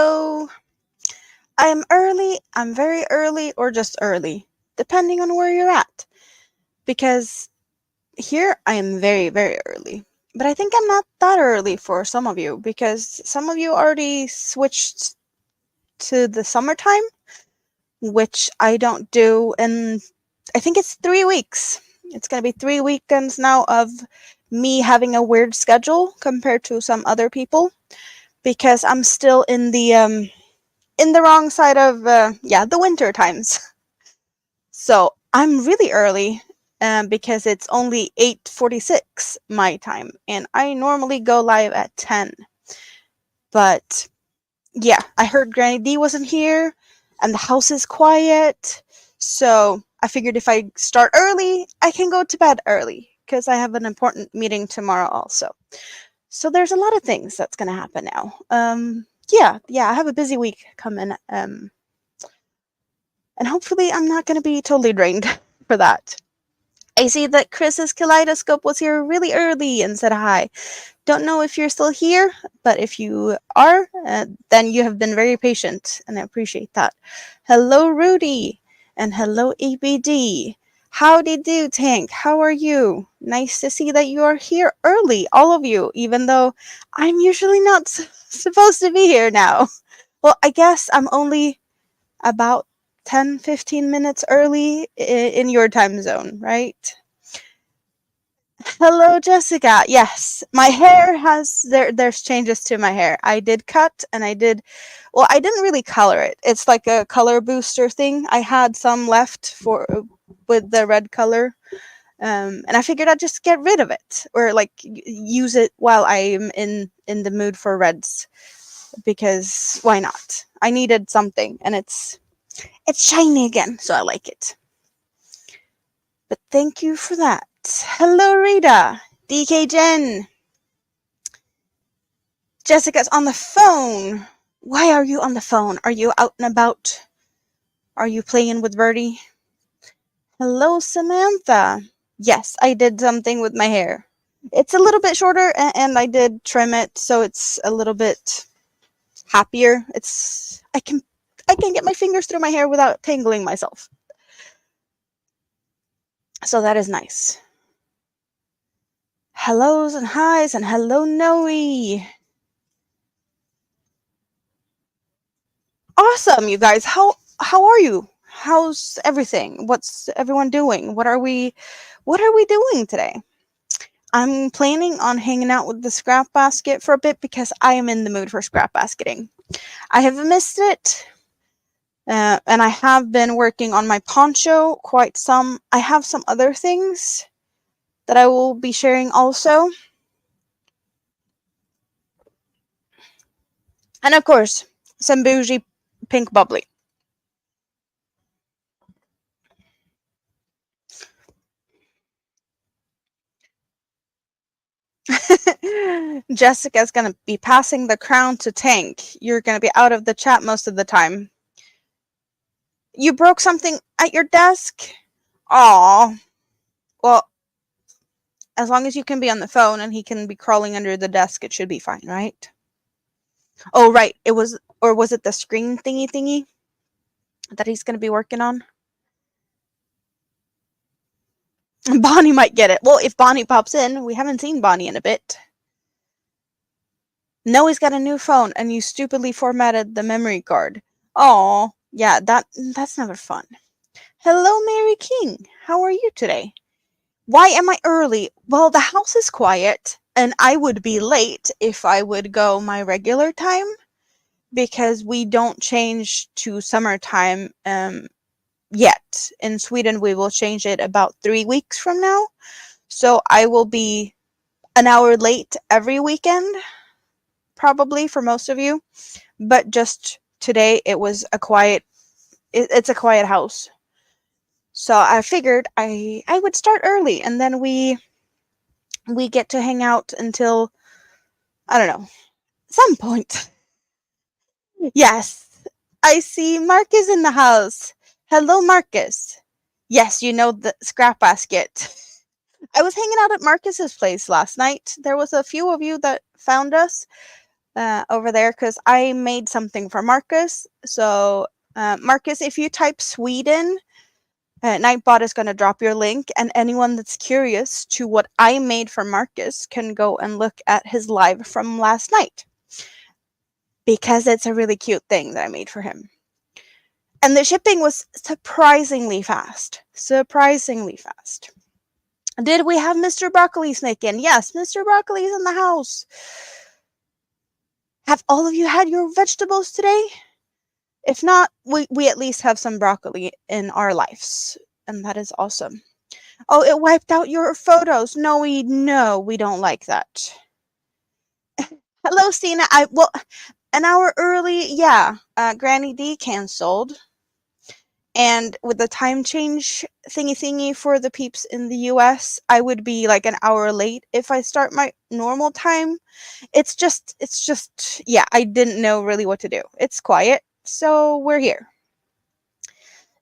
Hello. I'm early, I'm very early, or just early, depending on where you're at. Because here I am very, very early. But I think I'm not that early for some of you, because some of you already switched to the summertime, which I don't do, and I think it's 3 weeks. It's going to be 3 weekends now of me having a weird schedule compared to some other people, because I'm still in the wrong side of the winter times. So I'm really early because it's only 8:46 my time, and I normally go live at 10. But yeah, I heard Granny D wasn't here, and the house is quiet, so I figured if I start early, I can go to bed early because I have an important meeting tomorrow also. So there's a lot of things that's gonna happen now. Yeah, I have a busy week coming. And hopefully I'm not going to be totally drained for that. I see that Chris's kaleidoscope was here really early and said hi. Don't know if you're still here, but if you are, then you have been very patient, and I appreciate that. Hello, Rudy, and hello, ABD. Howdy do, Tank. How are you? Nice to see that you are here early, all of you, even though I'm usually not supposed to be here now. Well, I guess I'm only about 10-15 minutes early in your time zone, right? Hello, Jessica. Yes, my hair has there's changes to my hair. I did cut, and I didn't really color it. It's like a color booster thing. I had some left for with the red color. And I figured I'd just get rid of it, or like use it while I'm in the mood for reds, because why not? I needed something, and it's shiny again, so I like it. But thank you for that. Hello, Rita. DK Jen. Jessica's on the phone. Why are you on the phone? Are you out and about? Are you playing with Birdie? Hello, Samantha. Yes, I did something with my hair. It's a little bit shorter, and I did trim it, so it's a little bit happier. I can get my fingers through my hair without tangling myself. So that is nice. Hellos and highs, and hello, Noe. Awesome, you guys. How are you? How's everything? What's everyone doing? What are we doing today? I'm planning on hanging out with the scrap basket for a bit because I am in the mood for scrap basketing. I have missed it. And I have been working on my poncho quite some. I have some other things that I will be sharing also. And of course, some bougie pink bubbly. Jessica's gonna be passing the crown to Tank. You're gonna be out of the chat most of the time. You broke something at your desk? Aw. Well, as long as you can be on the phone and he can be crawling under the desk, it should be fine, right? Oh, right. Was it the screen thingy that he's gonna be working on? Bonnie might get it. Well, if Bonnie pops in, we haven't seen Bonnie in a bit. Noe's got a new phone, and you stupidly formatted the memory card. Oh, yeah, that's never fun. Hello, Mary King. How are you today? Why am I early? Well, the house is quiet, and I would be late if I would go my regular time, because we don't change to summertime yet. In Sweden, we will change it about 3 weeks from now. So I will be an hour late every weekend, probably for most of you. But just today, it was it's a quiet house. So I figured I would start early, and then we get to hang out until, I don't know, some point. Yes, I see Marcus in the house. Hello, Marcus. Yes, you know the scrap basket. I was hanging out at Marcus's place last night. There was a few of you that found us. over there because I made something for Marcus. So, Marcus, if you type Sweden, Nightbot is going to drop your link, and anyone that's curious to what I made for Marcus can go and look at his live from last night because it's a really cute thing that I made for him. And the shipping was surprisingly fast. Surprisingly fast. Did we have Mr. Broccoli sneak in? Yes, Mr. Broccoli's in the house. Have all of you had your vegetables today? If not, we at least have some broccoli in our lives, and that is awesome. Oh, it wiped out your photos. No, we don't like that. Hello, Stina. Well, an hour early, yeah. Granny D canceled. And with the time change thingy for the peeps in the US, I would be like an hour late if I start my normal time. It's just, yeah, I didn't know really what to do. It's quiet, so we're here.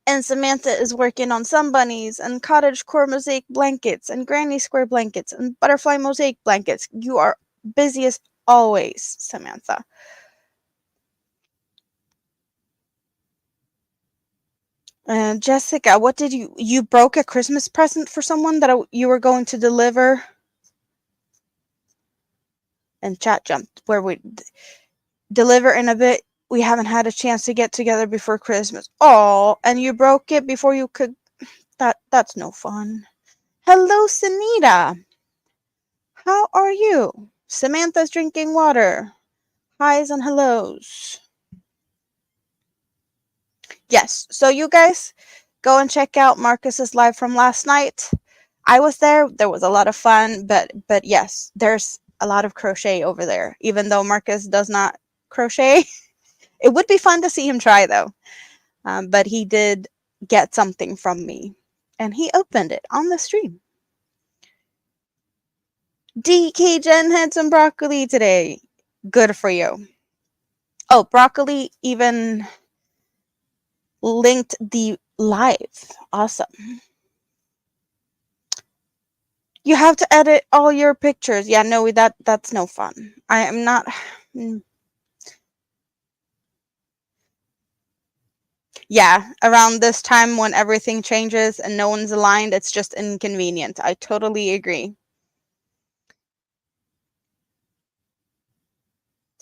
And Samantha is working on sun bunnies and cottagecore mosaic blankets and granny square blankets and butterfly mosaic blankets. You are busy as always, Samantha. Jessica, what did you broke a Christmas present for someone that you were going to deliver? And chat jumped where we deliver in a bit. We haven't had a chance to get together before Christmas. Oh, and you broke it before you could. That's no fun. Hello, Sunita. How are you? Samantha's drinking water. Highs and hellos. Yes, so you guys go and check out Marcus's live from last night. I was there. There was a lot of fun, but yes, there's a lot of crochet over there. Even though Marcus does not crochet, it would be fun to see him try though. But he did get something from me, and he opened it on the stream. DK Jen had some broccoli today. Good for you. Oh, broccoli even linked the live. Awesome. You have to edit all your pictures. Yeah, no, that's no fun. I am not. Yeah, around this time when everything changes and no one's aligned, it's just inconvenient. I totally agree.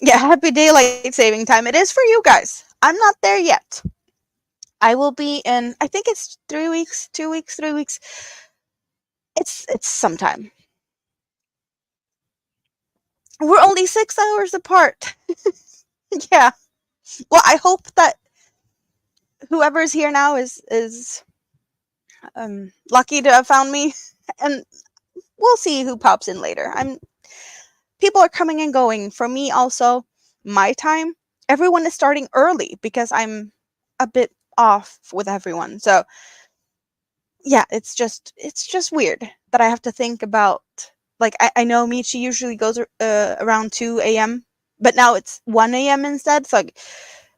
Yeah, happy daylight saving time. It is for you guys. I'm not there yet. I will be in, I think it's 3 weeks, 2 weeks, 3 weeks. It's sometime. We're only 6 hours apart. Yeah. Well, I hope that whoever's here now is lucky to have found me, and we'll see who pops in later. People are coming and going. For me also, my time, everyone is starting early because I'm a bit off with everyone. So yeah, it's just weird that I have to think about, like, I know Michi usually goes around 2 a.m., but now it's 1 a.m. instead. So like,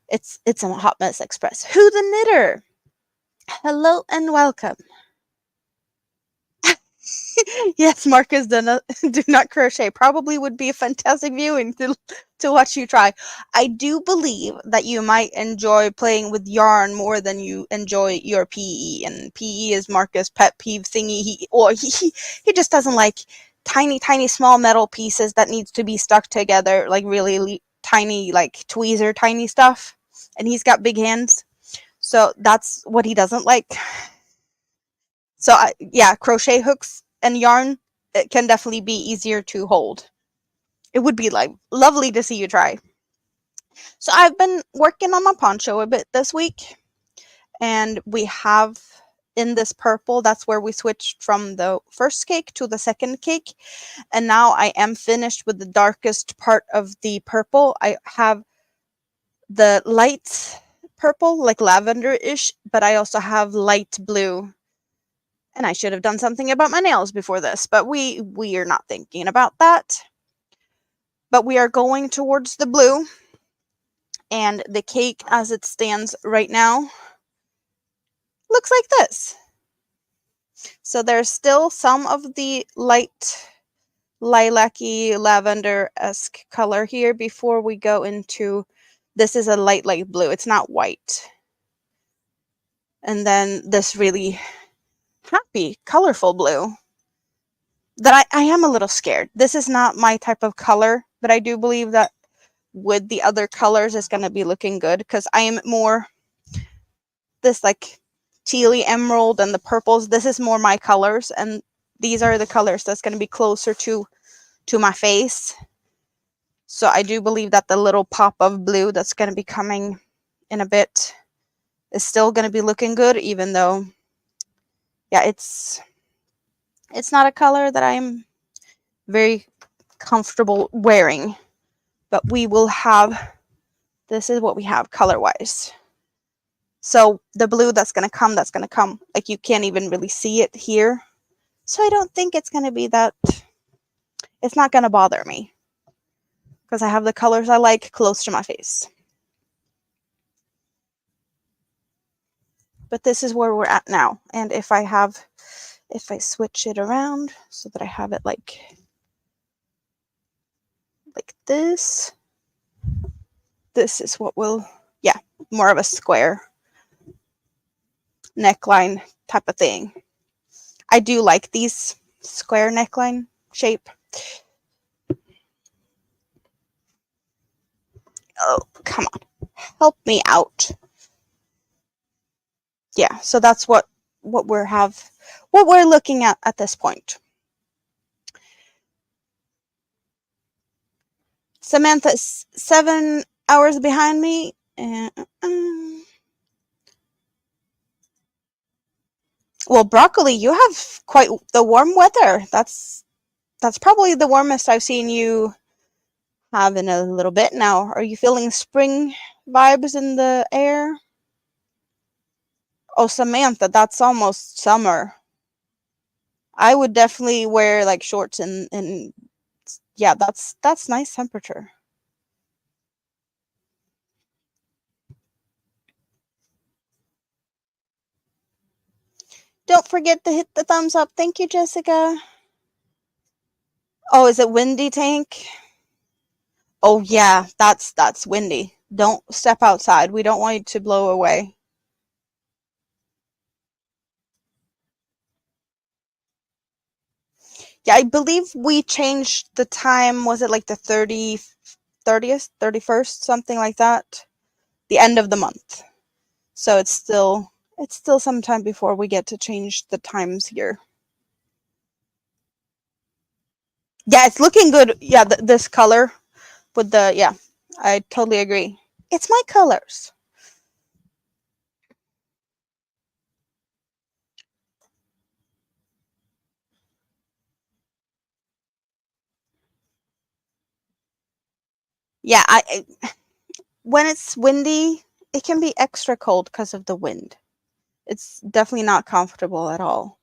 it's a hot mess express. Who the knitter? Hello and welcome. Yes, Marcus do not crochet. Probably would be a fantastic viewing to watch you try. I do believe that you might enjoy playing with yarn more than you enjoy your PE, and PE is Marcus' pet peeve thingy. He just doesn't like tiny small metal pieces that needs to be stuck together, like really tiny, like tweezer tiny stuff. And he's got big hands, so that's what he doesn't like. So yeah, crochet hooks and yarn, it can definitely be easier to hold. It would be like lovely to see you try. So I've been working on my poncho a bit this week, and we have in this purple, that's where we switched from the first cake to the second cake, and now I am finished with the darkest part of the purple. I have the light purple, like lavender-ish, but I also have light blue. And I should have done something about my nails before this, but we are not thinking about that. But we are going towards the blue, and the cake as it stands right now looks like this. So there's still some of the light lilac-y, lavender-esque color here before we go into, this is a light blue. It's not white. And then this really happy, colorful blue that I am a little scared. This is not my type of color, but I do believe that with the other colors it's going to be looking good because I am more this like tealy emerald and the purples. This is more my colors, and these are the colors that's going to be closer to my face. So I do believe that the little pop of blue that's going to be coming in a bit is still going to be looking good, even though, yeah, it's not a color that I'm very comfortable wearing. But we will have, this is what we have color-wise. So the blue that's going to come, like you can't even really see it here. So I don't think it's going to be that, it's not going to bother me because I have the colors I like close to my face. But this is where we're at now. And if I switch it around so that I have it like this is what will, yeah, more of a square neckline type of thing. I do like these square neckline shape. Oh, come on. Help me out. Yeah, so that's what we're looking at this point. Samantha's 7 hours behind me. Well, broccoli, you have quite the warm weather. That's probably the warmest I've seen you have in a little bit now. Are you feeling spring vibes in the air? Oh, Samantha, that's almost summer. I would definitely wear like shorts and yeah, that's nice temperature. Don't forget to hit the thumbs up. Thank you, Jessica. Oh, is it windy, Tank? Oh yeah, that's windy. Don't step outside. We don't want you to blow away. Yeah, I believe we changed the time. Was it like the 30th, 31st, something like that? The end of the month. So it's still some time before we get to change the times here. Yeah, it's looking good. Yeah, this color with the, yeah, I totally agree. It's my colors. Yeah, when it's windy, it can be extra cold because of the wind. It's definitely not comfortable at all.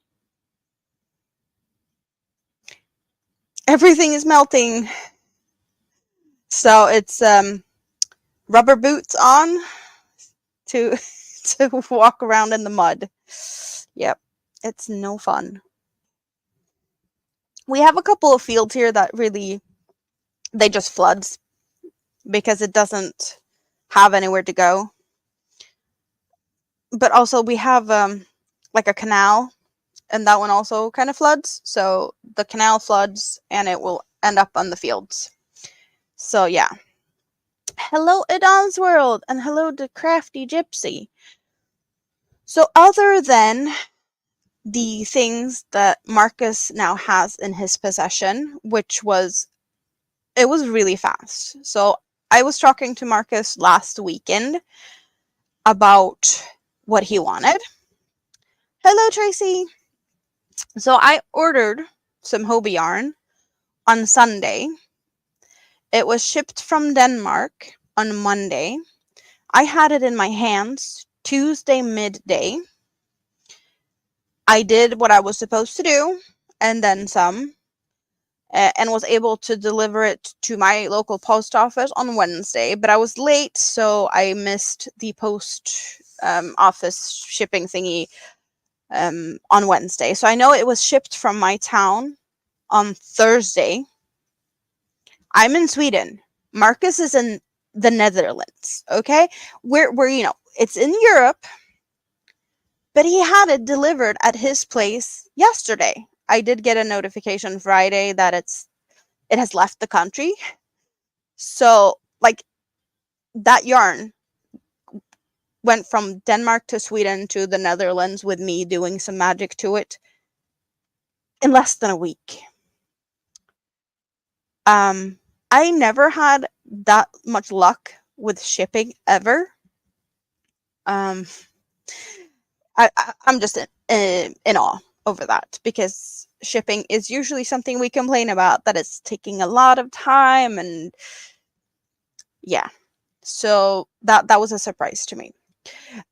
Everything is melting. So it's rubber boots on to to walk around in the mud. Yep. It's no fun. We have a couple of fields here that really, they just floods because it doesn't have anywhere to go. But also we have like a canal, and that one also kind of floods. So the canal floods and it will end up on the fields. So yeah. Hello, Adon's World, and hello to Crafty Gypsy. So other than the things that Marcus now has in his possession, which was, it was really fast. So I was talking to Marcus last weekend about what he wanted. Hello, Tracy. So I ordered some hobby yarn on Sunday. It was shipped from Denmark on Monday. I had it in my hands Tuesday midday. I did what I was supposed to do and then some, and was able to deliver it to my local post office on Wednesday. But I was late, so I missed the post office shipping thingy on Wednesday. So I know it was shipped from my town on Thursday. I'm in Sweden. Marcus is in the Netherlands. Okay, we're it's in Europe, but he had it delivered at his place yesterday. I did get a notification Friday that it has left the country. So like that yarn went from Denmark to Sweden to the Netherlands with me doing some magic to it in less than a week. I never had that much luck with shipping ever. I'm just in awe over that, because shipping is usually something we complain about, that it's taking a lot of time, and yeah, so that was a surprise to me.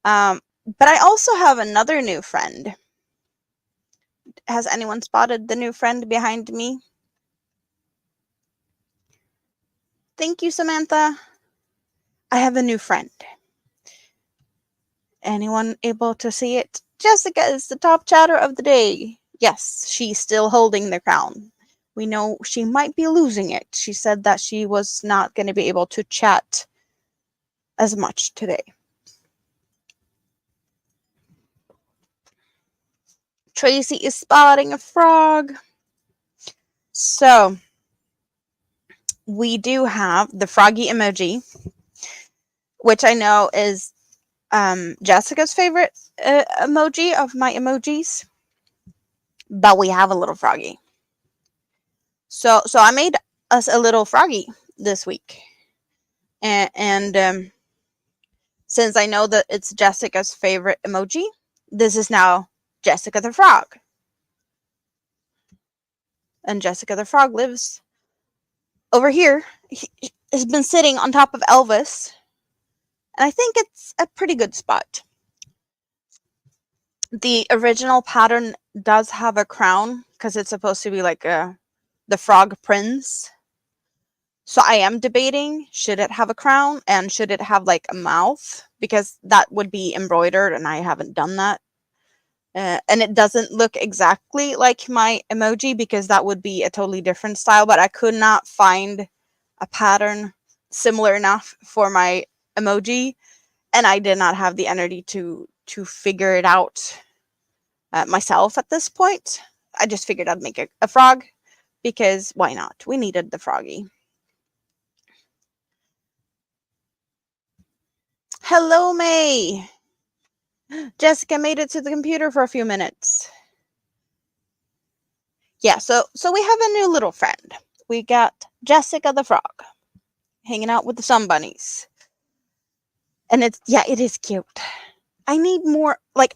But I also have another new friend. Has anyone spotted the new friend behind me? Thank you, Samantha. I have a new friend. Anyone able to see it? Jessica is the top chatter of the day. Yes, she's still holding the crown. We know she might be losing it. She said that she was not going to be able to chat as much today. Tracy is spotting a frog. So, we do have the froggy emoji, which I know is Jessica's favorite emoji of my emojis. But we have a little froggy. So I made us a little froggy this week. And since I know that it's Jessica's favorite emoji, this is now Jessica the Frog. And Jessica the Frog lives over here. He has been sitting on top of Elvis. And I think it's a pretty good spot. The original pattern does have a crown, because it's supposed to be like the frog prince. So I am debating, should it have a crown and should it have like a mouth? Because that would be embroidered and I haven't done that. And it doesn't look exactly like my emoji, because that would be a totally different style. But I could not find a pattern similar enough for my emoji. And I did not have the energy to figure it out myself at this point. I just figured I'd make a frog, because why not? We needed the froggy. Hello, May. Jessica made it to the computer for a few minutes. Yeah, so we have a new little friend. We got Jessica the Frog hanging out with the sun bunnies. And it is cute. I need more, like,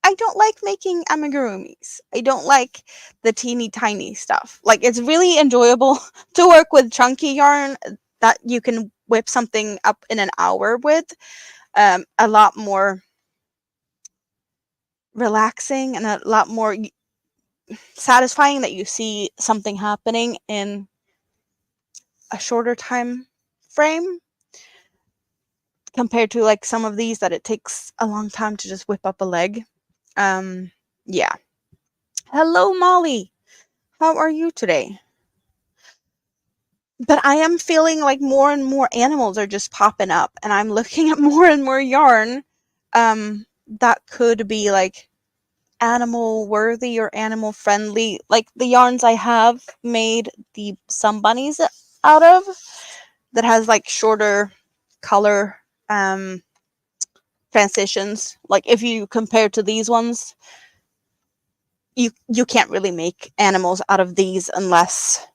I don't like making amigurumis. I don't like the teeny tiny stuff. Like, it's really enjoyable to work with chunky yarn that you can whip something up in an hour with. A lot more relaxing and a lot more satisfying that you see something happening in a shorter time frame, compared to like some of these that it takes a long time to just whip up a leg. Yeah. Hello, Molly. How are you today? But I am feeling like more and more animals are just popping up, and I'm looking at more and more yarn that could be like animal worthy or animal friendly. Like the yarns I have made the sun bunnies out of, that has like shorter color transitions. Like if you compare to these ones, you can't really make animals out of these unless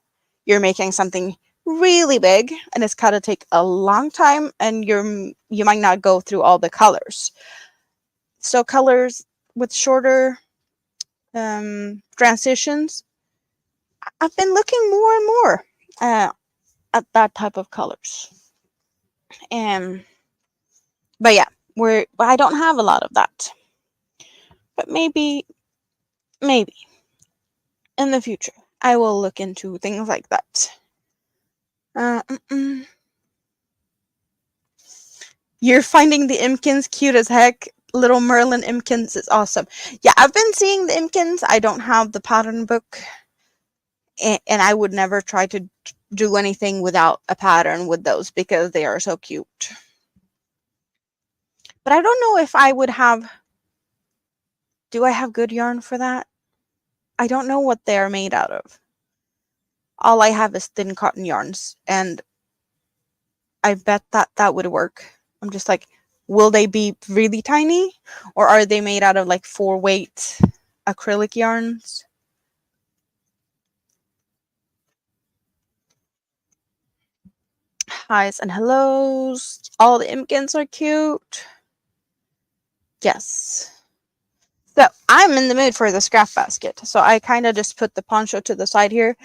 you're making something really big, and it's gotta take a long time, and you might not go through all the colors. So colors with shorter transitions, I've been looking more and more at that type of colors. But yeah, I don't have a lot of that. But maybe in the future I will look into things like that. You're finding the Imkins cute as heck. Little Merlin Imkins is awesome. Yeah, I've been seeing the Imkins. I don't have the pattern book, And I would never try to do anything without a pattern with those because they are so cute. But I don't know if I would have, do I have good yarn for that? I don't know what they're made out of. All I have is thin cotton yarns, and I bet that that would work. I'm just like, will they be really tiny, or are they made out of like 4-weight acrylic yarns? Hi's and hellos. All the Imkins are cute. Yes. So I'm in the mood for the scrap basket. So I kind of just put the poncho to the side here.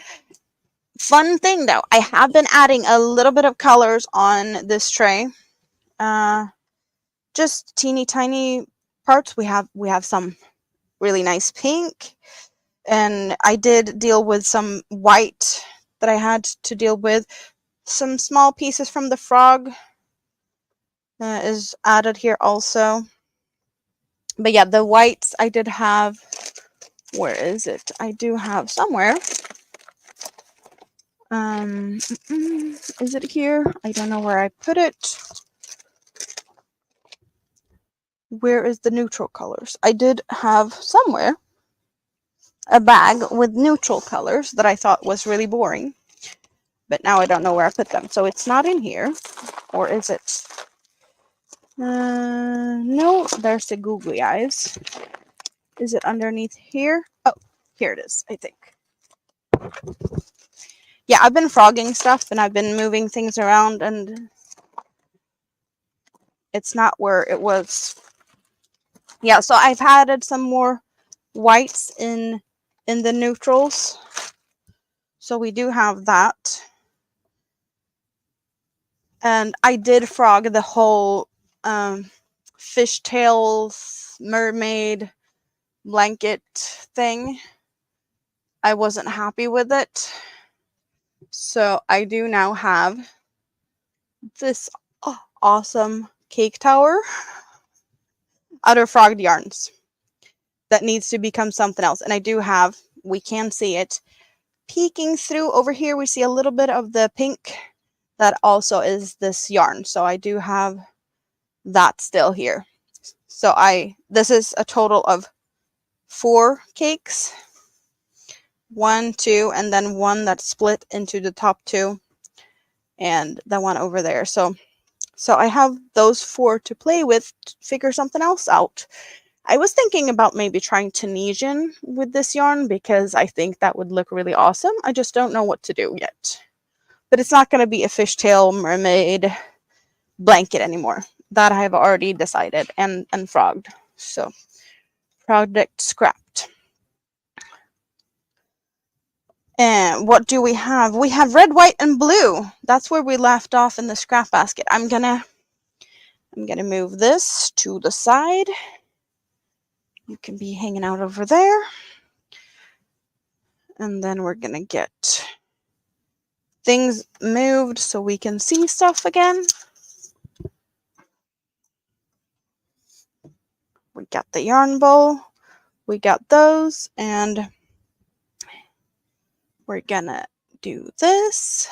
Fun thing though, I have been adding a little bit of colors on this tray. Just teeny tiny parts. We have some really nice pink, and I did deal with some white that I had to deal with. Some small pieces from the frog is added here also. But yeah, the whites I did have. Where is it? I do have somewhere. Is it here? I don't know where I put it. Where is the neutral colors? I did have somewhere a bag with neutral colors that I thought was really boring. But now I don't know where I put them. So it's not in here. Or is it? No, there's the googly eyes. Is it underneath here? Oh, here it is, I think. Yeah, I've been frogging stuff and I've been moving things around and it's not where it was. Yeah, so I've added some more whites in the neutrals. So we do have that. And I did frog the whole fishtails mermaid blanket thing. I wasn't happy with it. So I do now have this awesome cake tower out of frogged yarns that needs to become something else. And I do have, we can see it peeking through over here. We see a little bit of the pink that also is this yarn. So I do have that still here. So this is a total of 4 cakes. 1, 2, and then one that's split into the top 2 and the one over there. So I have those 4 to play with to figure something else out. I was thinking about maybe trying Tunisian with this yarn because I think that would look really awesome. I just don't know what to do yet. But it's not going to be a fishtail mermaid blanket anymore. That I have already decided and frogged. So project scrapped. And what do we have? We have red, white, and blue. That's where we left off in the scrap basket. I'm gonna move this to the side. You can be hanging out over there. And then we're gonna get things moved so we can see stuff again. We got the yarn bowl. We got those, and we're gonna do this.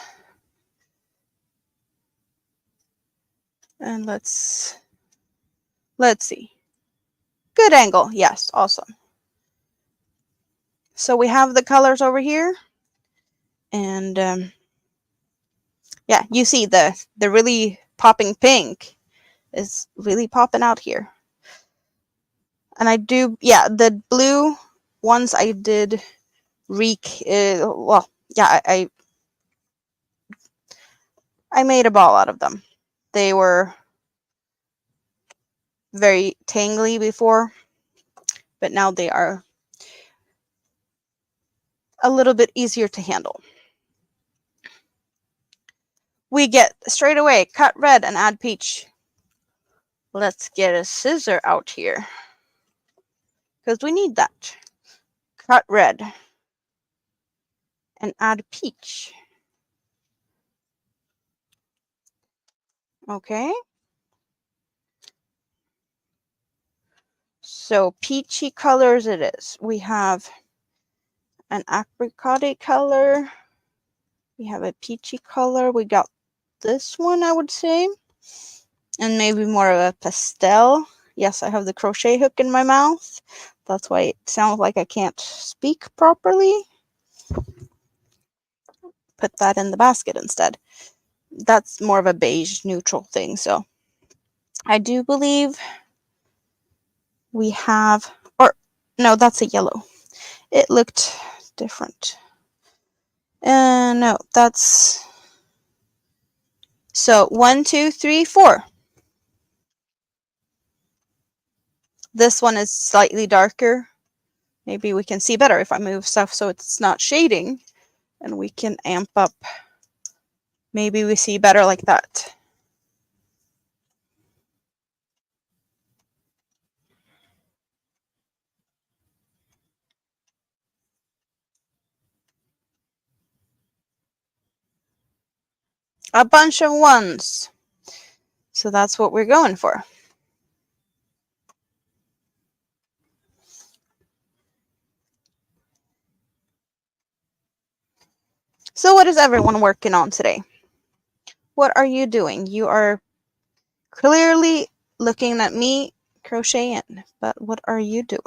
And let's see. Good angle. Yes, awesome. So we have the colors over here. And yeah, you see the really popping pink is really popping out here. And I do, yeah, the blue ones I did well, yeah, I made a ball out of them. They were very tangly before, but now they are a little bit easier to handle. We get straight away cut red and add peach. Let's get a scissor out here because we need that. Cut red and add peach. Okay. So peachy colors it is. We have an apricot color. We have a peachy color. We got this one, I would say. And maybe more of a pastel. Yes, I have the crochet hook in my mouth. That's why it sounds like I can't speak properly. Put that in the basket instead. That's more of a beige neutral thing. So I do believe we have, or no, that's a yellow. It looked different. No, that's, so 1, 2, 3, 4. This one is slightly darker. Maybe we can see better if I move stuff so it's not shading, and we can amp up. Maybe we see better like that. A bunch of ones. So that's what we're going for. So what is everyone working on today? What are you doing? You are clearly looking at me crocheting, but what are you doing?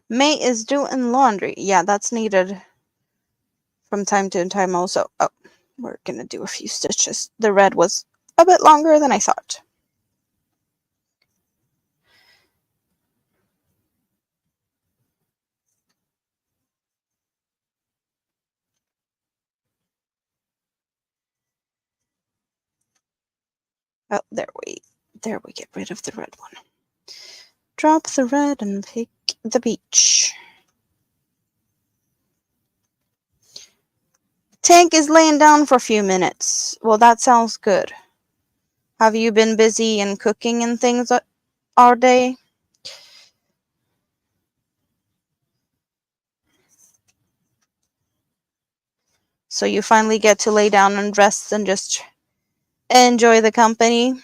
May is doing laundry. Yeah, that's needed from time to time also. Oh, we're gonna do a few stitches. The red was a bit longer than I thought. Oh, there we get rid of the red one. Drop the red and pick the peach. Tank is laying down for a few minutes. Well, that sounds good. Have you been busy and cooking and things all day? So you finally get to lay down and rest and just enjoy the company.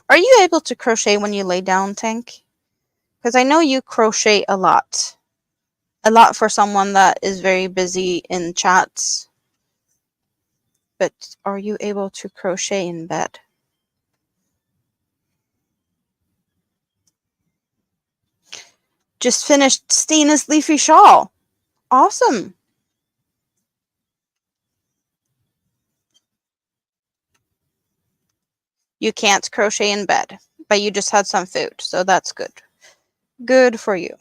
Are you able to crochet when you lay down, Tank? Because I know you crochet a lot. A lot for someone that is very busy in chats. But are you able to crochet in bed? Just finished Stina's leafy shawl. Awesome. You can't crochet in bed, but you just had some food, so that's good. Good for you.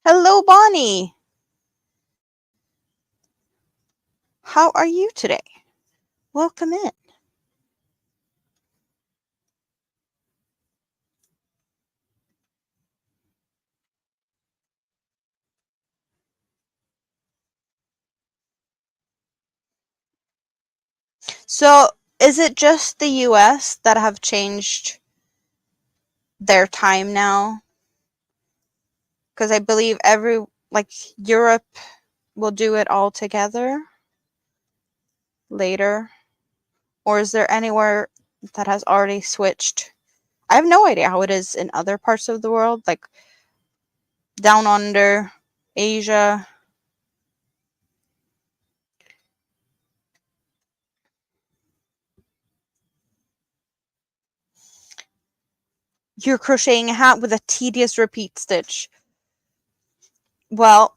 Hello, Bonnie. How are you today? Welcome in. So, is it just the US that have changed their time now? Because I believe Europe will do it all together later. Or is there anywhere that has already switched? I have no idea how it is in other parts of the world, like down under, Asia. You're crocheting a hat with a tedious repeat stitch. Well,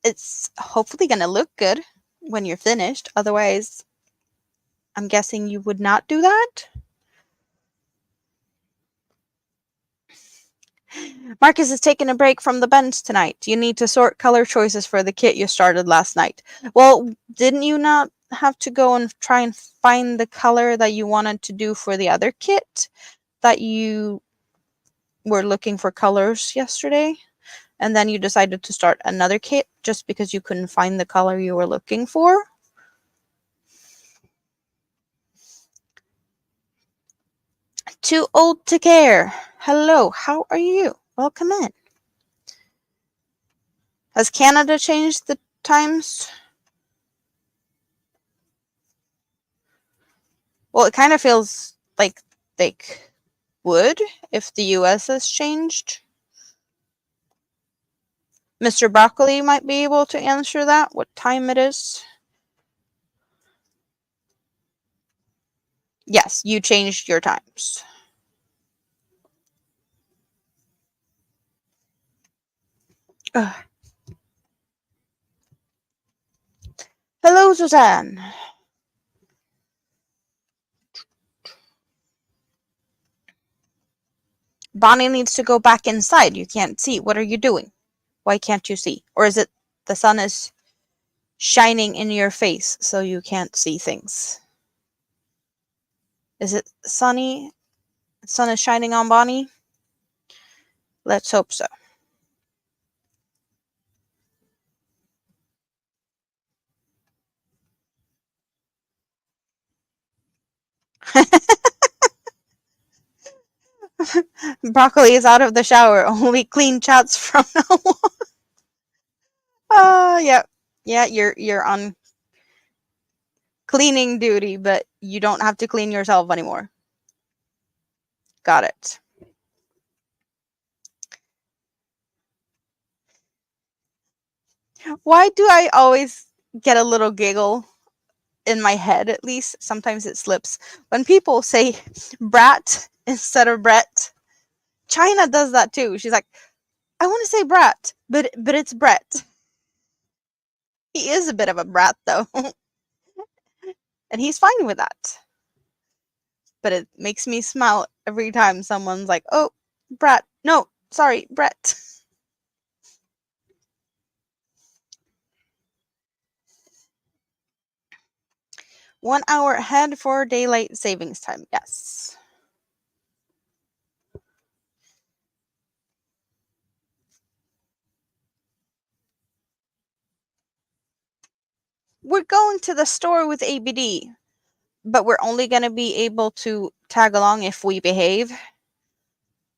it's hopefully going to look good when you're finished. Otherwise, I'm guessing you would not do that. Marcus is taking a break from the bench tonight. You need to sort color choices for the kit you started last night. Well, didn't you not have to go and try and find the color that you wanted to do for the other kit that you were looking for colors yesterday? And then you decided to start another kit just because you couldn't find the color you were looking for? Too old to care. Hello, how are you? Welcome in. Has Canada changed the times? Well, it kind of feels like they would if the US has changed. Mr. Broccoli might be able to answer that, what time it is. Yes, you changed your times. Ugh. Hello, Suzanne. Bonnie needs to go back inside. You can't see. What are you doing? Why can't you see? Or is it the sun is shining in your face so you can't see things? Is it sunny? The sun is shining on Bonnie? Let's hope so. Broccoli is out of the shower. Only clean chats from now on. Yeah. Yeah, you're on cleaning duty, but you don't have to clean yourself anymore. Got it. Why do I always get a little giggle in my head, at least? Sometimes it slips. When people say brat instead of Brett. China does that too. She's like, I want to say brat, but it's Brett. He is a bit of a brat though. And he's fine with that. But it makes me smile every time someone's like, oh, brat. No, sorry, Brett. 1 hour ahead for daylight savings time. Yes. We're going to the store with ABD, but we're only going to be able to tag along if we behave.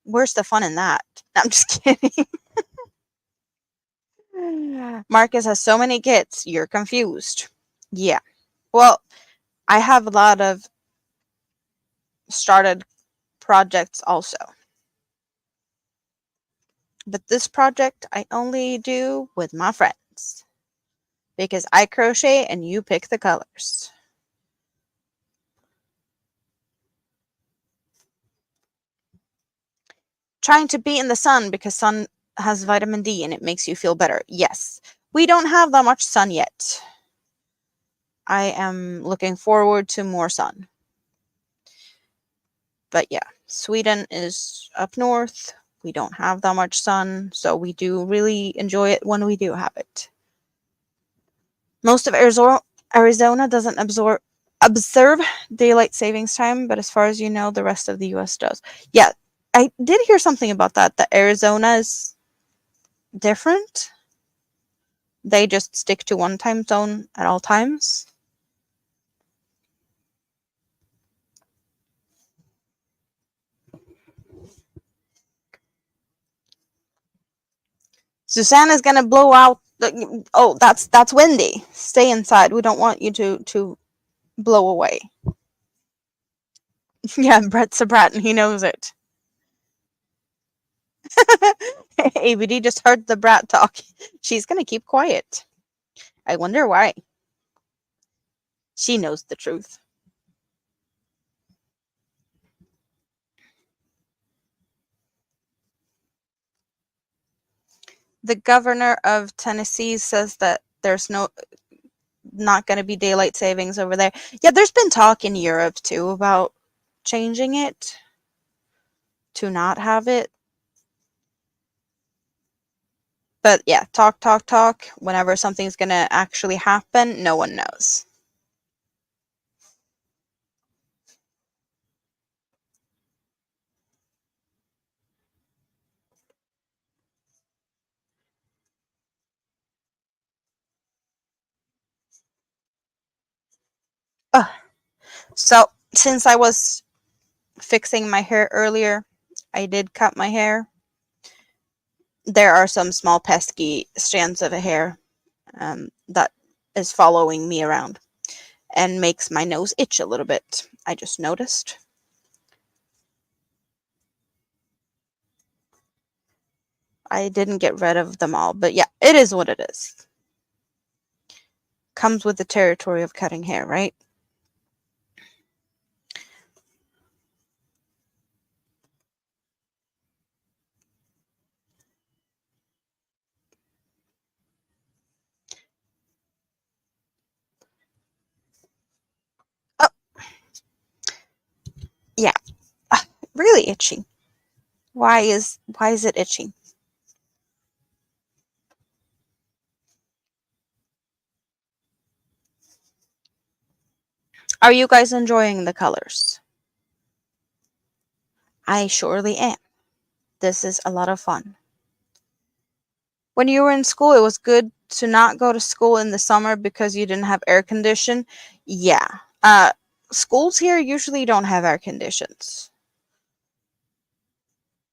Where's the fun in that? I'm just kidding. Marcus has so many kits. You're confused. Yeah. Well, I have a lot of started projects also. But this project I only do with my friends. Because I crochet and you pick the colors. Trying to be in the sun because sun has vitamin D and it makes you feel better. Yes. We don't have that much sun yet. I am looking forward to more sun. But yeah, Sweden is up north. We don't have that much sun, so we do really enjoy it when we do have it. Most of Arizona doesn't observe daylight savings time, but as far as you know, the rest of the US does. Yeah, I did hear something about that Arizona is different. They just stick to one time zone at all times. Susanna's gonna blow out. Oh, that's windy. Stay inside. We don't want you to blow away. Yeah, Brett's a brat and he knows it. ABD just heard the brat talk. She's gonna keep quiet. I wonder why. She knows the truth. The governor of Tennessee says that there's not going to be daylight savings over there. Yeah, there's been talk in Europe too about changing it to not have it. But yeah, talk. Whenever something's going to actually happen, no one knows. So, since I was fixing my hair earlier. I did cut my hair. There are some small pesky strands of hair that is following me around and makes my nose itch a little bit. I just noticed. I didn't get rid of them all, but yeah, it is what it is. Comes with the territory of cutting hair, right? Oh, yeah. Ah, really itching. Why is it itching? Are you guys enjoying the colors? I surely am. This is a lot of fun. When you were in school, it was good to not go to school in the summer because you didn't have air condition. Yeah. Schools here usually don't have air conditions.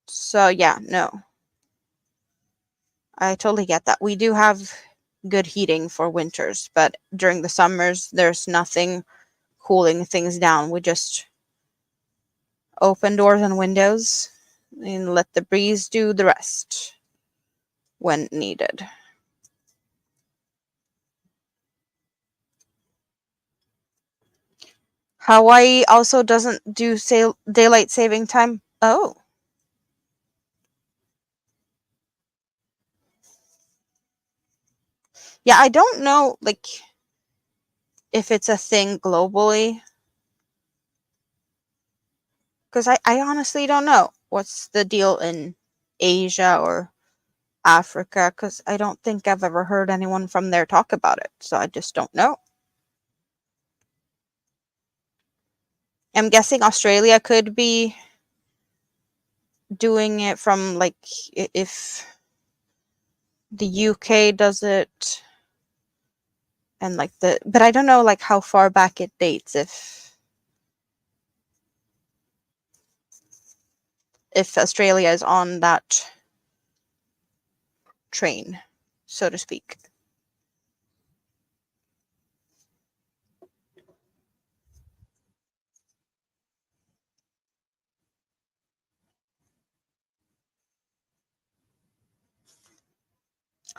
So yeah, no. I totally get that. We do have good heating for winters, but during the summers, there's nothing cooling things down. We just open doors and windows and let the breeze do the rest when needed. Hawaii also doesn't do daylight saving time. Oh, yeah, I don't know like if it's a thing globally because I honestly don't know what's the deal in Asia or Africa because I don't think I've ever heard anyone from there talk about it. So I just don't know. I'm guessing Australia could be doing it from like if the UK does it and like but I don't know like how far back it dates if Australia is on that train, so to speak.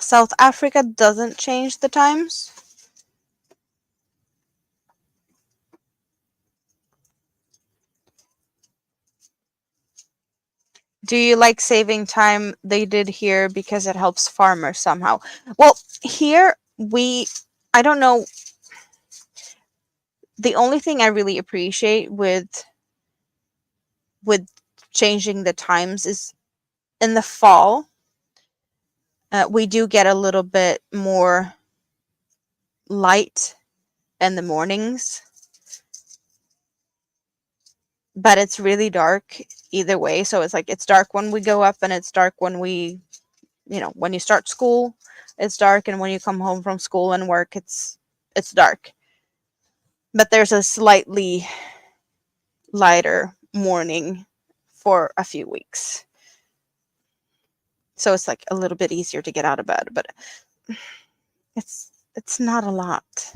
South Africa doesn't change the times. Do you like saving time? They did here because it helps farmers somehow. Well, here I don't know, the only thing I really appreciate with changing the times is in the fall, we do get a little bit more light in the mornings, but it's really dark either way. So it's like it's dark when we go up and it's dark when when you start school, it's dark, and when you come home from school and work, it's dark. But there's a slightly lighter morning for a few weeks. So it's like a little bit easier to get out of bed, but it's not a lot.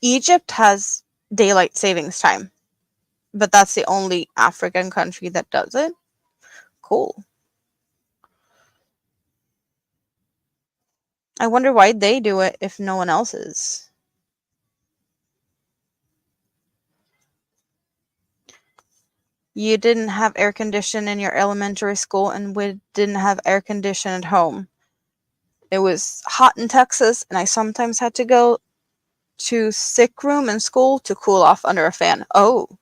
Egypt has daylight savings time, but that's the only African country that does it. Cool. I wonder why they do it if no one else is. You didn't have air condition in your elementary school, and we didn't have air condition at home. It was hot in Texas, and I sometimes had to go to sick room in school to cool off under a fan. Oh,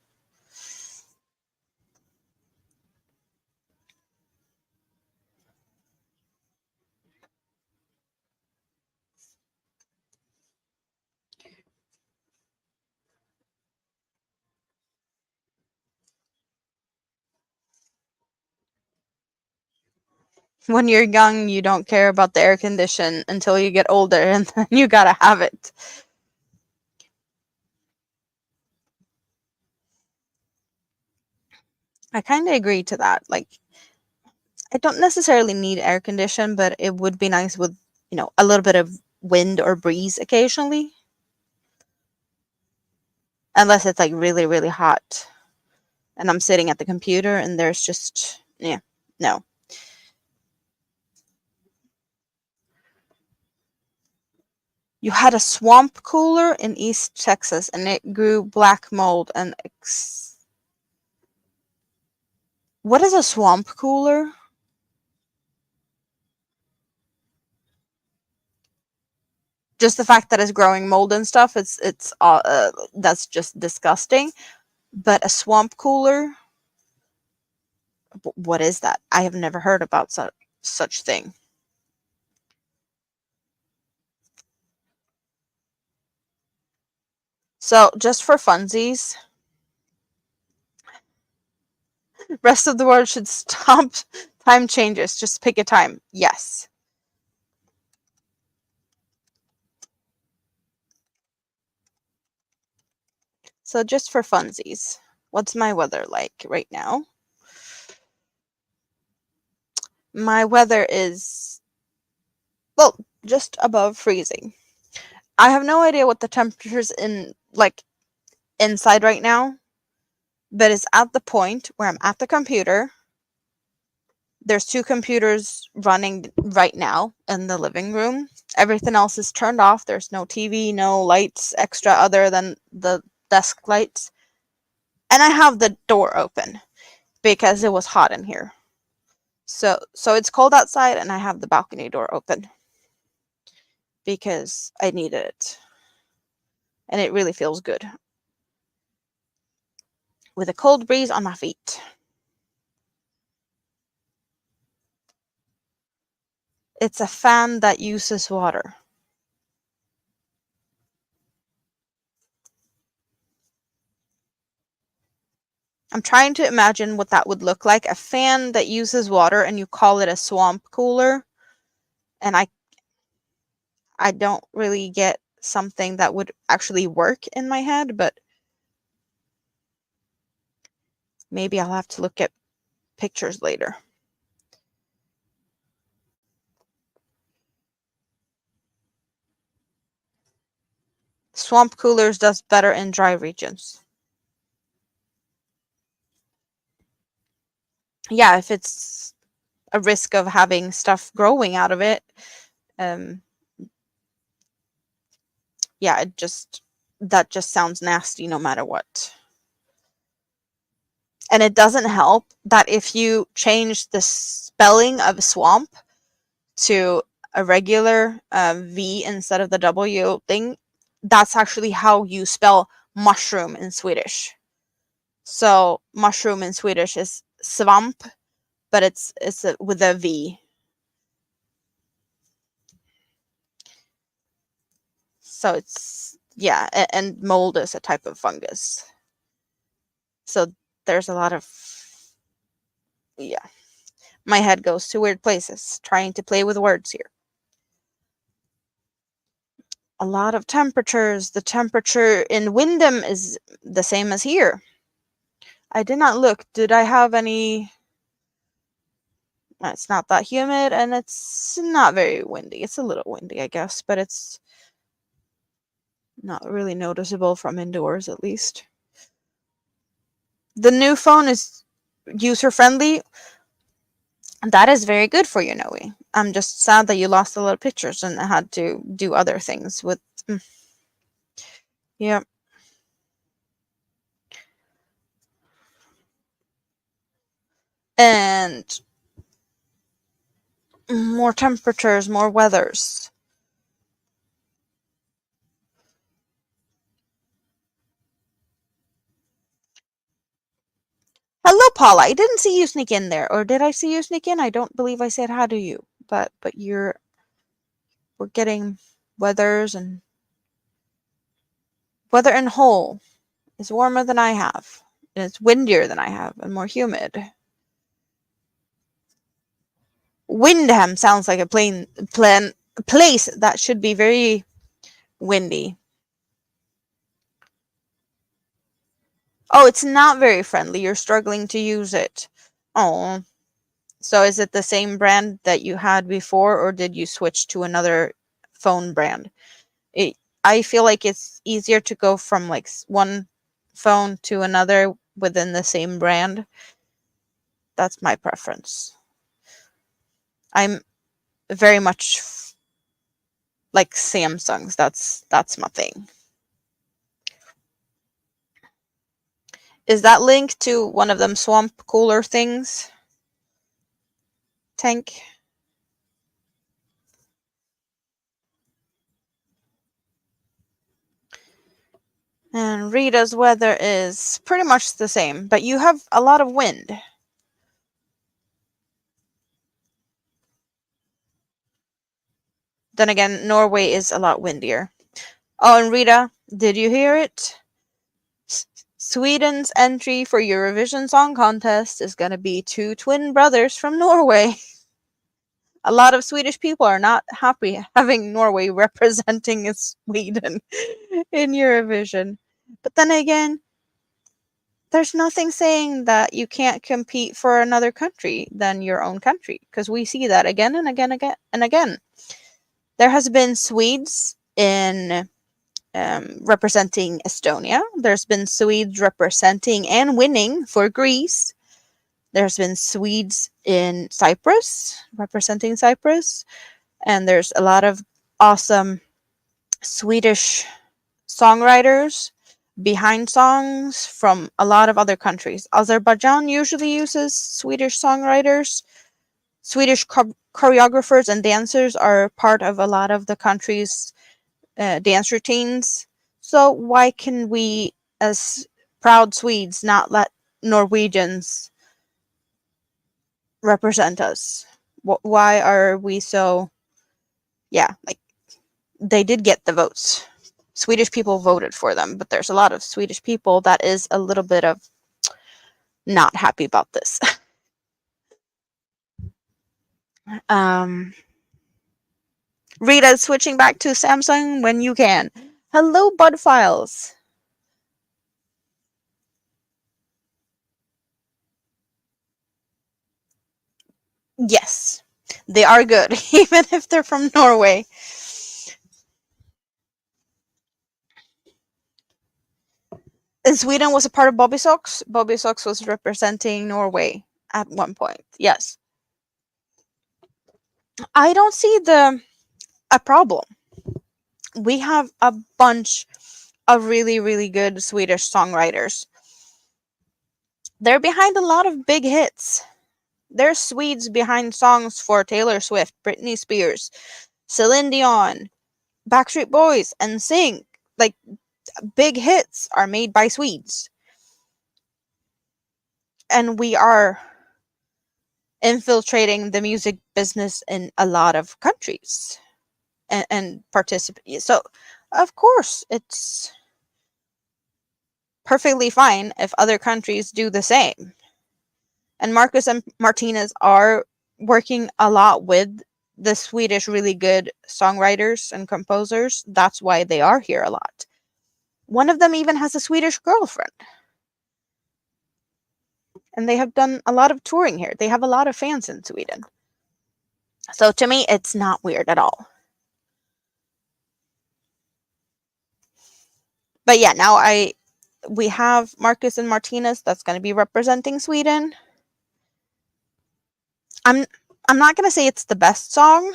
When you're young, you don't care about the air condition until you get older, and then you gotta have it. I kind of agree to that. Like, I don't necessarily need air condition, but it would be nice with, a little bit of wind or breeze occasionally. Unless it's like really, really hot and I'm sitting at the computer and there's just, yeah, no. You had a swamp cooler in East Texas and it grew black mold and what is a swamp cooler? Just the fact that it's growing mold and stuff, it's that's just disgusting. But a swamp cooler, what is that? I have never heard about such thing. So just for funsies, rest of the world should stop time changes. Just pick a time. Yes. So just for funsies, what's my weather like right now? My weather is, well, just above freezing. I have no idea what the temperature's inside right now, but it's at the point where I'm at the computer. There's two computers running right now in the living room. Everything else is turned off. There's no TV, no lights extra other than the desk lights. And I have the door open because it was hot in here. So it's cold outside and I have the balcony door open because I needed it. And it really feels good. With a cold breeze on my feet. It's a fan that uses water. I'm trying to imagine what that would look like. A fan that uses water and you call it a swamp cooler. And I don't really get something that would actually work in my head, but maybe I'll have to look at pictures later. Swamp coolers does better in dry regions. Yeah, if it's a risk of having stuff growing out of it, yeah, that just sounds nasty no matter what. And it doesn't help that if you change the spelling of swamp to a regular V instead of the W thing, that's actually how you spell mushroom in Swedish. So mushroom in Swedish is svamp, but it's with a V. So it's, yeah, and mold is a type of fungus. So there's a lot of, yeah. My head goes to weird places trying to play with words here. A lot of temperatures. The temperature in Windham is the same as here. I did not look. Did I have any? It's not that humid and it's not very windy. It's a little windy, I guess, but it's not really noticeable from indoors, at least. The new phone is user friendly. That is very good for you, Noe. I'm just sad that you lost a lot of pictures and had to do other things with. Yeah. And more temperatures, more weathers. Hello, Paula. I didn't see you sneak in there, or did I see you sneak in? I don't believe I said hi to you, but we're getting weathers and weather in Hull is warmer than I have, and it's windier than I have, and more humid. Windham sounds like a place that should be very windy. Oh, it's not very friendly. You're struggling to use it. Oh. So is it the same brand that you had before, or did you switch to another phone brand? It, I feel like it's easier to go from like one phone to another within the same brand. That's my preference. I'm very much like Samsungs. That's my thing. Is that linked to one of them swamp cooler things? Tank? And Rita's weather is pretty much the same, but you have a lot of wind. Then again, Norway is a lot windier. Oh, and Rita, did you hear it? Sweden's entry for Eurovision Song Contest is going to be two twin brothers from Norway. A lot of Swedish people are not happy having Norway representing Sweden in Eurovision. But then again, there's nothing saying that you can't compete for another country than your own country, because we see that again and again and again. There has been Swedes in representing Estonia. There's been Swedes representing and winning for Greece. There's been Swedes in Cyprus representing Cyprus. And there's a lot of awesome Swedish songwriters behind songs from a lot of other countries. Azerbaijan usually uses Swedish songwriters. Swedish choreographers and dancers are part of a lot of the country's dance routines. So why can we, as proud Swedes, not let Norwegians represent us? Why are we so? Yeah, like they did get the votes. Swedish people voted for them, but there's a lot of Swedish people that is a little bit of not happy about this. um, Rita, switching back to Samsung when you can. Hello, Bud Files. Yes, they are good, even if they're from Norway. And Sweden was a part of Bobby Sox. Bobby Sox was representing Norway at one point. Yes. I don't see a problem. We have a bunch of really, really good Swedish songwriters. They're behind a lot of big hits. There's Swedes behind songs for Taylor Swift, Britney Spears, Celine Dion, Backstreet Boys, and Sing. Like, big hits are made by Swedes. And we are infiltrating the music business in a lot of countries and participate. So, of course, it's perfectly fine if other countries do the same. And Marcus and Martinez are working a lot with the Swedish really good songwriters and composers. That's why they are here a lot. One of them even has a Swedish girlfriend. And they have done a lot of touring here. They have a lot of fans in Sweden. So to me, it's not weird at all. But yeah, now we have Marcus and Martinez that's going to be representing Sweden. I'm not going to say it's the best song.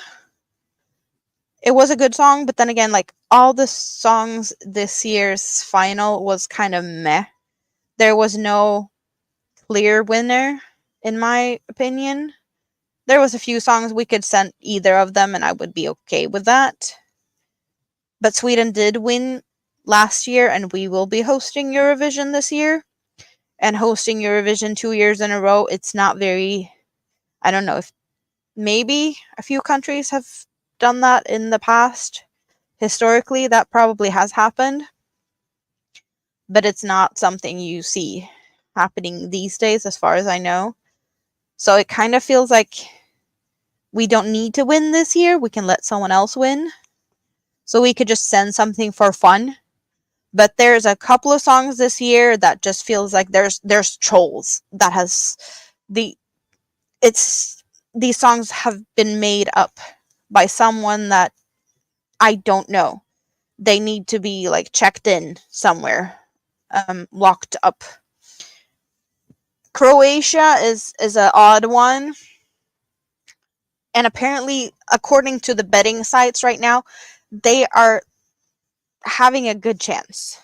It was a good song, but then again, like all the songs this year's final was kind of meh. There was no clear winner, in my opinion. There was a few songs we could send either of them, and I would be okay with that. But Sweden did win last year, and we will be hosting Eurovision this year. And hosting Eurovision 2 years in a row, it's not very. I don't know if maybe a few countries have done that in the past. Historically, that probably has happened, but it's not something you see happening these days, as far as I know. So it kind of feels like we don't need to win this year. We can let someone else win. So we could just send something for fun. But there's a couple of songs this year that just feels like there's trolls that has the it's these songs have been made up by someone that I don't know. They need to be like checked in somewhere, locked up. Croatia is an odd one, and apparently, according to the betting sites right now, they are having a good chance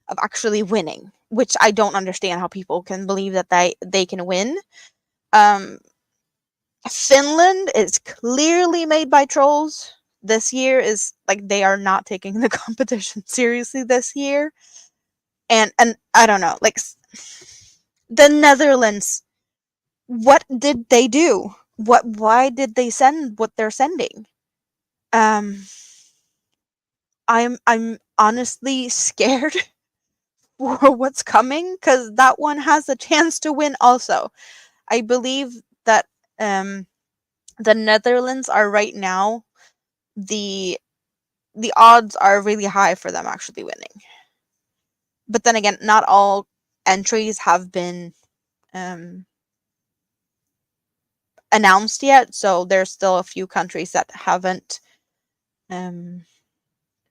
of actually winning, which I don't understand how people can believe that they can win. Um, Finland is clearly made by trolls. This year is like they are not taking the competition seriously this year. And I don't know, like the Netherlands, what did they do? Why did they send what they're sending? Um I'm honestly scared for what's coming cuz that one has a chance to win also. I believe that um the Netherlands are right now the odds are really high for them actually winning. But then again, not all entries have been um, announced yet, so there's still a few countries that haven't um,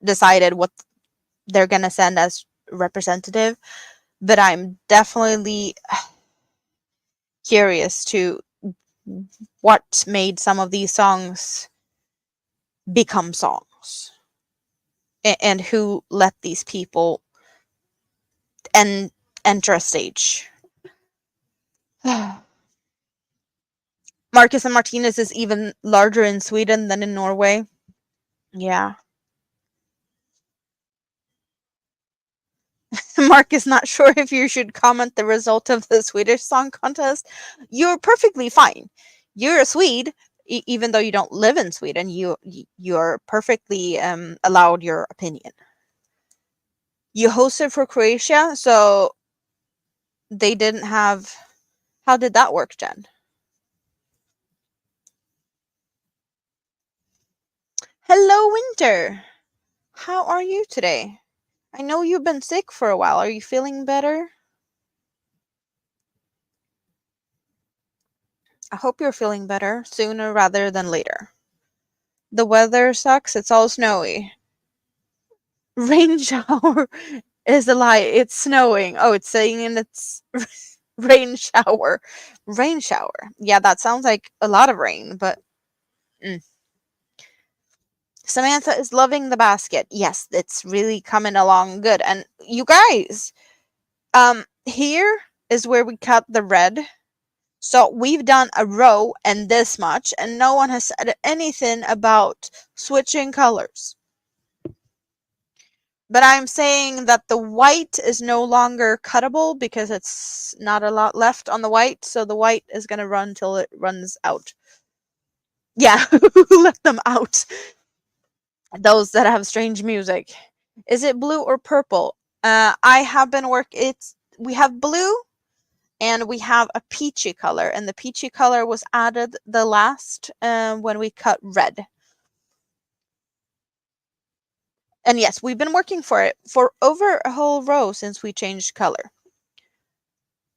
decided what they're gonna send as representative. But I'm definitely curious to what made some of these songs become songs, and who let these people enter a stage. Marcus and Martinez is even larger in Sweden than in Norway. Yeah. Mark is not sure if you should comment the result of the Swedish song contest. You're perfectly fine. You're a Swede, even though you don't live in Sweden. You're perfectly allowed your opinion. You hosted for Croatia, so they didn't have. How did that work, Jen? Hello, Winter. How are you today? I know you've been sick for a while. Are you feeling better? I hope you're feeling better sooner rather than later. The weather sucks. It's all snowy. Rain shower is a lie. It's snowing. Oh, it's saying in its rain shower. Rain shower. Yeah, that sounds like a lot of rain, but Samantha is loving the basket. Yes, it's really coming along good. And you guys, here is where we cut the red. So we've done a row and this much, and no one has said anything about switching colors. But I'm saying that the white is no longer cuttable because it's not a lot left on the white, so the white is going to run till it runs out. Yeah, let them out. Those that have strange music. Is it blue or purple? I have been we have blue and we have a peachy color, and the peachy color was added the last when we cut red. And yes, we've been working for it for over a whole row since we changed color.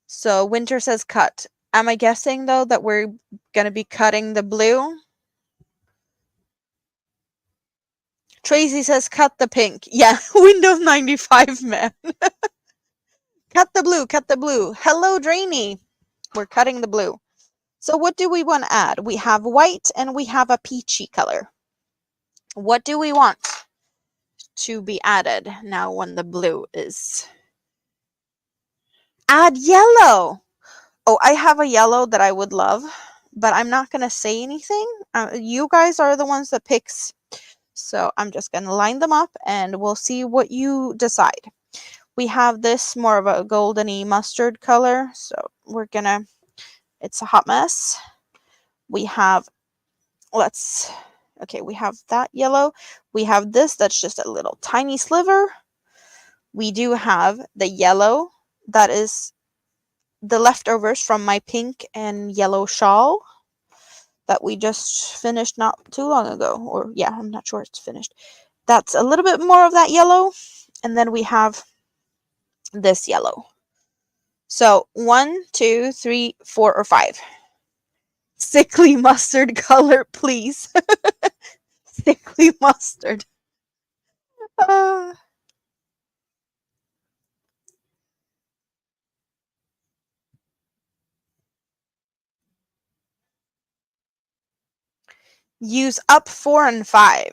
So Winter says cut. Am I guessing though that we're gonna be cutting the blue? Tracy says cut the pink. Yeah, Windows 95 man. Cut the blue, cut the blue. Hello, Drainy. We're cutting the blue. So what do we want to add? We have white and we have a peachy color. What do we want to be added now when the blue is? Add yellow. Oh, I have a yellow that I would love, but I'm not going to say anything. You guys are the ones that picks. So I'm just going to line them up and we'll see what you decide. We have this more of a goldeny mustard color. So we're going to, it's a hot mess. We have, we have that yellow. We have this that's just a little tiny sliver. We do have the yellow that is the leftovers from my pink and yellow shawl that we just finished not too long ago. Or yeah, I'm not sure it's finished. That's a little bit more of that yellow. And then we have this yellow. So 1, 2, 3, 4, or 5. Sickly mustard color, please. Sickly mustard. Uh, use up 4 and 5.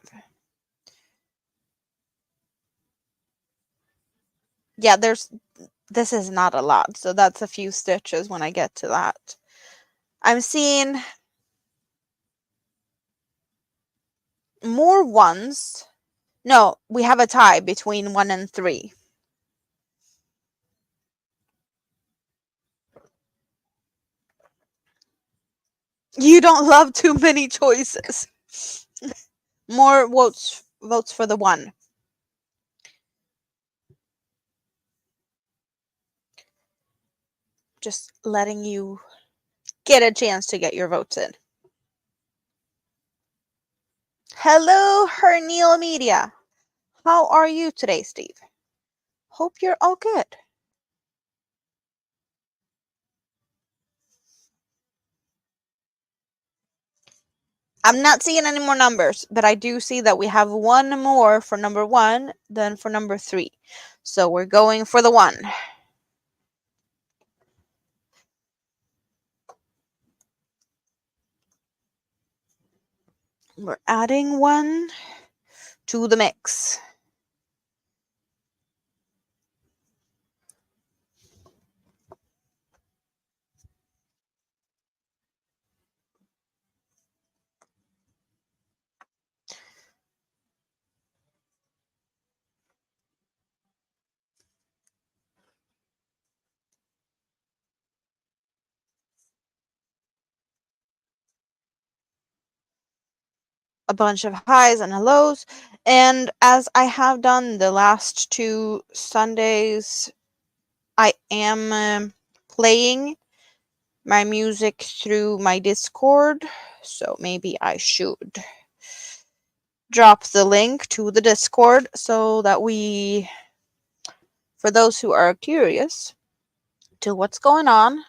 Yeah, this is not a lot, so that's a few stitches when I get to that. I'm seeing more ones. No, we have a tie between 1 and 3. You don't love too many choices. More votes for the 1. Just letting you get a chance to get your votes in. Hello, Herneal Media. How are you today, Steve? Hope you're all good. I'm not seeing any more numbers, but I do see that we have one more for number 1 than for number 3. So we're going for the 1. We're adding 1 to the mix. A bunch of highs and lows. And as I have done the last 2 Sundays, I am playing my music through my Discord. So maybe I should drop the link to the Discord so that for those who are curious to what's going on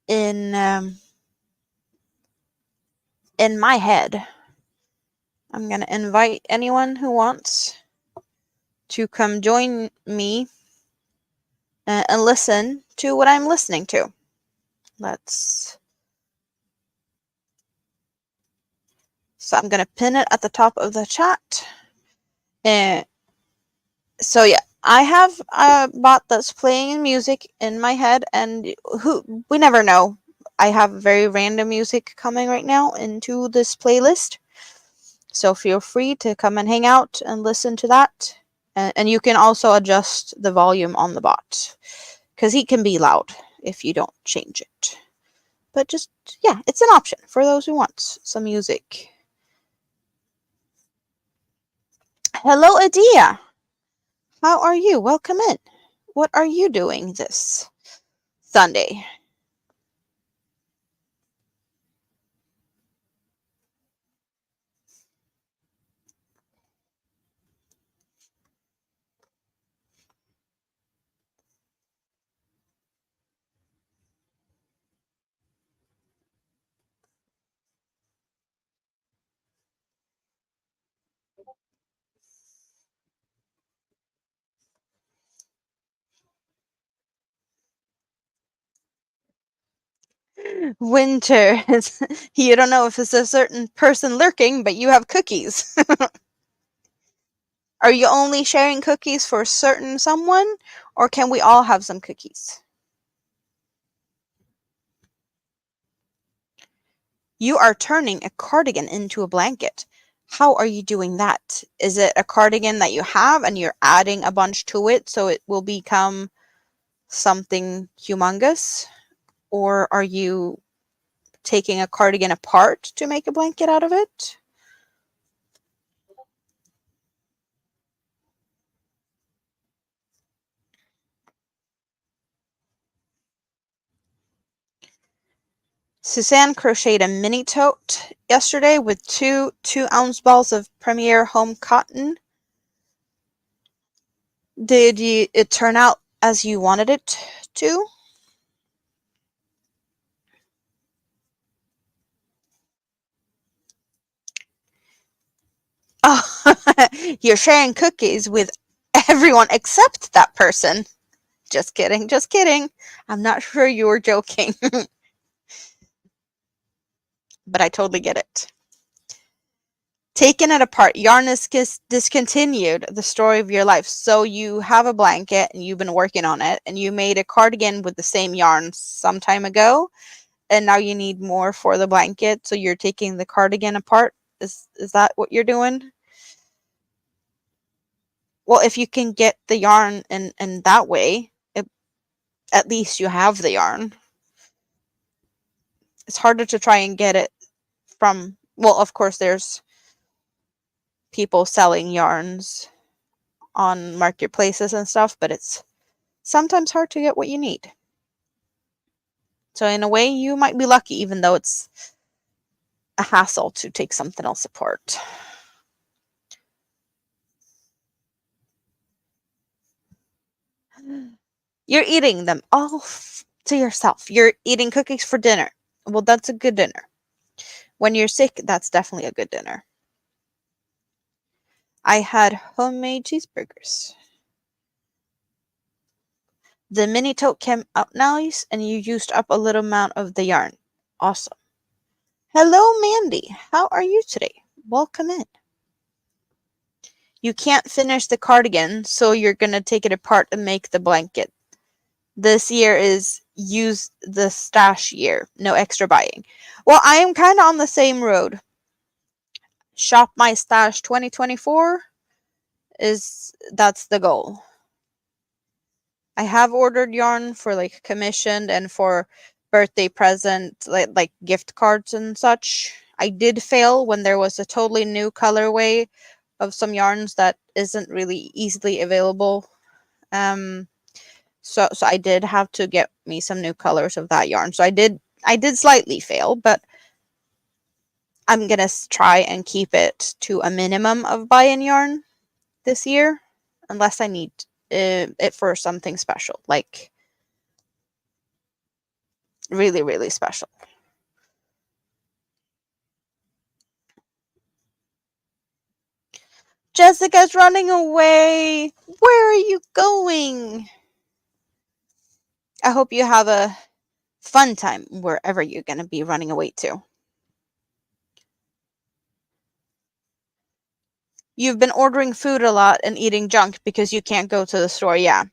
in my head, I'm going to invite anyone who wants to come join me and listen to what I'm listening to. So I'm going to pin it at the top of the chat. So yeah, I have a bot that's playing music in my head, and we never know. I have very random music coming right now into this playlist. So feel free to come and hang out and listen to that. And you can also adjust the volume on the bot, because he can be loud if you don't change it. But just, yeah, it's an option for those who want some music. Hello, Adia. How are you? Welcome in. What are you doing this Sunday? Winter. You don't know if it's a certain person lurking, but you have cookies. Are you only sharing cookies for certain someone, or can we all have some cookies? You are turning a cardigan into a blanket. How are you doing that? Is it a cardigan that you have and you're adding a bunch to it so it will become something humongous? Or are you taking a cardigan apart to make a blanket out of it? Suzanne crocheted a mini tote yesterday with two 2-ounce balls of Premier Home Cotton. Did it turn out as you wanted it to? Oh, you're sharing cookies with everyone except that person. Just kidding, just kidding. I'm not sure you were joking, but I totally get it. Taking it apart, yarn is discontinued, the story of your life. So you have a blanket and you've been working on it, and you made a cardigan with the same yarn some time ago, and now you need more for the blanket, so you're taking the cardigan apart. Is that what you're doing? Well, if you can get the yarn in that way, at least you have the yarn. It's harder to try and get it from, well, of course, there's people selling yarns on marketplaces and stuff, but it's sometimes hard to get what you need. So in a way, you might be lucky, even though it's a hassle to take something else apart. You're eating them all to yourself. You're eating cookies for dinner. Well, that's a good dinner. When you're sick, that's definitely a good dinner. I had homemade cheeseburgers. The mini tote came out nice, and you used up a little amount of the yarn. Awesome. Hello, Mandy. How are you today? Welcome in. You can't finish the cardigan, so you're gonna take it apart and make the blanket. This year is use the stash year. No extra buying. Well, I am kind of on the same road. Shop my stash 2024 that's the goal. I have ordered yarn for like commissioned and for birthday present, like gift cards and such. I did fail when there was a totally new colorway of some yarns that isn't really easily available. So I did have to get me some new colors of that yarn. So I did slightly fail, but I'm gonna try and keep it to a minimum of buy-in yarn this year, unless I need it for something special, like really, really special. Jessica's running away. Where are you going? I hope you have a fun time wherever you're going to be running away to. You've been ordering food a lot and eating junk because you can't go to the store. Yeah.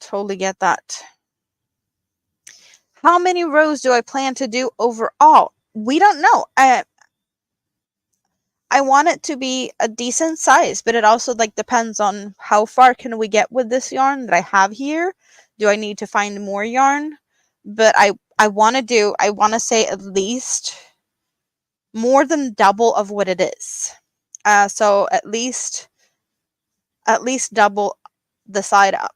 Totally get that. How many rows do I plan to do overall? We don't know. I want it to be a decent size, but it also like depends on how far can we get with this yarn that I have here. Do I need to find more yarn? But I want to say at least more than double of what it is. So at least double the side up.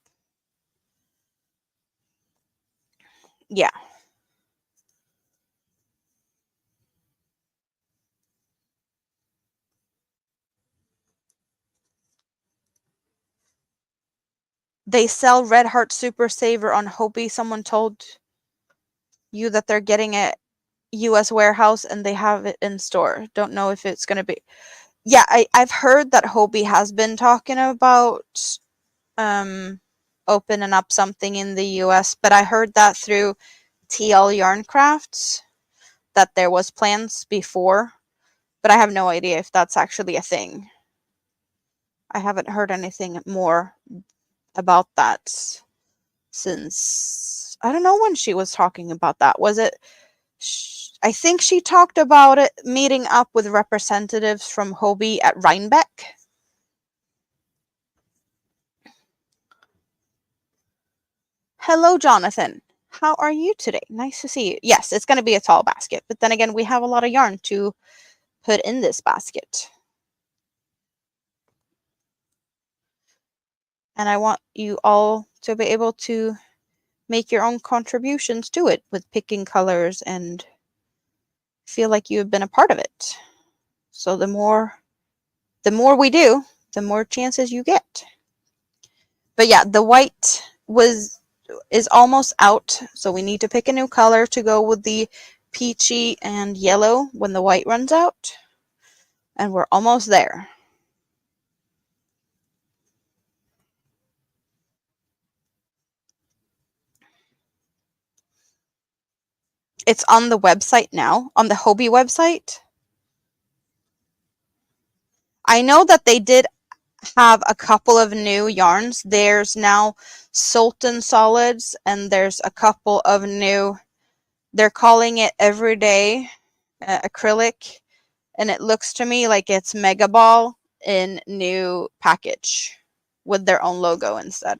Yeah. They sell Red Heart Super Saver on Hobie. Someone told you that they're getting it US warehouse and they have it in store. Don't know if it's going to be. Yeah, I've heard that Hobie has been talking about opening up something in the US, but I heard that through TL Yarn Crafts that there was plans before, but I have no idea if that's actually a thing. I haven't heard anything more about that since I don't know when she was talking about that. Was it I think she talked about it meeting up with representatives from Hobie at Rhinebeck. Hello, Jonathan. How are you today? Nice to see you. Yes, it's going to be a tall basket, but then again, we have a lot of yarn to put in this basket. And I want you all to be able to make your own contributions to it with picking colors and feel like you have been a part of it. So the more we do, the more chances you get. But yeah, the white is almost out, so we need to pick a new color to go with the peachy and yellow when the white runs out. And we're almost there. It's on the website now, on the Hobby website. I know that they did have a couple of new yarns. There's now Sultan Solids, and there's a couple of new, they're calling it Everyday Acrylic, and it looks to me like it's Mega Ball in new package with their own logo instead.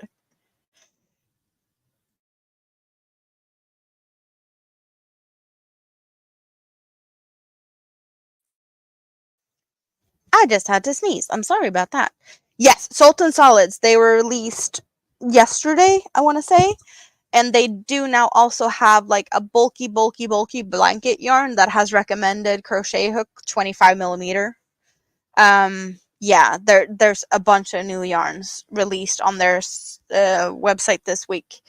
I just had to sneeze. I'm sorry about that. Yes, Sultan Solids. They were released yesterday, I want to say. And they do now also have like a bulky blanket yarn that has recommended crochet hook 25 millimeter. Yeah, there's a bunch of new yarns released on their website this week.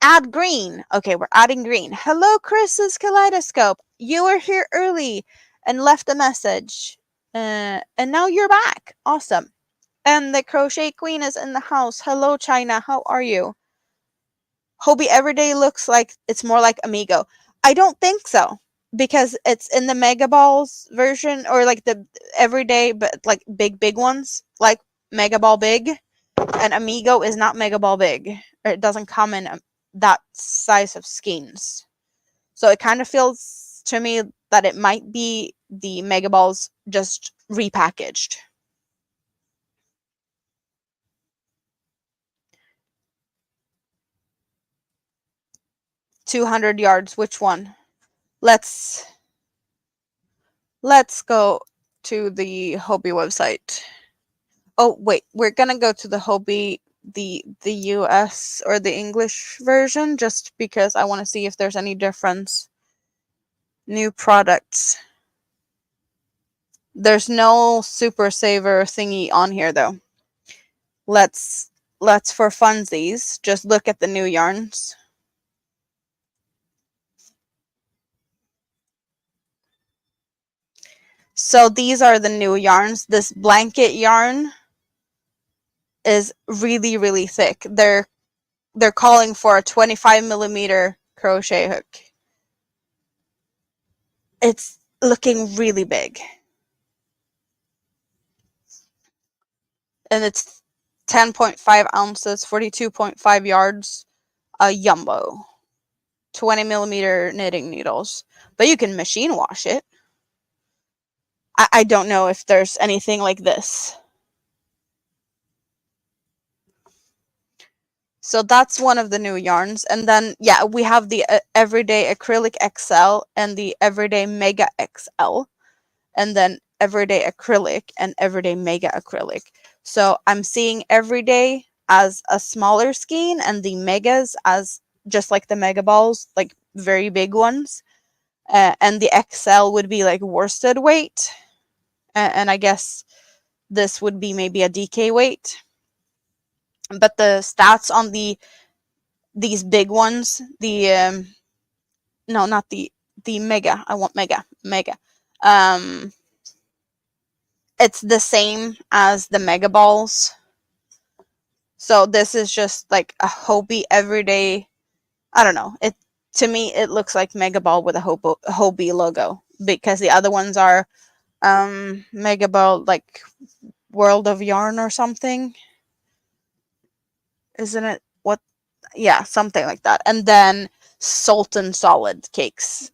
Add green. Okay, we're adding green. Hello, Chris's Kaleidoscope. You were here early and left a message. And now you're back. Awesome. And the Crochet Queen is in the house. Hello, China. How are you? Hobie Everyday looks like it's more like Amigo. I don't think so. Because it's in the Mega Balls version, or like the Everyday, but like big ones. Like Mega Ball Big. And Amigo is not Mega Ball Big. Or it doesn't come in that size of skeins. So it kind of feels to me that it might be the Mega Balls just repackaged. 200 yards, which one? Let's go to the Hobie website. Oh, wait, we're gonna go to the Hobie, the US or the English version, just because I want to see if there's any difference. New products. There's no super saver thingy on here though. Let's for funsies just look at the new yarns. So these are the new yarns. This blanket yarn is really thick. They're calling for a 25 millimeter crochet hook. It's looking really big. And it's 10.5 ounces, 42.5 yards, a Jumbo. 20 millimeter knitting needles. But you can machine wash it. I don't know if there's anything like this. So that's one of the new yarns. And then, yeah, we have the Everyday Acrylic XL and the Everyday Mega XL. And then Everyday Acrylic and Everyday Mega Acrylic. So I'm seeing Everyday as a smaller skein and the Megas as just like the Mega Balls, like very big ones. And the XL would be like worsted weight. And I guess this would be maybe a DK weight. But the stats on these big ones, the no, not the Mega. I want Mega. It's the same as the Mega Balls. So this is just like a Hobie Everyday. I don't know. It, to me, it looks like Mega Ball with a Hobie logo, because the other ones are Mega Ball like World of Yarn or something. Isn't it? What? Yeah, something like that. And then Sultan Solid Cakes.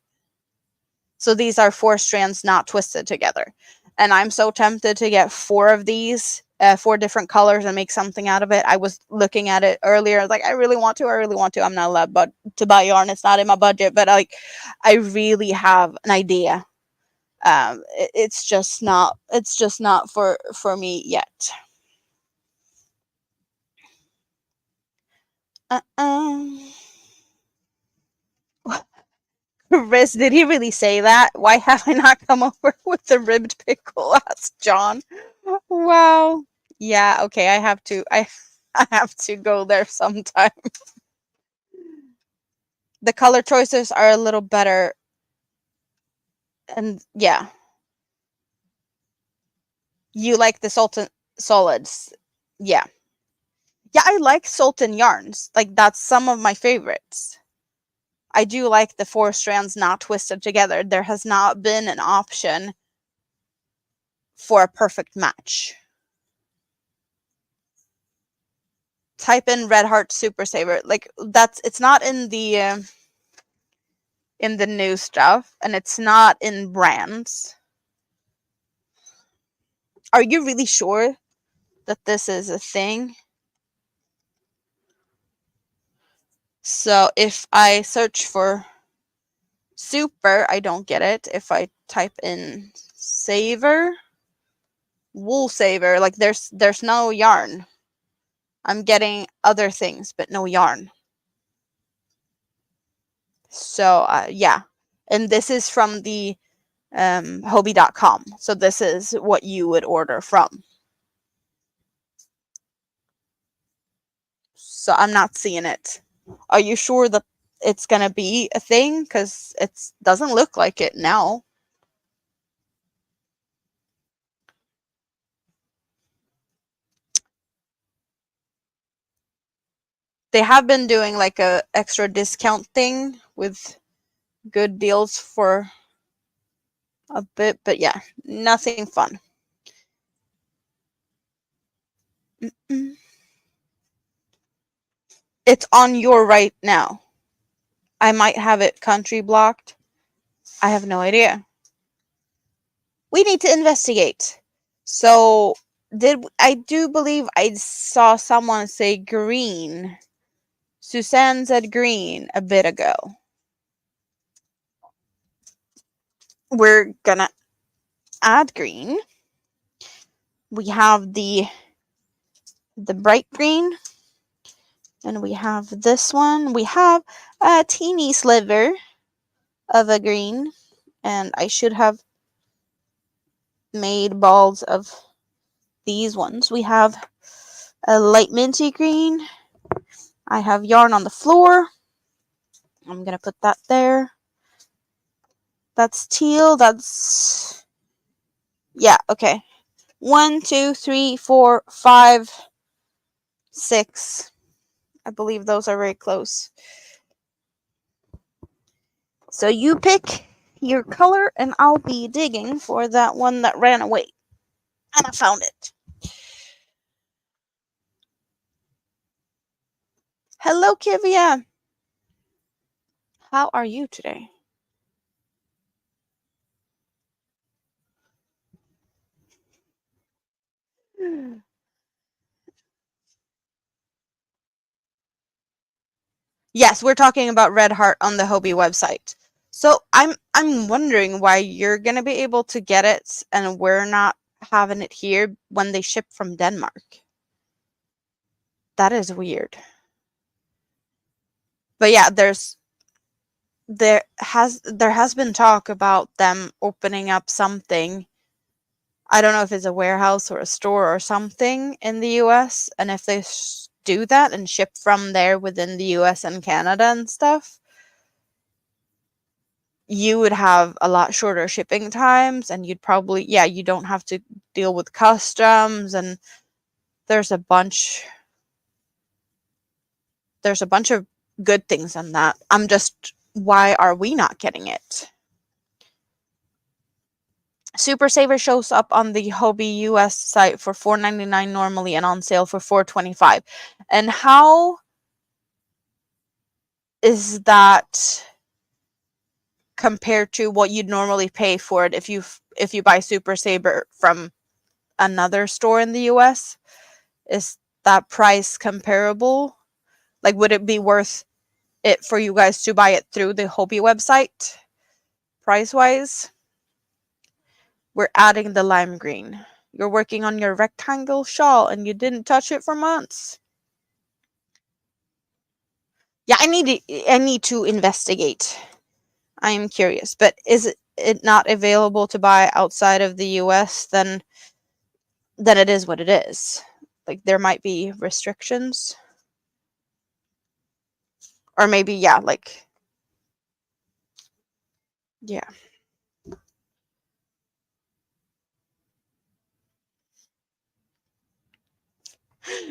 So these are 4 strands not twisted together. And I'm so tempted to get 4 of these, 4 different colors, and make something out of it. I was looking at it earlier, like, I really want to. I'm not allowed to buy yarn. It's not in my budget, but like, I really have an idea. It's just not for me yet. Riz, did he really say that? Why have I not come over with the ribbed pickle? Asked John. Wow. Yeah, okay, I have to go there sometime. The color choices are a little better. And yeah. You like the Sultan solids. Yeah. Yeah, I like Sultan yarns. Like, that's some of my favorites. I do like the 4 strands not twisted together. There has not been an option for a perfect match. Type in Red Heart Super Saver. Like, it's not in the new stuff, and it's not in brands. Are you really sure that this is a thing? So if I search for super, I don't get it. If I type in saver, wool saver, like there's no yarn. I'm getting other things, but no yarn. So yeah, and this is from the hobby.com. So this is what you would order from. So I'm not seeing it. Are you sure that it's gonna be a thing? Because it doesn't look like it now. They have been doing like a extra discount thing with good deals for a bit, but yeah, nothing fun. Mm-mm. It's on your right now. I might have it country blocked. I have no idea. We need to investigate. So, I do believe I saw someone say green. Suzanne said green a bit ago. We're gonna add green. We have the bright green, and we have this one. We have a teeny sliver of a green, and I should have made balls of these ones. We have a light minty green. I have yarn on the floor. I'm gonna put that there. That's teal. That's, yeah, okay. 1, 2, 3, 4, 5, 6. I believe those are very close. So you pick your color, and I'll be digging for that one that ran away. And I found it. Hello, Kivia. How are you today? Yes, we're talking about Red Heart on the Hobie website. So I'm wondering why you're gonna be able to get it and we're not having it here when they ship from Denmark. That is weird. But yeah, there has been talk about them opening up something. I don't know if it's a warehouse or a store or something in the US, and if they do that and ship from there within the US and Canada and stuff, you would have a lot shorter shipping times, and you'd probably, yeah, you don't have to deal with customs, and there's a bunch of good things in that. Why are we not getting it? Super Saver shows up on the Hobie US site for $4.99 normally and on sale for $4.25. And how is that compared to what you'd normally pay for it if you buy Super Saver from another store in the US? Is that price comparable? Like, would it be worth it for you guys to buy it through the Hobie website, price-wise? We're adding the lime green. You're working on your rectangle shawl and you didn't touch it for months. Yeah, I need to investigate. I am curious. But is it not available to buy outside of the US, then it is what it is. Like, there might be restrictions. Or maybe, yeah, like, yeah.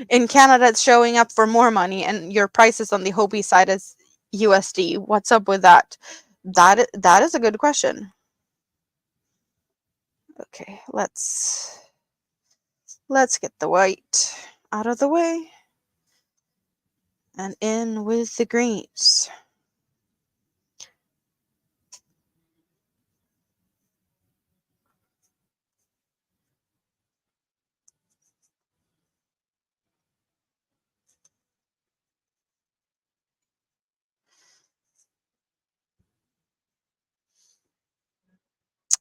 In Canada, it's showing up for more money, and your prices on the Hobie side is USD. What's up with that? That is a good question. Okay, let's get the white out of the way and in with the greens.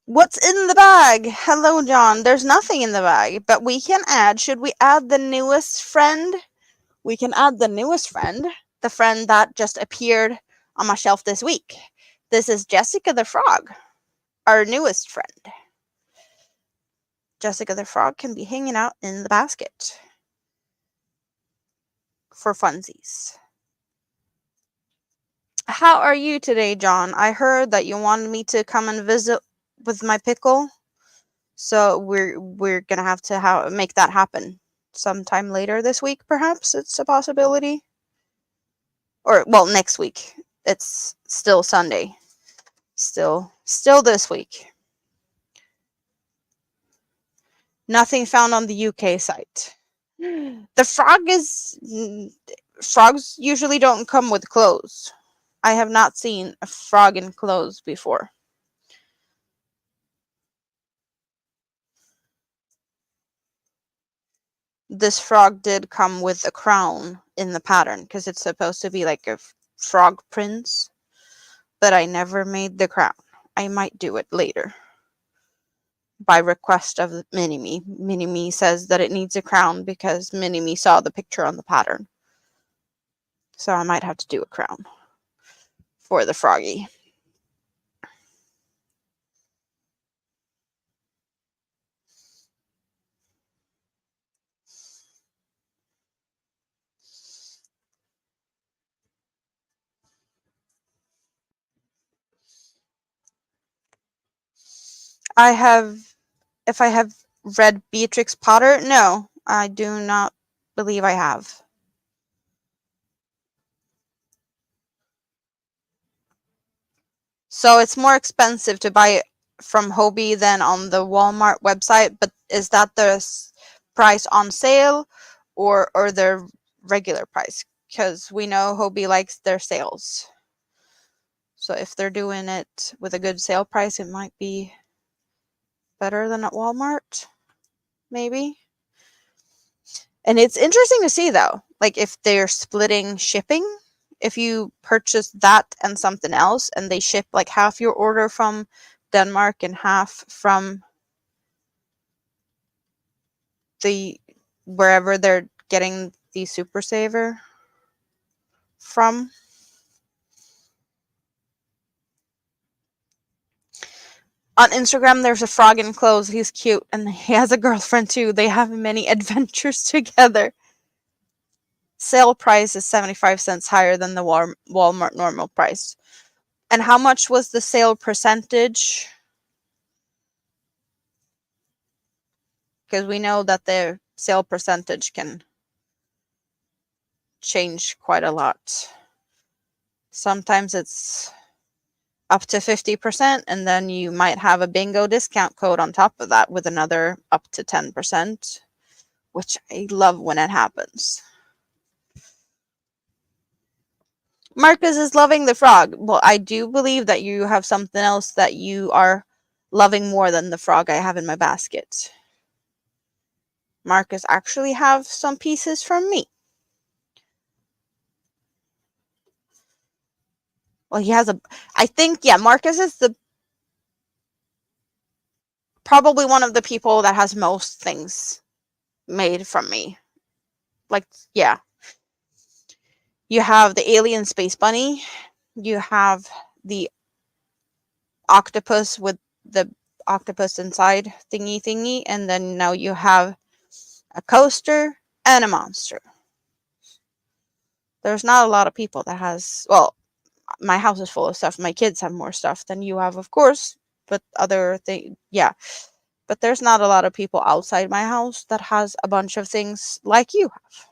What's in the bag? Hello, John. There's nothing in the bag, but we can add. Should we add the newest friend? We can add the newest friend, the friend that just appeared on my shelf this week. This is Jessica the Frog, our newest friend. Jessica the Frog can be hanging out in the basket for funsies. How are you today, John? I heard that you wanted me to come and visit with my pickle, so we're gonna have to make that happen sometime later this week. Perhaps it's a possibility, or well, next week. It's still Sunday. Still this week. Nothing found on the UK site. The frogs usually don't come with clothes. I have not seen a frog in clothes before. This frog did come with a crown in the pattern because it's supposed to be like a frog prince, but I never made the crown. I might do it later by request of Mini-Me. Mini-Me says that it needs a crown because Mini-Me saw the picture on the pattern. So I might have to do a crown for the froggy. If I have read Beatrix Potter, no, I do not believe I have. So it's more expensive to buy it from Hobie than on the Walmart website, but is that the price on sale or their regular price? Because we know Hobie likes their sales. So if they're doing it with a good sale price, it might be better than at Walmart, maybe. And it's interesting to see, though, like if they're splitting shipping, if you purchase that and something else and they ship like half your order from Denmark and half from the wherever they're getting the Super Saver from. On Instagram, there's a frog in clothes. He's cute, and he has a girlfriend too. They have many adventures together. Sale price is 75 cents higher than the Walmart normal price. And how much was the sale percentage? Because we know that the sale percentage can change quite a lot. Sometimes it's up to 50%, and then you might have a bingo discount code on top of that with another up to 10%, which I love when it happens. Marcus is loving the frog. Well, I do believe that you have something else that you are loving more than the frog I have in my basket. Marcus actually have some pieces from me. Well, he has I think, yeah, Marcus is probably one of the people that has most things made from me. Like, yeah. You have the alien space bunny. You have the octopus with the octopus inside thingy, and then now you have a coaster and a monster. There's not a lot of people that has, well, my house is full of stuff. My kids have more stuff than you have, of course, but other thing, yeah. But there's not a lot of people outside my house that has a bunch of things like you have.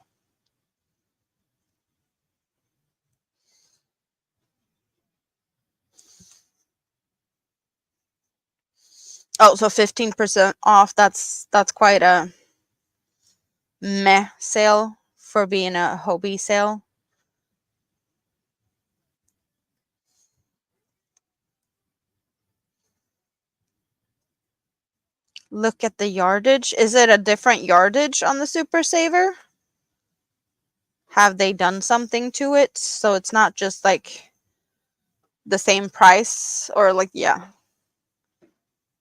Oh, so 15% off. That's quite a meh sale for being a hobby sale. Look at the yardage. Is it a different yardage on the Super Saver? Have they done something to it so it's not just like the same price? Or like, yeah,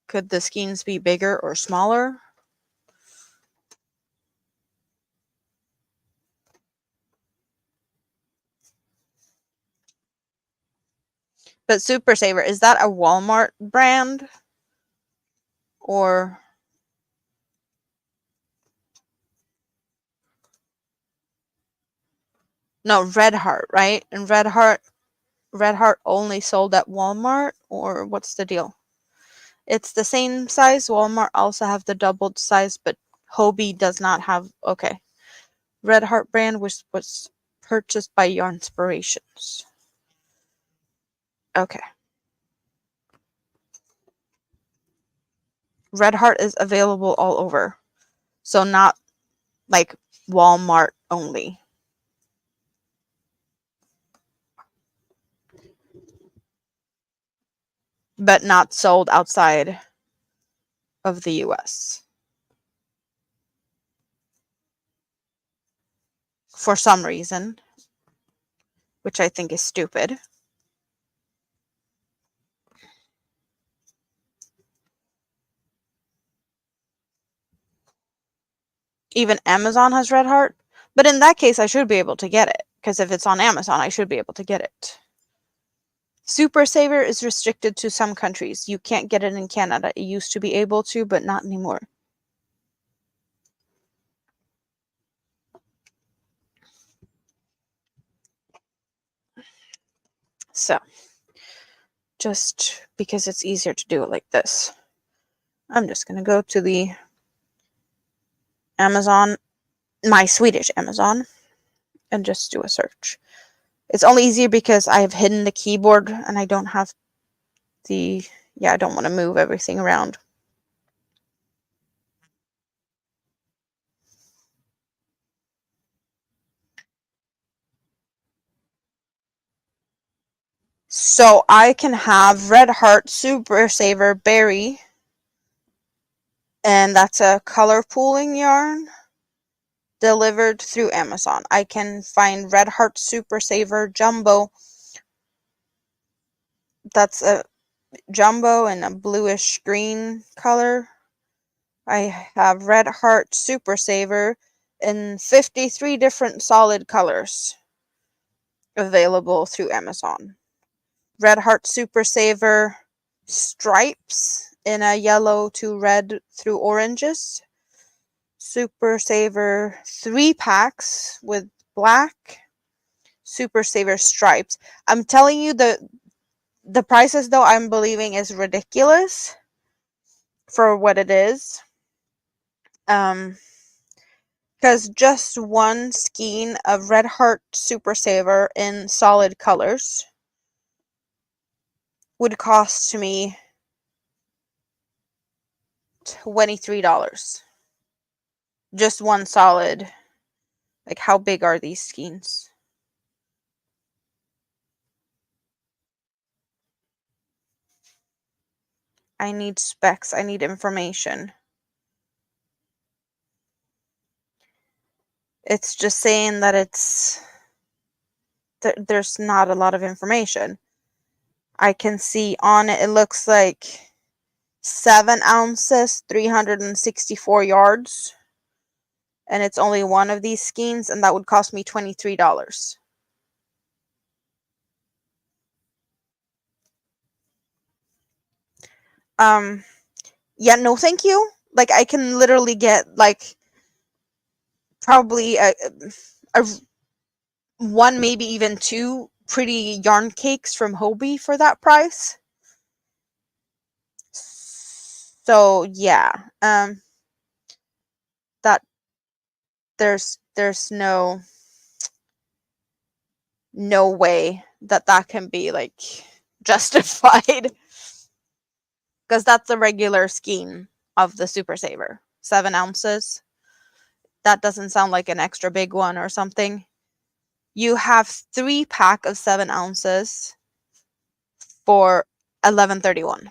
could the skeins be bigger or smaller? But Super Saver, is that a Walmart brand? Or no, Red Heart, right? And Red Heart only sold at Walmart, or what's the deal? It's the same size. Walmart also have the doubled size, but Hobie does not have. Okay. Red Heart brand was purchased by Yarnspirations. Okay. Red Heart is available all over. So not like Walmart only. But not sold outside of the US. For some reason. Which I think is stupid. Even Amazon has Red Heart. But in that case, I should be able to get it. Because if it's on Amazon, I should be able to get it. Super Saver is restricted to some countries. You can't get it in Canada. It used to be able to, but not anymore. So, just because it's easier to do it like this, I'm just going to go to the Amazon, my Swedish Amazon, and just do a search. It's only easier because I have hidden the keyboard and I don't have the, yeah, I don't want to move everything around. So I can have Red Heart Super Saver Berry, and that's a color pooling yarn delivered through Amazon. I can find Red Heart Super Saver Jumbo. That's a jumbo in a bluish green color. I have Red Heart Super Saver in 53 different solid colors available through Amazon. Red Heart Super Saver stripes in a yellow to red through oranges. Super Saver 3-packs with black. Super Saver stripes. I'm telling you, the prices though I'm believing is ridiculous for what it is. Because just one skein of Red Heart Super Saver in solid colors would cost me $23. Just one solid. Like, how big are these skeins? I need specs. I need information. It's just saying that there's not a lot of information. I can see on it, it looks like 7 ounces, 364 yards. And it's only one of these skeins, and that would cost me $23. Yeah, no thank you. Like, I can literally get like probably a one, maybe even two pretty yarn cakes from Hobie for that price. So yeah, that there's no way that that can be like justified, because that's the regular skein of the Super Saver, 7 ounces. That doesn't sound like an extra big one or something. You have 3 pack of 7 ounces for 11.31.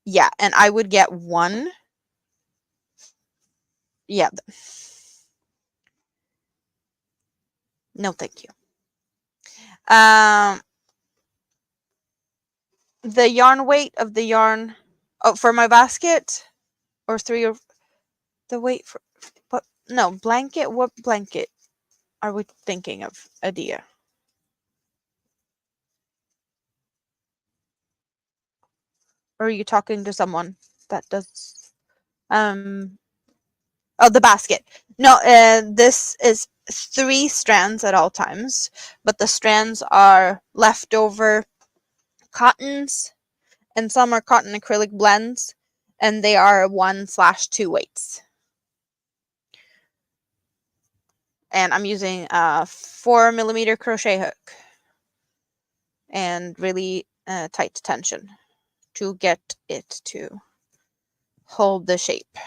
Yeah, and I would get one. Yeah, no, thank you. Um, the yarn weight of the yarn, oh, for my basket, or three, or the weight for what? No, blanket. What blanket are we thinking of, Adia? Or are you talking to someone that does? Um, oh, the basket. No, this is 3 strands at all times, but the strands are leftover cottons, and some are cotton acrylic blends, and they are 1/2 weights. And I'm using a 4mm crochet hook and really tight tension to get it to hold the shape.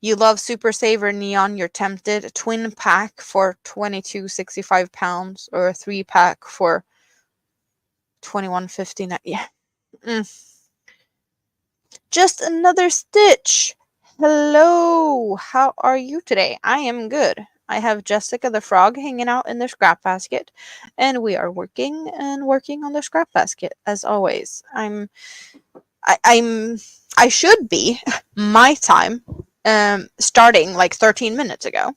You love Super Saver Neon, you're tempted. A twin pack for £22.65 or a 3-pack for £21.59. Yeah. Just another stitch. Hello, how are you today? I am good. I have Jessica the frog hanging out in the scrap basket, and we are working on the scrap basket as always. I should be my time starting like 13 minutes ago,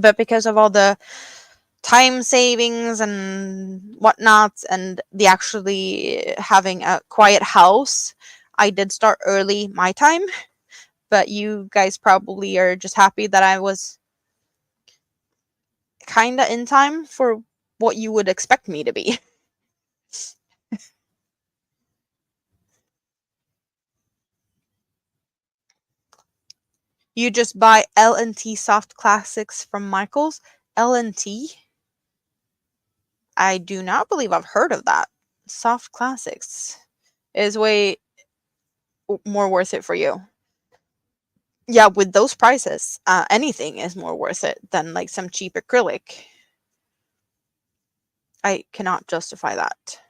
but because of all the time savings and whatnot, and the actually having a quiet house, I did start early my time. But you guys probably are just happy that I was kinda in time for what you would expect me to be. You just buy L&T Soft Classics from Michaels. L&T? I do not believe I've heard of that. Soft Classics is way more worth it for you. Yeah, with those prices, anything is more worth it than like some cheap acrylic. I cannot justify that.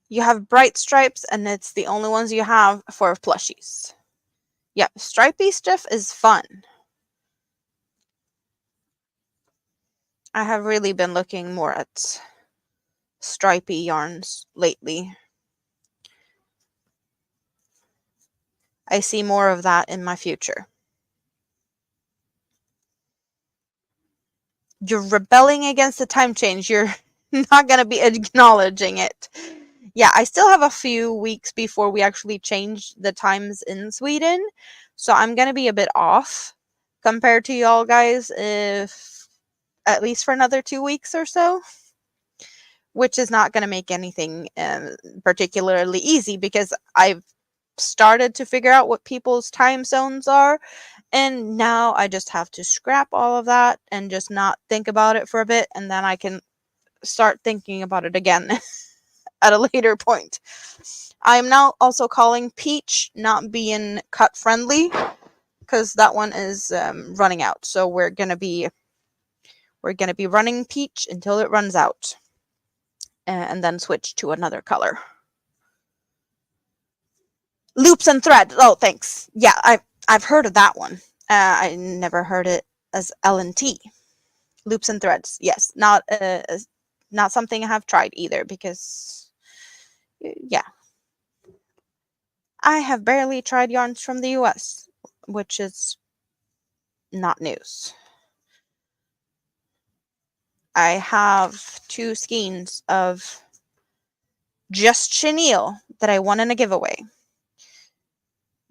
You have bright stripes, and it's the only ones you have for plushies. Yeah, stripy stuff is fun. I have really been looking more at stripy yarns lately. I see more of that in my future. You're rebelling against the time change. You're not going to be acknowledging it. Yeah, I still have a few weeks before we actually change the times in Sweden. So I'm going to be a bit off compared to y'all guys, if at least for another 2 weeks or so, which is not going to make anything particularly easy, because I've started to figure out what people's time zones are, and now I just have to scrap all of that and just not think about it for a bit, and then I can start thinking about it again at a later point. I am now also calling peach not being cut friendly, because that one is running out. So we're gonna be running peach until it runs out, and then switch to another color. Loops and thread. Oh, thanks. Yeah, I've heard of that one. I never heard it as L&T. Loops and threads. Yes, not something I have tried either, because yeah, I have barely tried yarns from the US, which is not news. I have 2 skeins of just chenille that I won in a giveaway.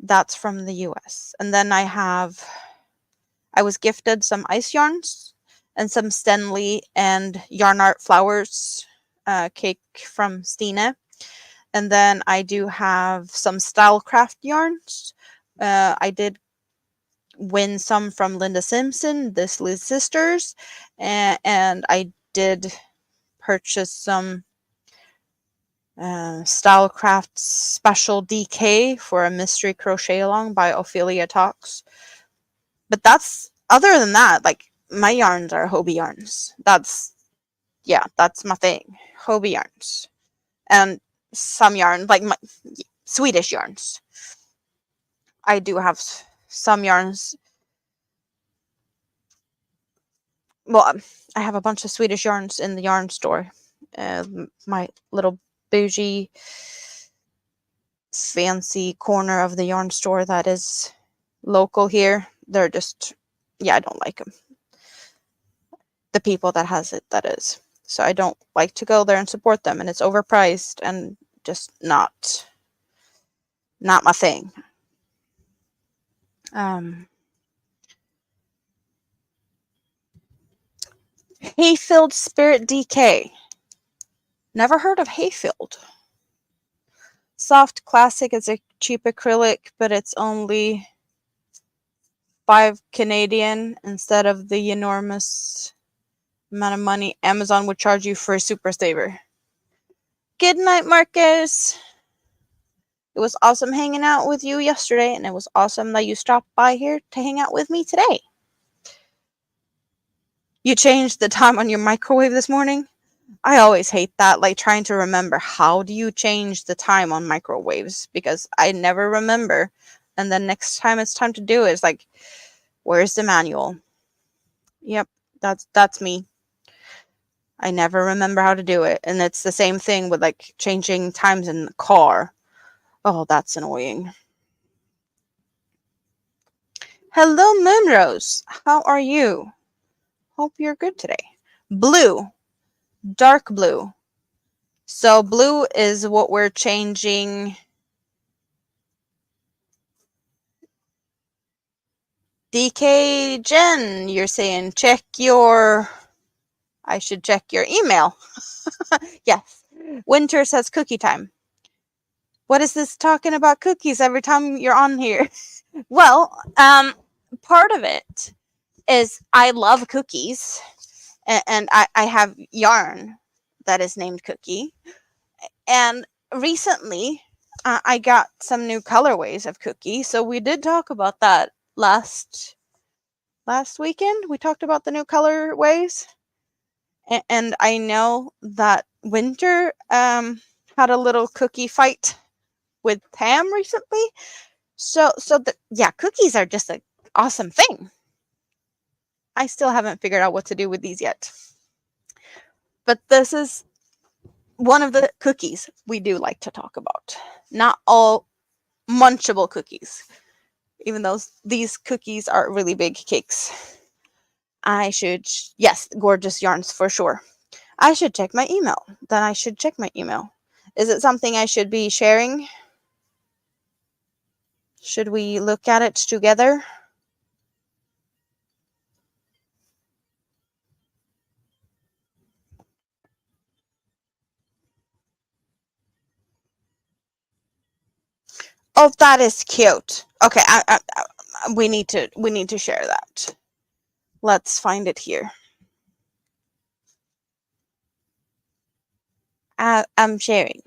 That's from the US. And then I was gifted some ice yarns and some Stenley and Yarn Art Flowers cake from Stine. And then I do have some Stylecraft yarns. I did win some from Linda Simpson, the Liz Sisters, and I did purchase some Stylecraft Special DK for a mystery crochet along by Ophelia Talks. But that's, other than that, like, my yarns are hobby yarns. That's my thing. Hobby yarns. And some yarn, like my Swedish yarns. I do have some yarns. Well, I have a bunch of Swedish yarns in the yarn store. My little bougie, fancy corner of the yarn store that is local here. They're just, I don't like them. The people that has it, that is. So I don't like to go there and support them, and it's overpriced and just not my thing. Hayfield Spirit DK. Never heard of Hayfield. Soft Classic is a cheap acrylic, but it's only $5 Canadian instead of the enormous amount of money Amazon would charge you for a Super Saver. Good night, Marcus. It was awesome hanging out with you yesterday, and it was awesome that you stopped by here to hang out with me today. You changed the time on your microwave this morning? I always hate that, like trying to remember how do you change the time on microwaves, because I never remember. And then next time it's time to do it, it's like, where's the manual? Yep, that's me. I never remember how to do it. And it's the same thing with like changing times in the car. Oh, that's annoying. Hello, Moonrose. How are you? Hope you're good today. Blue. Dark blue. So blue is what we're changing. DK Jen, you're saying I should check your email. Yes. Winter says cookie time. What is this talking about cookies every time you're on here? Well, part of it is I love cookies, and I have yarn that is named Cookie. And recently, I got some new colorways of Cookie, so we did talk about that last weekend. We talked about the new colorways, and I know that Winter had a little cookie fight with Tam recently. So cookies are just an awesome thing. I still haven't figured out what to do with these yet. But this is one of the cookies we do like to talk about. Not all munchable cookies, even though these cookies are really big cakes. Yes, gorgeous yarns for sure. I should check my email. Then I should check my email. Is it something I should be sharing? Should we look at it together? Oh, that is cute. Okay, we need to share that. Let's find it here. I'm sharing.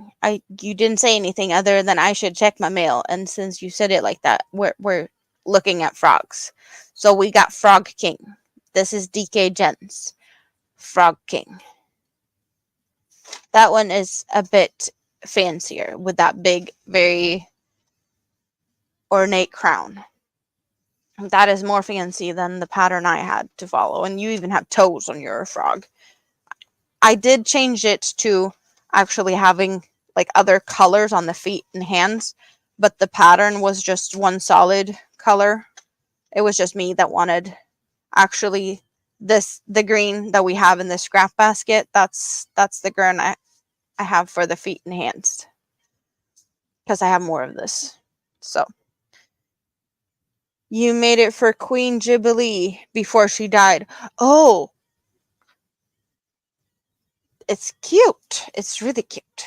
You didn't say anything other than I should check my mail, and since you said it like that, we're looking at frogs. So we got Frog King. This is DK Jen's Frog King. That one is a bit fancier with that big, very ornate crown. That is more fancy than the pattern I had to follow, and you even have toes on your frog. I did change it to actually having like other colors on the feet and hands, but the pattern was just one solid color. It was just me that wanted actually the green that we have in the scrap basket, that's the green I have for the feet and hands, because I have more of this. So you made it for Queen Jubilee before she died. Oh, it's cute. It's really cute.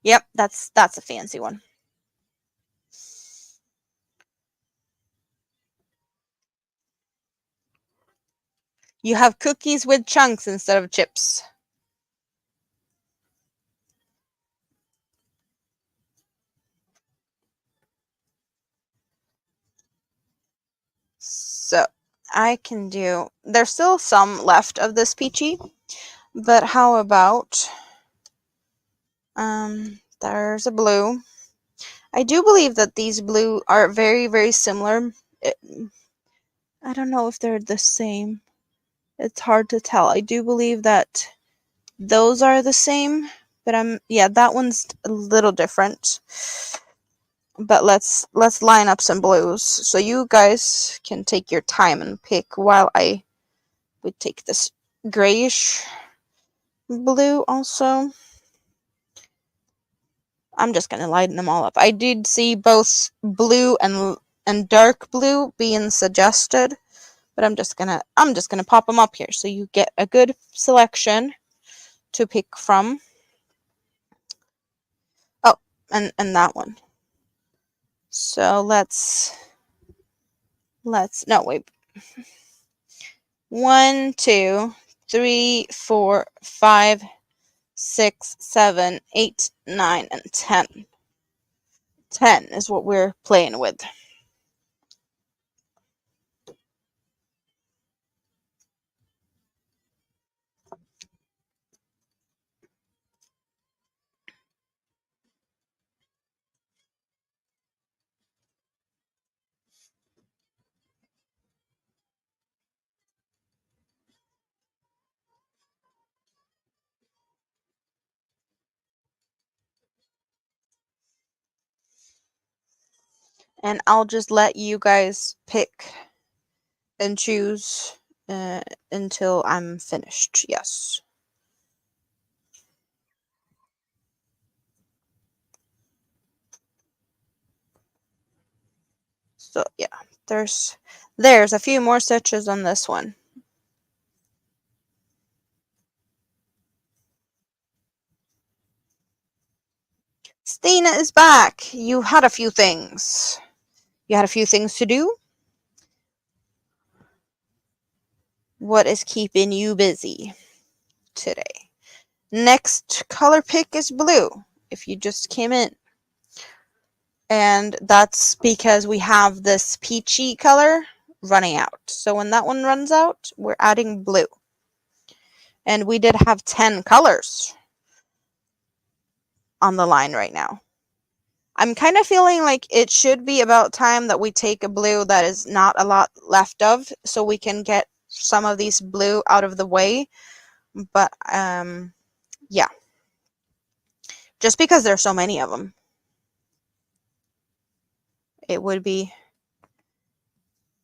Yep, that's a fancy one. You have cookies with chunks instead of chips. So I can do, there's still some left of this peachy, but how about, there's a blue. I do believe that these blue are very, very similar. I don't know if they're the same. It's hard to tell. I do believe that those are the same, but yeah, that one's a little different. But let's line up some blues, so you guys can take your time and pick while I would take this grayish blue also. I'm just gonna line them all up. I did see both blue and dark blue being suggested, but I'm just gonna pop them up here so you get a good selection to pick from. Oh, and that one. So let's no, wait. 1, 2, 3, 4, 5, 6, 7, 8, 9, and 10. 10 is what we're playing with. And I'll just let you guys pick and choose until I'm finished. Yes. So yeah, there's a few more stitches on this one. Stina is back. You had a few things. You had a few things to do. What is keeping you busy today? Next color pick is blue, if you just came in. And that's because we have this peachy color running out. So when that one runs out, we're adding blue. And we did have 10 colors on the line right now. I'm kind of feeling like it should be about time that we take a blue that is not a lot left of, so we can get some of these blue out of the way. But yeah, just because there's so many of them, it would be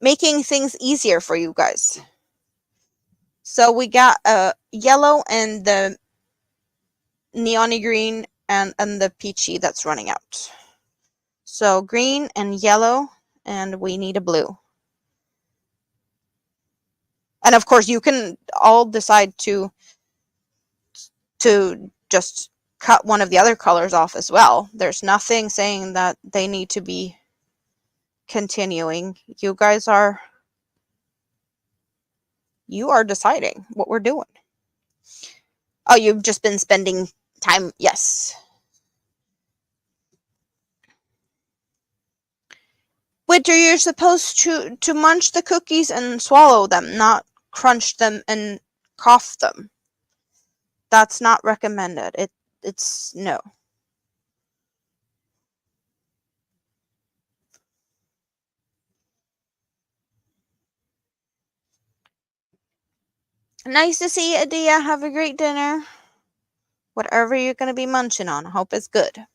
making things easier for you guys. So we got a yellow and the neon green and the peachy that's running out. So green and yellow, and we need a blue. And of course, you can all decide to just cut one of the other colors off as well. There's nothing saying that they need to be continuing. You guys are deciding what we're doing. Oh, you've just been spending time. Yes. Winter, you're supposed to munch the cookies and swallow them, not crunch them and cough them. That's not recommended. It's no. Nice to see you, Adia. Have a great dinner. Whatever you're going to be munching on, I hope it's good.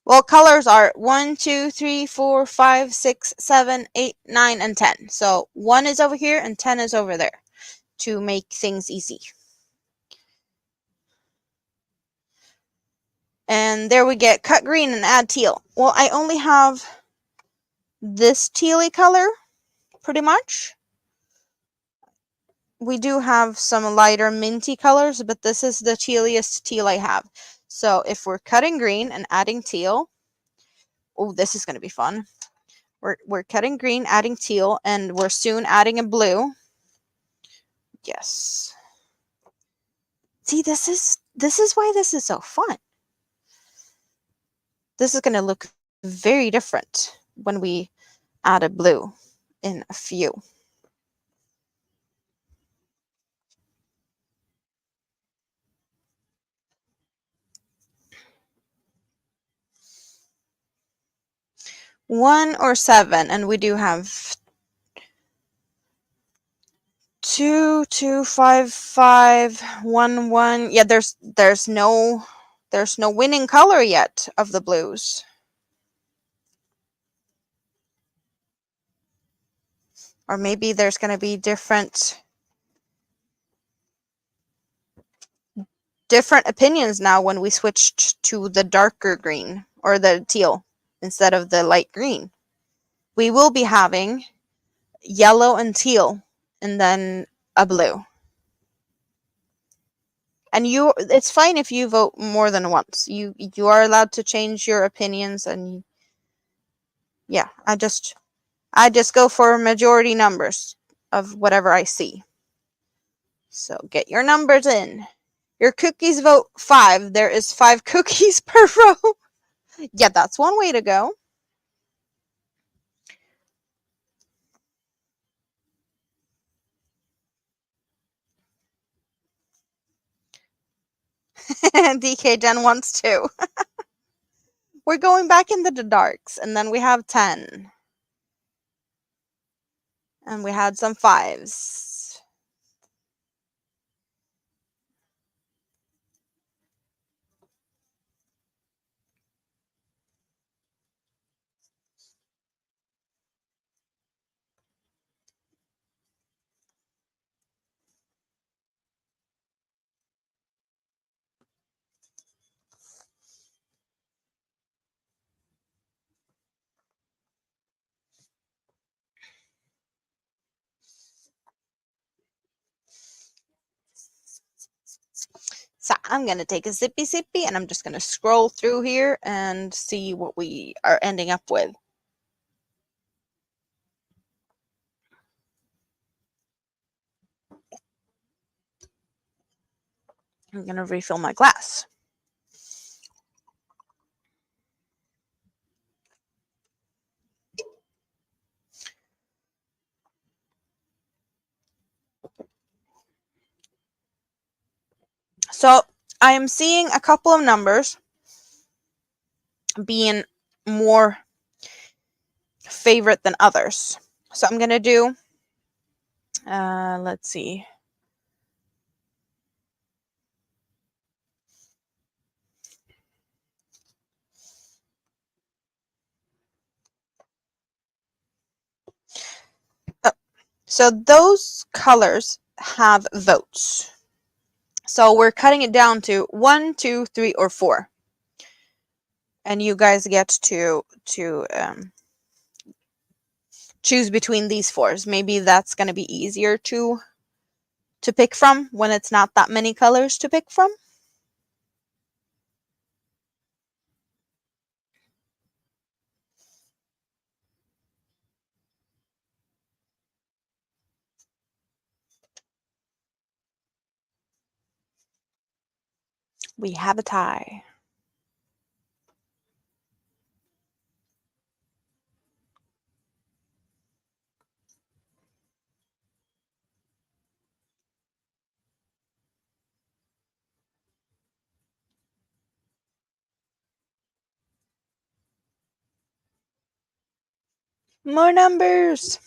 Well, colors are 1, 2, 3, 4, 5, 6, 7, 8, 9, and 10. So 1 is over here and 10 is over there to make things easy. And there we get cut green and add teal. Well, I only have this tealy color, pretty much. We do have some lighter minty colors, but this is the tealiest teal I have. So if we're cutting green and adding teal, oh, this is going to be fun. We're cutting green, adding teal, and we're soon adding a blue. Yes. See, this is why this is so fun. This is going to look very different when we add a blue in a few. One or seven, and we do have 2, 2, 5, 5, 1, 1. Yeah, there's no winning color yet of the blues. Or maybe there's going to be different opinions now when we switched to the darker green or the teal instead of the light green. We will be having yellow and teal and then a blue. And it's fine if you vote more than once. You are allowed to change your opinions, and yeah, I just go for majority numbers of whatever I see. So get your numbers in. Your cookies vote 5. There is 5 cookies per row. Yeah, that's one way to go. DK Jen wants 2. We're going back into the darks, and then we have 10. And we had some 5s. So I'm going to take a sippy and I'm just going to scroll through here and see what we are ending up with. I'm going to refill my glass. So I am seeing a couple of numbers being more favorite than others. So I'm going to do, let's see. Oh, so those colors have votes. So we're cutting it down to 1, 2, 3, or 4. And you guys get to choose between these 4s. Maybe that's going to be easier to pick from when it's not that many colors to pick from. We have a tie. More numbers.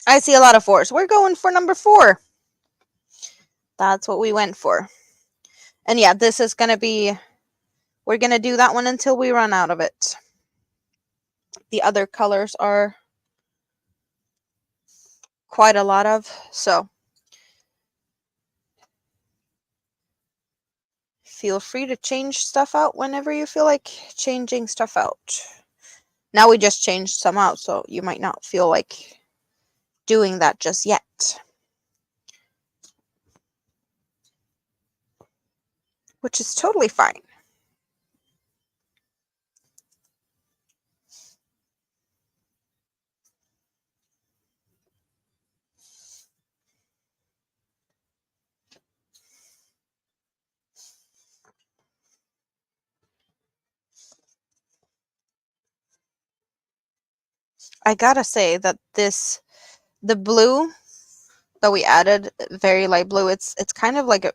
I see a lot of 4s. We're going for number 4. That's what we went for. And yeah, this is going to be, we're going to do that one until we run out of it. The other colors are quite a lot of, so feel free to change stuff out whenever you feel like changing stuff out. Now we just changed some out, so you might not feel like doing that just yet. Which is totally fine. I gotta say that the blue that we added, very light blue, it's kind of like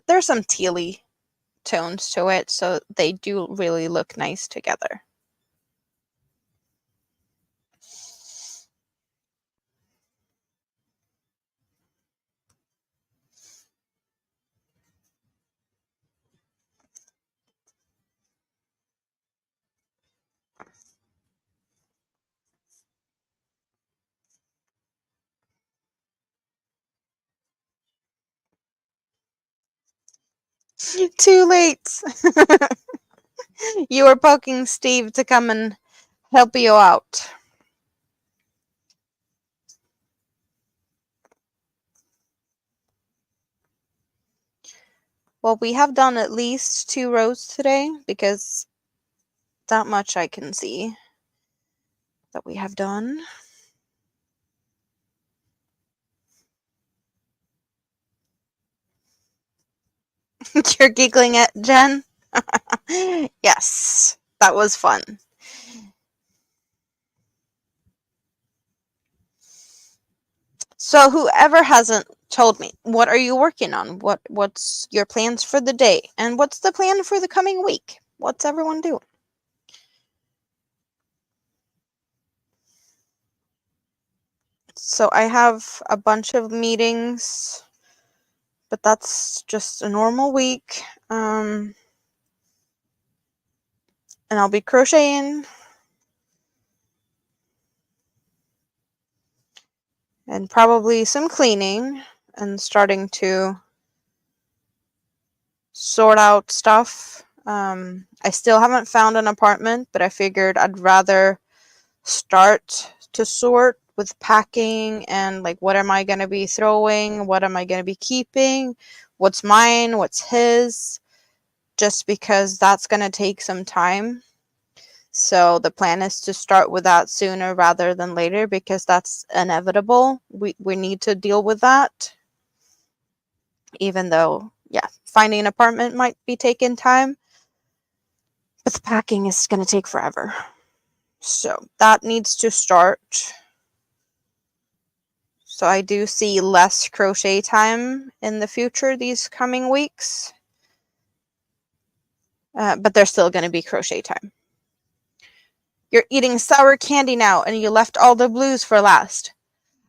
there's some tealy tones to it, so they do really look nice together. Too late. You were poking Steve to come and help you out. Well, we have done at least 2 rows today, because that much I can see that we have done. You're giggling at Jen? Yes, that was fun. So whoever hasn't told me, what are you working on? What's your plans for the day? And what's the plan for the coming week? What's everyone doing? So I have a bunch of meetings, but that's just a normal week. And I'll be crocheting and probably some cleaning and starting to sort out stuff. I still haven't found an apartment, but I figured I'd rather start to sort with packing and like, what am I going to be throwing? What am I going to be keeping? What's mine? What's his? Just because that's going to take some time. So the plan is to start with that sooner rather than later, because that's inevitable. We need to deal with that. Even though, yeah, finding an apartment might be taking time, but the packing is going to take forever. So that needs to start. So I do see less crochet time in the future these coming weeks. But there's still going to be crochet time. You're eating sour candy now, and you left all the blues for last.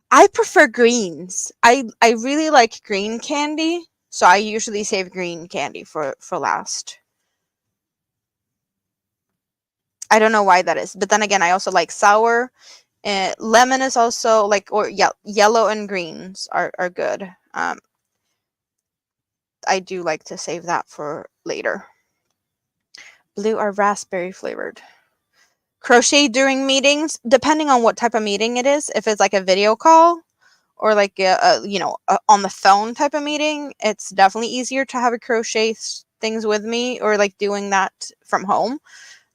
I prefer greens. I really like green candy, so I usually save green candy for last. I don't know why that is, but then again, I also like sour. Lemon is also like, or yeah, yellow and greens are good. I do like to save that for later. Blue are raspberry flavored. Crochet during meetings, depending on what type of meeting it is. If it's like a video call or like a on the phone type of meeting, it's definitely easier to have a crochet things with me, or like doing that from home.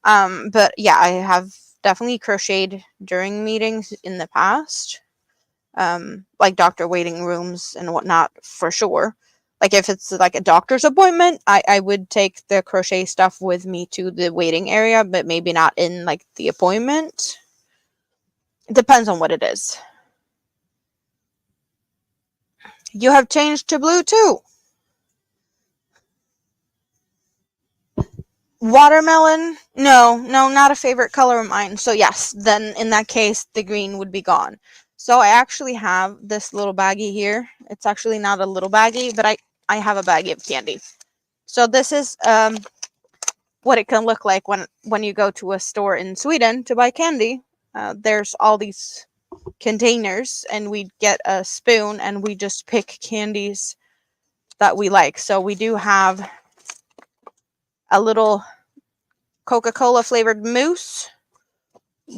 But yeah, I have definitely crocheted during meetings in the past, like doctor waiting rooms and whatnot, for sure. Like if it's like a doctor's appointment, I would take the crochet stuff with me to the waiting area, but maybe not in like the appointment. It depends on what it is. You have changed to blue too. Watermelon? No, not a favorite color of mine. So yes, then in that case, the green would be gone. So I actually have this little baggie here. It's actually not a little baggie, but I have a baggie of candy. So this is what it can look like when you go to a store in Sweden to buy candy. There's all these containers, and we get a spoon and we just pick candies that we like. So we do have a little Coca-Cola flavored mousse.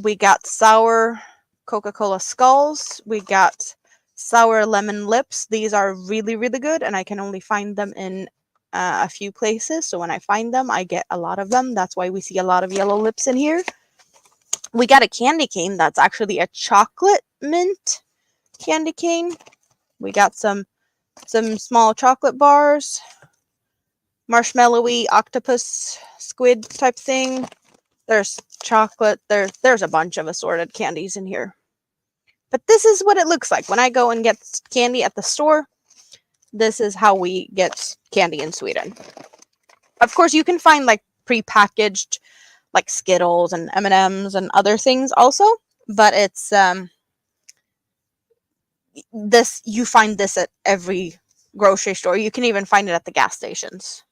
We got sour Coca-Cola skulls. We got sour lemon lips. These are really, really good, and I can only find them in a few places. So when I find them, I get a lot of them. That's why we see a lot of yellow lips in here. We got a candy cane that's actually a chocolate mint candy cane. We got some small chocolate bars, marshmallowy octopus squid type thing. There's chocolate. There's a bunch of assorted candies in here. But this is what it looks like when I go and get candy at the store. This is how we get candy in Sweden. Of course, you can find like prepackaged like Skittles and M&Ms and other things also, but it's this, you find this at every grocery store. You can even find it at the gas stations.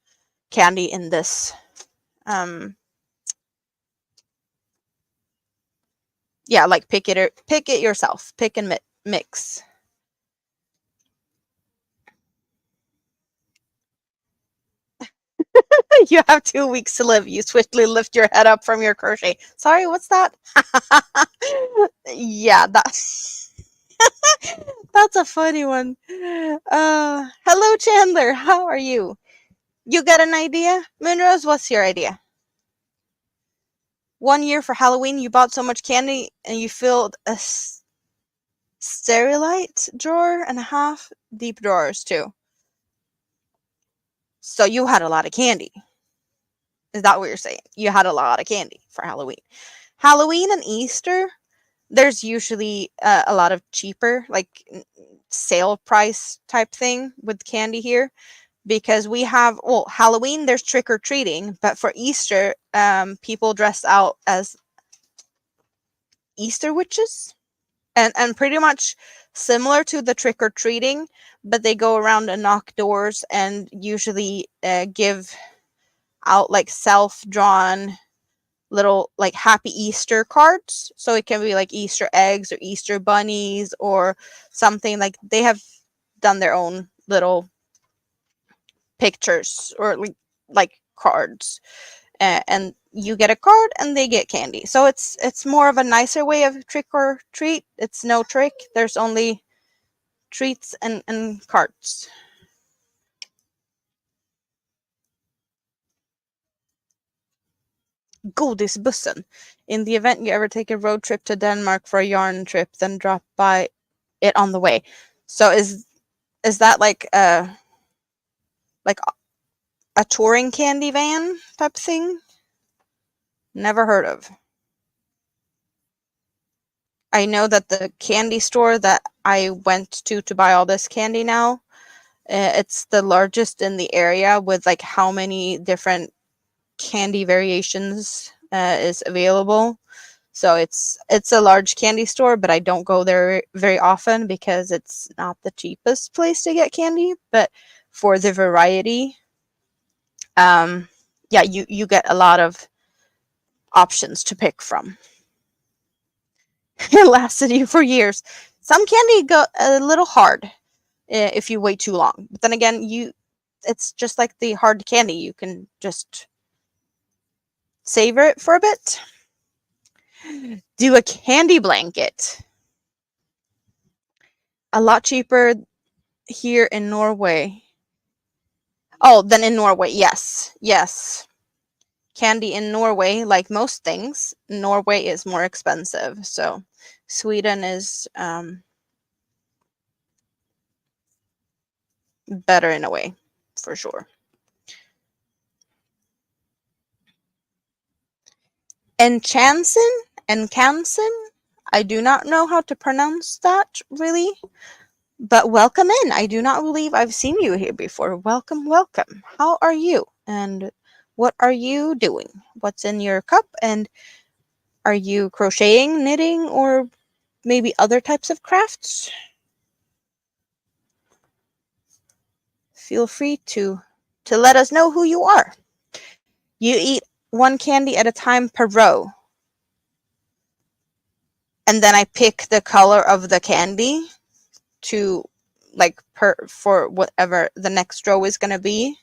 Candy in this yeah, like pick it yourself. Pick and mix. You have 2 weeks to live. You swiftly lift your head up from your crochet. Sorry, what's that? Yeah, that's that's a funny one. Hello, Chandler. How are you? You got an idea? Moonrose, what's your idea? 1 year for Halloween, you bought so much candy and you filled a sterilite drawer and a half, deep drawers too. So you had a lot of candy. Is that what you're saying? You had a lot of candy for Halloween. Halloween and Easter, there's usually a lot of cheaper, like sale price type thing with candy here, because we have, well, Halloween there's trick or treating, but for Easter, people dress out as Easter witches, and pretty much similar to the trick or treating, but they go around and knock doors and usually give out like self-drawn little like happy Easter cards. So it can be like Easter eggs or Easter bunnies or something. Like they have done their own little pictures or like cards, and you get a card and they get candy. So it's more of a nicer way of trick or treat. It's no trick, there's only treats and cards. Godisbussen. In the event you ever take a road trip to Denmark for a yarn trip, then drop by it on the way. So is that like a touring candy van type thing? Never heard of. I know that the candy store that I went to buy all this candy now, it's the largest in the area with like how many different candy variations is available. So it's a large candy store, but I don't go there very often because it's not the cheapest place to get candy. But for the variety, yeah, you get a lot of options to pick from. It lasted you for years. Some candy go a little hard if you wait too long. But then again, it's just like the hard candy. You can just savor it for a bit. Do a candy blanket. A lot cheaper here in Norway. Oh, than in Norway. Yes. Yes. Candy in Norway, like most things, Norway is more expensive. So Sweden is better in a way, for sure. Enchanson and Kansen. I do not know how to pronounce that really, but welcome in. I do not believe I've seen you here before. Welcome, welcome. How are you? And what are you doing? What's in your cup? And are you crocheting, knitting, or maybe other types of crafts, feel free to let us know who you are. You eat one candy at a time per row. And then I pick the color of the candy to for whatever the next row is going to be.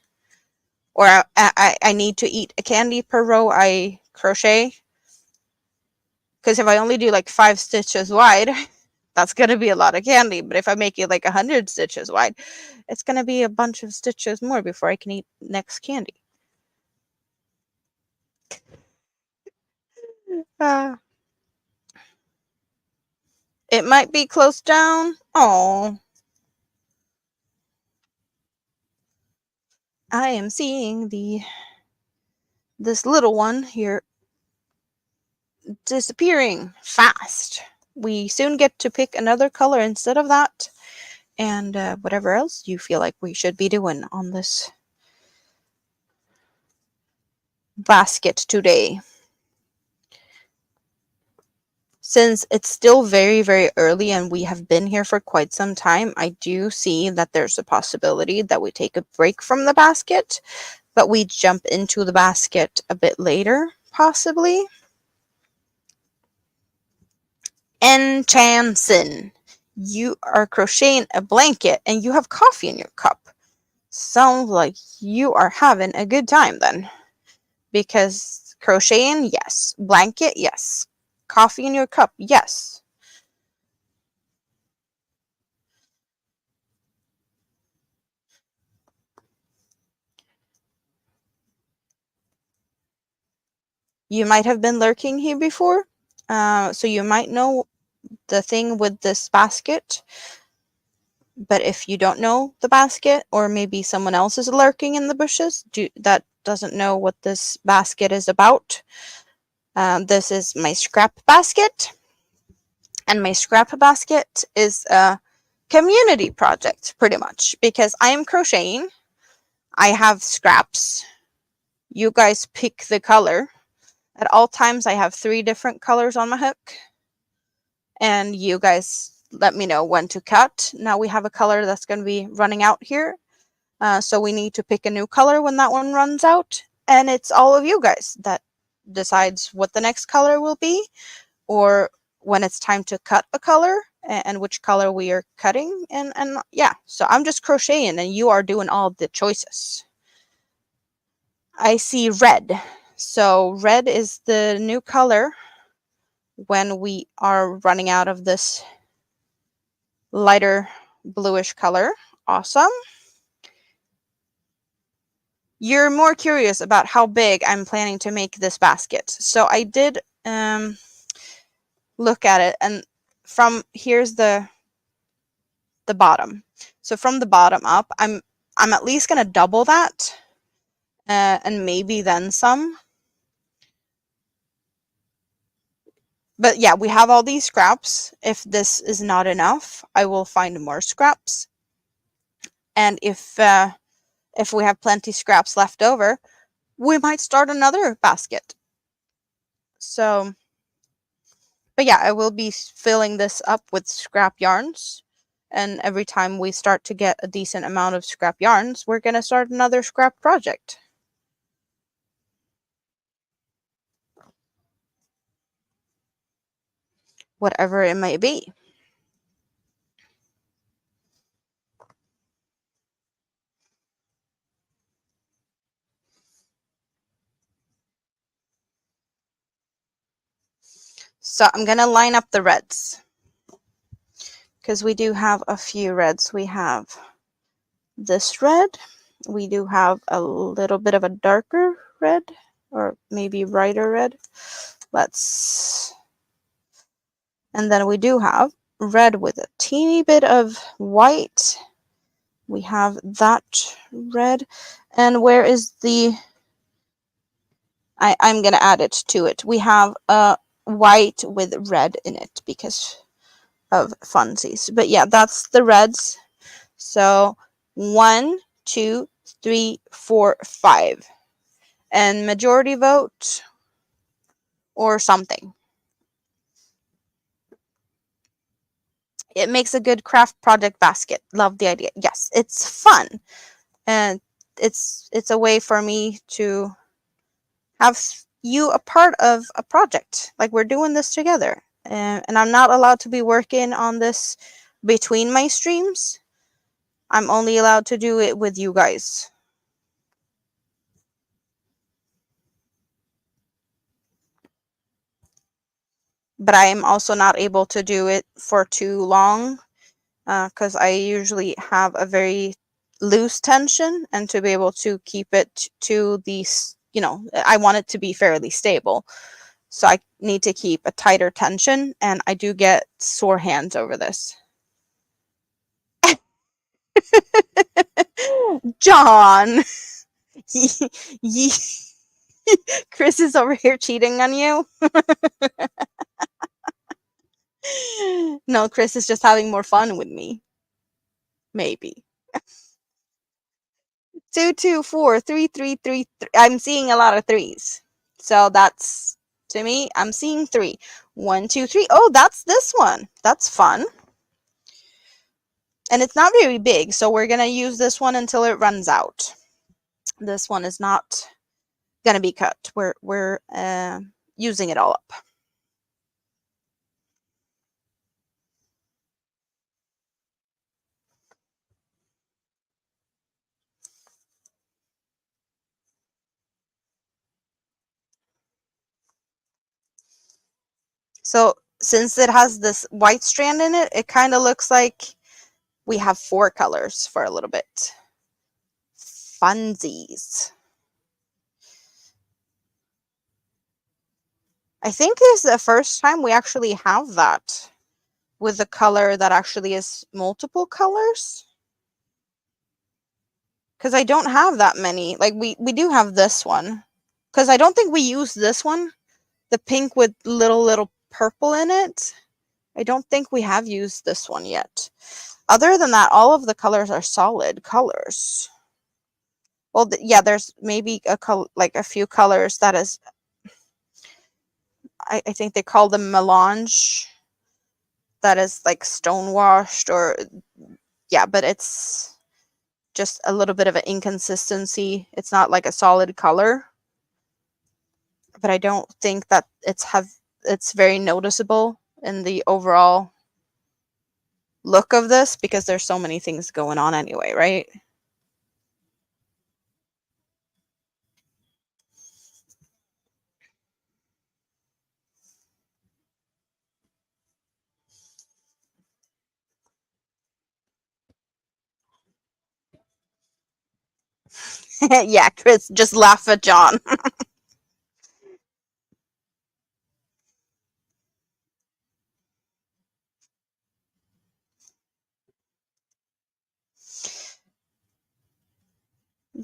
Or I need to eat a candy per row I crochet. Because if I only do like 5 stitches wide, that's going to be a lot of candy. But if I make it like 100 stitches wide, it's going to be a bunch of stitches more before I can eat next candy. It might be close down. Oh, I am seeing this little one here disappearing fast. We soon get to pick another color instead of that, and whatever else you feel like we should be doing on this basket today. Since it's still very, very early and we have been here for quite some time, I do see that there's a possibility that we take a break from the basket, but we jump into the basket a bit later, possibly. Enchanson, you are crocheting a blanket and you have coffee in your cup. Sounds like you are having a good time then. Because crocheting, yes. Blanket, yes. Coffee in your cup, yes. You might have been lurking here before, so you might know the thing with this basket. But if you don't know the basket, or maybe someone else is lurking in the bushes that doesn't know what this basket is about, this is my scrap basket. And my scrap basket is a community project, pretty much, because I am crocheting. I have scraps. You guys pick the color. At all times, I have 3 different colors on my hook. And you guys let me know when to cut. Now we have a color that's going to be running out here. So we need to pick a new color when that one runs out. And it's all of you guys that decides what the next color will be, or when it's time to cut a color and which color we are cutting. And yeah, so I'm just crocheting and you are doing all the choices. I see red. So red is the new color when we are running out of this lighter bluish color. Awesome. You're more curious about how big I'm planning to make this basket. So I did look at it, and from here's the bottom. So from the bottom up, I'm at least gonna double that, and maybe then some. But yeah, we have all these scraps. If this is not enough, I will find more scraps. And if we have plenty scraps left over, we might start another basket. So, but yeah, I will be filling this up with scrap yarns. And every time we start to get a decent amount of scrap yarns, we're going to start another scrap project. Whatever it may be. So I'm going to line up the reds, because we do have a few reds. We have this red. We do have a little bit of a darker red, or maybe brighter red. And then we do have red with a teeny bit of white. We have that red. And where is the... I'm going to add it to it. We have a white with red in it because of funsies. But yeah, that's the reds. So 1, 2, 3, 4, 5. And majority vote or something. It makes a good craft project basket. Love the idea. Yes, it's fun. And it's a way for me to have you a part of a project. Like we're doing this together. And I'm not allowed to be working on this between my streams. I'm only allowed to do it with you guys. But I am also not able to do it for too long because I usually have a very loose tension, and to be able to keep it to these, I want it to be fairly stable. So I need to keep a tighter tension, and I do get sore hands over this. John, Chris is over here cheating on you. No, Chris is just having more fun with me. Maybe. 2, 2, 4, 3, 3, 3, 3. I'm seeing a lot of threes. So that's, to me, I'm seeing 3. 1, 2, 3. Oh, that's this one. That's fun. And it's not very big, so we're going to use this one until it runs out. This one is not going to be cut. We're using it all up. So since it has this white strand in it, it kind of looks like we have 4 colors for a little bit. Funsies. I think this is the first time we actually have that with a color that actually is multiple colors. Because I don't have that many. Like, we do have this one. Because I don't think we use this one. The pink with little purple in it. I don't think we have used this one yet. Other than that, all of the colors are solid colors. Well, yeah, there's maybe a few colors that is, I think they call them melange. That is like stonewashed, or yeah, but it's just a little bit of an inconsistency. It's not like a solid color. But I don't think that it's very noticeable in the overall look of this, because there's so many things going on anyway, right? Yeah, Chris, just laugh at John.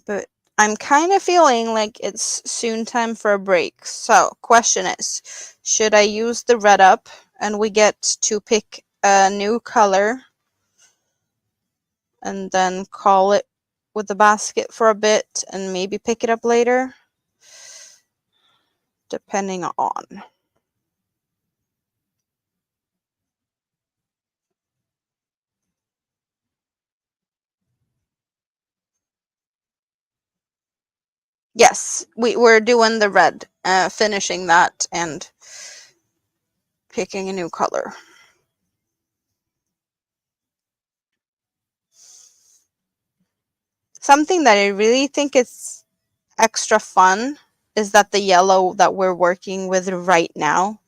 But I'm kind of feeling like it's soon time for a break. So, question is, should I use the red up and we get to pick a new color and then call it with the basket for a bit and maybe pick it up later? Depending on. Yes, we're doing the red, finishing that and picking a new color. Something that I really think is extra fun is that the yellow that we're working with right now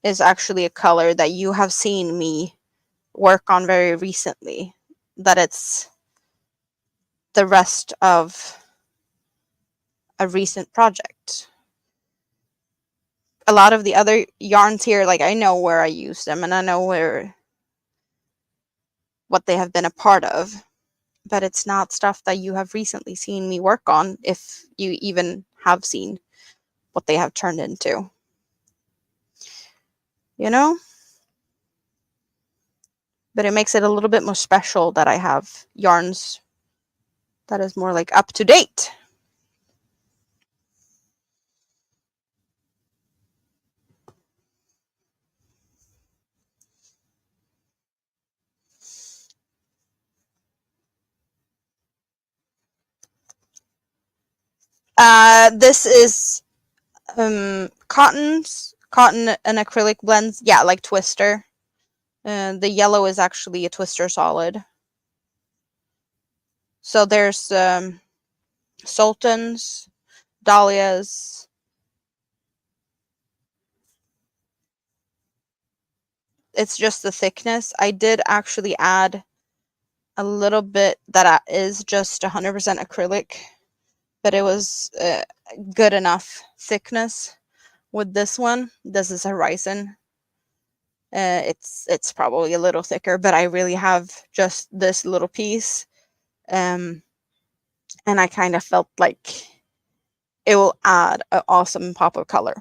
is actually a color that you have seen me work on very recently. That it's the rest of a recent project. A lot of the other yarns here, like, I know where I use them and I know what they have been a part of, but it's not stuff that you have recently seen me work on, if you even have seen what they have turned into. You know? But it makes it a little bit more special that I have yarns that is more like up to date. This is cotton and acrylic blends. Yeah, like Twister. The yellow is actually a Twister solid. So there's Sultans, Dahlias. It's just the thickness. I did actually add a little bit that is just 100% acrylic, but it was good enough thickness with this one. This is Horizon. It's probably a little thicker, but I really have just this little piece, and I kind of felt like it will add an awesome pop of color.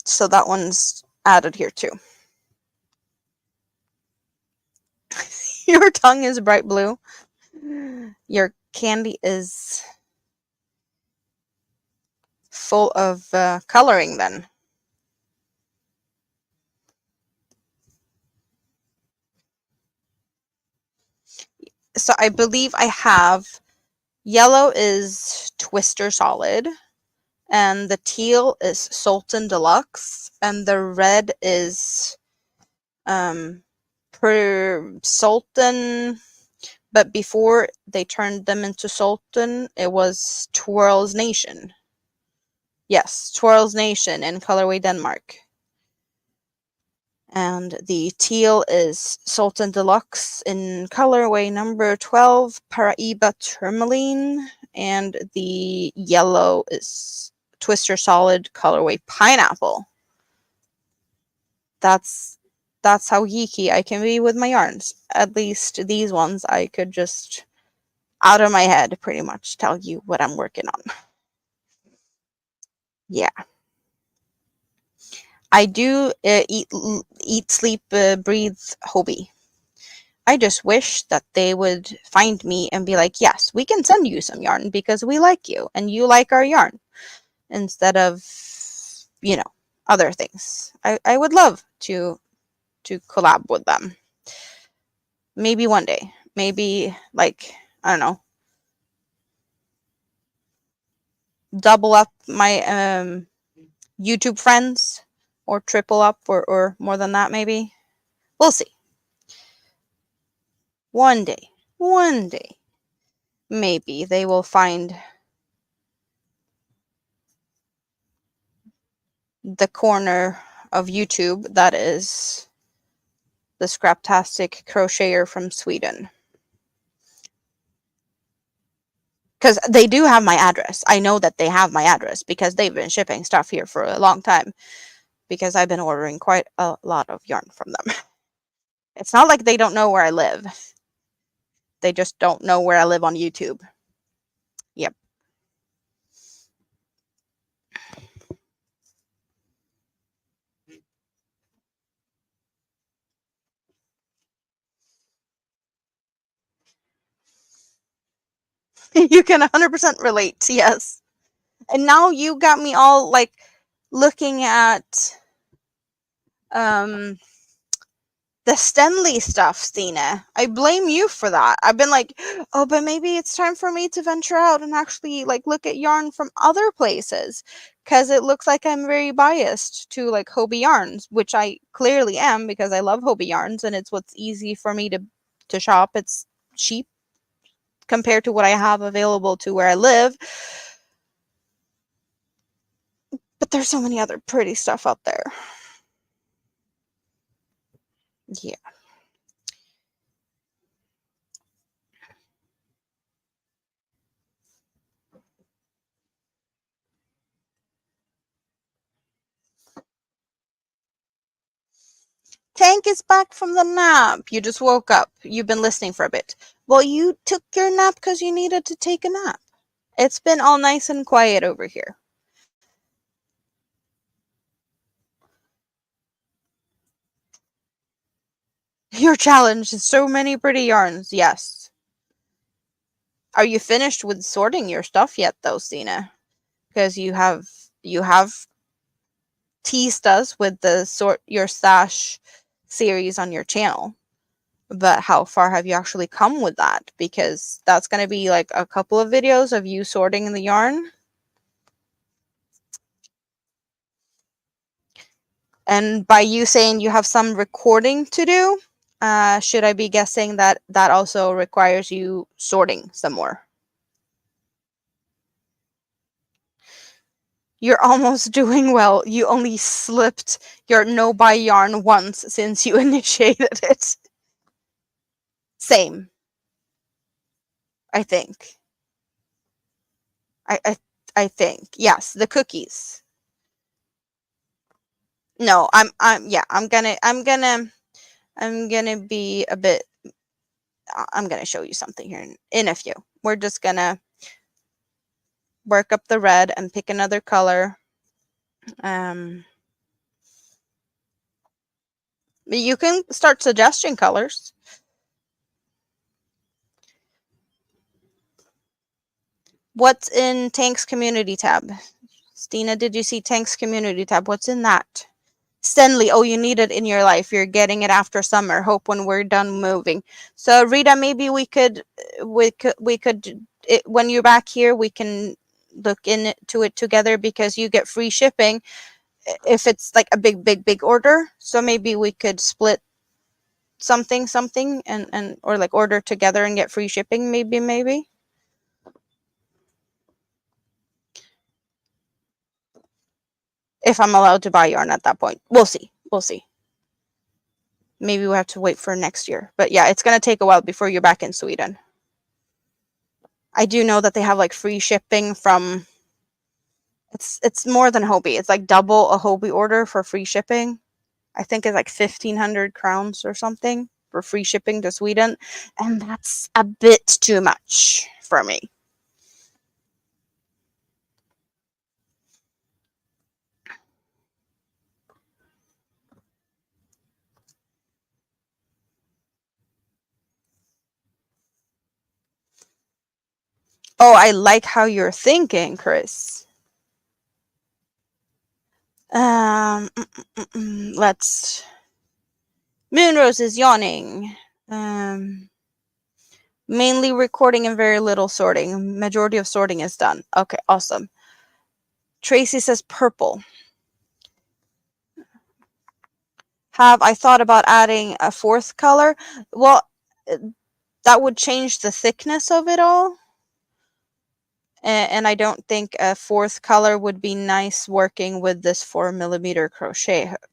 So that one's added here too. Your tongue is bright blue. Your candy is full of coloring then. So I believe I have yellow is Twister Solid, and the teal is Sultan Deluxe, and the red is per Sultan, but before they turned them into Sultan, it was Twirls Nation. Yes, Twirls Nation in colorway Denmark. And the teal is Sultan Deluxe in colorway number 12, Paraiba Tourmaline, and the yellow is Twister Solid colorway Pineapple. That's how geeky I can be with my yarns. At least these ones I could just out of my head pretty much tell you what I'm working on. Yeah. I do eat, sleep, breathe hobby. I just wish that they would find me and be like, yes, we can send you some yarn because we like you and you like our yarn, instead of, other things. I would love to collab with them. Maybe one day. Maybe, like, I don't know, double up my YouTube friends, or triple up, or more than that maybe. We'll see. One day, maybe they will find the corner of YouTube that is the Scraptastic Crocheter from Sweden. Because they do have my address. I know that they have my address because they've been shipping stuff here for a long time, because I've been ordering quite a lot of yarn from them. It's not like they don't know where I live. They just don't know where I live on YouTube. Yep. You can 100% relate, yes. And now you got me all like looking at the Stenley stuff, Stina. I blame you for that. I've been like, oh, but maybe it's time for me to venture out and actually like look at yarn from other places, because it looks like I'm very biased to like hobby yarns, which I clearly am, because I love hobby yarns and it's what's easy for me to shop. It's cheap compared to what I have available to where I live. But there's so many other pretty stuff out there. Yeah. Tank is back from the nap. You just woke up. You've been listening for a bit. Well, you took your nap because you needed to take a nap. It's been all nice and quiet over here. Your challenge is so many pretty yarns. Yes. Are you finished with sorting your stuff yet, though, Sina? Because you have teased us with the Sort Your Stash series on your channel. But how far have you actually come with that? Because that's going to be like a couple of videos of you sorting the yarn. And by you saying you have some recording to do, should I be guessing that that also requires you sorting some more? You're almost doing well. You only slipped your no buy yarn once since you initiated it. Same, I think. I, I I think. Yes, the cookies. No, yeah, I'm gonna be a bit, I'm gonna show you something here in a few. We're just gonna work up the red and pick another color. You can start suggesting colors. What's in Tank's community tab? Stina, did you see Tank's community tab? What's in that? Stanley, oh, you need it in your life. You're getting it after summer. Hope when we're done moving. So Rita, maybe when you're back here, we can look into it together, because you get free shipping if it's like a big order. So maybe we could split something and or like order together and get free shipping. Maybe. If I'm allowed to buy yarn at that point. We'll see. We'll see. Maybe we'll have to wait for next year. But yeah, it's going to take a while before you're back in Sweden. I do know that they have like free shipping from, it's more than Hobie. It's like double a Hobie order for free shipping. I think it's like 1,500 crowns or something for free shipping to Sweden. And that's a bit too much for me. Oh, I like how you're thinking, Chris. Let's. Moonrose is yawning. Mainly recording and very little sorting. Majority of sorting is done. Okay, awesome. Tracy says purple. Have I thought about adding a fourth color? Well, that would change the thickness of it all. And I don't think a fourth color would be nice working with this 4mm crochet hook.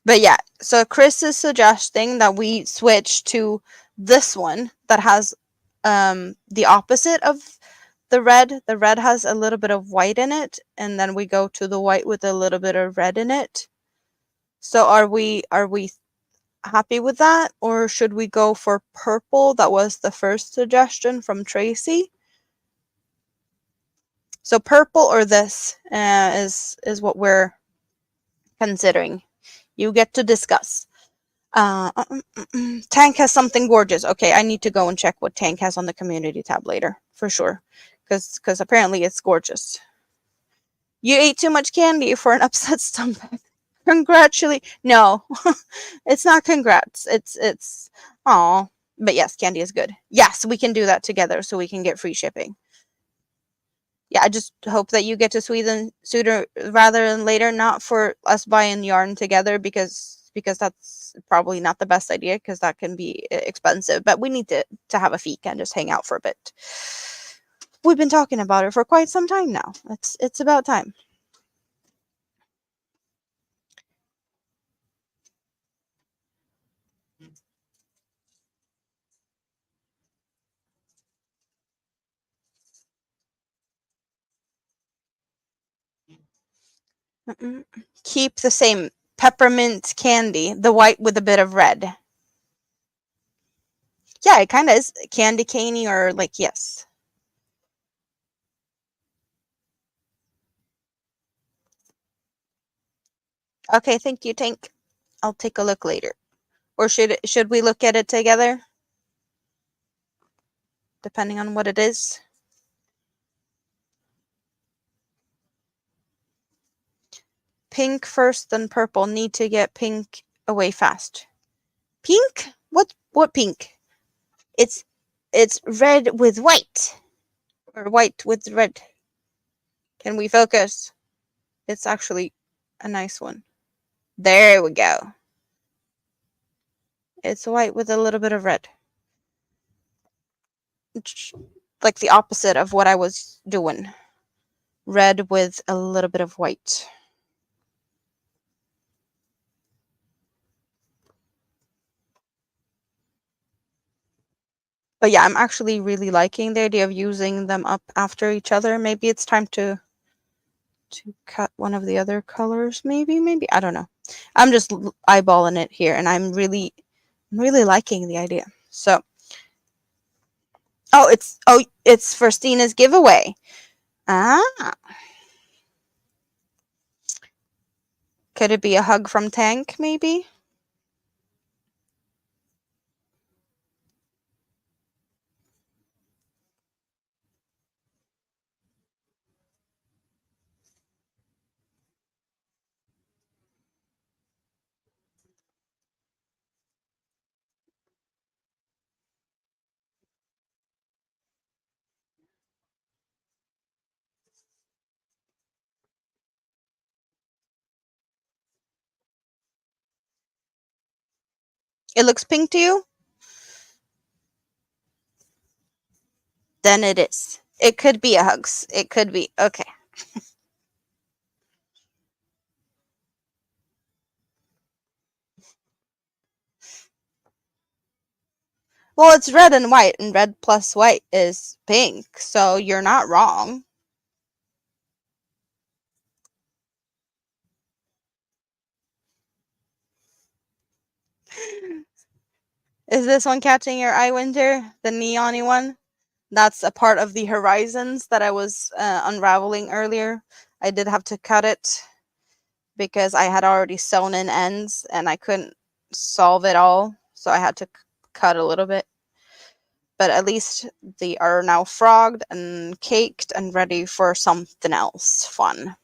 But yeah, so Chris is suggesting that we switch to this one that has the opposite of the red. The red has a little bit of white in it, and then we go to the white with a little bit of red in it. So are we happy with that, or should we go for purple? That was the first suggestion from Tracy. So purple or this is what we're considering. You get to discuss. Tank has something gorgeous. Okay, I need to go and check what Tank has on the community tab later for sure, because apparently it's gorgeous. You ate too much candy for an upset stomach. Congratulate. No, it's not congrats. It's aw. But yes, candy is good. Yes, we can do that together so we can get free shipping. Yeah, I just hope that you get to Sweden sooner rather than later, not for us buying yarn together, because that's probably not the best idea, because that can be expensive. But we need to have a fika and just hang out for a bit. We've been talking about it for quite some time now. It's about time. Keep the same peppermint candy, the white with a bit of red. Yeah, it kind of is candy caney, or like, yes. Okay, thank you, Tank. I'll take a look later. Or should we look at it together? Depending on what it is. Pink first, then purple. Need to get pink away fast. Pink? What pink? It's red with white, or white with red. Can we focus? It's actually a nice one. There we go. It's white with a little bit of red. Like the opposite of what I was doing. Red with a little bit of white. But yeah, I'm actually really liking the idea of using them up after each other. Maybe it's time to cut one of the other colors. Maybe. I don't know. I'm just eyeballing it here, and I'm really liking the idea. So, it's for Stina's giveaway. Ah, could it be a hug from Tank? Maybe. It looks pink to you? Then it is. It could be a hugs. It could be. Okay. Well, it's red and white, and red plus white is pink, so you're not wrong. Is this one catching your eye, Winter? The neon-y one? That's a part of the horizons that I was unraveling earlier. I did have to cut it because I had already sewn in ends and I couldn't solve it all, so I had to cut a little bit. But at least they are now frogged and caked and ready for something else fun.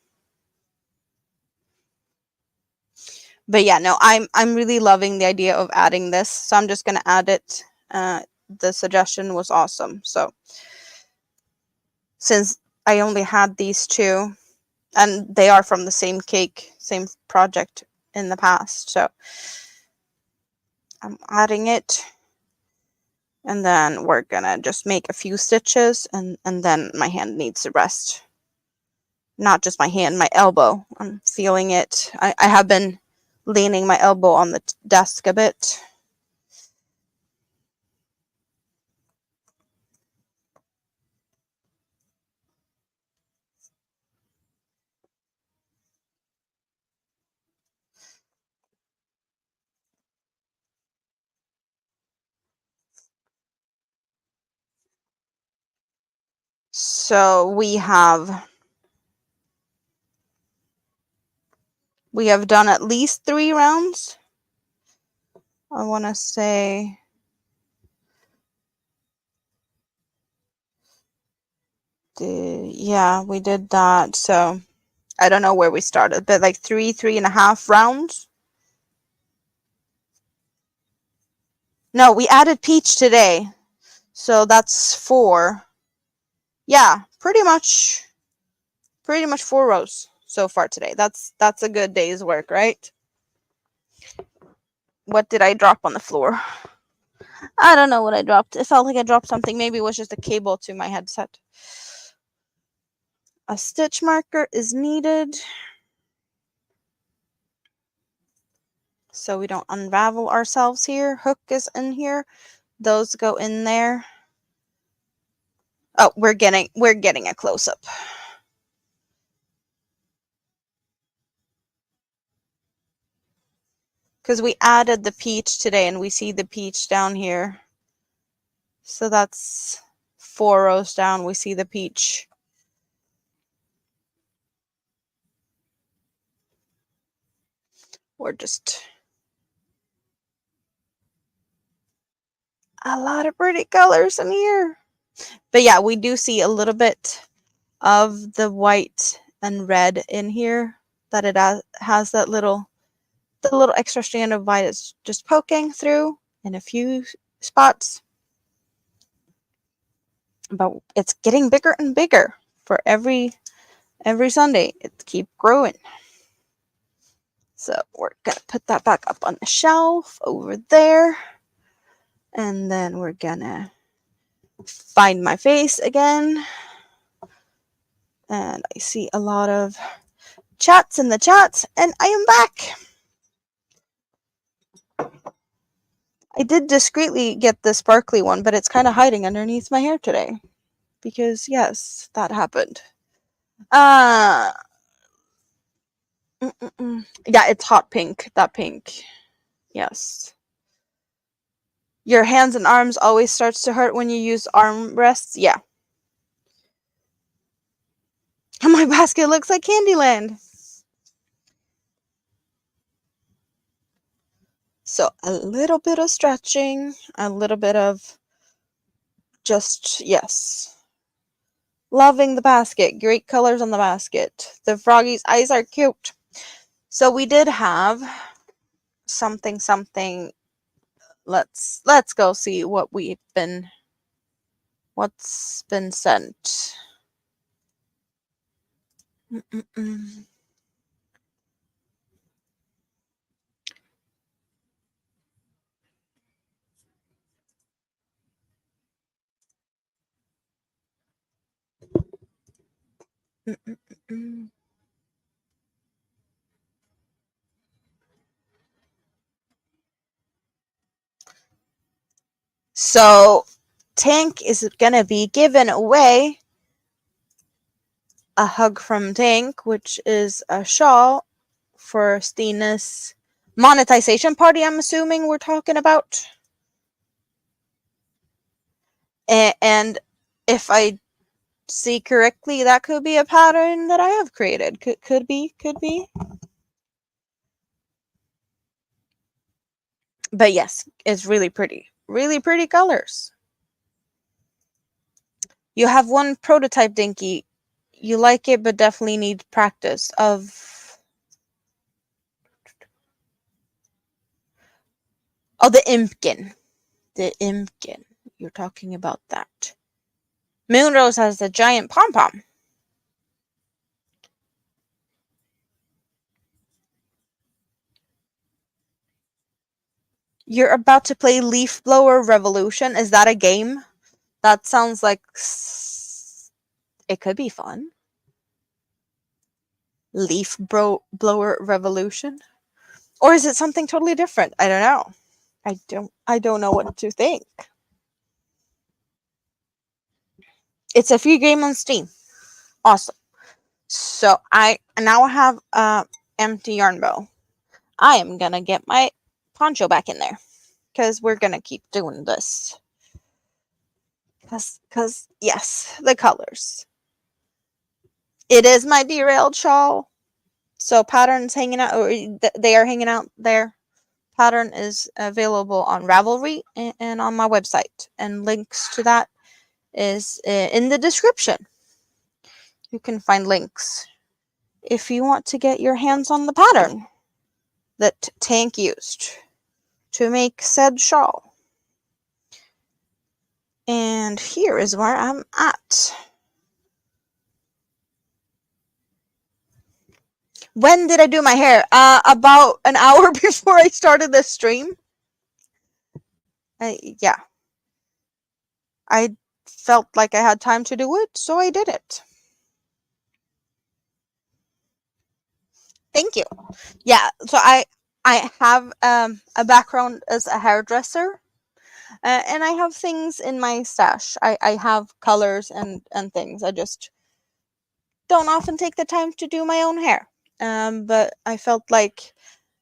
But yeah, no, I'm really loving the idea of adding this, so I'm just gonna add it. The suggestion was awesome. So since I only had these two, and they are from the same cake, same project in the past, so I'm adding it, and then we're gonna just make a few stitches, and then my hand needs to rest. Not just my hand, my elbow. I'm feeling it. I have been leaning my elbow on the desk a bit. So we have done at least 3 rounds. I want to say yeah, we did that. So I don't know where we started, but like 3.5 rounds. No, we added peach today, so that's 4. Yeah, pretty much 4 rows so far today. That's a good day's work, right? What did I drop on the floor? I don't know what I dropped. It felt like I dropped something. Maybe it was just a cable to my headset. A stitch marker is needed so we don't unravel ourselves here. Hook is in here. Those go in there. Oh, we're getting a close up. Because we added the peach today and we see the peach down here. So that's 4 rows down. We see the peach. We're just a lot of pretty colors in here. But yeah, we do see a little bit of the white and red in here, that it has that little extra strand of white that's just poking through in a few spots. but it's getting bigger and bigger for every Sunday. It keep growing. So we're gonna put that back up on the shelf over there. And then we're gonna find my face again. And I see a lot of chats in the chats, and I am back. I did discreetly get the sparkly one, but it's kind of hiding underneath my hair today. Because, yes, that happened. Yeah, it's hot pink. That pink. Yes. Your hands and arms always starts to hurt when you use arm rests? Yeah. My basket looks like Candyland. So a little bit of stretching, a little bit of just, yes. Loving the basket. Great colors on the basket. The froggy's eyes are cute. So we did have something. Let's go see what's been sent. So Tank is gonna be giving away a hug from Tank, which is a shawl for Stina's monetization party. I'm assuming we're talking about. And if I see correctly, that could be a pattern that I have created. Could be. But yes, it's really pretty. Really pretty colors. You have one prototype, Dinky. You like it, but definitely need practice of... Oh, the Impkin. The Impkin. You're talking about that. Moonrose has the giant pom-pom. You're about to play Leaf Blower Revolution. Is that a game? That sounds like it could be fun. Leaf Blower Revolution? Or is it something totally different? I don't know. I don't know what to think. It's a free game on Steam. Awesome. So I now have empty yarn bow. I am gonna get my poncho back in there because we're gonna keep doing this. Cause yes, the colors. It is my derailed shawl. So patterns hanging out, or they are hanging out there. Pattern is available on Ravelry and on my website, and links to that is in the description. You can find links if you want to get your hands on the pattern that Tank used to make said shawl. And here is where I'm at. When did I do my hair? About an hour before I started this stream. Yeah. I felt like I had time to do it, so I did it. Thank you. Yeah, so I have a background as a hairdresser, and I have things in my stash. I have colors and things. I just don't often take the time to do my own hair. But I felt like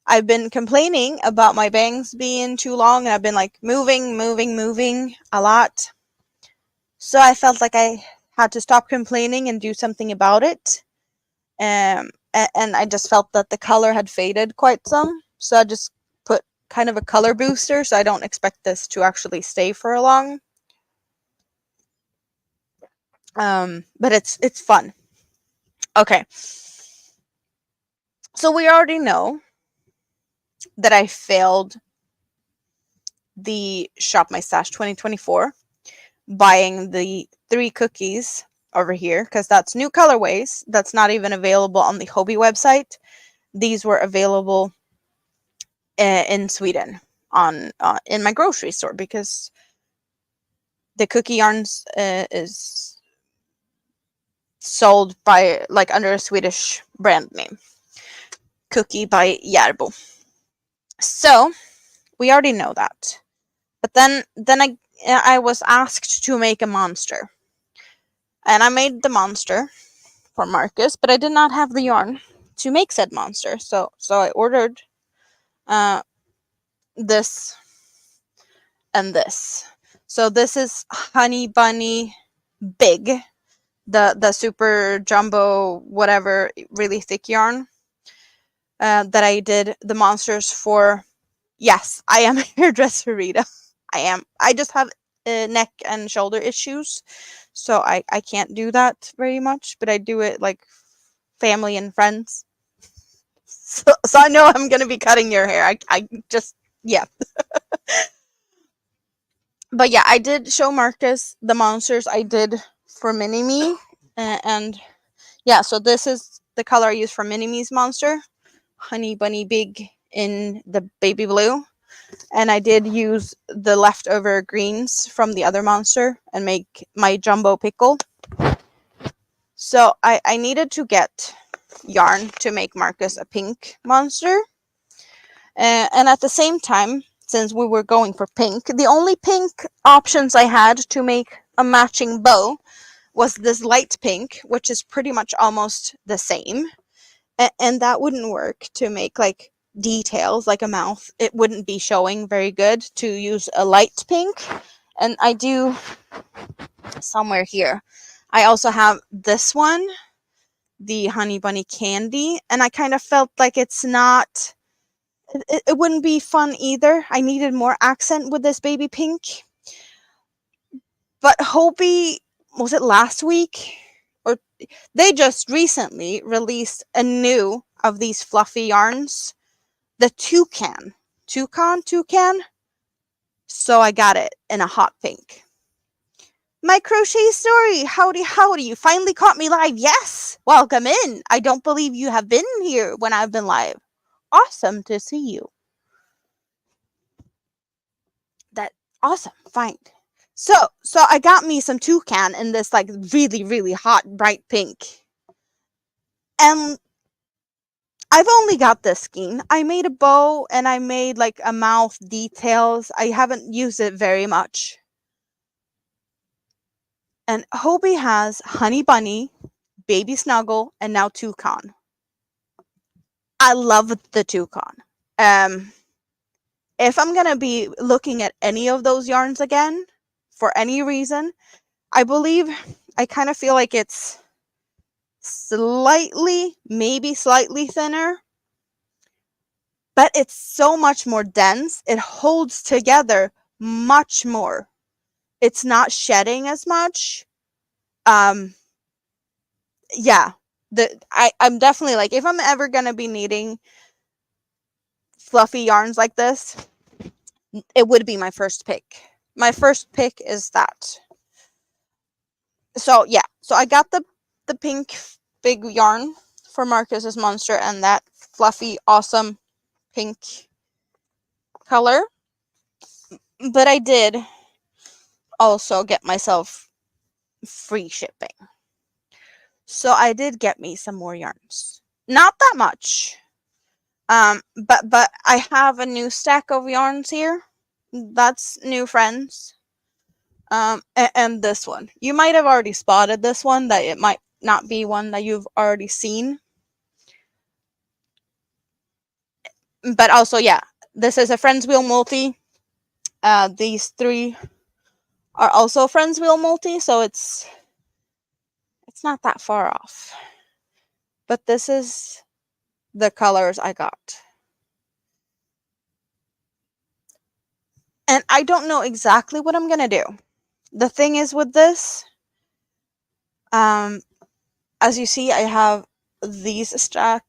I've been complaining about my bangs being too long, and I've been like moving a lot. So I felt like I had to stop complaining and do something about it. And I just felt that the color had faded quite some. So I just put kind of a color booster, so I don't expect this to actually stay for a long. But it's fun. Okay. So we already know that I failed the Shop My Stash 2024 buying the 3 cookies over here because that's new colorways. That's not even available on the Hobby website. These were available in Sweden on in my grocery store because the cookie yarns is sold by like under a Swedish brand name, Cookie by Järbo. So we already know that. But then I was asked to make a monster, and I made the monster for Marcus, but I did not have the yarn to make said monster. So I ordered this and this. So this is Honey Bunny Big, the super jumbo whatever really thick yarn that I did the monsters for. Yes, I am a hairdresser, Rita. I am. I just have neck and shoulder issues, so I can't do that very much, but I do it like family and friends. So I know I'm gonna be cutting your hair. I just, yeah. But yeah, I did show Marcus the monsters I did for Mini-Me, and yeah, so this is the color I used for Mini-Me's monster, Honey Bunny Big in the baby blue. And I did use the leftover greens from the other monster and make my jumbo pickle. So I needed to get yarn to make Marcus a pink monster. And at the same time, since we were going for pink, the only pink options I had to make a matching bow was this light pink, which is pretty much almost the same. And that wouldn't work to make like details like a mouth. It wouldn't be showing very good to use a light pink. And I do somewhere here. I also have this one, the Honey Bunny Candy, and I kind of felt like it's not, it wouldn't be fun either. I needed more accent with this baby pink. But Hobie, was it last week? Or they just recently released a new of these fluffy yarns, the toucan. So I got it in a hot pink. My crochet story. Howdy, you finally caught me live. Yes, welcome in. I don't believe you have been here when I've been live. Awesome to see you. That awesome. Fine. So I got me some toucan in this like really, really hot bright pink. And I've only got this skein. I made a bow and I made like a mouth details. I haven't used it very much. And Hobie has Honey Bunny, Baby Snuggle, and now Toucan. I love the Toucan. If I'm gonna be looking at any of those yarns again, for any reason, I believe I kind of feel like it's maybe slightly thinner, but it's so much more dense. It holds together much more. It's not shedding as much. Yeah, I'm definitely like, if I'm ever gonna be needing fluffy yarns like this, it would be my first pick. My first pick is that. So yeah, so I got the pink big yarn for Marcus's monster and that fluffy awesome pink color, but I did also get myself free shipping. So I did get me some more yarns. Not that much. But I have a new stack of yarns here. That's new friends. And this one. You might have already spotted this one, that it might not be one that you've already seen. But also, yeah, this is a Friends Wheel Multi. These 3 are also Friends Wheel Multi, so it's not that far off. But this is the colors I got. And I don't know exactly what I'm gonna do. The thing is with this, as you see, I have these stack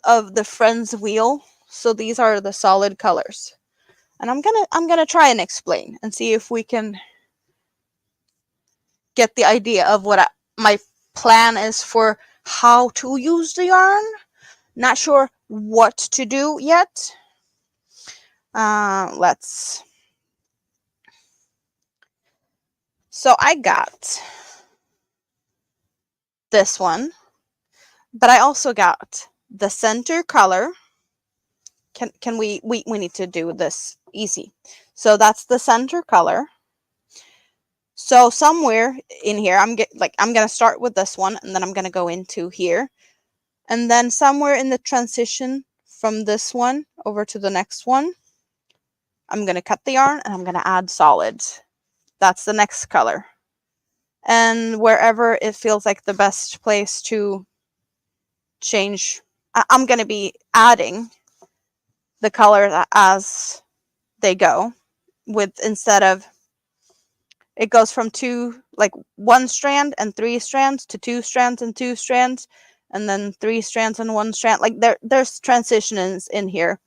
of the Friends Wheel. So these are the solid colors. And I'm gonna try and explain and see if we can get the idea of what my plan is for how to use the yarn. Not sure what to do yet. So I got this one, but I also got the center color. Can we need to do this easy. So that's the center color. So somewhere in here, I'm gonna start with this one, and then I'm gonna go into here, and then somewhere in the transition from this one over to the next one, I'm gonna cut the yarn and I'm gonna add solid. That's the next color. And wherever it feels like the best place to change, I'm gonna be adding the color as they go, with instead of it goes from one strand and 3 strands to 2 strands and 2 strands, and then 3 strands and 1 strand. Like there's transitions in here,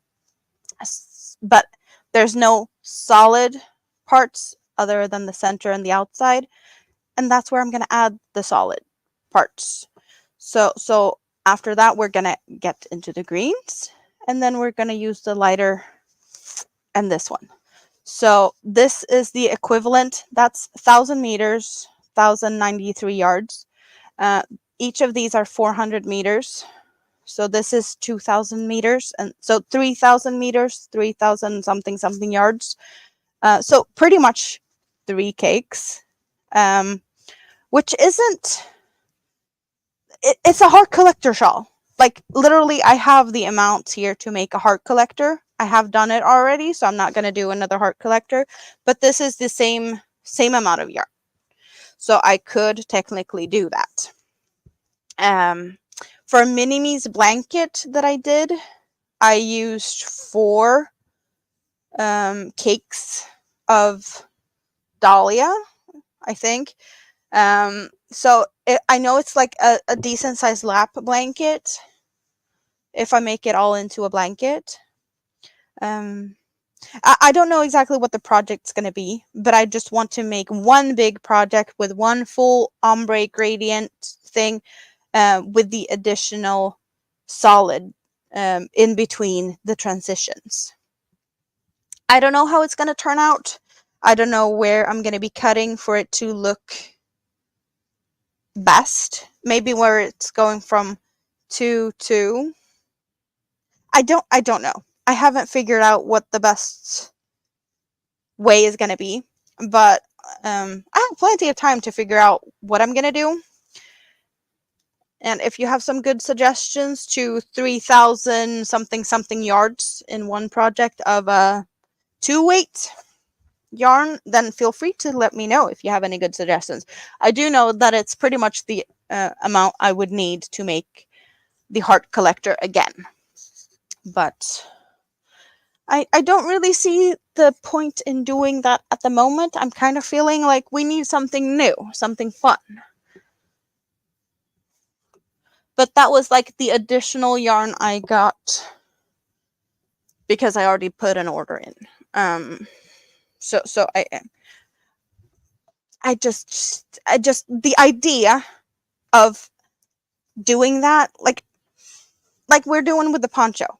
but there's no solid parts other than the center and the outside, and that's where I'm going to add the solid parts. So after that, we're going to get into the greens, and then we're going to use the lighter and this one. So this is the equivalent. That's 1,000 meters, 1,093 yards. Each of these are 400 meters. So this is 2,000 meters. And so 3,000 meters, 3,000 something yards. So pretty much 3 cakes, which isn't, it's a heart collector shawl. Like literally I have the amount here to make a heart collector. I have done it already, so I'm not going to do another heart collector, but this is the same amount of yarn. So I could technically do that. For Mini-Me's blanket that I did, I used 4 cakes of dahlia, I think. So I know it's like a decent sized lap blanket if I make it all into a blanket. I don't know exactly what the project's going to be, but I just want to make one big project with one full ombre gradient thing, with the additional solid in between the transitions. I don't know how it's going to turn out. I don't know where I'm going to be cutting for it to look best. Maybe where it's going from 2 to. I don't know. I haven't figured out what the best way is going to be, but I have plenty of time to figure out what I'm going to do. And if you have some good suggestions to 3,000 something yards in one project of a 2-weight yarn, then feel free to let me know if you have any good suggestions. I do know that it's pretty much the amount I would need to make the heart collector again. But I don't really see the point in doing that at the moment. I'm kind of feeling like we need something new, something fun. But that was like the additional yarn I got because I already put an order in. So I just the idea of doing that, like we're doing with the poncho.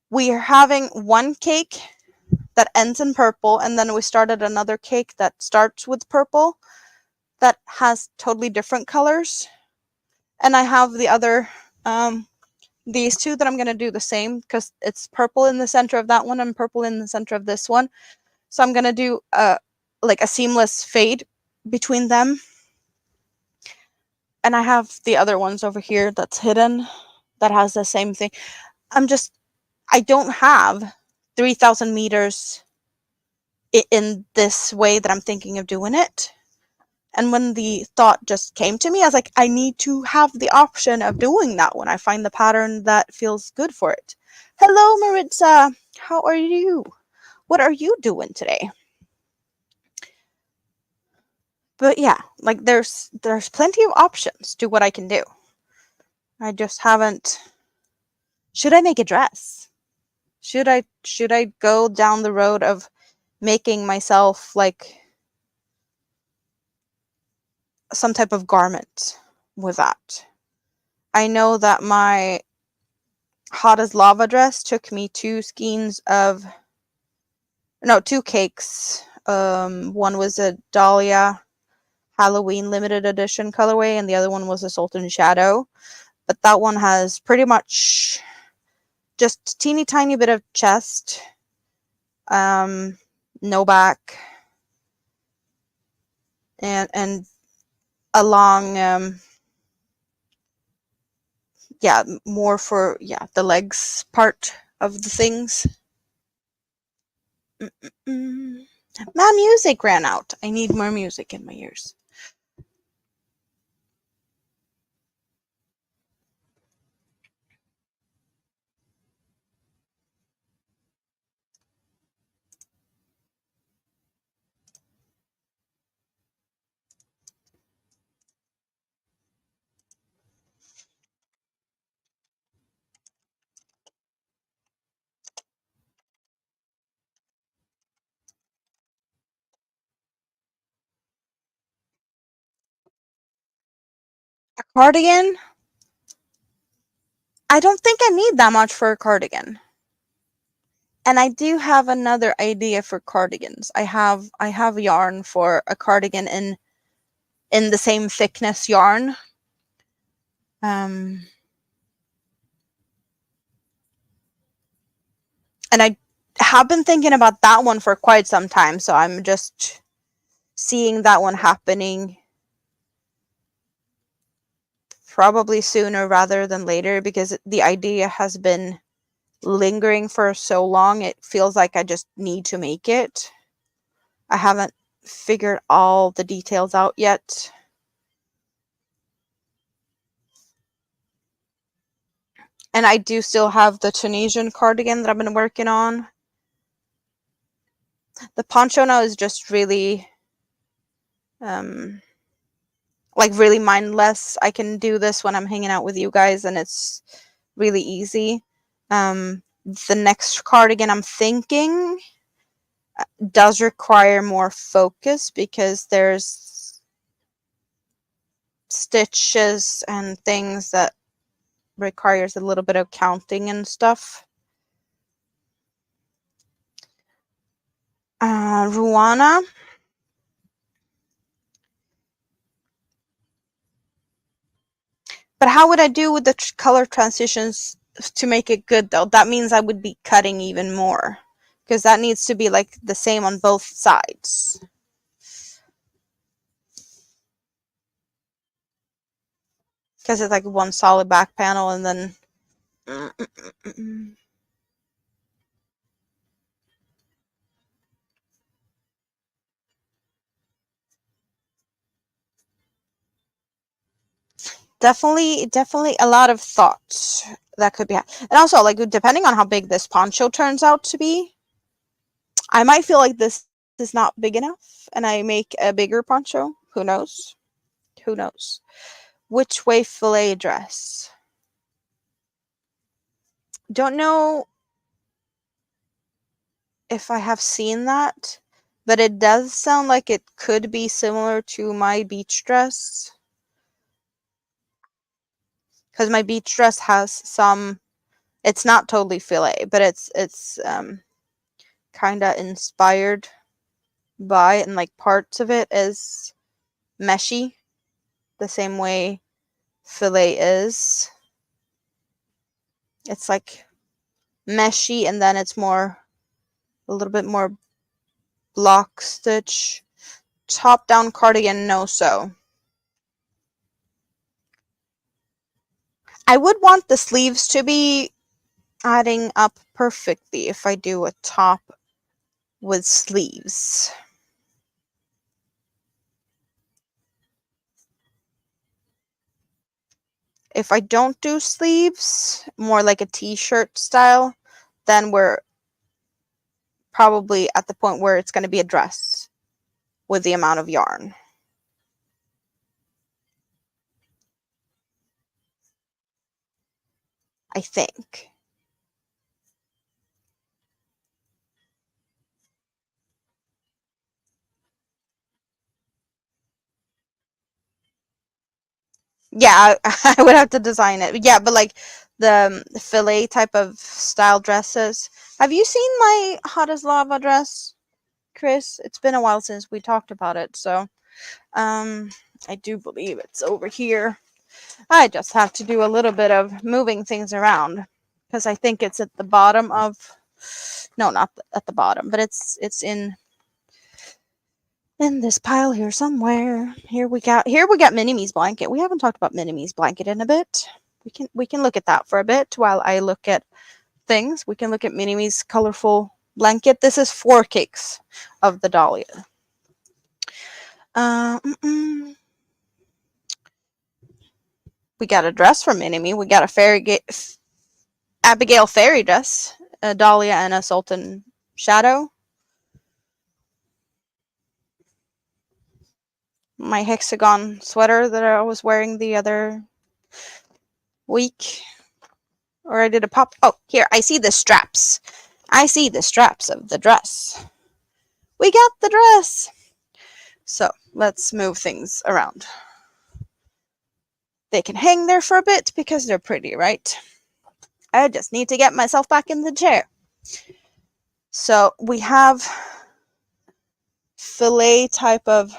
We are having one cake that ends in purple, and then we started another cake that starts with purple that has totally different colors. And I have the other, these 2 that I'm going to do the same because it's purple in the center of that one and purple in the center of this one. So I'm going to do like a seamless fade between them. And I have the other ones over here that's hidden that has the same thing. I don't have 3,000 meters in this way that I'm thinking of doing it. And when the thought just came to me, I was like, I need to have the option of doing that when I find the pattern that feels good for it. Hello, Maritza. How are you? What are you doing today? But yeah, like there's plenty of options to what I can do. I just haven't. Should I make a dress? Should I go down the road of making myself like some type of garment with that. I know that my hot as lava dress took me two cakes. One was a Dahlia Halloween limited edition colorway, and the other one was a Salt and Shadow. But that one has pretty much just teeny tiny bit of chest, no back, and a long, more for the legs part of the things. My music ran out. I need more music in my ears. A cardigan? I don't think I need that much for a cardigan. And I do have another idea for cardigans. I have yarn for a cardigan in the same thickness yarn. And I have been thinking about that one for quite some time, so I'm just seeing that one happening probably sooner rather than later, because the idea has been lingering for so long. It feels like I just need to make it. I haven't figured all the details out yet. And I do still have the Tunisian cardigan that I've been working on. The poncho now is just really really mindless. I can do this when I'm hanging out with you guys, and it's really easy. The next cardigan I'm thinking does require more focus, because there's stitches and things that requires a little bit of counting and stuff. Ruana. But how would I do with the color transitions to make it good, though? That means I would be cutting even more, because that needs to be like the same on both sides. Because it's like one solid back panel and then definitely a lot of thoughts that could be and also, like, depending on how big this poncho turns out to be, I might feel like this is not big enough and I make a bigger poncho. Who knows? Which way fillet dress? Don't know if I have seen that, but it does sound like it could be similar to my beach dress, because my beach dress has some. It's not totally fillet, but it's kind of inspired by, and like parts of it is meshy, the same way fillet is. It's like meshy, and then it's a little bit more block stitch. Top down cardigan, no sew. I would want the sleeves to be adding up perfectly if I do a top with sleeves. If I don't do sleeves, more like a t-shirt style, then we're probably at the point where it's going to be a dress with the amount of yarn. I think. Yeah, I would have to design it. Yeah, but like the fillet type of style dresses. Have you seen my hot as lava dress, Chris? It's been a while since we talked about it, so um I do believe it's over here. I just have to do a little bit of moving things around because I think it's at the bottom of, no, not at the bottom, but it's in this pile here somewhere. Here we got Mini-Me's blanket. We haven't talked about Mini-Me's blanket in a bit. We can look at that for a bit while I look at things. We can look at Mini-Me's colorful blanket. This is 4 cakes of the Dahlia. Uh, mm -mm. We got a dress from Mini-Me. We got a Abigail fairy dress, a Dahlia and a Sultan shadow. My hexagon sweater that I was wearing the other week. Or I did a pop. Oh, here, I see the straps. I see the straps of the dress. We got the dress. So let's move things around. They can hang there for a bit because they're pretty, right? I just need to get myself back in the chair. So we have fillet type of,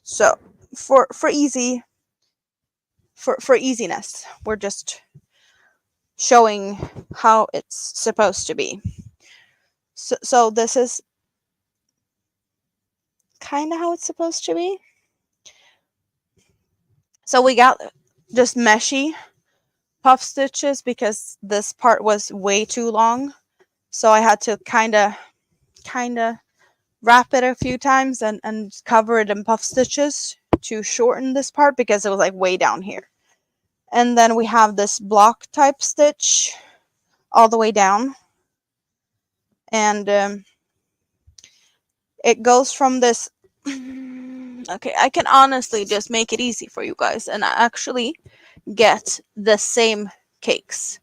so for easiness, we're just showing how it's supposed to be. So this is kind of how it's supposed to be. So we got just meshy puff stitches because this part was way too long. So I had to kind of wrap it a few times and cover it in puff stitches to shorten this part because it was like way down here. And then we have this block type stitch all the way down. And it goes from this. Okay, I can honestly just make it easy for you guys and actually get the same cakes.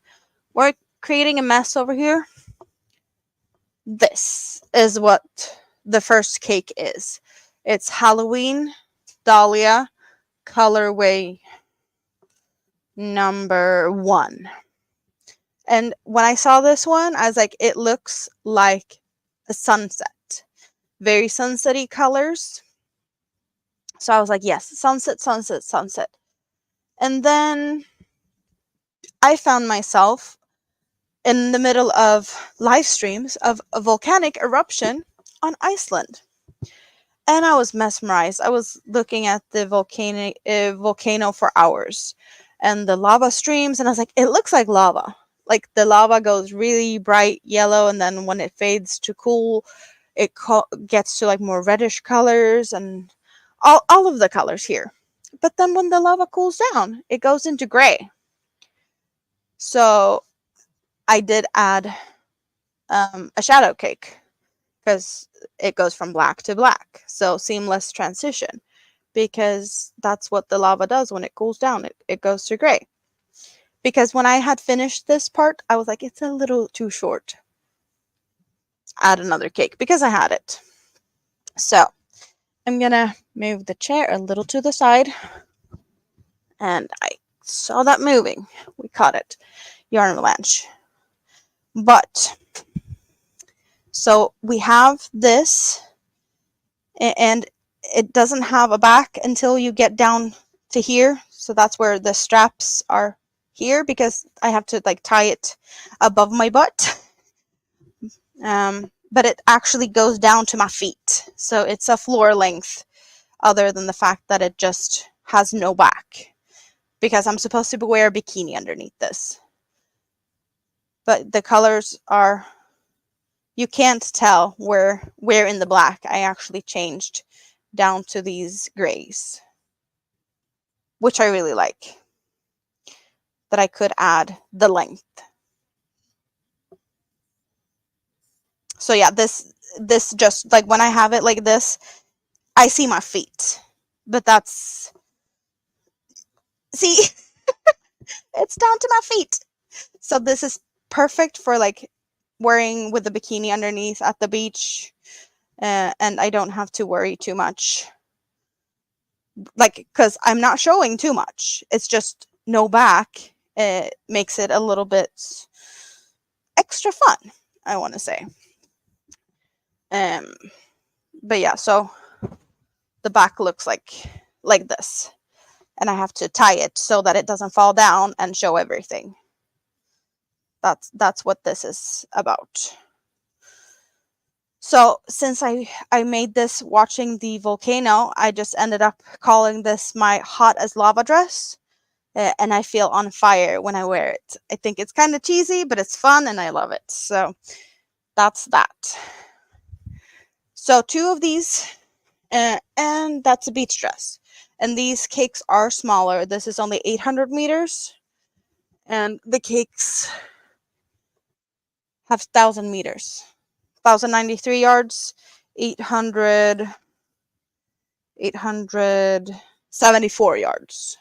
We're creating a mess over here. This is what the first cake is. It's Halloween Dahlia colorway number 1. And when I saw this one, I was like, it looks like a sunset. Very sunsetty colors. So I was like, yes, sunset, sunset, sunset. And then I found myself in the middle of live streams of a volcanic eruption on Iceland. And I was mesmerized. I was looking at the volcano for hours and the lava streams, and I was like, it looks like lava. Like the lava goes really bright yellow, and then when it fades to cool, it gets to like more reddish colors and all of the colors here. But then when the lava cools down, it goes into gray. So I did add a shadow cake because it goes from black to black. So seamless transition, because that's what the lava does when it cools down. It goes to gray. Because when I had finished this part, I was like, it's a little too short. Add another cake because I had it. So I'm gonna move the chair a little to the side. And I saw that moving. We caught it. Yarn avalanche. But so we have this, and it doesn't have a back until you get down to here. So that's where the straps are here, because I have to like tie it above my butt. But it actually goes down to my feet. So it's a floor length, other than the fact that it just has no back, because I'm supposed to wear a bikini underneath this. But the colors are, you can't tell where in the black I actually changed down to these grays, which I really like, that I could add the length. So yeah, this just like when I have it like this, I see my feet, but that's, see, it's down to my feet. So this is perfect for like wearing with the bikini underneath at the beach, and I don't have to worry too much like, because I'm not showing too much. It's just no back. It makes it a little bit extra fun, I want to say. But yeah, so the back looks like this, and I have to tie it so that it doesn't fall down and show everything. That's what this is about. So since I made this watching the volcano, I just ended up calling this my hot as lava dress, and I feel on fire when I wear it. I think it's kind of cheesy, but it's fun and I love it. So that's that. So 2 of these, and that's a beach dress. And these cakes are smaller. This is only 800 meters, and the cakes have 1,000 meters. 1,093 yards, 874 yards.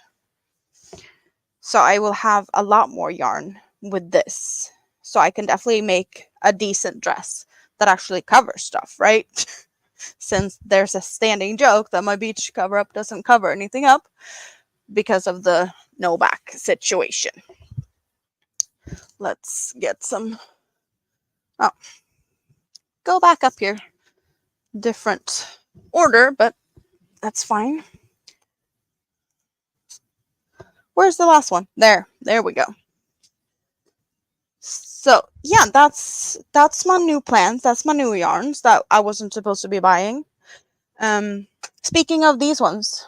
So I will have a lot more yarn with this. So I can definitely make a decent dress that actually covers stuff, right? Since there's a standing joke that my beach cover up doesn't cover anything up because of the no back situation. Let's get some, oh, go back up here. Different order, but that's fine. Where's the last one? There we go. So yeah, that's my new plans. That's my new yarns that I wasn't supposed to be buying. Speaking of these ones,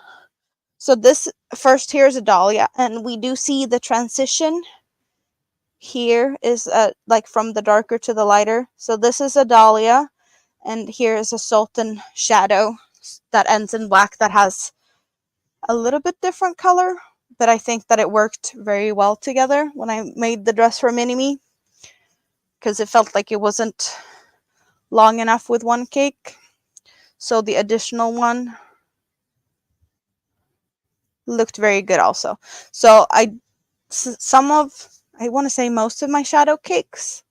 so this first here is a dahlia, and we do see the transition here is like from the darker to the lighter. So this is a dahlia, and here is a sultan shadow that ends in black that has a little bit different color, but I think that it worked very well together when I made the dress for Mini-Me, because it felt like it wasn't long enough with one cake. So the additional one looked very good also. So I want to say most of my shadow cakes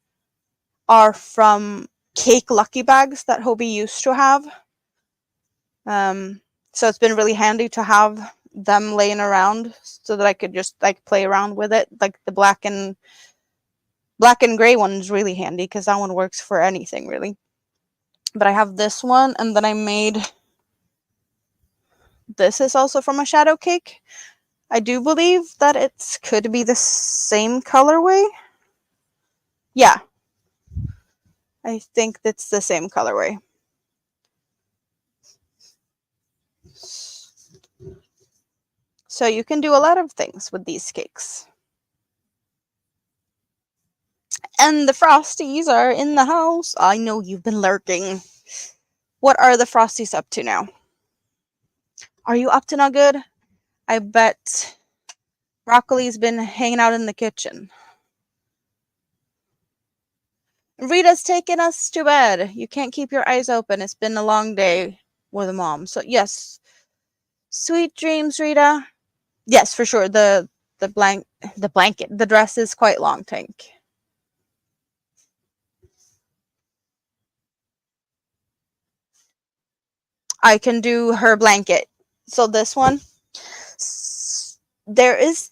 are from cake lucky bags that Hobie used to have. So it's been really handy to have them laying around so that I could just like play around with it. Like the black and gray one is really handy because that one works for anything really. But I have this one, and then I made this is also from a shadow cake. I do believe that it could be the same colorway. Yeah, I think that's the same colorway. So you can do a lot of things with these cakes. And the Frosties are in the house. I know you've been lurking. What are the Frosties up to now? Are you up to no good? I bet Broccoli's been hanging out in the kitchen. Rita's taking us to bed. You can't keep your eyes open. It's been a long day with mom. So yes, sweet dreams, Rita. Yes, for sure. The blanket, the dress is quite long, Tank. I can do her blanket. So this one, there is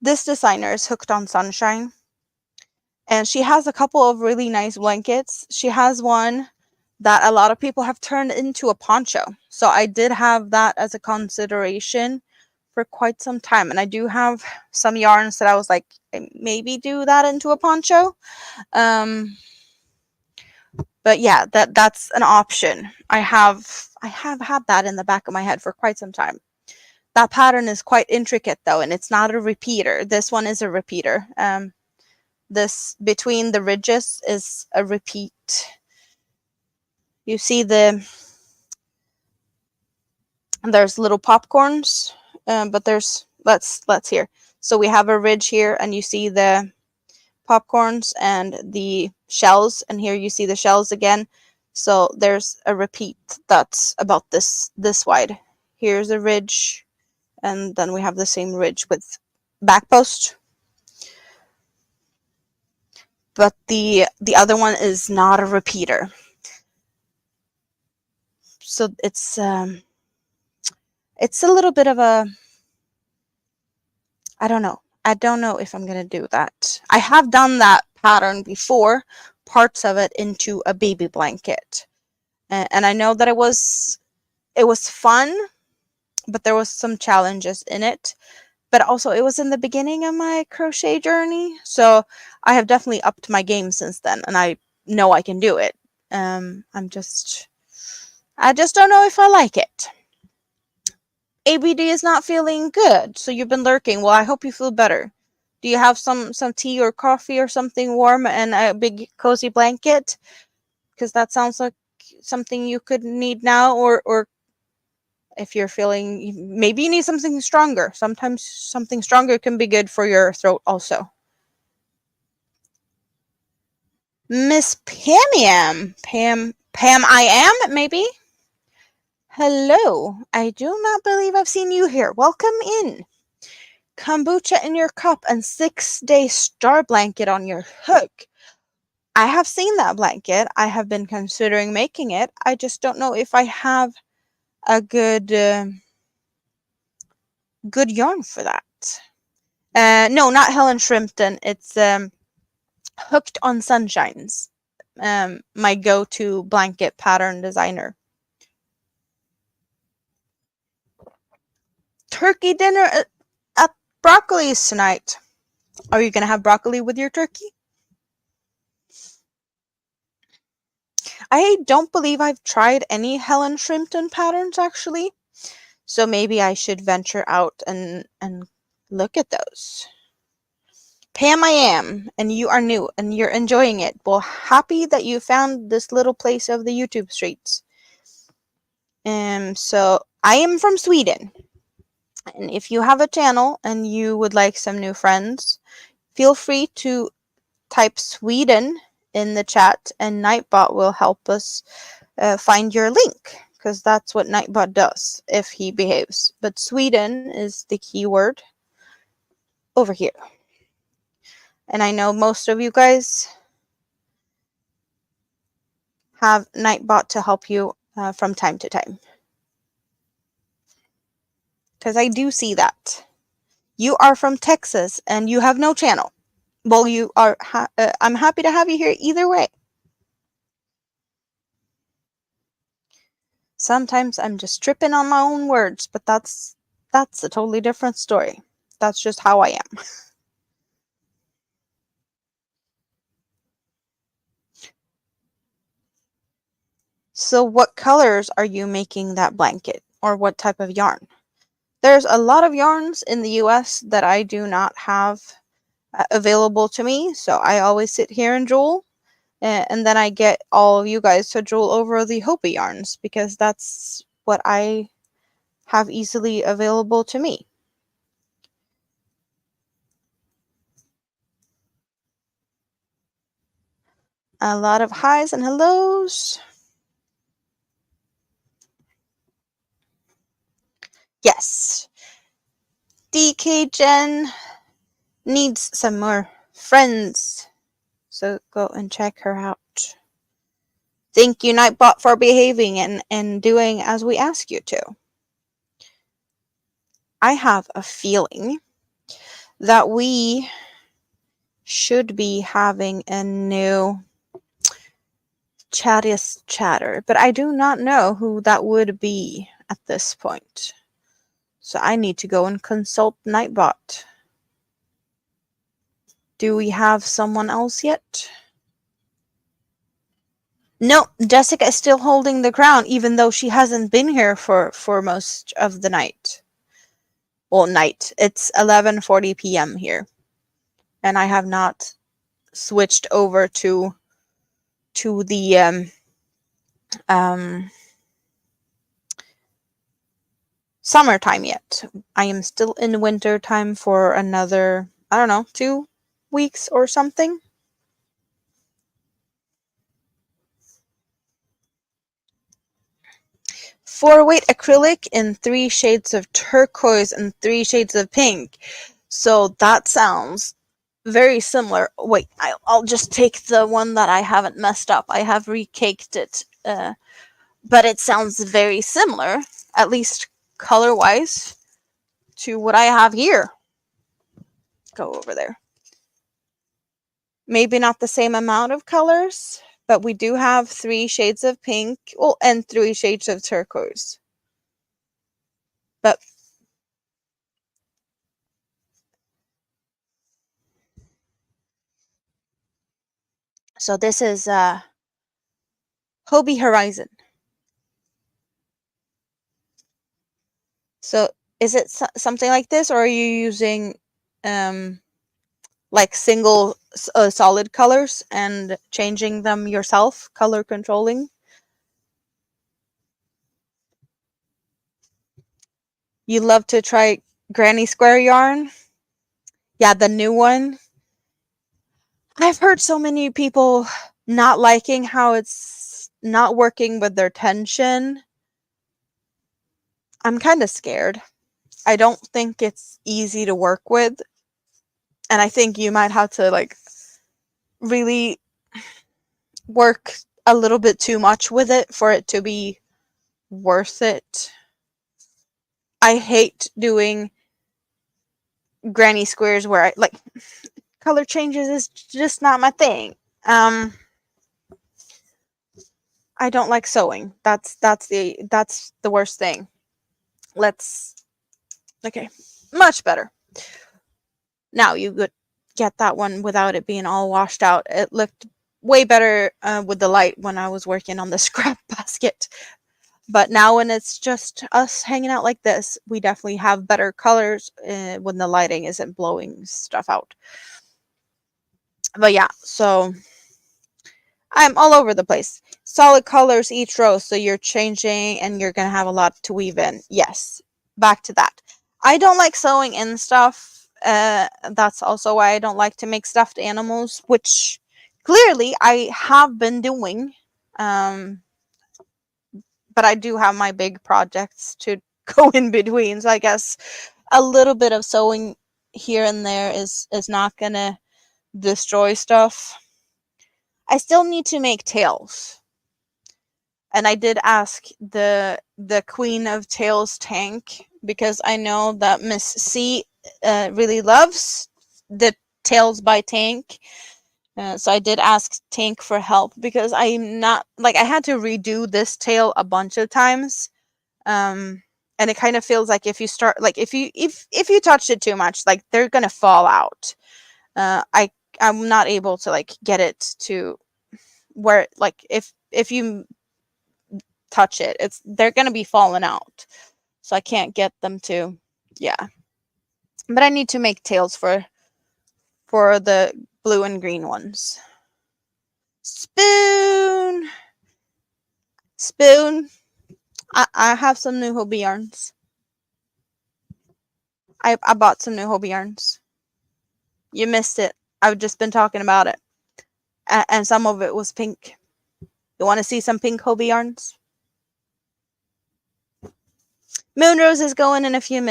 this designer is Hooked on Sunshine, and she has a couple of really nice blankets. She has one that a lot of people have turned into a poncho. So I did have that as a consideration for quite some time, and I do have some yarns that I was like, maybe do that into a poncho. But yeah, that's an option. I have had that in the back of my head for quite some time. That pattern is quite intricate though, and it's not a repeater. This one is a repeater. This between the ridges is a repeat. You see there's little popcorns, but there's let's here. So we have a ridge here, and you see the popcorns and the shells, and here you see the shells again. So there's a repeat that's about this wide. Here's a ridge, and then we have the same ridge with back post. But the other one is not a repeater. So it's It's a little bit of a, I don't know. I don't know if I'm going to do that. I have done that pattern before, parts of it into a baby blanket. And I know that it was fun, but there was some challenges in it. But also it was in the beginning of my crochet journey, so I have definitely upped my game since then, and I know I can do it. I just don't know if I like it. ABD is not feeling good, so you've been lurking. Well, I hope you feel better. Do you have some tea or coffee or something warm and a big cozy blanket? Because that sounds like something you could need now, or if you're feeling, maybe you need something stronger. Sometimes something stronger can be good for your throat also. Miss Pam, I am, maybe? Hello. I do not believe I've seen you here. Welcome in. Kombucha in your cup and 6-day star blanket on your hook. I have seen that blanket. I have been considering making it. I just don't know if I have a good yarn for that. No, not Helen Shrimpton. It's Hooked on Sunshines. My go-to blanket pattern designer. Turkey dinner at Broccoli's tonight. Are you gonna have broccoli with your turkey? I don't believe I've tried any Helen Shrimpton patterns actually, so maybe I should venture out and look at those. Pam, I am, and you are new and you're enjoying it. Well, happy that you found this little place of the YouTube streets. So I am from Sweden, and if you have a channel and you would like some new friends, feel free to type Sweden in the chat, and Nightbot will help us find your link, because that's what Nightbot does if he behaves. But Sweden is the keyword over here. And I know most of you guys have Nightbot to help you from time to time. Because I do see that. You are from Texas and you have no channel. Well, you are. I'm happy to have you here either way. Sometimes I'm just tripping on my own words, but that's a totally different story. That's just how I am. So what colors are you making that blanket, or what type of yarn? There's a lot of yarns in the US that I do not have available to me, so I always sit here and jewel, and then I get all of you guys to jewel over the Hopi yarns, because that's what I have easily available to me. A lot of highs and hellos. Yes. DK Jen needs some more friends, so go and check her out. Thank you, Nightbot, for behaving and doing as we ask you to. I have a feeling that we should be having a new chattiest chatter, but I do not know who that would be at this point. So I need to go and consult Nightbot. Do we have someone else yet? No, Jessica is still holding the crown, even though she hasn't been here for most of the night. Well, night. It's 11:40 p.m. here, and I have not switched over to the summertime yet. I am still in winter time for another, I don't know, 2 weeks or something. 4-weight acrylic in 3 shades of turquoise and 3 shades of pink. So that sounds very similar. Wait, I'll just take the one that I haven't messed up. I have recaked it, but it sounds very similar, at least color wise to what I have here. Go over there. Maybe not the same amount of colors, but we do have 3 shades of pink, well, and 3 shades of turquoise. But so this is Hobie Horizon. So is it something like this, or are you using like single solid colors and changing them yourself, color controlling? You love to try Granny Square yarn? Yeah, the new one. I've heard so many people not liking how it's not working with their tension. I'm kind of scared. I don't think it's easy to work with. And I think you might have to like really work a little bit too much with it for it to be worth it. I hate doing granny squares where I like color changes is just not my thing. I don't like sewing. That's the worst thing. Okay, much better. Now you could get that one without it being all washed out. It looked way better with the light when I was working on the scrap basket. But now when it's just us hanging out like this, we definitely have better colors when the lighting isn't blowing stuff out. But yeah, so I'm all over the place. Solid colors each row, so you're changing and you're going to have a lot to weave in. Yes, back to that. I don't like sewing in stuff. That's also why I don't like to make stuffed animals, which clearly I have been doing. But I do have my big projects to go in between, so I guess a little bit of sewing here and there is not going to destroy stuff. I still need to make tails. And I did ask the Queen of Tails tank, because I know that Miss C really loves the Tails by Tank. So I did ask Tank for help, because I'm not like, I had to redo this tail a bunch of times. And it kind of feels like if you start like if you touch it too much, like they're gonna fall out. I'm not able to like get it to where like if you touch it, they're gonna be falling out. So I can't get them to, yeah. But I need to make tails for the blue and green ones. Spoon. I have some new hobby yarns. I bought some new hobby yarns. You missed it. I've just been talking about it. And some of it was pink. You want to see some pink hobby yarns? Moonrose is going in a few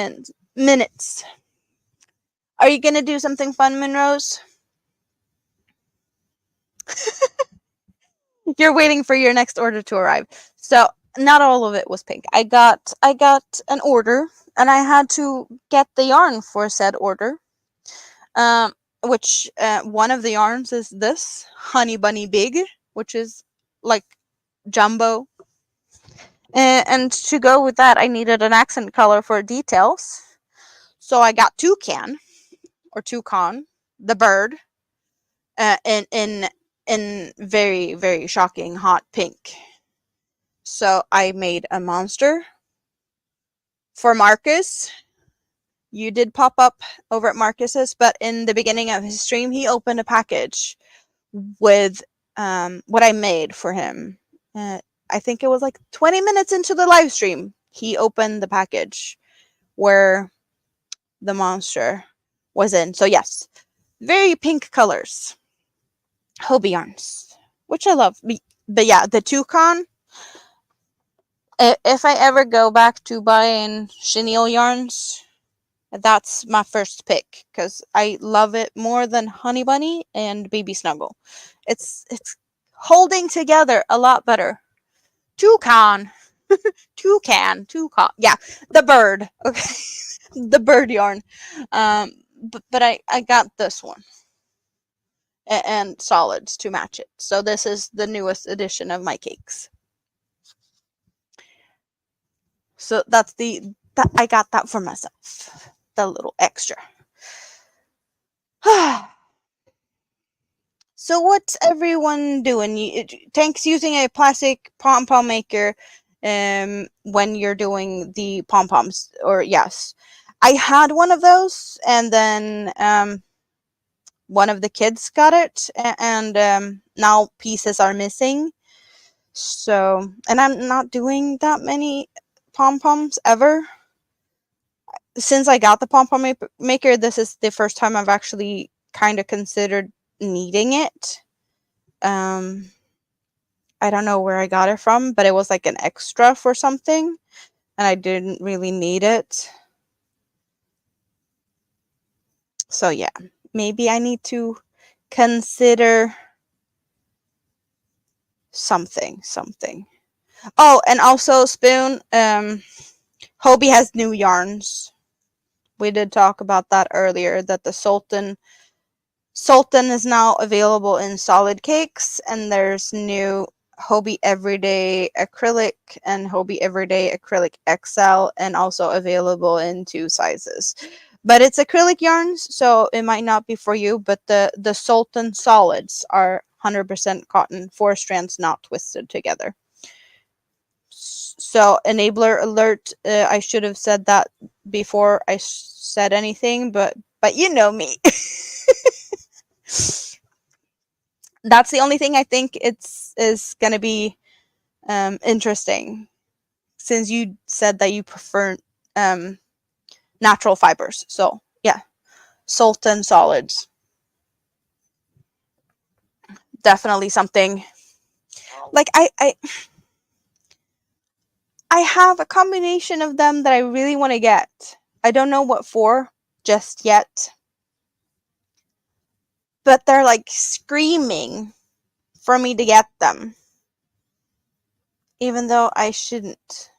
minutes. Are you going to do something fun, Moonrose? You're waiting for your next order to arrive. So not all of it was pink. I got an order, and I had to get the yarn for said order. Which one of the yarns is this Honey Bunny Big, which is like jumbo. And to go with that, I needed an accent color for details. So I got toucan, the bird, in very, very shocking hot pink. So I made a monster for Marcus. You did pop up over at Marcus's, but in the beginning of his stream, he opened a package with what I made for him. I think it was like 20 minutes into the live stream, he opened the package where the monster was in. So yes, very pink colors. Hobby yarns, which I love. But yeah, the toucan, if I ever go back to buying chenille yarns, that's my first pick, because I love it more than Honey Bunny and Baby Snuggle. It's holding together a lot better. Toucan. Toucan. Yeah, the bird. Okay, the bird yarn. But I got this one and solids to match it. So this is the newest edition of my cakes. So that's I got that for myself. The little extra. So what's everyone doing? Tank's using a plastic pom-pom maker when you're doing the pom-poms, or yes. I had one of those, and then one of the kids got it, and now pieces are missing. So, and I'm not doing that many pom-poms ever. Since I got the pom-pom maker, this is the first time I've actually kind of considered needing it. I don't know where I got it from, but it was like an extra for something, and I didn't really need it. So yeah, maybe I need to consider something. Oh, and also Spoon, Hobie has new yarns. We did talk about that earlier, that the Sultan is now available in solid cakes, and there's new Hobie Everyday Acrylic and Hobie Everyday Acrylic XL, and also available in 2 sizes. But it's acrylic yarns, so it might not be for you, but the Sultan solids are 100% cotton, 4 strands not twisted together. So, enabler alert, I should have said that before I said anything, but you know me. That's the only thing I think is gonna be interesting, since you said that you prefer natural fibers. So yeah, Sultan solids, definitely something. Like I have a combination of them that I really want to get. I don't know what for just yet, but they're like screaming for me to get them, even though I shouldn't.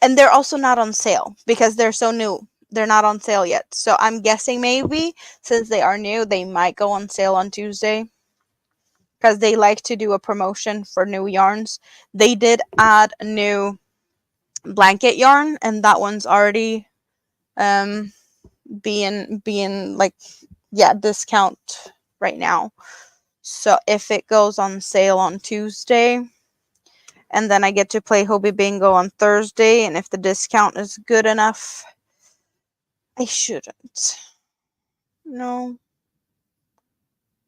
And they're also not on sale because they're so new. They're not on sale yet. So I'm guessing maybe since they are new, they might go on sale on Tuesday, because they like to do a promotion for new yarns. They did add a new blanket yarn, and that one's already being like, yeah, discount right now. So if it goes on sale on Tuesday, and then I get to play Hobie Bingo on Thursday, and if the discount is good enough, I shouldn't. No,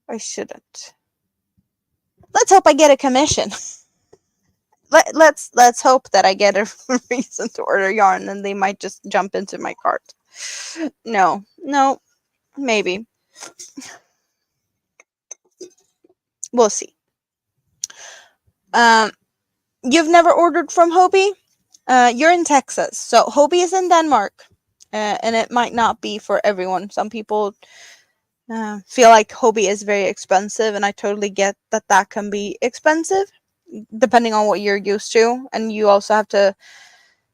I shouldn't. Let's hope I get a commission. Let's hope that I get a reason to order yarn, and they might just jump into my cart. No, maybe. We'll see. You've never ordered from Hobie? You're in Texas, so Hobie is in Denmark, and it might not be for everyone. Some people feel like Hobie is very expensive, and I totally get that can be expensive, depending on what you're used to, and you also have to,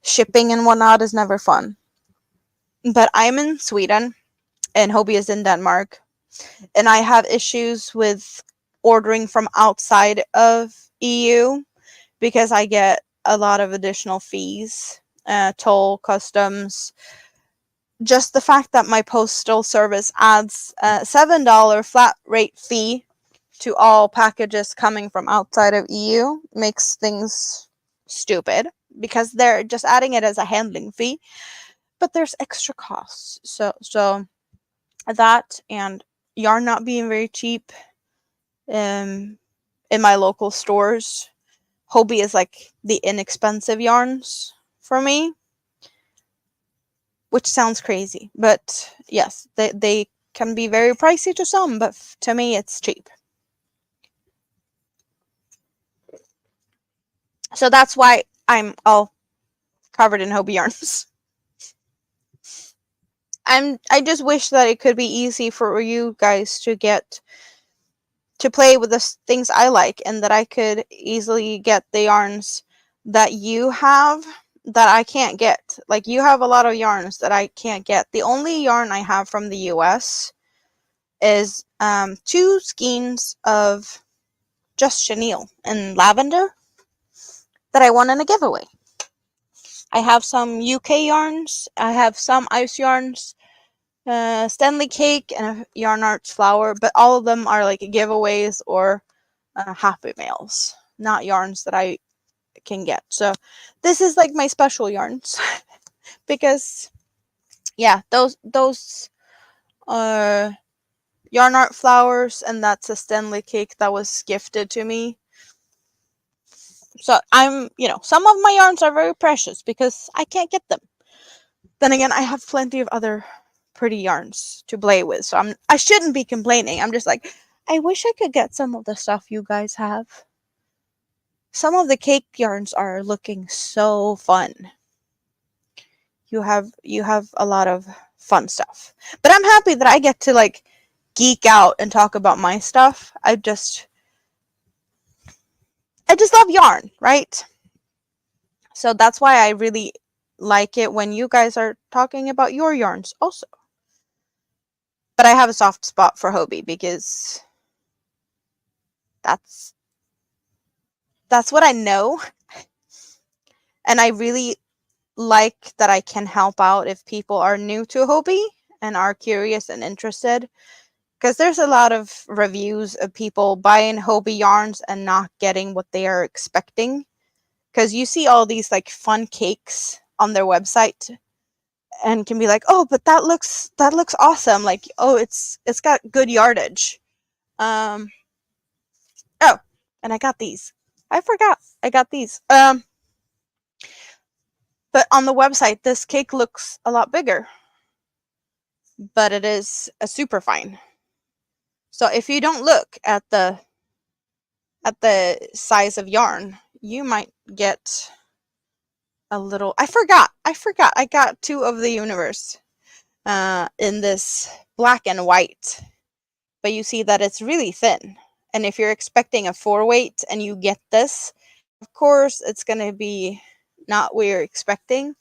shipping and whatnot is never fun. But I'm in Sweden, and Hobie is in Denmark, and I have issues with ordering from outside of EU because I get a lot of additional fees, toll, customs. Just the fact that my postal service adds a $7 flat rate fee to all packages coming from outside of EU makes things stupid, because they're just adding it as a handling fee, but there's extra costs. So that, and yarn not being very cheap in my local stores. Hobie is like the inexpensive yarns for me, which sounds crazy, but yes, they can be very pricey to some, but to me it's cheap. So that's why I'm all covered in Hobie yarns. I just wish that it could be easy for you guys to get to play with the things I like, and that I could easily get the yarns that you have that I can't get. Like, you have a lot of yarns that I can't get. The only yarn I have from the US is 2 skeins of just chenille and lavender that I won in a giveaway. I have some UK yarns. I have some ice yarns, Stanley Cake, and a Yarn Arts flower, but all of them are like giveaways or happy mails, not yarns that I can get. So this is like my special yarns because yeah, those are Yarn Art flowers, and that's a Stanley Cake that was gifted to me. So some of my yarns are very precious because I can't get them. Then again, I have plenty of other pretty yarns to play with, so I shouldn't be complaining. I'm just like, I wish I could get some of the stuff you guys have. Some of the cake yarns are looking so fun. You have a lot of fun stuff. But I'm happy that I get to like geek out and talk about my stuff. I just love yarn, right? So that's why I really like it when you guys are talking about your yarns also. But I have a soft spot for Hobie because that's what I know. And I really like that I can help out if people are new to Hobie and are curious and interested. Because there's a lot of reviews of people buying Hobie yarns and not getting what they are expecting. Because you see all these like fun cakes on their website and can be like, oh, but that looks awesome. Like, oh, it's got good yardage. Oh, and I got these. I forgot I got these. But on the website, this cake looks a lot bigger. But it is a super fine. So if you don't look at the size of yarn, you might get a little. I forgot. I got 2 of the universe in this black and white. But you see that it's really thin. And if you're expecting a 4-weight and you get this, of course, it's going to be not what you're expecting.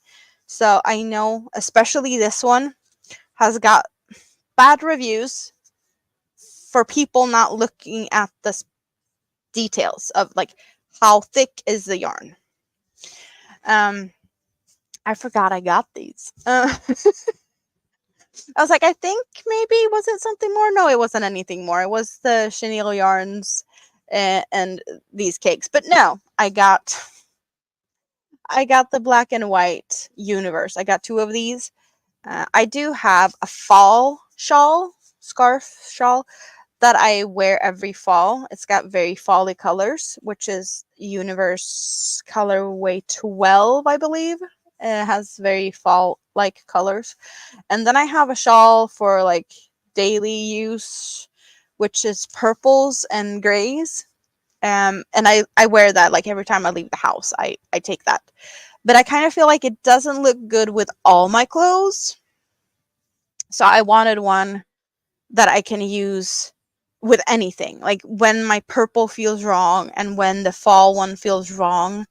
So I know, especially this one, has got bad reviews for people not looking at the details of like how thick is the yarn. I forgot I got these. I was like, I think maybe, was it something more? No, it wasn't anything more. It was the chenille yarns and these cakes. But no, I got the black and white universe. I got 2 of these. I do have a fall scarf shawl that I wear every fall. It's got very fall-y colors, which is universe colorway 12, I believe. It has very fall-like colors. And then I have a shawl for like daily use, which is purples and grays. And I wear that like every time I leave the house. I take that. But I kind of feel like it doesn't look good with all my clothes. So I wanted one that I can use with anything. Like when my purple feels wrong and when the fall one feels wrong.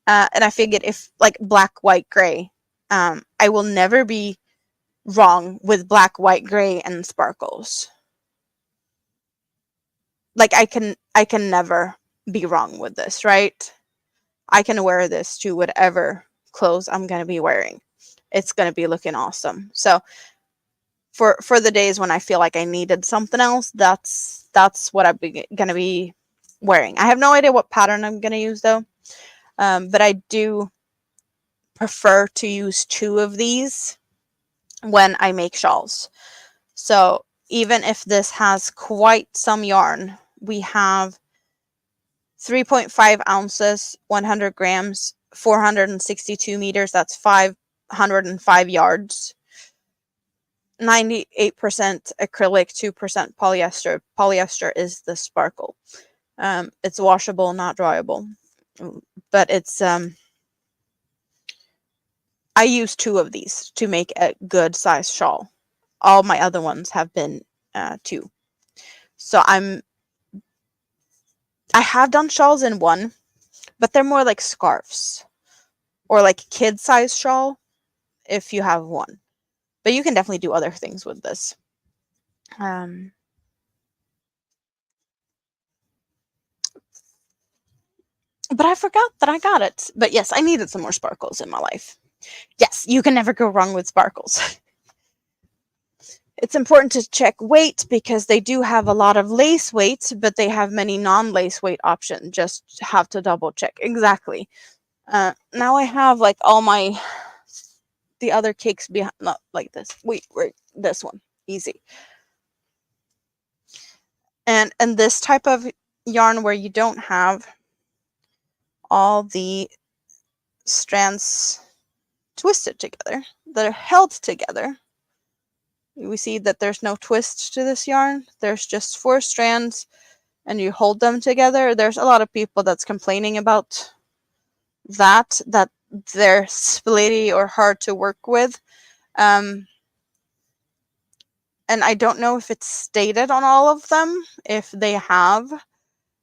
And I figured if like black, white, gray, I will never be wrong with black, white, gray, and sparkles. Like I can never be wrong with this, right? I can wear this to whatever clothes I'm going to be wearing. It's going to be looking awesome. So for the days when I feel like I needed something else, that's what I'm going to be wearing. I have no idea what pattern I'm going to use though. But I do prefer to use 2 of these when I make shawls. So even if this has quite some yarn, we have 3.5 ounces, 100 grams, 462 meters. That's 505 yards. 98% acrylic, 2% polyester. Polyester is the sparkle. It's washable, not dryable. But it's I use 2 of these to make a good size shawl. All my other ones have been 2. So I have done shawls in 1, but they're more like scarves or like kid-size shawl if you have one. But you can definitely do other things with this. But I forgot that I got it. But yes, I needed some more sparkles in my life. Yes, you can never go wrong with sparkles. It's important to check weight because they do have a lot of lace weight, but they have many non-lace weight options. Just have to double check. Exactly. Now I have like all the other cakes behind, not like this. Wait, this one. Easy. And this type of yarn where you don't have all the strands twisted together, that are held together. We see that there's no twist to this yarn. There's just 4 strands and you hold them together. There's a lot of people that's complaining about that they're splitty or hard to work with. And I don't know if it's stated on all of them, if they have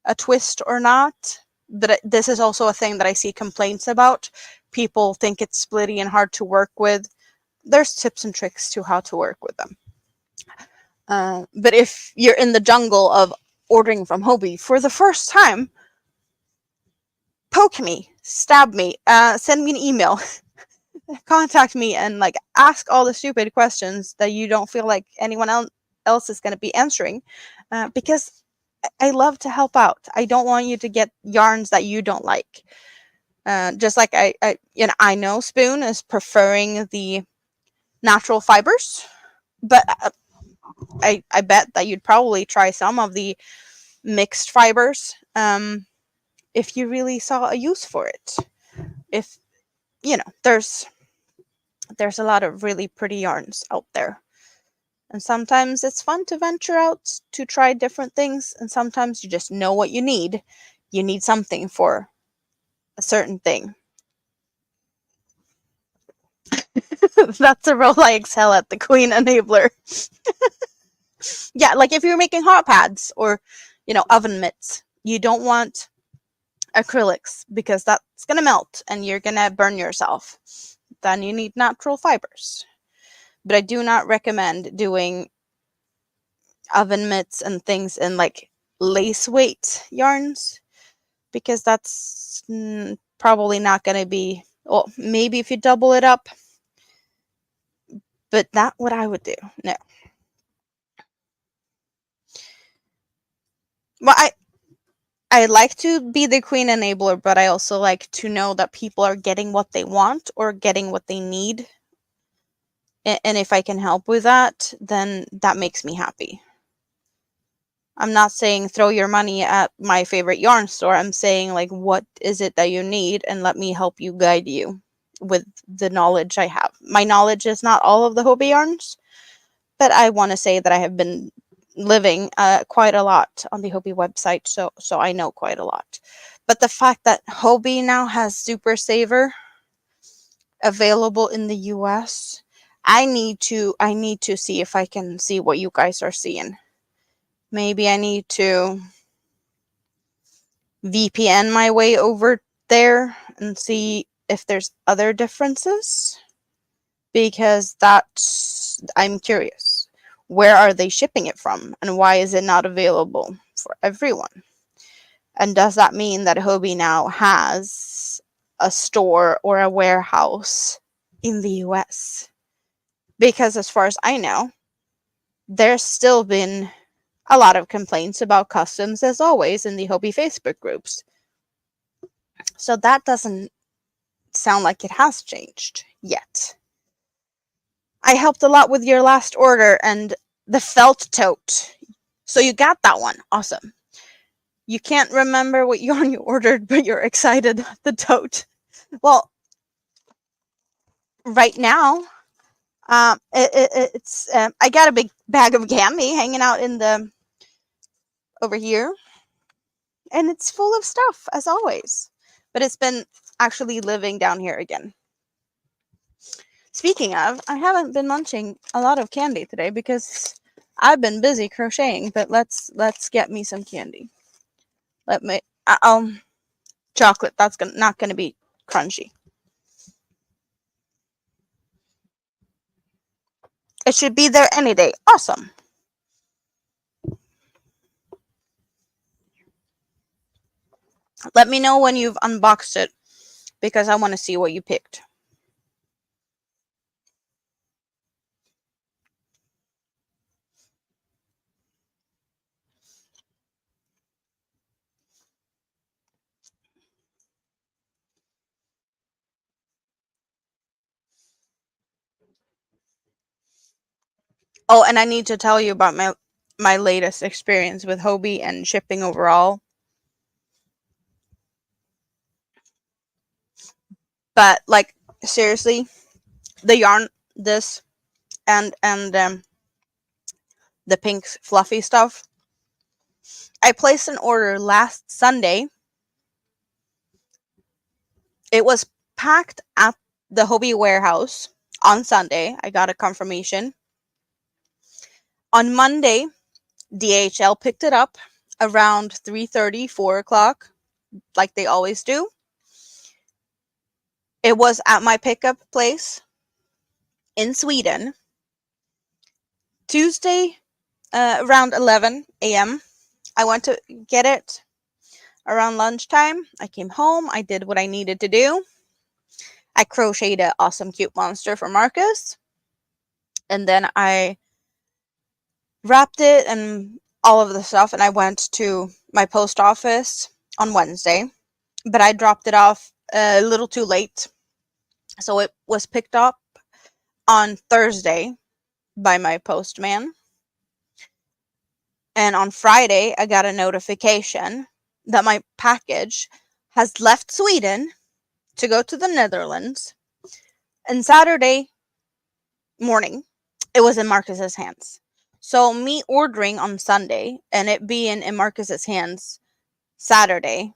a twist or not. But this is also a thing that I see complaints about. People think it's splitty and hard to work with. There's tips and tricks to how to work with them. But if you're in the jungle of ordering from Hobby for the first time, poke me, stab me, send me an email, contact me, and like ask all the stupid questions that you don't feel like anyone else is going to be answering, because I love to help out. I don't want you to get yarns that you don't like. Just like I know Spoon is preferring the natural fibers, but I bet that you'd probably try some of the mixed fibers if you really saw a use for it. If there's a lot of really pretty yarns out there, and sometimes it's fun to venture out to try different things, and sometimes you just know what you need. You need something for a certain thing. That's a role I excel at, the Queen Enabler. Yeah, like if you're making hot pads or oven mitts, you don't want acrylics because that's gonna melt and you're gonna burn yourself. Then you need natural fibers. But I do not recommend doing oven mitts and things in like lace weight yarns, because that's probably not going to be, well, maybe if you double it up, but not what I would do. No. Well, I like to be the Queen Enabler, but I also like to know that people are getting what they want or getting what they need. And if I can help with that, then that makes me happy. I'm not saying throw your money at my favorite yarn store. I'm saying, like, what is it that you need, and let me help you, guide you with the knowledge I have. My knowledge is not all of the Hobby yarns, but I want to say that I have been living quite a lot on the Hobby website, so I know quite a lot. But the fact that Hobby now has Super Saver available in the US, I need to see if I can see what you guys are seeing. Maybe I need to VPN my way over there and see if there's other differences, because I'm curious. Where are they shipping it from, and why is it not available for everyone? And does that mean that Hobby now has a store or a warehouse in the US? Because as far as I know, there's still been a lot of complaints about customs, as always, in the Hobby Facebook groups. So that doesn't sound like it has changed yet. I helped a lot with your last order and the felt tote. So you got that one. Awesome. You can't remember what yarn you ordered, but you're excited the tote. Well, right now, it's I got a big bag of candy hanging out over here, and it's full of stuff as always. But it's been actually living down here again. Speaking of, I haven't been munching a lot of candy today because I've been busy crocheting, but let's get me some candy. Let me chocolate. That's not going to be crunchy. It should be there any day. Awesome. Let me know when you've unboxed it, because I want to see what you picked. Oh, and I need to tell you about my latest experience with Hobie and shipping overall. But like, seriously, the yarn, this, and the pink fluffy stuff. I placed an order last Sunday. It was packed at the Hobie warehouse on Sunday. I got a confirmation. On Monday, DHL picked it up around 3:30, 4 o'clock, like they always do. It was at my pickup place in Sweden. Tuesday, around 11 a.m. I went to get it around lunchtime. I came home. I did what I needed to do. I crocheted an awesome cute monster for Marcus. And then I wrapped it and all of the stuff. And I went to my post office on Wednesday. But I dropped it off a little too late. So it was picked up on Thursday by my postman. And on Friday, I got a notification that my package has left Sweden to go to the Netherlands. And Saturday morning, it was in Marcus's hands. So me ordering on Sunday and it being in Marcus's hands Saturday,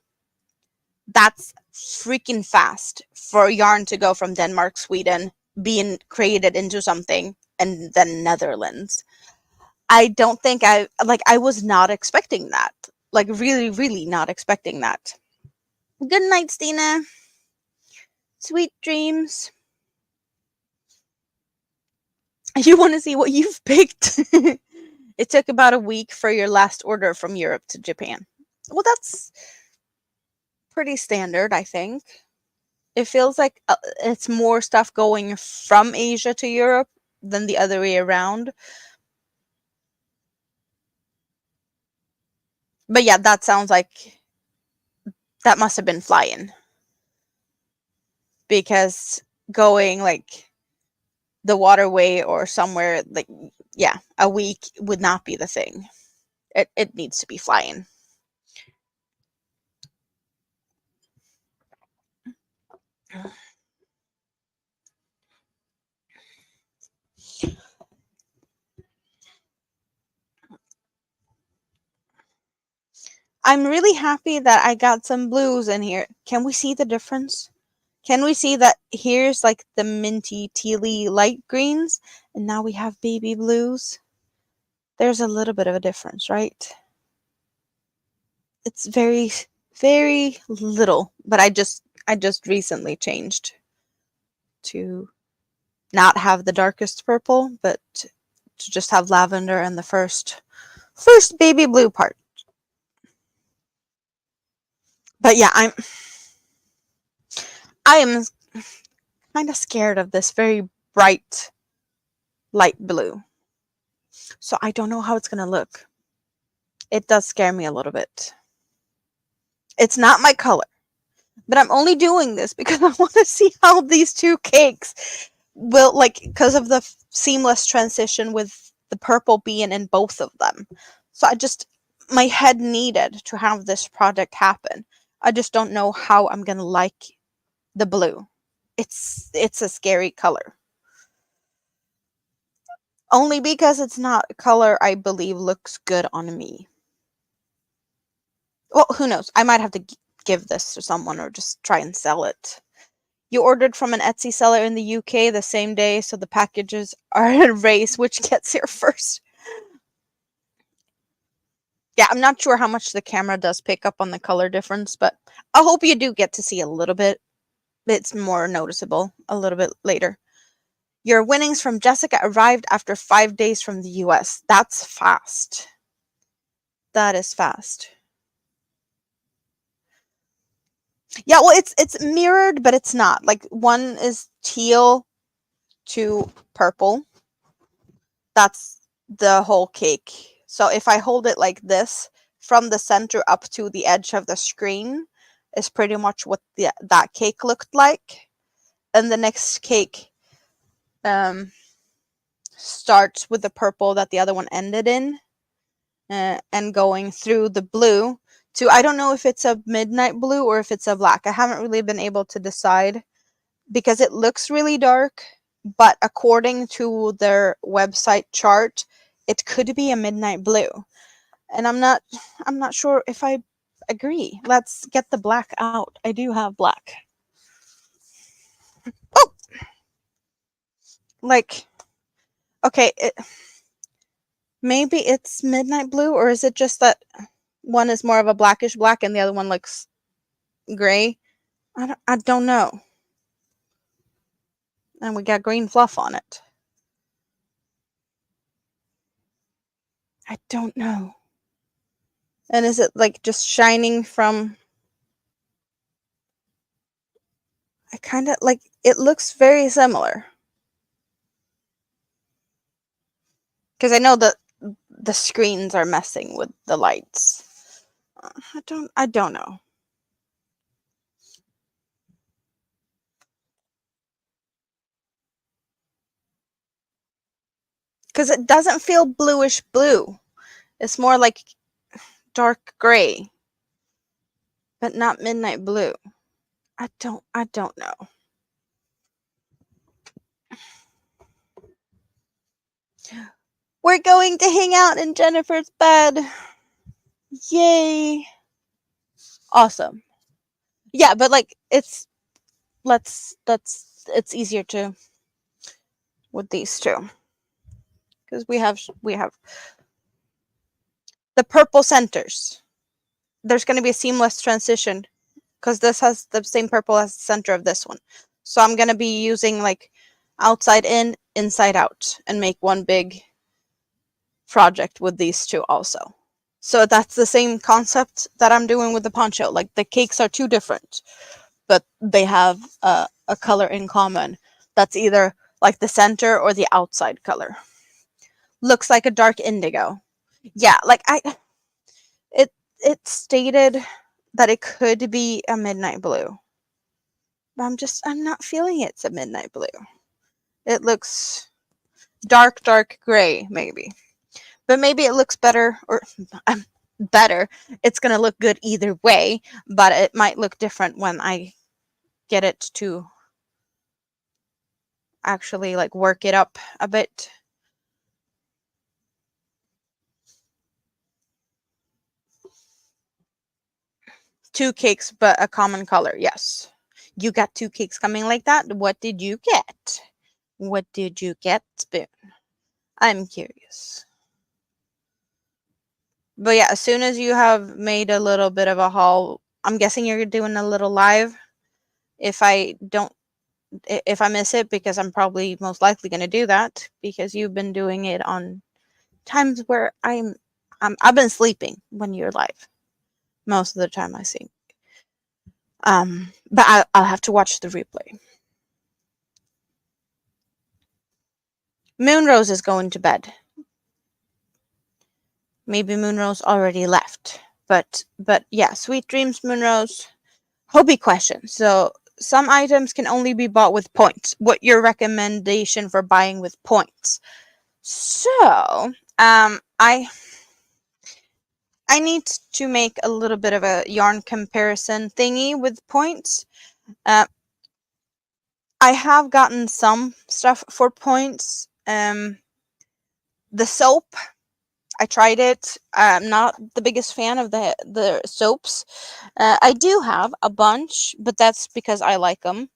that's freaking fast for yarn to go from Denmark, Sweden, being created into something, and then Netherlands. I don't think I was not expecting that. Like, really, really not expecting that. Good night, Stina. Sweet dreams. You want to see what you've picked? It took about a week for your last order from Europe to Japan. Well, that's pretty standard, I think. It feels like it's more stuff going from Asia to Europe than the other way around. But yeah, that sounds like that must have been flying. Because going like the waterway or somewhere, like, yeah, a week would not be the thing. It needs to be flying. I'm really happy that I got some blues in here. Can we see the difference? Can we see that here's like the minty, tealy light greens, and now we have baby blues? There's a little bit of a difference, right? It's very, very little, but I just recently changed to not have the darkest purple, but to just have lavender and the first baby blue part. But yeah, I am kind of scared of this very bright light blue. So I don't know how it's going to look. It does scare me a little bit. It's not my color, but I'm only doing this because I want to see how these two cakes will, like, because of the seamless transition with the purple being in both of them. So my head needed to have this project happen. I just don't know how I'm going to like the blue. It's a scary color. Only because it's not a color I believe looks good on me. Well, who knows? I might have to give this to someone or just try and sell it. You ordered from an Etsy seller in the UK the same day, so the packages are in a race which gets here first. Yeah, I'm not sure how much the camera does pick up on the color difference, but I hope you do get to see a little bit. It's more noticeable a little bit later. Your winnings from Jessica arrived after 5 days from the US. That's fast. That is fast. Yeah, well, it's mirrored, but it's not. Like, one is teal to purple. That's the whole cake. So if I hold it like this, from the center up to the edge of the screen is pretty much what that cake looked like. And the next cake starts with the purple that the other one ended in, and going through the blue to, I don't know if it's a midnight blue or if it's a black. I haven't really been able to decide because it looks really dark, but according to their website chart, it could be a midnight blue. And I'm not sure if I agree. Let's get the black out. I do have black. Oh, like, okay, maybe it's midnight blue, or is it just that one is more of a blackish black and the other one looks gray? I don't know. And we got green fluff on it. I don't know. And is it like just shining from? I kind of like, it looks very similar. Because I know that the screens are messing with the lights. I don't know. Because it doesn't feel bluish blue. It's more like dark gray, but not midnight blue. I don't know. We're going to hang out in Jennifer's bed. Yay. Awesome. Yeah, but like, it's easier to with these two. Because we have the purple centers. There's going to be a seamless transition because this has the same purple as the center of this one. So I'm going to be using like outside in, inside out, and make one big project with these two also. So that's the same concept that I'm doing with the poncho. Like, the cakes are two different, but they have a color in common. That's either like the center or the outside color. Looks like a dark indigo. Yeah, like it stated that it could be a midnight blue. But I'm not feeling it's a midnight blue. It looks dark gray, maybe. But maybe it looks better, or better. It's going to look good either way, but it might look different when I get it to actually like work it up a bit. Two cakes, but a common color. Yes. You got two cakes coming like that? What did you get? What did you get, Spoon? I'm curious. But yeah, as soon as you have made a little bit of a haul, I'm guessing you're doing a little live. If I miss it, because I'm probably most likely going to do that because you've been doing it on times where I've been sleeping when you're live. Most of the time I see. But I'll have to watch the replay. Moonrose is going to bed. Maybe Moonrose already left. But yeah, sweet dreams, Moonrose. Hobby question. So some items can only be bought with points. What your recommendation for buying with points? So, I need to make a little bit of a yarn comparison thingy with points. I have gotten some stuff for points. The soap, I tried it. I'm not the biggest fan of the soaps. I do have a bunch, but that's because I like them.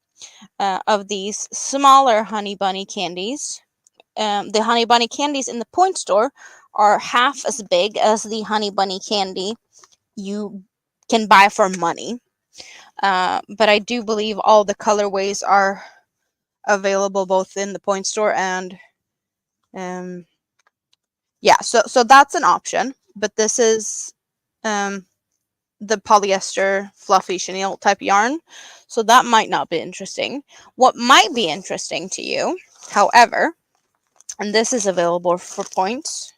Of these smaller Honey Bunny candies. The Honey Bunny candies in the point store are half as big as the Honey Bunny candy you can buy for money. But I do believe all the colorways are available both in the point store and yeah, so that's an option. But this is the polyester fluffy chenille type yarn, so that might not be interesting. What might be interesting to you, however, and this is available for points,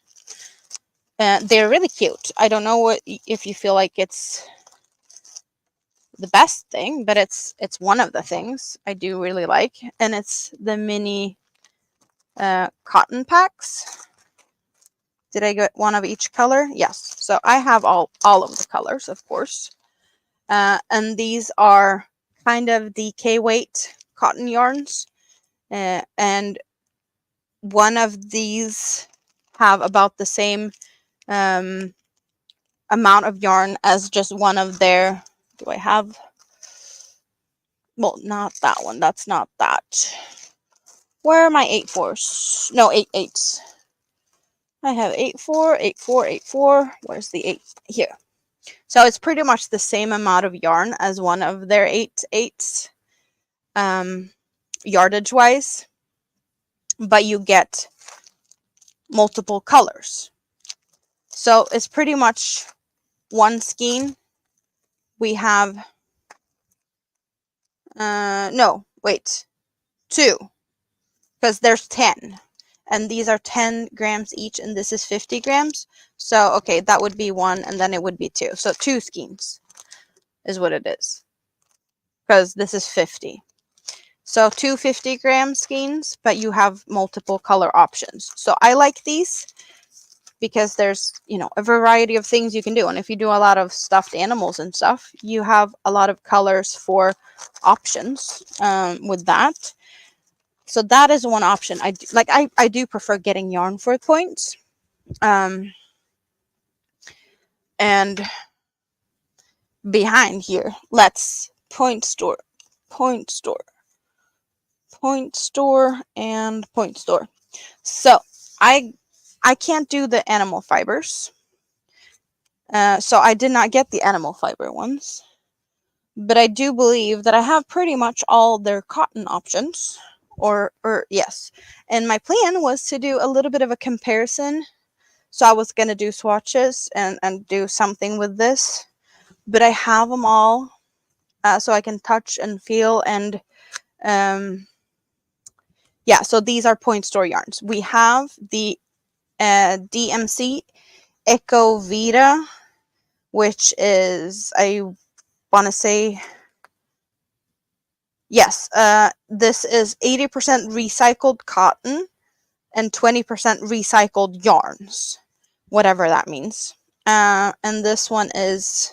they're really cute. I don't know if you feel like it's the best thing, but it's one of the things I do really like, and it's the mini cotton packs. Did I get one of each color? Yes. So I have all of the colors, of course. And these are kind of the K-weight cotton yarns. And one of these have about the same amount of yarn as just one of their, do I have, well, not that one. That's not that. Where are my 8/4s? No, 8/8s. I have 8/4, 8/4, 8/4. Where's the 8? Here. So it's pretty much the same amount of yarn as one of their 8/8s, yardage wise, but you get multiple colors. So it's pretty much one skein. We have, no, wait, 2, because there's 10. And these are 10 grams each, and this is 50 grams. So, okay, that would be 1, and then it would be 2. So 2 skeins is what it is, because this is 50. So 2 50-gram skeins, but you have multiple color options. So I like these because there's, you know, a variety of things you can do. And if you do a lot of stuffed animals and stuff, you have a lot of colors for options with that. So that is one option. I do prefer getting yarn for points. And behind here, let's point store, and point store. So I can't do the animal fibers. So I did not get the animal fiber ones. But I do believe that I have pretty much all their cotton options. Or yes. And my plan was to do a little bit of a comparison. So I was going to do swatches and do something with this. But I have them all. So I can touch and feel and yeah, so these are point store yarns. We have the DMC Eco Vita, which is, I want to say, yes, this is 80% recycled cotton and 20% recycled yarns, whatever that means. And this one is,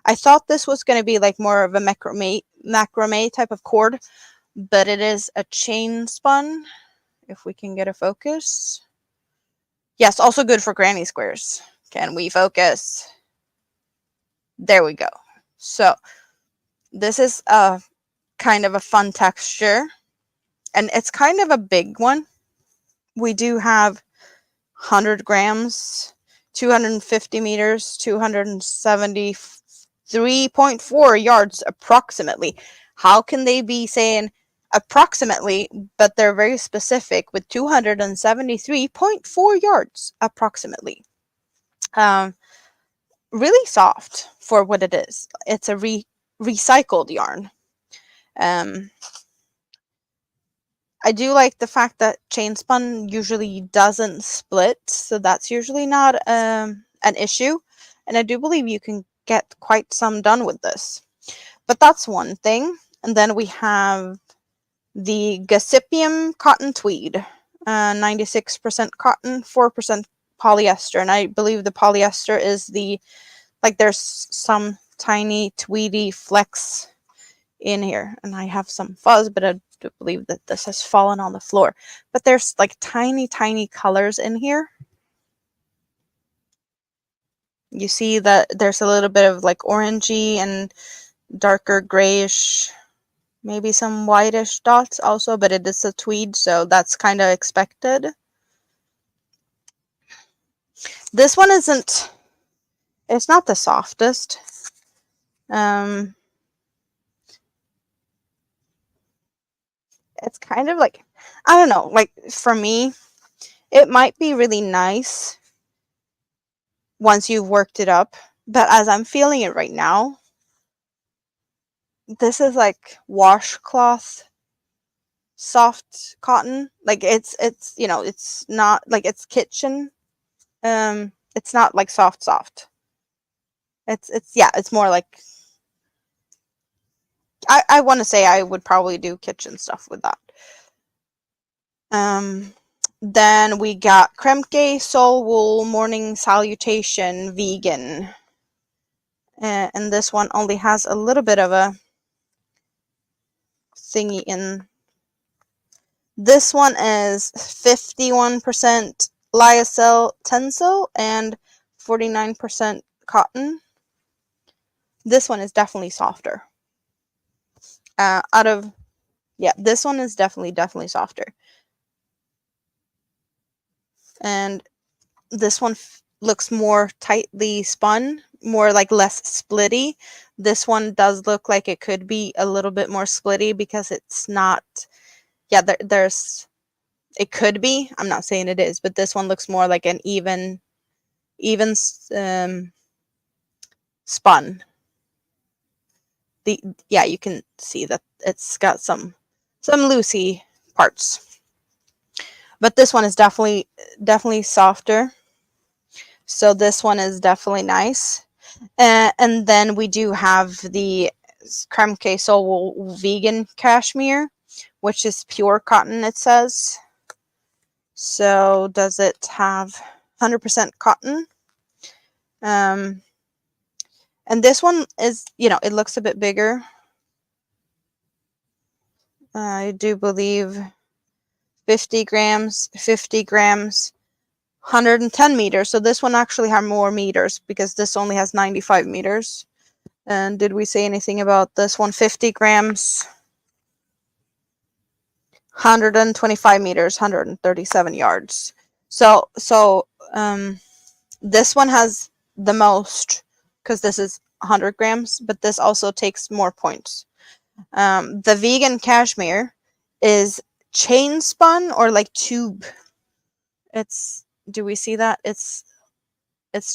I thought this was going to be like more of a macrame type of cord, but it is a chain spun, if we can get a focus. Yes, also good for granny squares. Can we focus? There we go. So this is a kind of a fun texture, and it's kind of a big one. We do have 100 grams, 250 meters, 273.4 yards approximately. How can they be saying approximately, but they're very specific with 273.4 yards approximately? Really soft for what it is. It's a recycled yarn. I do like the fact that chain spun usually doesn't split, so that's usually not an issue. And I do believe you can get quite some done with this. But that's one thing. And then we have the Gossypium cotton tweed, 96% cotton, 4% polyester. And I believe the polyester is the, like, there's some tiny tweedy flecks in here, and I have some fuzz, but I do believe that this has fallen on the floor. But there's like tiny colors in here. You see that there's a little bit of like orangey and darker grayish, maybe some whitish dots also, but it is a tweed, so that's kind of expected. This one isn't, it's not the softest. It's kind of like, I don't know, like for me, it might be really nice once you've worked it up, but as I'm feeling it right now, this is like washcloth soft cotton. Like it's you know, it's not like it's kitchen. It's not like soft. It's yeah, it's more like I want to say I would probably do kitchen stuff with that. Then we got Kremke Soul Wool Morning Salutation Vegan. And this one only has a little bit of a thingy in. This one is 51% lyocell tencel and 49% cotton. This one is definitely softer. This one is definitely softer. And this one looks more tightly spun, more like less splitty. This one does look like it could be a little bit more splitty because it's not, yeah, there's, it could be, I'm not saying it is, but this one looks more like an even spun. Yeah, you can see that it's got some loosey parts, but this one is definitely softer. So this one is definitely nice. And then we do have the Kremke Soul Wool Vegan Cashmere, which is pure cotton, it says. So does it have 100% cotton? And this one is, you know, it looks a bit bigger. I do believe 50 grams, 110 meters. So this one actually has more meters because this only has 95 meters. And did we say anything about this one? 50 grams, 125 meters, 137 yards. So this one has the most because this is 100 grams, but this also takes more points. The vegan cashmere is chain spun or like tube. Do we see that? It's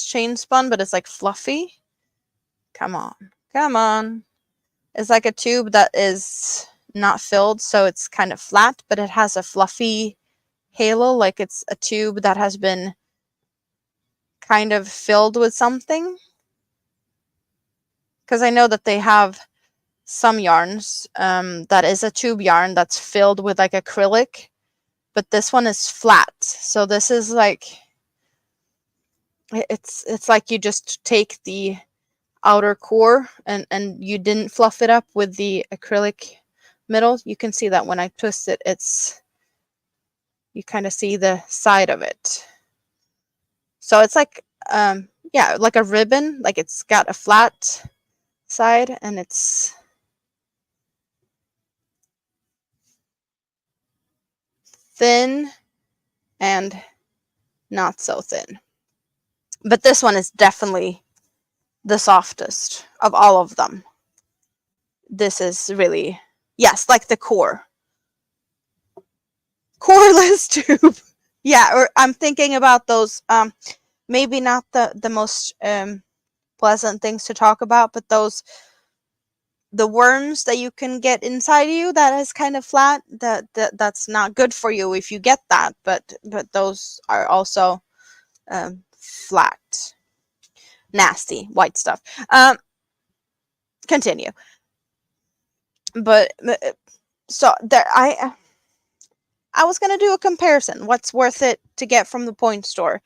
chain spun, but it's like fluffy. Come on. It's like a tube that is not filled, so it's kind of flat, but it has a fluffy halo, like it's a tube that has been kind of filled with something. Because I know that they have some yarns that is a tube yarn that's filled with like acrylic, but this one is flat. So this is like, it's like you just take the outer core and you didn't fluff it up with the acrylic middle. You can see that when I twist it, you kind of see the side of it. So it's like yeah, like a ribbon, like it's got a flat side and it's thin and not so thin. But this one is definitely the softest of all of them. This is really, yes, like the coreless tube. Yeah, or I'm thinking about those maybe not the most pleasant things to talk about, but the worms that you can get inside you that is kind of flat, that's not good for you if you get that, but those are also flat, nasty white stuff. Continue. But so there, I was gonna do a comparison. What's worth it to get from the point store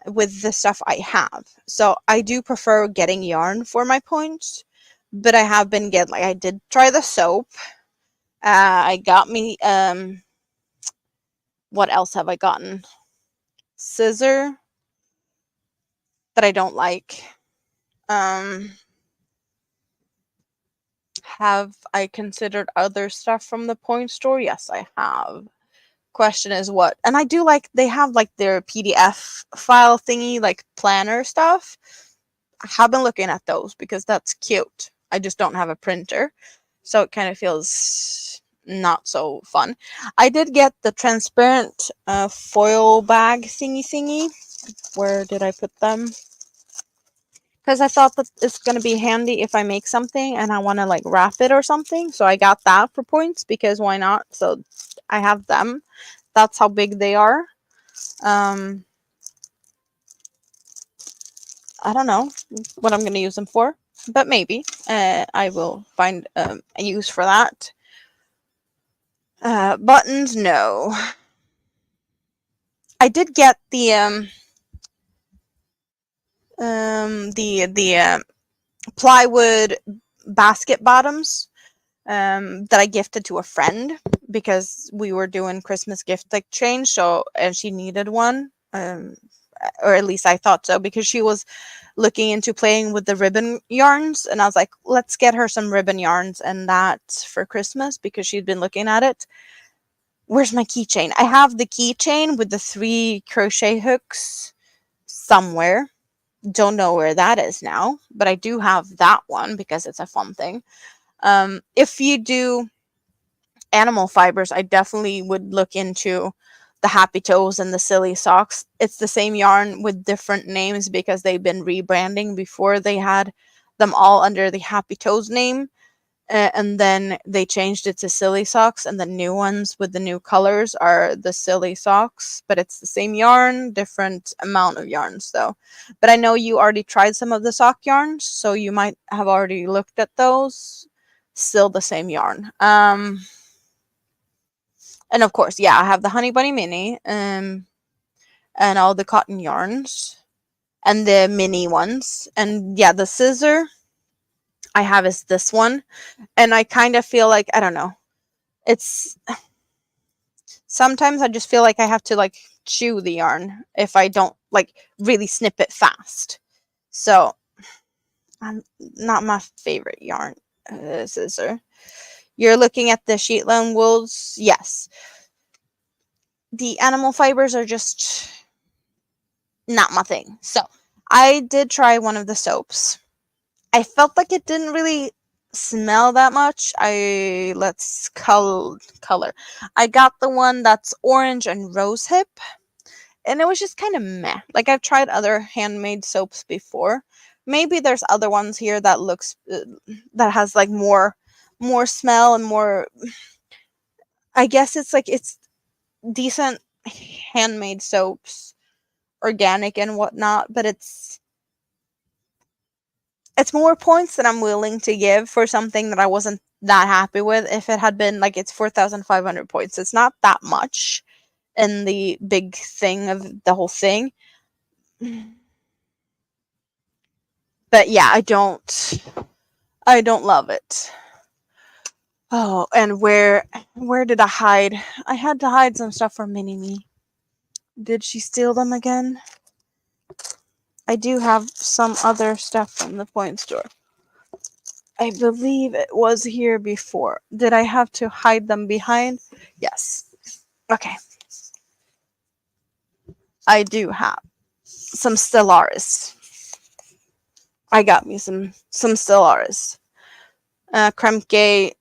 with the stuff I have? So I do prefer getting yarn for my points, but I have been getting, like, I did try the soap. I got me what else have I gotten? Scissor that I don't like. Have I considered other stuff from the point store? Yes, I have. question is what. And I do like, they have like their PDF file thingy, like planner stuff. I have been looking at those because that's cute. I just don't have a printer, so it kind of feels not so fun. I did get the transparent foil bag thingy. Where did I put them? Because I thought that it's going to be handy if I make something and I want to like wrap it or something. So I got that for points, because why not? So I have them. That's how big they are. I don't know what I'm going to use them for, but maybe I will find a use for that. Buttons, no. I did get the plywood basket bottoms that I gifted to a friend because we were doing Christmas gift exchange. So, and she needed one, or at least I thought so, because she was looking into playing with the ribbon yarns, and I was like, let's get her some ribbon yarns and that for Christmas, because she'd been looking at it. Where's my keychain? I have the keychain with the 3 crochet hooks somewhere. Don't know where that is now, but I do have that one because it's a fun thing. If you do animal fibers, I definitely would look into the Happy Toes and the Silly Socks. It's the same yarn with different names because they've been rebranding. Before they had them all under the Happy Toes name, and then they changed it to Silly Socks, and the new ones with the new colors are the Silly Socks, but it's the same yarn, different amount of yarns though. But I know you already tried some of the sock yarns, so you might have already looked at those. Still the same yarn. And of course, yeah, I have the Honey Bunny Mini, and all the cotton yarns, and the mini ones. And yeah, the scissor I have is this one. And I kind of feel like, I don't know, it's, sometimes I just feel like I have to like chew the yarn if I don't like really snip it fast. So, not my favorite yarn scissor. You're looking at the Shetland wools. Yes. The animal fibers are just not my thing. So, I did try one of the soaps. I felt like it didn't really smell that much. Let's color. I got the one that's orange and rose hip, and it was just kind of meh. Like, I've tried other handmade soaps before. Maybe there's other ones here that looks that has like more smell and more. I guess it's like, it's decent handmade soaps, organic and whatnot, but it's more points that I'm willing to give for something that I wasn't that happy with. If it had been like, it's 4,500 points, it's not that much in the big thing of the whole thing. But yeah, I don't love it. Oh, and where did I hide? I had to hide some stuff from Mini-Me. Did she steal them again? I do have some other stuff from the point store. I believe it was here before. Did I have to hide them behind? Yes. Okay. I do have some Stellaris. I got me some Stellaris. Kremke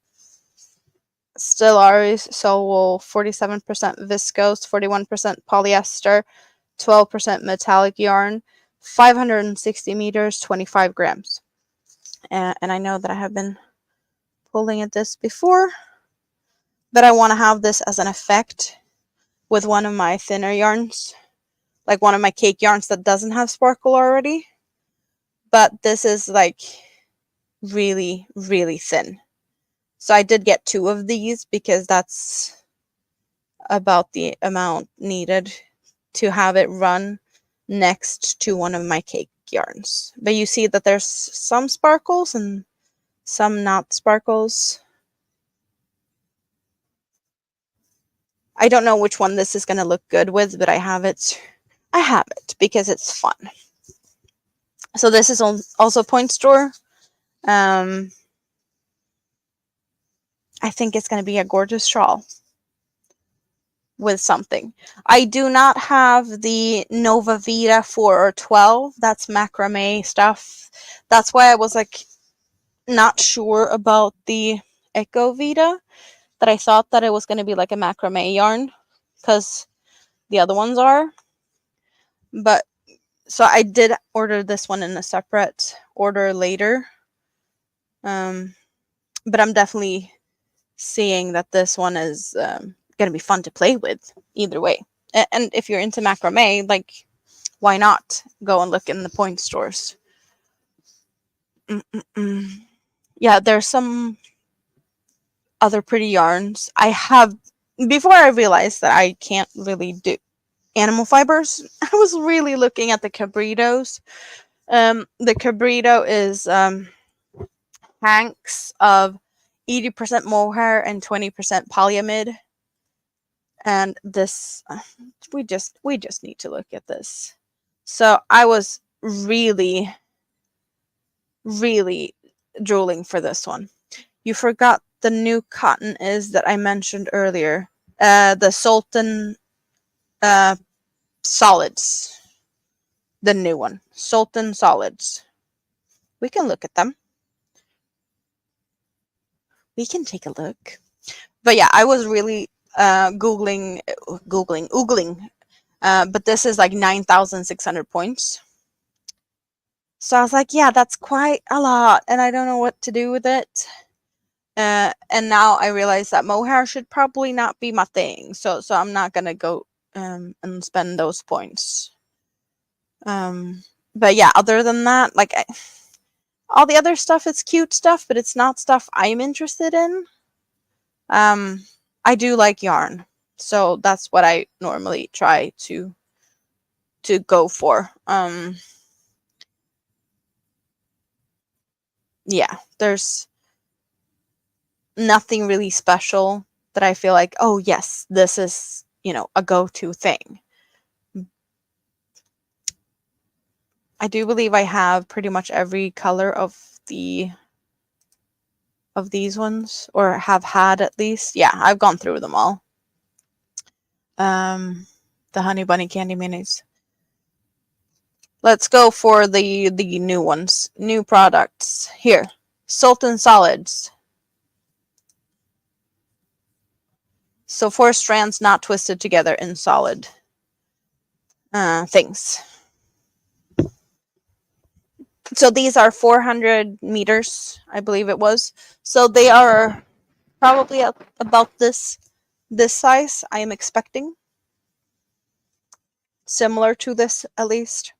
Stellaris, so 47% viscose, 41% polyester, 12% metallic yarn, 560 meters, 25 grams. And I know that I have been pulling at this before, but I want to have this as an effect with one of my thinner yarns, like one of my cake yarns that doesn't have sparkle already. But this is like really, really thin. So I did get 2 of these because that's about the amount needed to have it run next to one of my cake yarns. But you see that there's some sparkles and some not sparkles. I don't know which one this is going to look good with, but I have it. I have it because it's fun. So this is also point store. I think it's going to be a gorgeous shawl. with something. I do not have the Nova Vita 4 or 12. That's macrame stuff. That's why I was like not sure about the Echo Vita, that I thought that it was going to be like a macrame yarn because the other ones are. But so I did order this one in a separate order later. But I'm definitely seeing that this one is going to be fun to play with either way. And if you're into macrame, like, why not go and look in the point stores? Yeah, there's some other pretty yarns. Before I realized that I can't really do animal fibers, I was really looking at the cabritos. The cabrito is hanks of 80% mohair and 20% polyamide. And this, we just need to look at this. So I was really drooling for this one. You forgot the new cotton is that I mentioned earlier. The Sultan solids. The new one. Sultan solids. We can look at them. We can take a look. But yeah, I was really oogling. But this is like 9,600 points. So I was like, yeah, that's quite a lot, and I don't know what to do with it. And now I realize that mohair should probably not be my thing. So I'm not gonna go and spend those points. But yeah, other than that, like all the other stuff, it's cute stuff, but it's not stuff I'm interested in. I do like yarn, so that's what I normally try to go for. Yeah, there's nothing really special that I feel like, oh yes, this is, a go-to thing. I do believe I have pretty much every color of these ones, or have had at least. Yeah, I've gone through them all. The Honey Bunny Candy Minis. Let's go for the new ones, new products. Here, Sultan Solids. So 4 strands not twisted together in solid things. So these are 400 meters, I believe it was. So they are probably about this size, I am expecting. Similar to this, at least.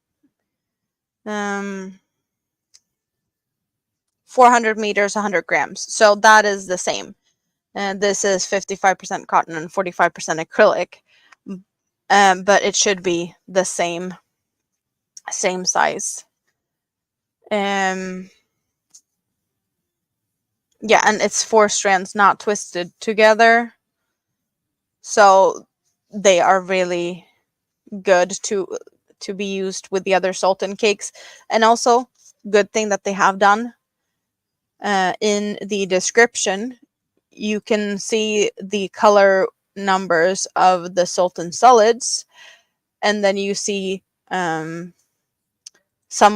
400 meters, 100 grams. So that is the same. And this is 55% cotton and 45% acrylic. But it should be the same size. Yeah, and it's 4 strands not twisted together. So they are really good to be used with the other Sultan cakes. And also, good thing that they have done, in the description, you can see the color numbers of the Sultan solids, and then you see some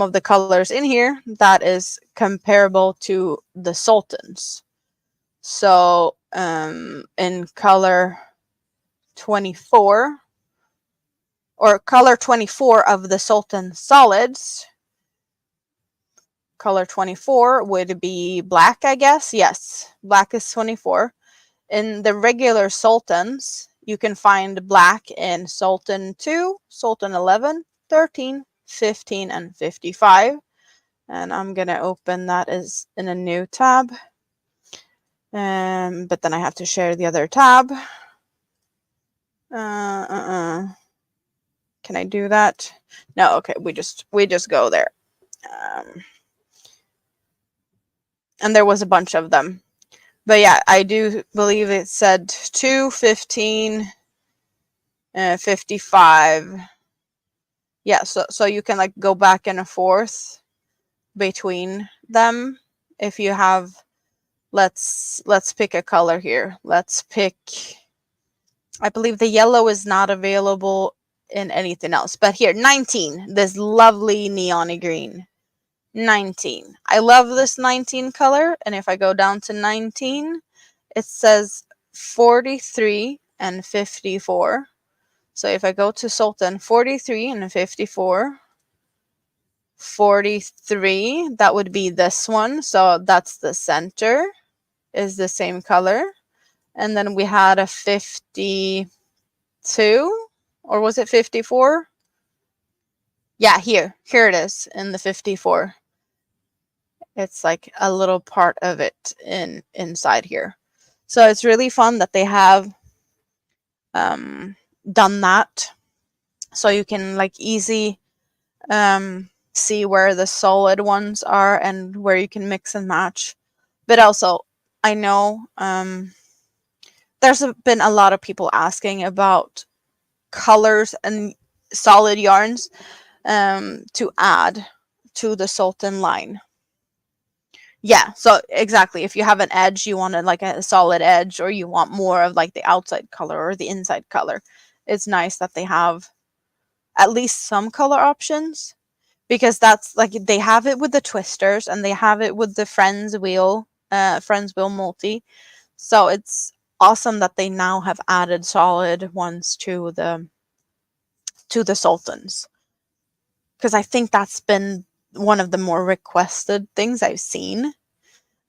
of the colors in here that is comparable to the Sultans. So in color 24, or color 24 of the Sultan solids, color 24 would be black, I guess. Yes, black is 24. In the regular Sultans, you can find black in Sultan 2, Sultan 11, 13, 15, and 55. And I'm going to open that as in a new tab. But then I have to share the other tab. Can I do that? No, okay, we just go there. And there was a bunch of them. But yeah, I do believe it said 2, 15, 55. Yeah, so you can like go back and forth between them if you have. Let's pick a color here. Let's pick I believe the yellow is not available in anything else. But here, 19, this lovely neon green. 19. I love this 19 color. And if I go down to 19, it says 43 and 54. So if I go to Sultan, 43 and 54, 43, that would be this one. So that's the center, is the same color. And then we had a 52, or was it 54? Yeah, here it is in the 54. It's like a little part of it inside here. So it's really fun that they have done that. So you can like easy see where the solid ones are and where you can mix and match. But also, I know there's been a lot of people asking about colors and solid yarns to add to the Sultan line. Yeah, so exactly. If you have an edge, you want like a solid edge, or you want more of like the outside color or the inside color. It's nice that they have at least some color options, because that's like they have it with the twisters and they have it with the Friends Wheel multi. So it's awesome that they now have added solid ones to the Sultans, because I think that's been one of the more requested things I've seen.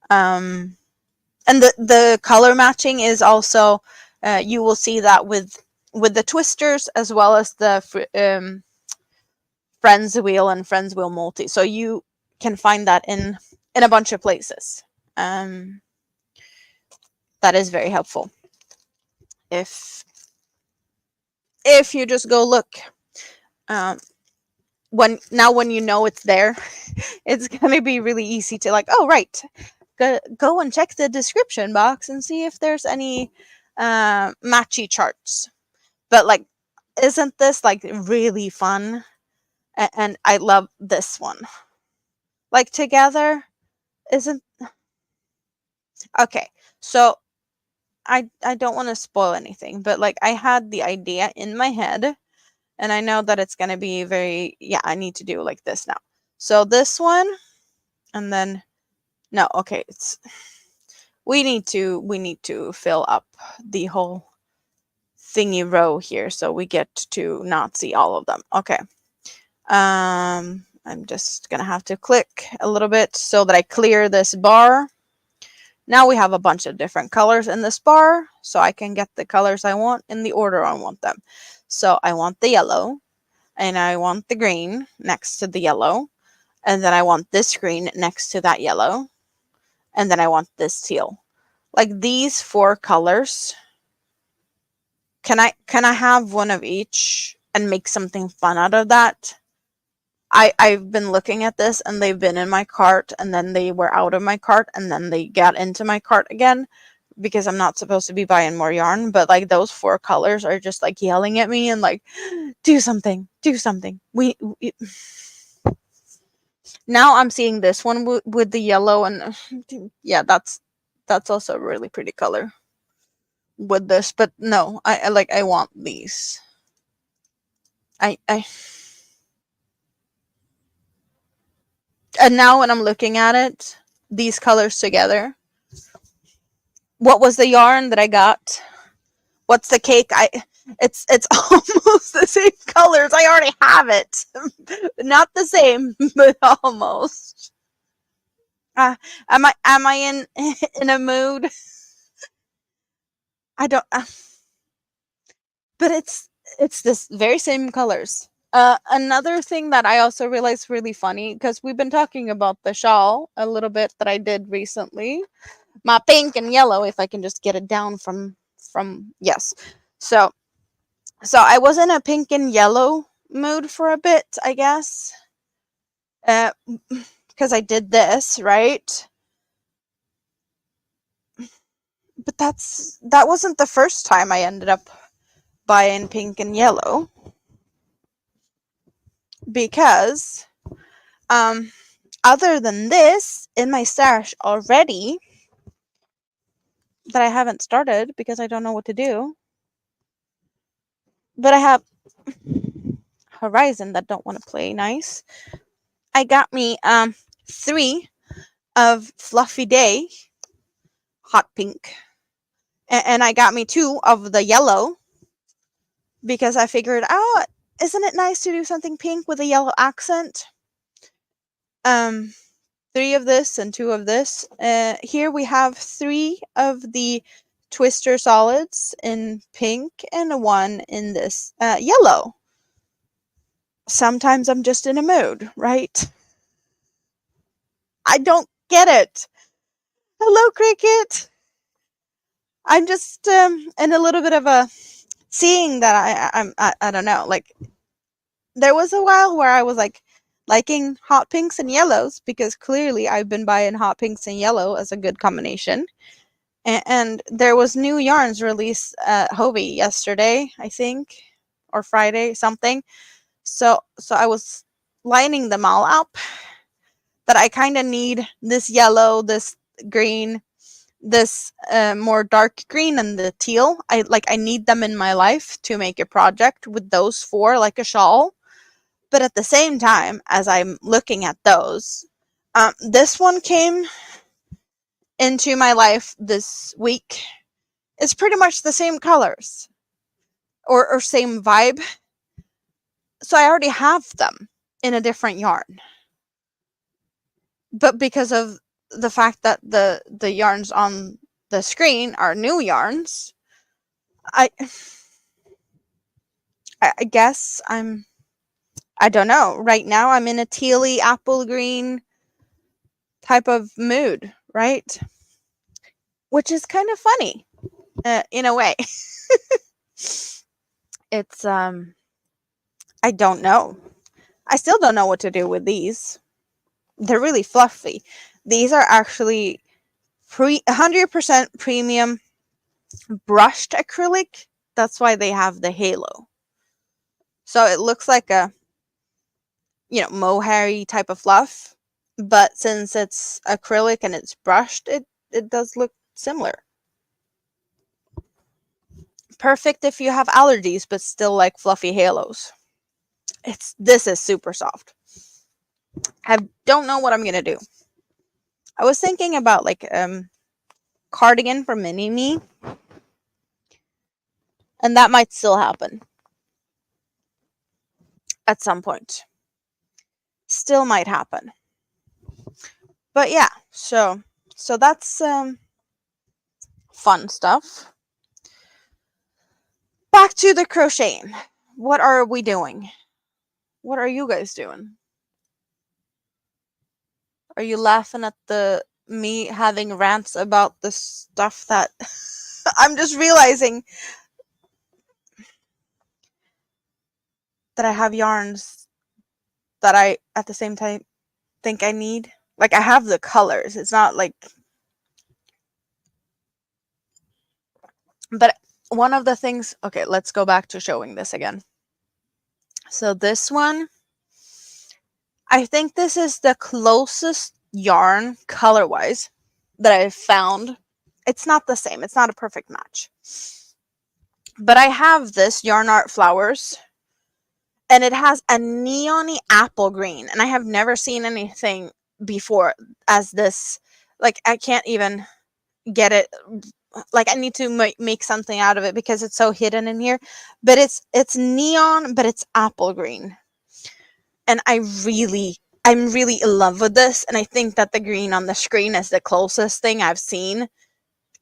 And the color matching is also you will see that with the twisters as well as the Friends Wheel and Friends Wheel multi. So you can find that in a bunch of places. That is very helpful. If you just go look, when you know it's there, it's gonna be really easy to like, oh right, go and check the description box and see if there's any matchy charts. But like, isn't this like really fun? And I love this one. Like together, isn't okay. So I don't want to spoil anything, but like I had the idea in my head, and I know that it's gonna be very, yeah, I need to do like this now. So this one, and then no, okay, we need to fill up the whole thingy row here so we get to not see all of them. Okay. I'm just gonna have to click a little bit so that I clear this bar. Now we have a bunch of different colors in this bar, so I can get the colors I want in the order I want them. So I want the yellow, and I want the green next to the yellow, and then I want this green next to that yellow, and then I want this teal. Like these 4 colors. Can I have one of each and make something fun out of that? I've been looking at this, and they've been in my cart, and then they were out of my cart, and then they got into my cart again, because I'm not supposed to be buying more yarn. But like those 4 colors are just like yelling at me and like, do something, do something. Now I'm seeing this one with the yellow, and yeah, that's also a really pretty color with this. But no, I want these. I And now when I'm looking at it, these colors together. What was the yarn that I got? What's the cake? It's almost the same colors. I already have it. Not the same, but almost. Am I in in a mood? I don't. But it's this very same colors. Another thing that I also realized really funny, because we've been talking about the shawl a little bit that I did recently, my pink and yellow, if I can just get it down from yes. So I was in a pink and yellow mood for a bit, I guess, because I did this right. But that wasn't the first time I ended up buying pink and yellow, because other than this in my stash already that I haven't started because I don't know what to do, But I have Horizon that don't want to play nice. I got me 3 of Fluffy Day hot pink, and I got me 2 of the yellow because I figured out, isn't it nice to do something pink with a yellow accent? 3 of this and 2 of this. Here we have 3 of the Twister solids in pink and 1 in this yellow. Sometimes I'm just in a mood, right? I don't get it. Hello, Cricket. I'm just in a little bit of a seeing that I don't know. Like, there was a while where I was like liking hot pinks and yellows because clearly I've been buying hot pinks and yellow as a good combination. And there was new yarns released at Hobie yesterday, I think, or Friday, something. So I was lining them all up. But I kind of need this yellow, this green, this more dark green, and the teal. I need them in my life to make a project with those 4, like a shawl. But at the same time, as I'm looking at those, this one came into my life this week. It's pretty much the same colors or same vibe. So I already have them in a different yarn. But because of the fact that the yarns on the screen are new yarns, I guess I don't know. Right now I'm in a tealy apple green type of mood, right? Which is kind of funny, in a way. It's I don't know. I still don't know what to do with these. They're really fluffy. These are actually 100% premium brushed acrylic. That's why they have the halo. So it looks like a, mohair type of fluff. But since it's acrylic and it's brushed, it does look similar. Perfect if you have allergies but still like fluffy halos. This is super soft. I don't know what I'm gonna do. I was thinking about like cardigan for Mini Me, and that might still happen at some point. Still might happen. But yeah, so that's fun stuff. Back to the crocheting. What are we doing? What are you guys doing? Are you laughing at me having rants about the stuff that I'm just realizing that I have yarns that I at the same time think I need? Like, I have the colors. It's not like, but one of the things, okay, let's go back to showing this again. So this one, I think this is the closest yarn color-wise that I've found. It's not the same. It's not a perfect match. But I have this Yarn Art Flowers, and it has a neon-y apple green, and I have never seen anything before as this. Like, I can't even get it. Like, I need to make something out of it because it's so hidden in here. But it's neon, but it's apple green. And I'm really in love with this, and I think that the green on the screen is the closest thing I've seen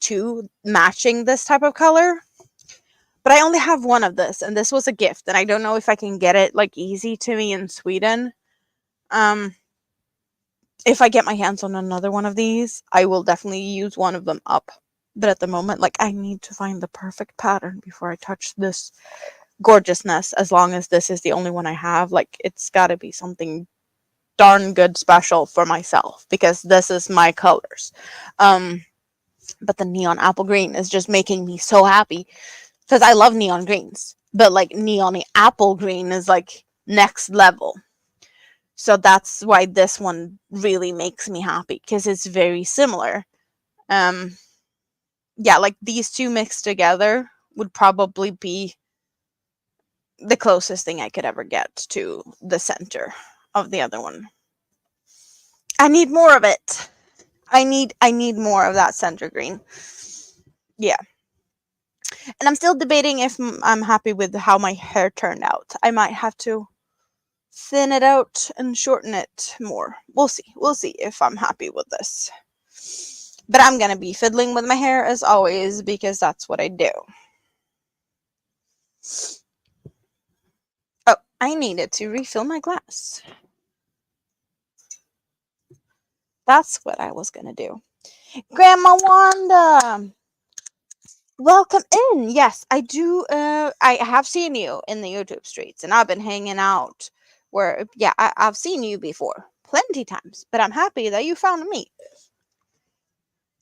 to matching this type of color. But I only have one of this, and this was a gift, and I don't know if I can get it like easy to me in Sweden. If I get my hands on another one of these, I will definitely use one of them up. But at the moment, like, I need to find the perfect pattern before I touch this gorgeousness. As long as this is the only one I have, like, it's got to be something darn good special for myself because this is my colors. But the neon apple green is just making me so happy because I love neon greens, but like neon apple green is like next level. So that's why this one really makes me happy because it's very similar. Yeah, like these two mixed together would probably be the closest thing I could ever get to the center of the other one. I need more of it. I need more of that center green. Yeah. And I'm still debating if I'm happy with how my hair turned out. I might have to thin it out and shorten it more. We'll see. We'll see if I'm happy with this. But I'm gonna be fiddling with my hair as always because that's what I do. Oh, I needed to refill my glass. That's what I was gonna do. Grandma Wanda! Welcome in. Yes, I do. I have seen you in the YouTube streets, and I've been hanging out where, yeah, I've seen you before plenty times, but I'm happy that you found me.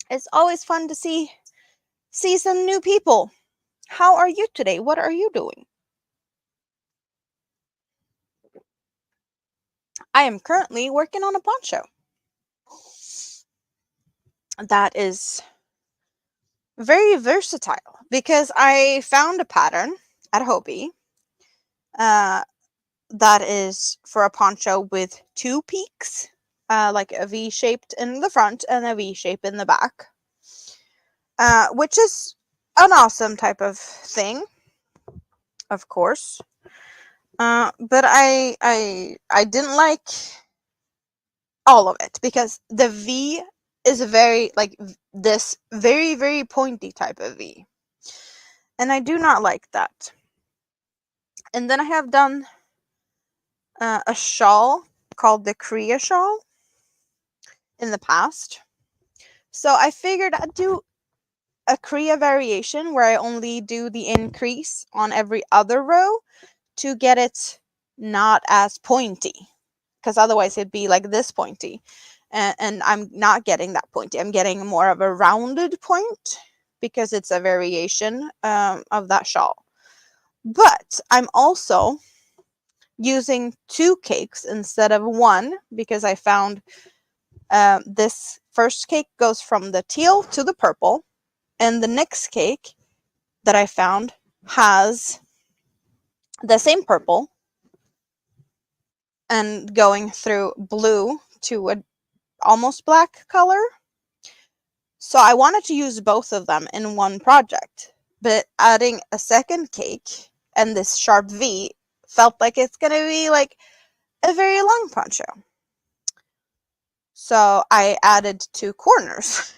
It's always fun to see some new people. How are you today? What are you doing? I am currently working on a poncho. That is very versatile because I found a pattern at Hobby that is for a poncho with two peaks, like a V shaped in the front and a V shape in the back, which is an awesome type of thing, of course. But I didn't like all of it because the V is a very like this very very pointy type of V, and I do not like that. And then I have done a shawl called the Crochet shawl in the past, so I figured I'd do a Crochet variation where I only do the increase on every other row to get it not as pointy, because otherwise it'd be like this pointy, and I'm not getting that pointy. I'm getting more of a rounded point because it's a variation of that shawl. But I'm also using two cakes instead of one because I found this first cake goes from the teal to the purple, and the next cake that I found has the same purple and going through blue to a almost black color. So I wanted to use both of them in one project, but adding a second cake and this sharp V felt like it's going to be like a very long poncho. So I added two corners.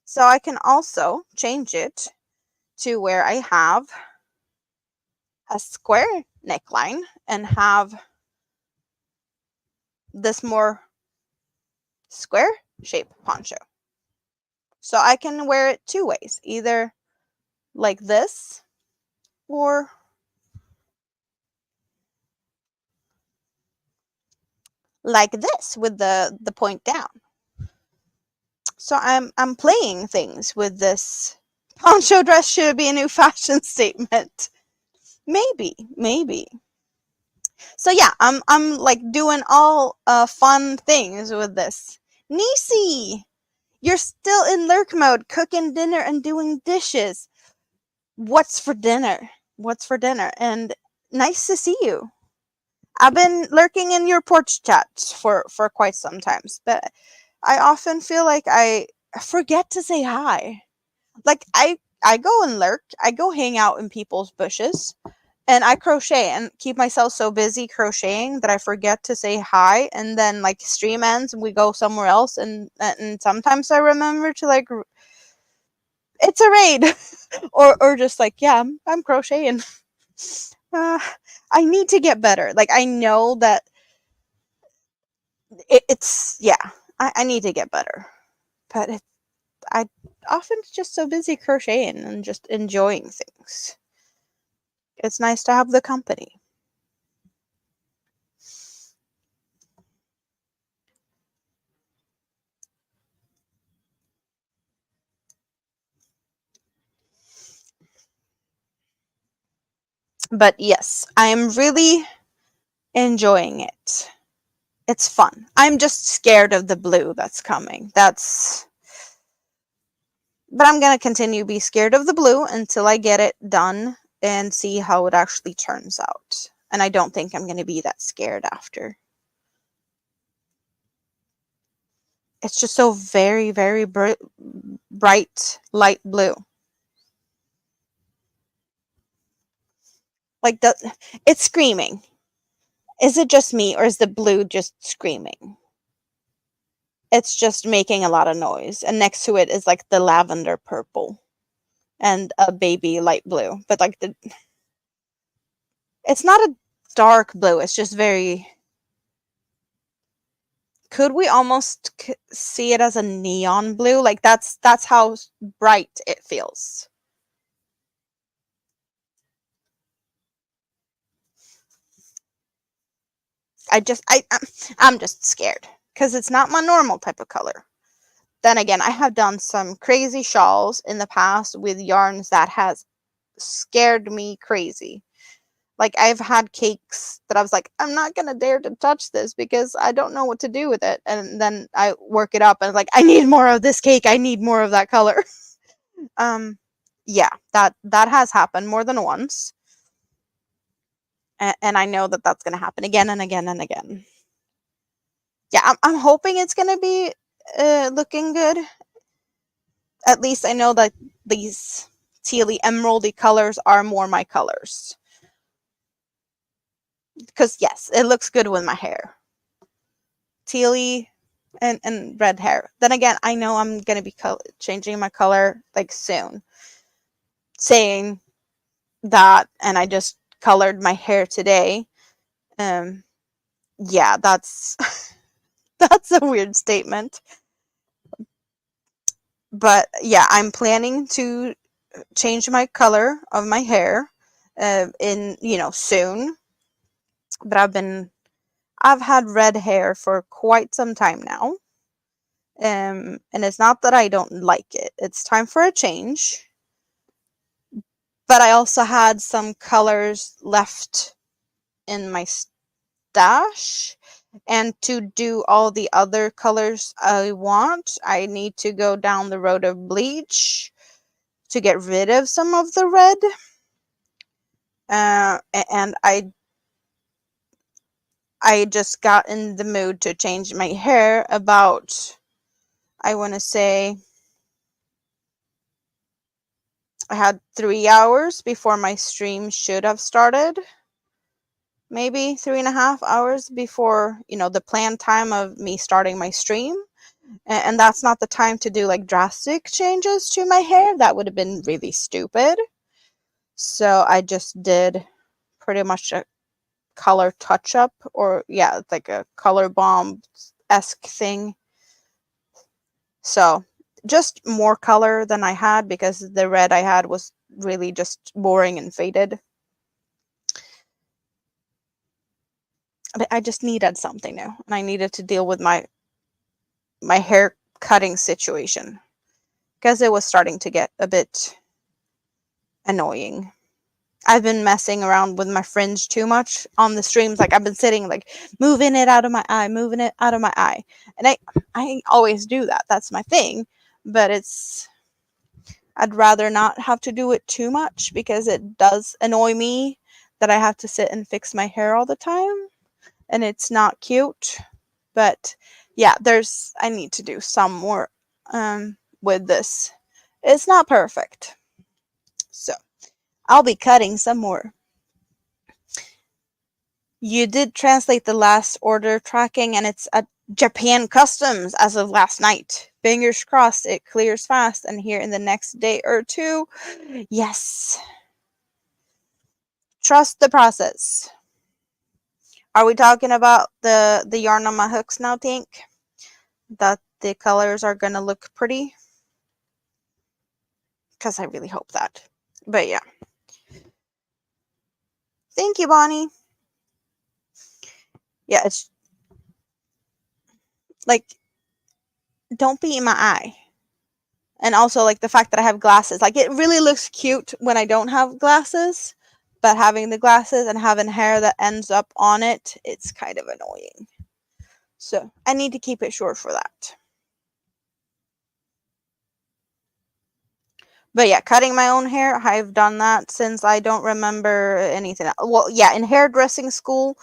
So I can also change it to where I have a square neckline and have this more square shape poncho. So I can wear it two ways, either like this or like this with the point down. So I'm playing things with this. Poncho dress should be a new fashion statement. Maybe. So yeah, I'm like doing all fun things with this. Nisi, you're still in lurk mode, cooking dinner and doing dishes. What's for dinner? What's for dinner? And nice to see you. I've been lurking in your porch chats for quite some times, but I often feel like I forget to say hi. Like I go and lurk, I go hang out in people's bushes, and I crochet and keep myself so busy crocheting that I forget to say hi, and then like stream ends and we go somewhere else, and sometimes I remember to like it's a raid or just like yeah, I'm crocheting. I need to get better. Like I know that it's yeah, I need to get better, but I often just so busy crocheting and just enjoying things. It's nice to have the company. But yes, I'm really enjoying it. It's fun. I'm just scared of the blue that's coming. But I'm going to continue to be scared of the blue until I get it done and see how it actually turns out. And I don't think I'm going to be that scared after. It's just so very, very bright light blue. Like it's screaming. Is it just me, or is the blue just screaming? It's just making a lot of noise. And next to it is like the lavender purple and a baby light blue. But like it's not a dark blue. It's just very, could we almost see it as a neon blue? Like that's how bright it feels. I'm just scared because it's not my normal type of color. Then again, I have done some crazy shawls in the past with yarns that has scared me crazy. Like I've had cakes that I was like, I'm not gonna dare to touch this because I don't know what to do with it. And then I work it up and like, I need more of this cake. I need more of that color. Yeah, that has happened more than once. And I know that that's gonna happen again and again and again. Yeah, I'm hoping it's gonna be looking good. At least I know that these tealy emeraldy colors are more my colors. Because yes, it looks good with my hair. Tealy and red hair. Then again, I know I'm gonna be changing my color like soon. Saying that, and I just colored my hair today. Yeah, that's that's a weird statement. But yeah, I'm planning to change my color of my hair in soon. But I've had red hair for quite some time now. And it's not that I don't like it. It's time for a change. But I also had some colors left in my stash. And to do all the other colors I want, I need to go down the road of bleach to get rid of some of the red. And I just got in the mood to change my hair about, I want to say, I had 3 hours before my stream should have started. Maybe 3.5 hours before, the planned time of me starting my stream. And that's not the time to do like drastic changes to my hair. That would have been really stupid. So I just did pretty much a color touch up, or yeah, it's like a color bomb-esque thing. So just more color than I had because the red I had was really just boring and faded. But I just needed something new, and I needed to deal with my hair cutting situation because it was starting to get a bit annoying. I've been messing around with my fringe too much on the streams. Like I've been sitting like moving it out of my eye, moving it out of my eye. And I always do that. That's my thing. But I'd rather not have to do it too much because it does annoy me that I have to sit and fix my hair all the time. And it's not cute. But yeah, I need to do some more with this. It's not perfect. So I'll be cutting some more. You did translate the last order tracking, and it's at Japan Customs as of last night. Fingers crossed it clears fast and here in the next day or two. Yes. Trust the process. Are we talking about the yarn on my hooks now, Tink? That the colors are going to look pretty? Because I really hope that. But yeah. Thank you, Bonnie. Yeah, it's like, don't be in my eye. And also, like, the fact that I have glasses. Like, it really looks cute when I don't have glasses. But having the glasses and having hair that ends up on it, it's kind of annoying. So, I need to keep it short for that. But yeah, cutting my own hair, I've done that since I don't remember anything. Well, yeah, in hairdressing school,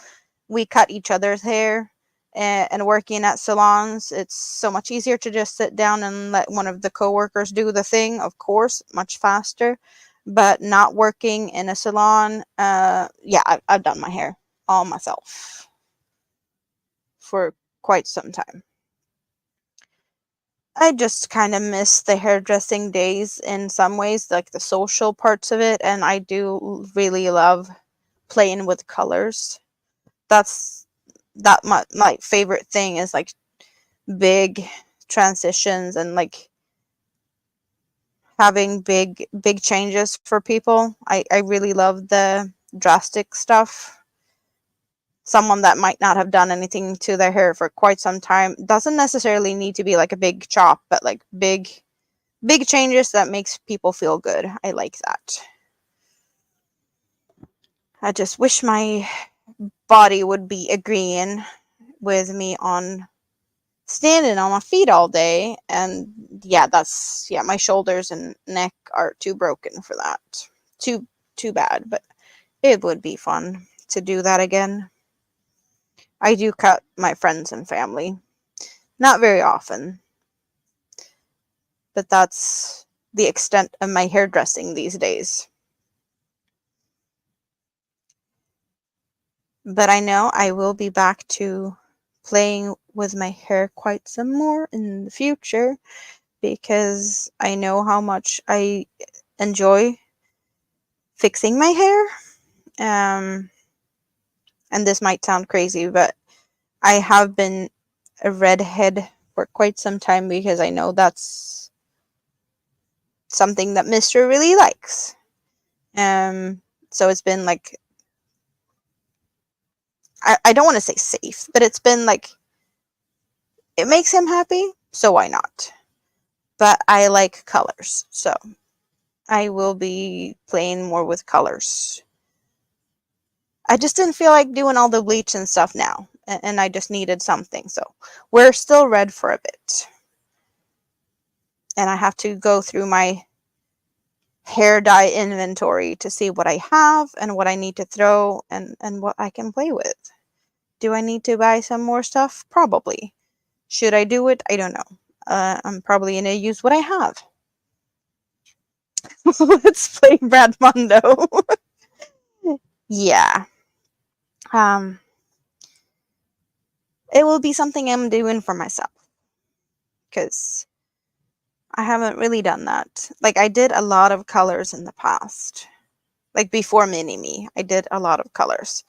we cut each other's hair. And working at salons, it's so much easier to just sit down and let one of the coworkers do the thing, of course, much faster. But not working in a salon, yeah, I've done my hair all myself for quite some time. I just kind of miss the hairdressing days in some ways, like the social parts of it, and I do really love playing with colors. That's my favorite thing is like big transitions and like having big changes for people. I really love the drastic stuff. Someone that might not have done anything to their hair for quite some time doesn't necessarily need to be like a big chop, but like big changes that makes people feel good. I like that. I just wish my body would be agreeing with me on standing on my feet all day. And yeah, my shoulders and neck are too broken for that. Too bad, but it would be fun to do that again. I do cut my friends and family. Not very often, but that's the extent of my hairdressing these days. But I know I will be back to playing with my hair quite some more in the future because I know how much I enjoy fixing my hair. Um, and this might sound crazy, but I have been a redhead for quite some time because I know that's something that Mr. really likes. So it's been like, I don't want to say safe, but it's been like, it makes him happy, so why not? But I like colors, so I will be playing more with colors. I just didn't feel like doing all the bleach and stuff now, and I just needed something, so we're still red for a bit. And I have to go through my hair dye inventory to see what I have and what I need to throw and what I can play with. Do I need to buy some more stuff? Probably. Should I do it? I don't know. I'm probably going to use what I have. Let's play Brad Mondo. Yeah. Um, it will be something I'm doing for myself because I haven't really done that. Like, I did a lot of colors in the past. Like, before Mini-Me, I did a lot of colors.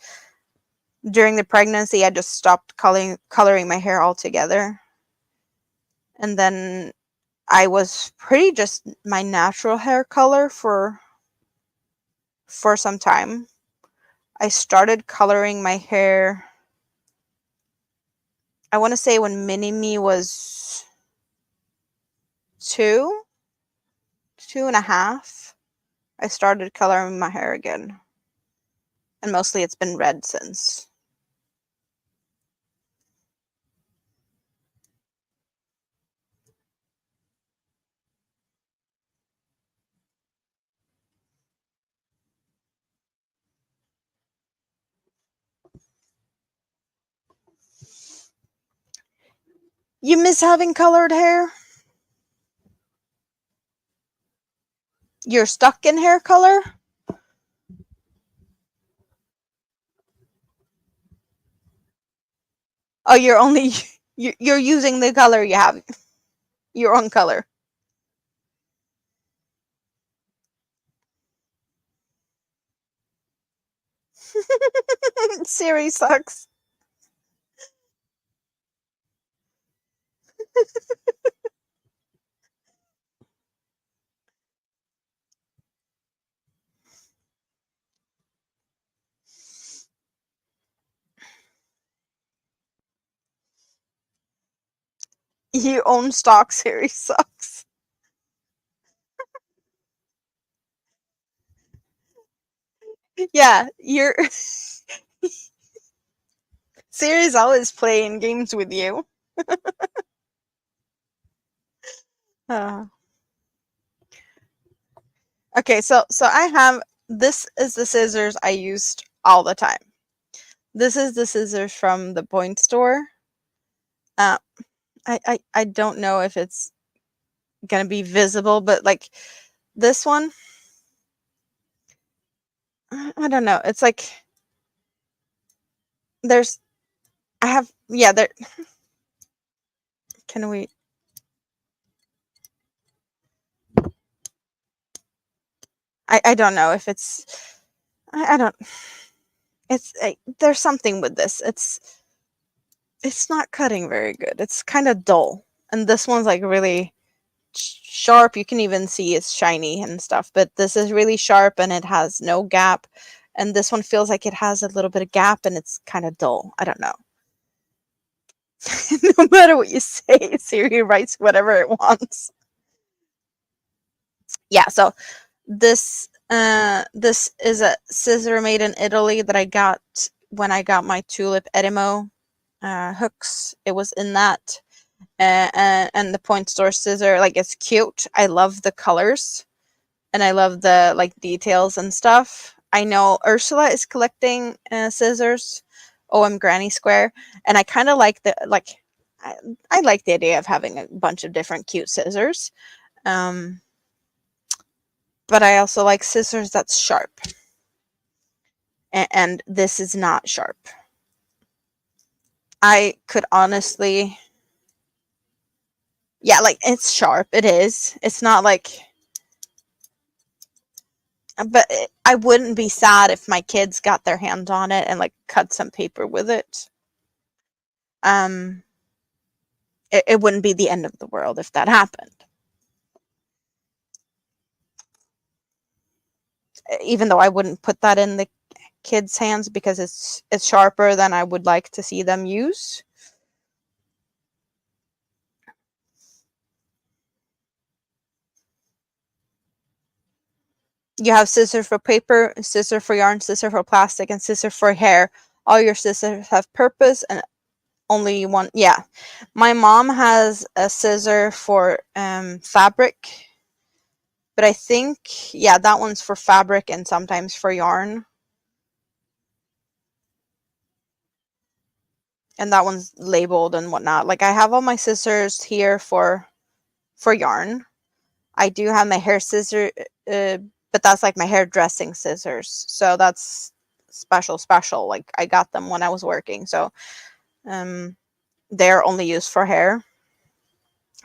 During the pregnancy, I just stopped coloring my hair altogether. And then I was pretty just my natural hair color for some time. I started coloring my hair, I want to say when Mini-Me was two and a half. I started coloring my hair again. And mostly it's been red since. You miss having colored hair? You're stuck in hair color? Oh, you're only you're using the color you have, your own color. Siri sucks. You own stock. Siri sucks. Yeah, you're Siri's always playing games with you. Uh, Okay, so I have, this is the scissors I used all the time. This is the scissors from the point store. Uh, I don't know if it's gonna be visible, but like this one, I don't know. It's like there's, I have, yeah, there. Can we? I don't know if it's. I don't. It's there's something with this. It's not cutting very good. It's kind of dull, and this one's like really sharp. You can even see it's shiny and stuff, but this is really sharp and it has no gap, and this one feels like it has a little bit of gap and it's kind of dull. I don't know. No matter what you say, Siri writes whatever it wants. Yeah, so this is a scissor made in Italy that I got when I got my tulip Edimo hooks. It was in that. And the point store scissor, like, it's cute. I love the colors and I love the like details and stuff. I know Ursula is collecting scissors, OM Granny Square, and I kind of like the like I like the idea of having a bunch of different cute scissors. Um, but I also like scissors that's sharp. And this is not sharp. I could honestly, yeah, like it's sharp. It is. It's not like, but I wouldn't be sad if my kids got their hands on it and like cut some paper with it. Um, it wouldn't be the end of the world if that happened. Even though I wouldn't put that in the kids' hands because it's sharper than I would like to see them use. You have scissors for paper, scissor for yarn, scissor for plastic, and scissor for hair. All your scissors have purpose and only one. Yeah, my mom has a scissor for fabric, but I think, yeah, that one's for fabric and sometimes for yarn. And that one's labeled and whatnot. Like, I have all my scissors here for yarn. I do have my hair scissor, but that's like my hairdressing scissors. So that's special. Like, I got them when I was working. So they're only used for hair.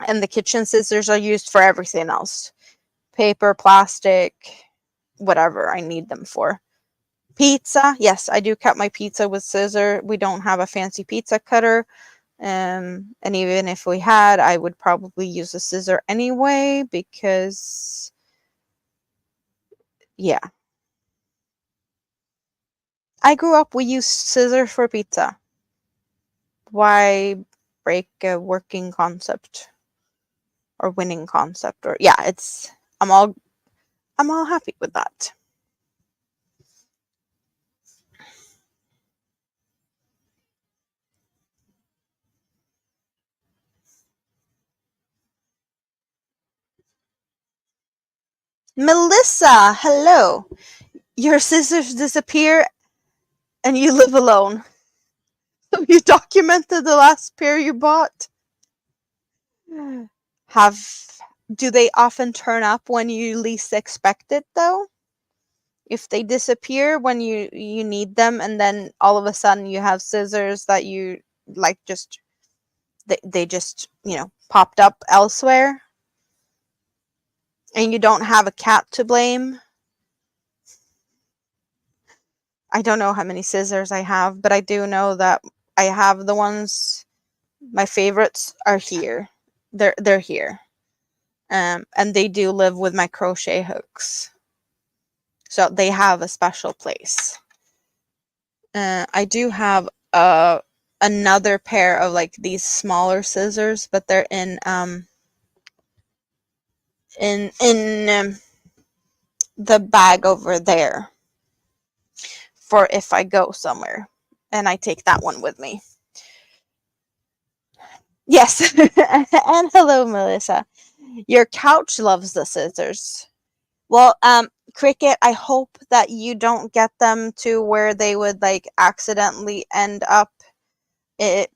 And the kitchen scissors are used for everything else. Paper, plastic, whatever I need them for. Pizza. Yes, I do cut my pizza with scissor. We don't have a fancy pizza cutter. And even if we had, I would probably use a scissor anyway because, yeah. I grew up, we used scissors for pizza. Why break a working concept or winning concept? Or, yeah, it's, I'm all happy with that. Melissa, hello. Your scissors disappear and you live alone. Have you documented the last pair you bought? Do they often turn up when you least expect it though? If they disappear when you need them and then all of a sudden you have scissors that you like, just they just, popped up elsewhere and you don't have a cat to blame. I don't know how many scissors I have, but I do know that I have the ones, my favorites are here. They're here. And they do live with my crochet hooks. So they have a special place. I do have another pair of like these smaller scissors, but they're in the bag over there for if I go somewhere, and I take that one with me. Yes. And hello, Melissa. Your couch loves the scissors. Well, Cricket, I hope that you don't get them to where they would like accidentally end up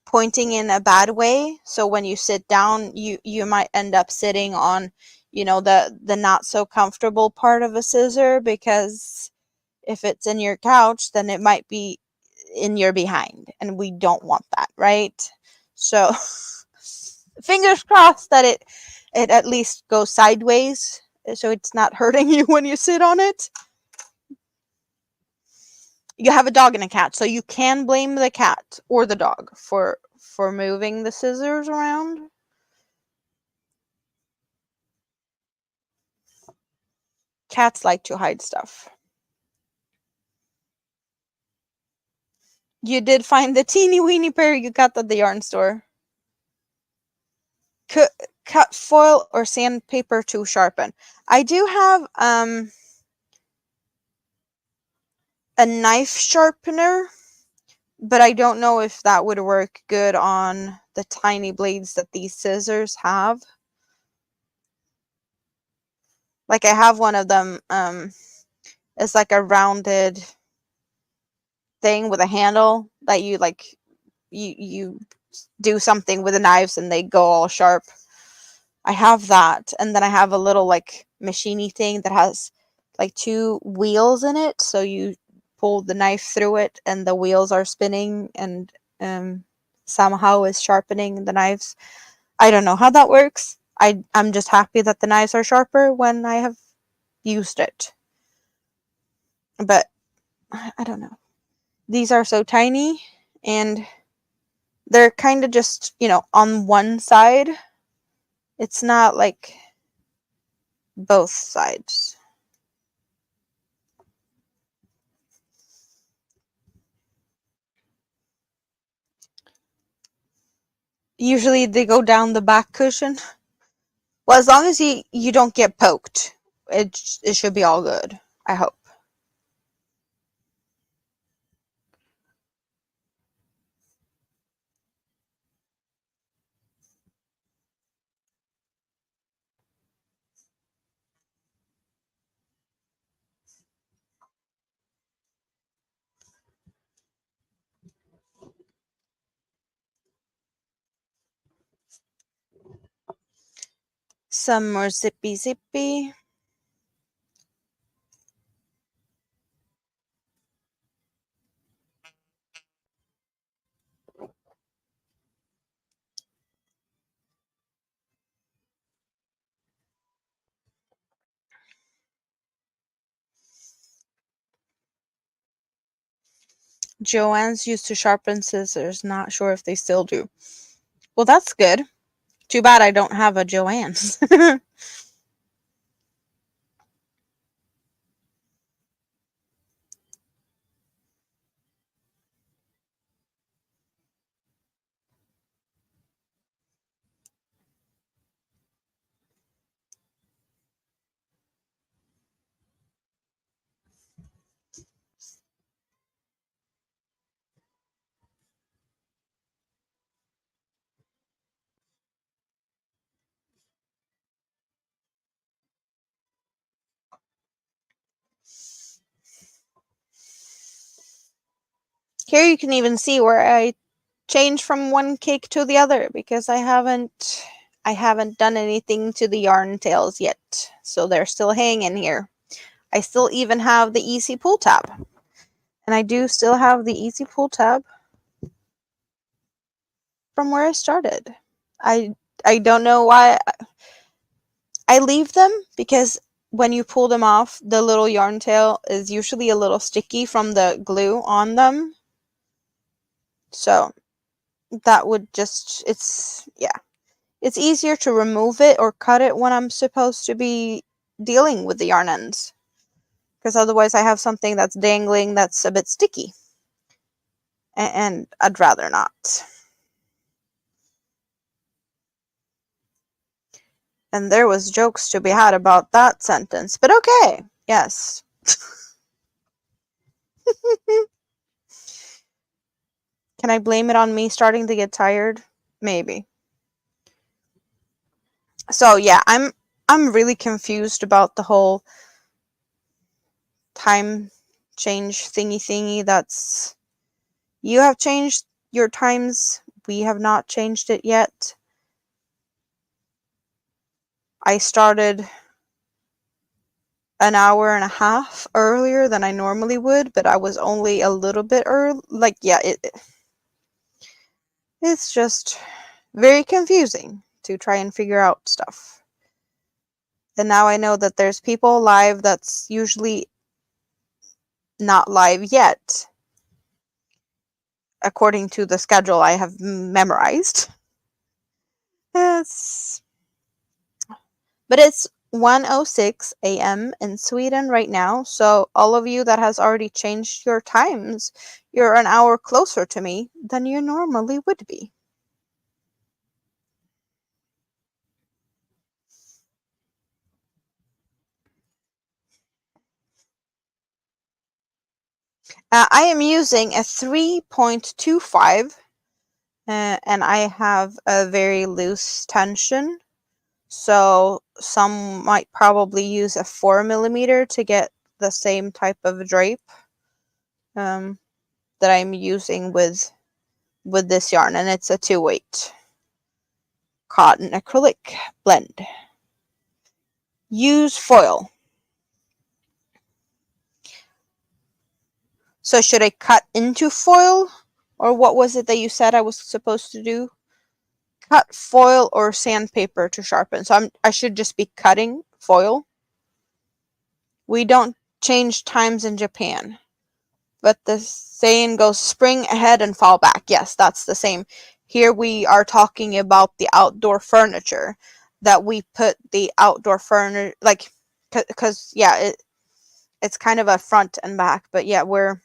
pointing in a bad way. So when you sit down, you might end up sitting on, the not so comfortable part of a scissor, because if it's in your couch, then it might be in your behind, and we don't want that, right? So fingers crossed that it at least goes sideways, so it's not hurting you when you sit on it. You have a dog and a cat, so you can blame the cat or the dog for moving the scissors around. Cats like to hide stuff. You did find the teeny weeny pair you got at the yarn store. Cut foil or sandpaper to sharpen. I do have a knife sharpener, but I don't know if that would work good on the tiny blades that these scissors have. Like, I have one of them, it's like a rounded thing with a handle that you like, you do something with the knives and they go all sharp. I have that, and then I have a little like machiney thing that has like two wheels in it, so you pull the knife through it and the wheels are spinning and somehow is sharpening the knives. I don't know how that works. I'm just happy that the knives are sharper when I have used it. But I don't know. These are so tiny, and they're kind of just, on one side. It's not like both sides. Usually they go down the back cushion. Well, as long as you don't get poked, it should be all good, I hope. Some more zippy zippy. Joanne's used to sharpen scissors. Not sure if they still do. Well, that's good. Too bad I don't have a Joanne's. Here you can even see where I changed from one cake to the other, because I haven't done anything to the yarn tails yet. So they're still hanging here. I still even have the easy pull tab. And I do still have the easy pull tab from where I started. I don't know why I leave them, because when you pull them off, the little yarn tail is usually a little sticky from the glue on them. So that would just, it's easier to remove it or cut it when I'm supposed to be dealing with the yarn ends, because otherwise I have something that's dangling that's a bit sticky, and I'd rather not. And there was jokes to be had about that sentence, but okay, yes. Can I blame it on me starting to get tired? Maybe. So yeah, I'm really confused about the whole time change thingy that's, you have changed your times. We have not changed it yet. I started an hour and a half earlier than I normally would, but I was only a little bit early. Like, yeah, it's just very confusing to try and figure out stuff. And now I know that there's people live that's usually not live yet, according to the schedule I have memorized. Yes. But it's 1:06 a.m. in Sweden right now, so all of you that has already changed your times, you're an hour closer to me than you normally would be. I am using a 3.25, and I have a very loose tension. So some might probably use a 4mm to get the same type of drape that I'm using with this yarn, and it's a 2/8 cotton acrylic blend. Use foil. So should I cut into foil, or what was it that you said I was supposed to do? Cut foil or sandpaper to sharpen. So I should just be cutting foil. We don't change times in Japan, but the saying goes spring ahead and fall back. Yes, that's the same. Here we are talking about the outdoor furniture, that we put the outdoor furniture, like, because yeah, it's kind of a front and back, but yeah, we're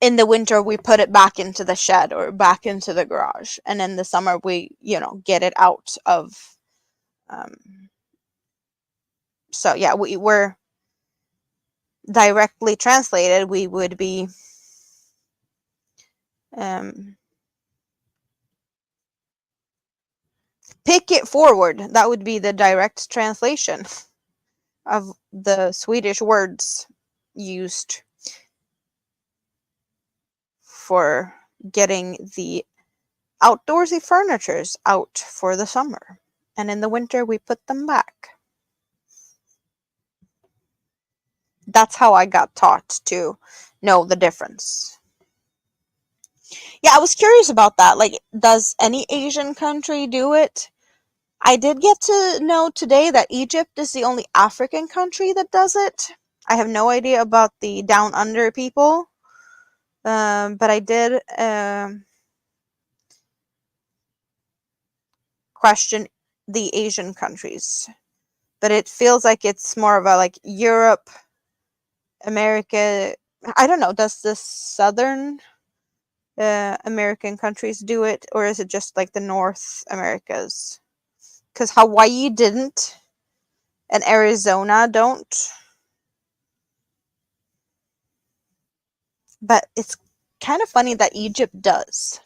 in the winter we put it back into the shed or back into the garage, and in the summer we get it out of so yeah, we're directly translated, we would be pick it forward. That would be the direct translation of the Swedish words used for getting the outdoorsy furnitures out for the summer, and in the winter we put them back. That's how I got taught to know the difference. Yeah, I was curious about that. Like, does any Asian country do it? I did get to know today that Egypt is the only African country that does it. I have no idea about the down under people, but I did question the Asian countries. But it feels like it's more of a like Europe, America. I don't know. Does the southern American countries do it, or is it just like the North Americas? Because Hawaii didn't, and Arizona don't. But it's kind of funny that Egypt does.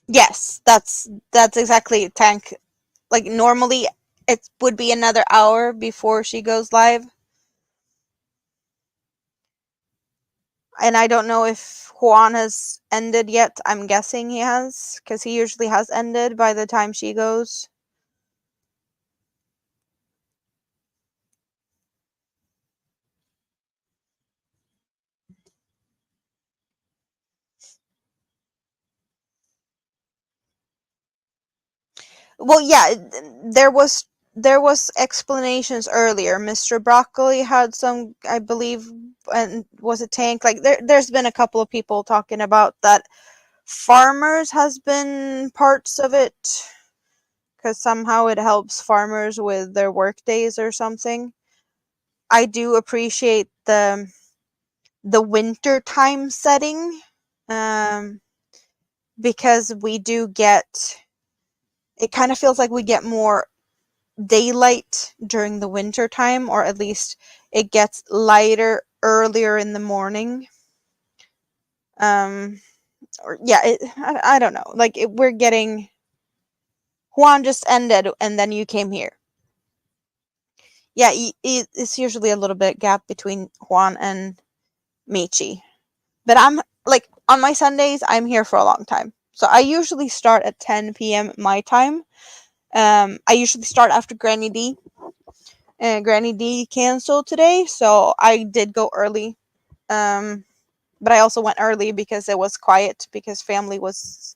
Yes, that's exactly Tank. Like, normally it would be another hour before she goes live. And I don't know if Juan has ended yet. I'm guessing he has, because he usually has ended by the time she goes. Well, yeah, there was explanations earlier. Mr. Broccoli had some, I believe, and was it Tank? Like, there's been a couple of people talking about that. Farmers has been parts of it, because somehow it helps farmers with their work days or something. I do appreciate the winter time setting, um, because we do get, it kind of feels like we get more daylight during the winter time, or at least it gets lighter earlier in the morning. or yeah, I don't know. Like we're getting Juan just ended, and then you came here. Yeah, it's usually a little bit gap between Juan and Michi. But I'm like on my Sundays, I'm here for a long time. So I usually start at 10 p.m. my time. I usually start after Granny D. And Granny D canceled today, so I did go early. But I also went early because it was quiet, because family was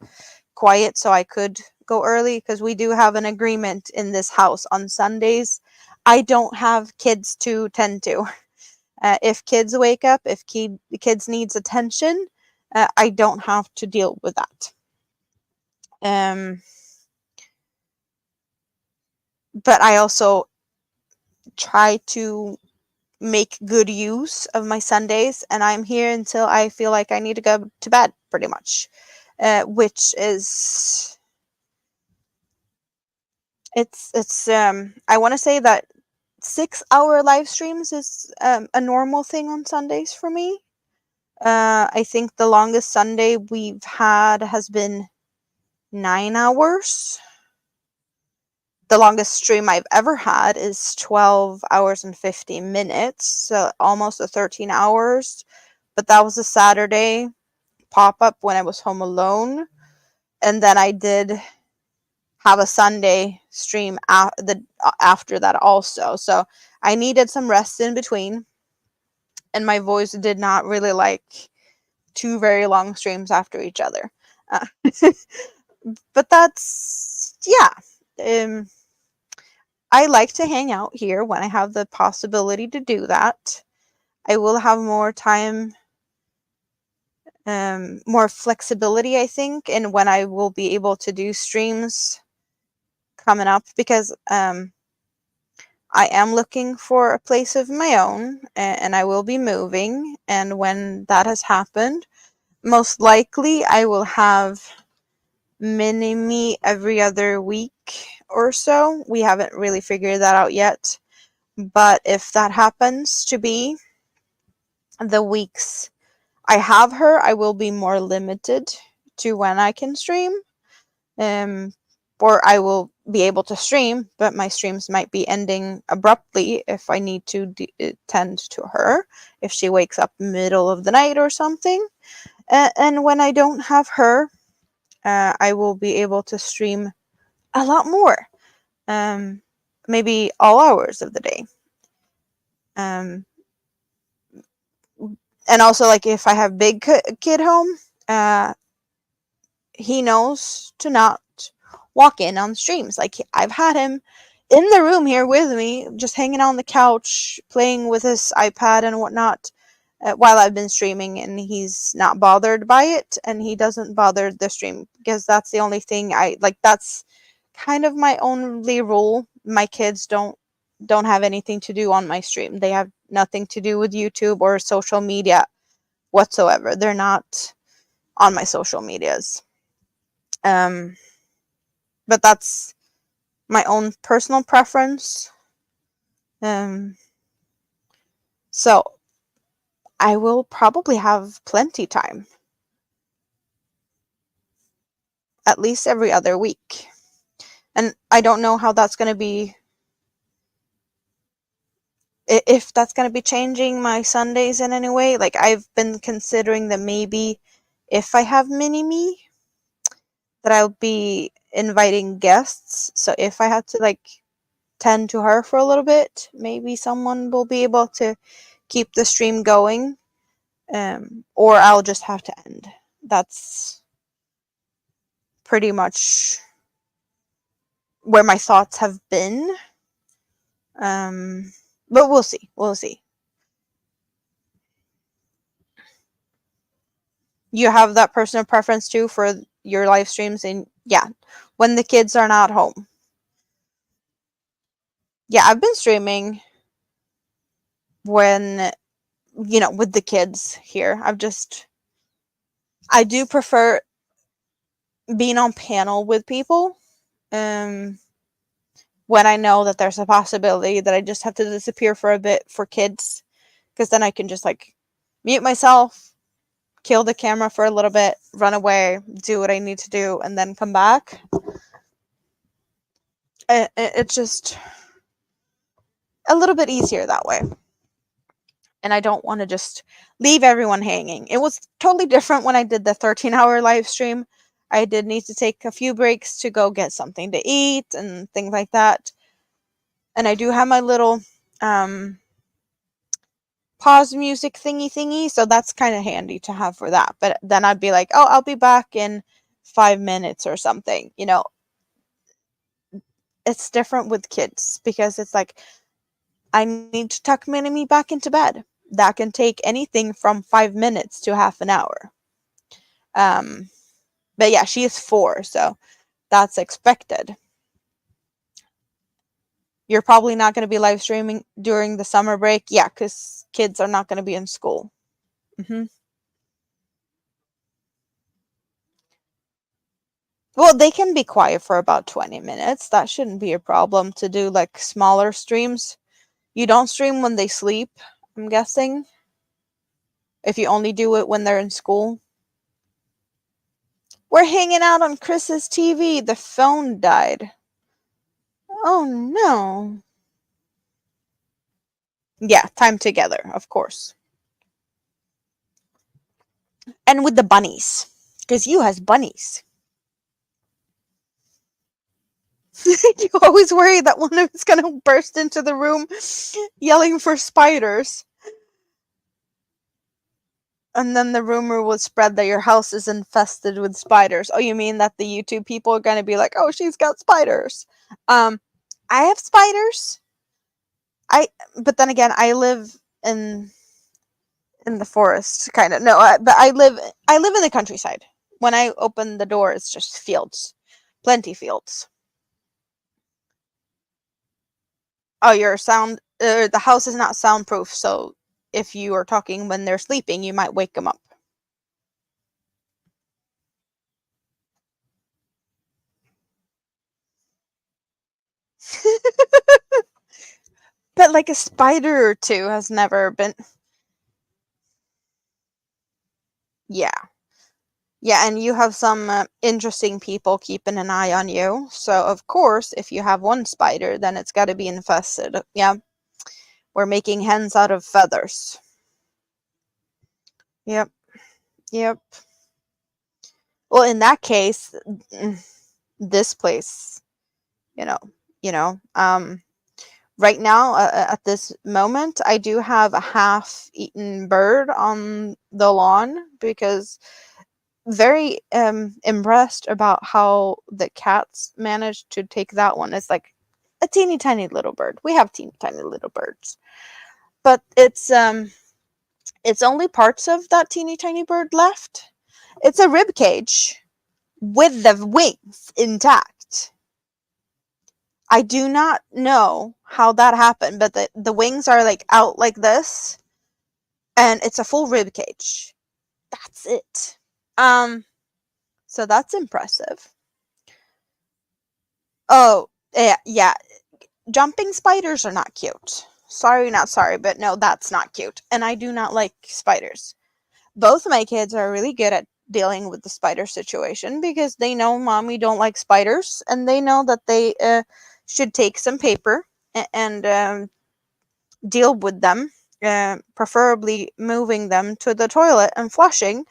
quiet, so I could go early because we do have an agreement in this house on Sundays. I don't have kids to tend to. If kids wake up, if kids needs attention, I don't have to deal with that. But I also try to make good use of my Sundays, and I'm here until I feel like I need to go to bed, pretty much. Which is it's I want to say that 6-hour live streams is a normal thing on Sundays for me. I think the longest Sunday we've had has been 9 hours. The longest stream I've ever had is 12 hours and 50 minutes, so almost 13 hours. But that was a Saturday pop up when I was home alone. And then I did have a Sunday stream after that also. So I needed some rest in between. And my voice did not really like two very long streams after each other. Uh, but that's, yeah. I like to hang out here when I have the possibility to do that. I will have more time, more flexibility, I think, and when I will be able to do streams coming up, because I am looking for a place of my own, and I will be moving. And when that has happened, most likely I will have mini me every other week or so. We haven't really figured that out yet. But if that happens to be the weeks I have her, I will be more limited to when I can stream. Um, or I will be able to stream, but my streams might be ending abruptly if I need to tend to her, if she wakes up middle of the night or something. And when I don't have her, I will be able to stream a lot more. Maybe all hours of the day. And also, like, if I have big kid home, he knows to not walk in on streams. Like, I've had him in the room here with me, just hanging on the couch, playing with his iPad and whatnot, while I've been streaming, and he's not bothered by it, and he doesn't bother the stream, because that's the only thing I like. That's kind of my only rule. My kids don't have anything to do on my stream. They have nothing to do with YouTube or social media whatsoever. They're not on my social medias. But that's my own personal preference. So I will probably have plenty time, at least every other week. And I don't know how that's going to be, if that's going to be changing my Sundays in any way. Like, I've been considering that maybe if I have mini-me, that I'll be inviting guests. So if I have to, like, tend to her for a little bit, maybe someone will be able to keep the stream going, or I'll just have to end. That's pretty much where my thoughts have been. But we'll see. We'll see. You have that personal preference too for your live streams, and yeah, when the kids are not home. Yeah, I've been streaming when, with the kids here. I do prefer being on panel with people. When I know that there's a possibility that I just have to disappear for a bit for kids, because then I can just, like, mute myself, kill the camera for a little bit, run away, do what I need to do, and then come back. It's just a little bit easier that way. And I don't want to just leave everyone hanging. It was totally different when I did the 13-hour live stream. I did need to take a few breaks to go get something to eat and things like that. And I do have my little pause music thingy, so that's kind of handy to have for that. But then I'd be like, oh, I'll be back in 5 minutes or something. It's different with kids because it's like, I need to tuck Minnie back into bed. That can take anything from 5 minutes to half an hour. But yeah, she is 4, so that's expected. You're probably not going to be live streaming during the summer break. Yeah, because kids are not going to be in school. Well, they can be quiet for about 20 minutes. That shouldn't be a problem to do like smaller streams. You don't stream when they sleep, I'm guessing. If you only do it when they're in school. We're hanging out on Chris's TV. The phone died. Oh no. Yeah, time together, of course. And with the bunnies. Because you has bunnies. You always worry that one of us going to burst into the room yelling for spiders. And then the rumor will spread that your house is infested with spiders. Oh, you mean that the YouTube people are going to be like, oh, she's got spiders. I have spiders. But then again, I live in the forest, kind of. No, but I live in the countryside. When I open the door, it's just fields. Plenty fields. Oh, the house is not soundproof, so if you are talking when they're sleeping, you might wake them up. But like a spider or two has never been. Yeah. Yeah, and you have some interesting people keeping an eye on you. So, of course, if you have one spider, then it's got to be infested. Yeah. We're making hens out of feathers. Yep. Yep. Well, in that case, this place, you know, you know, right now, at this moment, I do have a half-eaten bird on the lawn because very impressed about how the cats managed to take that one. It's like a teeny tiny little bird. We have teeny tiny little birds, but it's only parts of that teeny tiny bird left. It's a rib cage with the wings intact. I do not know how that happened, but the wings are like out like this, and it's a full rib cage. That's it. So that's impressive. Oh, yeah. Jumping spiders are not cute. Sorry, not sorry, but no, that's not cute. And I do not like spiders. Both of my kids are really good at dealing with the spider situation because they know mommy don't like spiders, and they know that they should take some paper and deal with them, preferably moving them to the toilet and flushing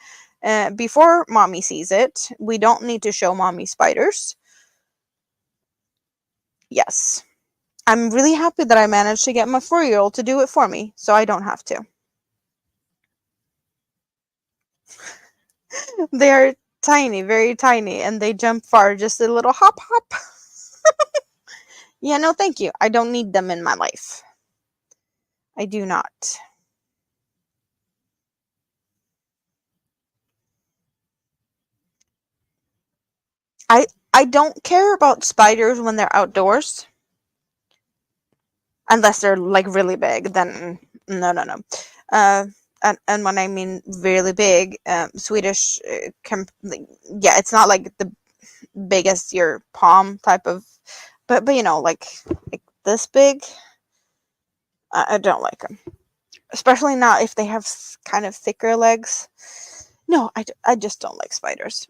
before mommy sees it. We don't need to show mommy spiders. Yes. I'm really happy that I managed to get my 4-year-old to do it for me, so I don't have to. They are tiny, very tiny, and they jump far, just a little hop hop. Yeah, no thank you. I don't need them in my life. I do not. I don't care about spiders when they're outdoors. Unless they're like really big, then no. And when I mean really big, Swedish yeah, it's not like the biggest your palm type of, but like this big. I don't like them, especially not if they have kind of thicker legs. No, I just don't like spiders.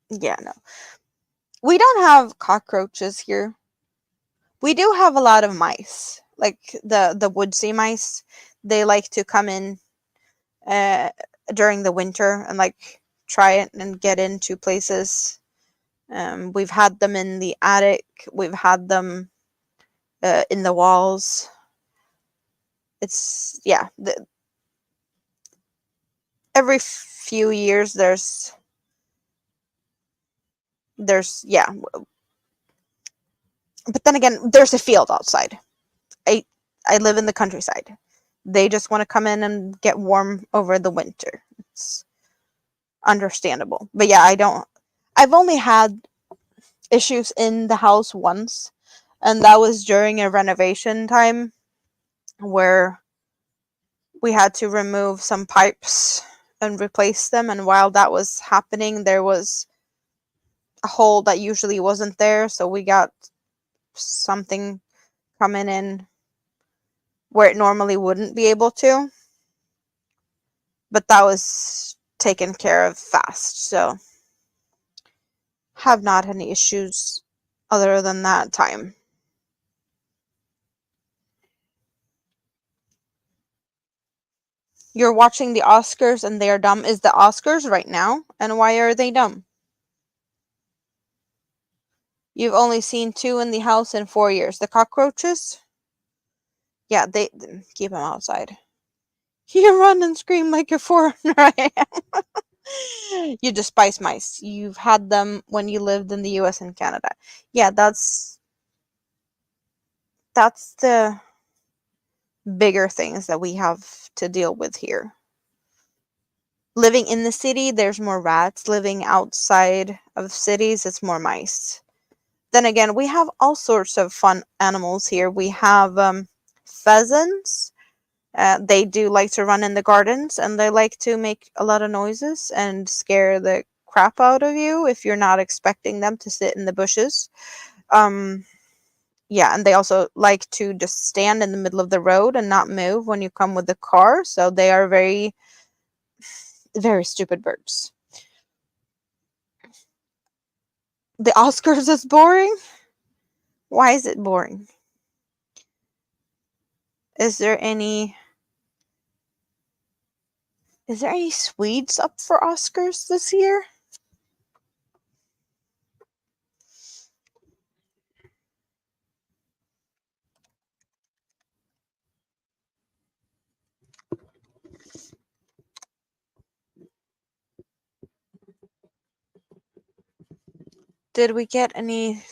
Yeah, no. We don't have cockroaches here. We do have a lot of mice, like the woodsy mice. They like to come in uh, during the winter and like try it and get into places. We've had them in the attic. We've had them in the walls. It's yeah. Every few years there's yeah. But then again, there's a field outside. I I live in the countryside. They just want to come in and get warm over the winter. It's understandable. But yeah, I've only had issues in the house once, and that was during a renovation time where we had to remove some pipes and replace them, and while that was happening there was a hole that usually wasn't there, so we got something coming in where it normally wouldn't be able to, but that was taken care of fast, so have not had any issues other than that time. You're watching the Oscars and they are dumb. Is the Oscars right now? And why are they dumb? You've only seen two in the house in 4 years. The cockroaches? Yeah, they keep them outside. You run and scream like a foreigner I am. You despise mice. You've had them when you lived in the US and Canada. Yeah, that's the bigger things that we have to deal with here. Living in the city, there's more rats. Living outside of cities, it's more mice. Then again, we have all sorts of fun animals here. We have pheasants. They do like to run in the gardens and they like to make a lot of noises and scare the crap out of you if you're not expecting them to sit in the bushes. Um, yeah, and they also like to just stand in the middle of the road and not move when you come with the car. So they are very, very stupid birds. The Oscars is boring? Why is it boring? Is there any Swedes up for Oscars this year? Did we get any?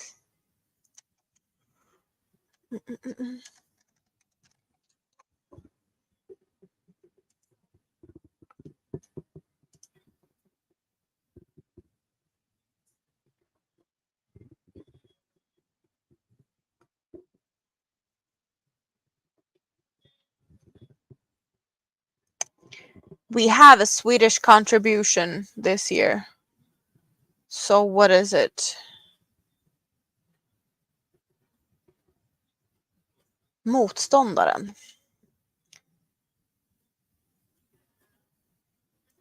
We have a Swedish contribution this year. So what is it? Motståndaren.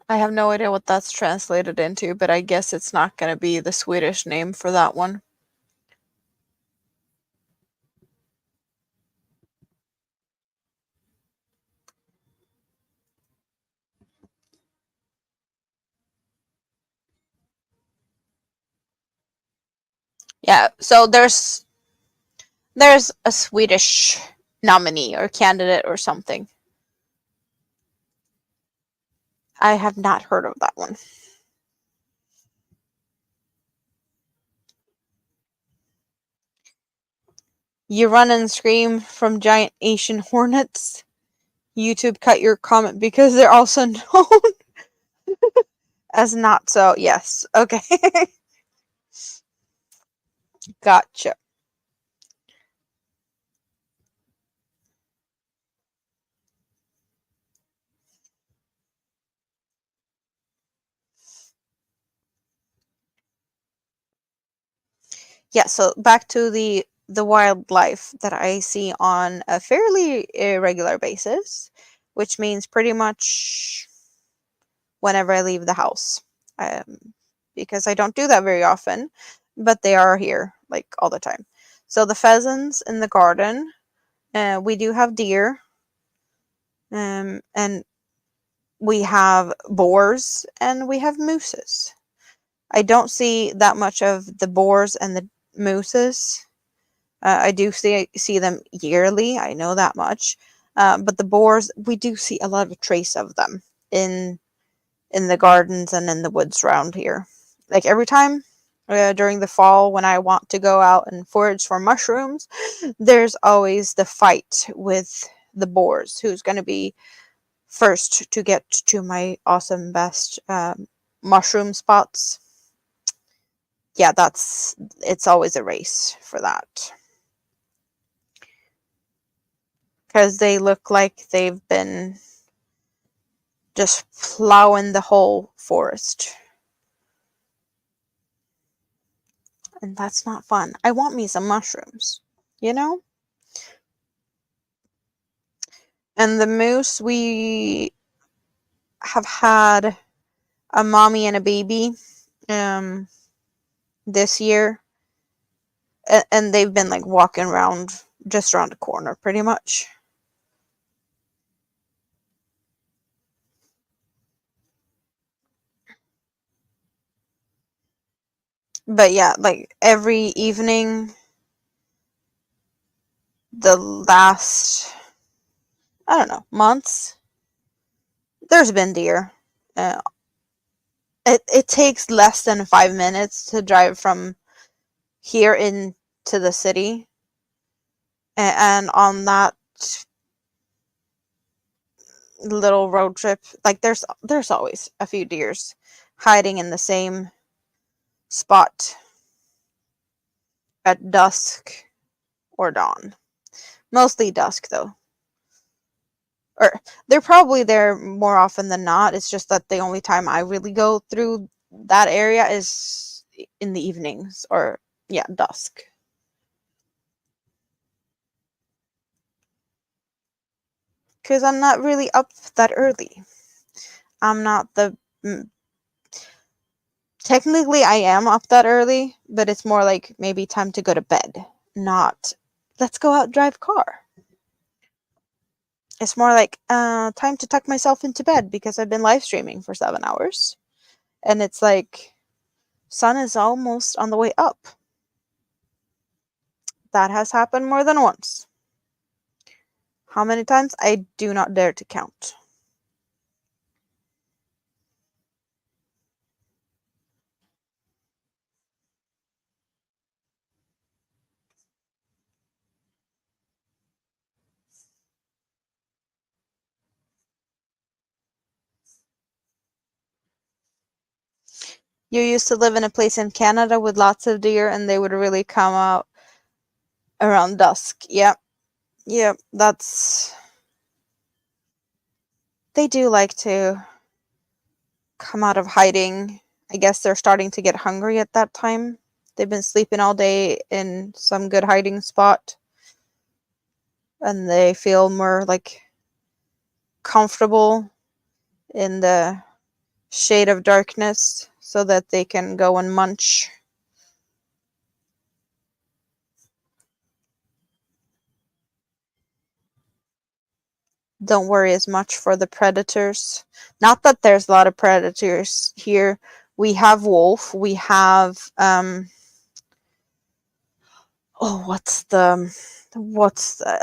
I have no idea what that's translated into, but I guess it's not going to be the Swedish name for that one. Yeah, so there's a Swedish nominee or candidate or something. I have not heard of that one. You run and scream from giant Asian hornets. YouTube cut your comment because they're also known as not so. Yes. Okay. Gotcha. Yeah, so back to the the wildlife that I see on a fairly irregular basis, which means pretty much whenever I leave the house. Because I don't do that very often, but they are here like all the time. So the pheasants in the garden, we do have deer, and we have boars and we have mooses. I don't see that much of the boars and the mooses. I do see them yearly. I know that much. But the boars, we do see a lot of trace of them in the gardens and in the woods around here. Like every time during the fall when I want to go out and forage for mushrooms, there's always the fight with the boars. Who's going to be first to get to my awesome best mushroom spots? Yeah, it's always a race for that. Because they look like they've been just plowing the whole forest. And that's not fun. I want me some mushrooms, you know? And the moose, we have had a mommy and a baby um, this year. And they've been like walking around just around the corner pretty much. But yeah, like every evening, the last, I don't know, months, there's been deer. Uh, it takes less than 5 minutes to drive from here into the city. And on that little road trip, like there's always a few deers hiding in the same spot at dusk or dawn. Mostly dusk though. Or they're probably there more often than not. It's just that the only time I really go through that area is in the evenings or yeah, dusk. Cuz I'm not really up that early. I'm not the technically I am up that early, but it's more like maybe time to go to bed, not let's go out and drive car. It's more like time to tuck myself into bed because I've been live streaming for 7 hours. And it's like sun is almost on the way up. That has happened more than once. How many times? I do not dare to count. You used to live in a place in Canada with lots of deer and they would really come out around dusk. Yep. Yep. They do like to come out of hiding. I guess they're starting to get hungry at that time. They've been sleeping all day in some good hiding spot and they feel more like comfortable in the shade of darkness so that they can go and munch. Don't worry as much for the predators. Not that there's a lot of predators here. We have wolf. We have oh,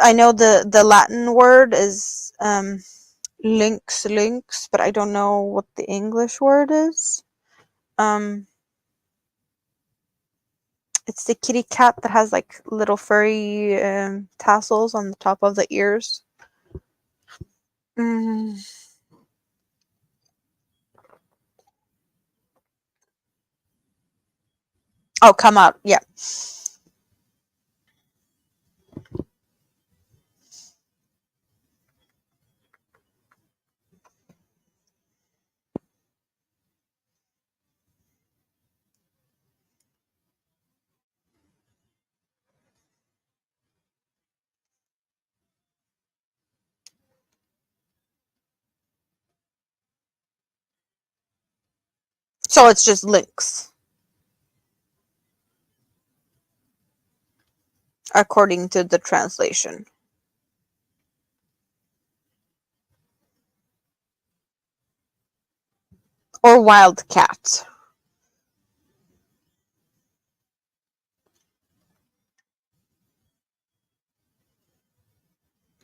I know the Latin word is lynx, but I don't know what the English word is. It's the kitty cat that has like little furry tassels on the top of the ears. Mm. Oh, come out. Yeah. So it's just links, according to the translation. Or wildcat.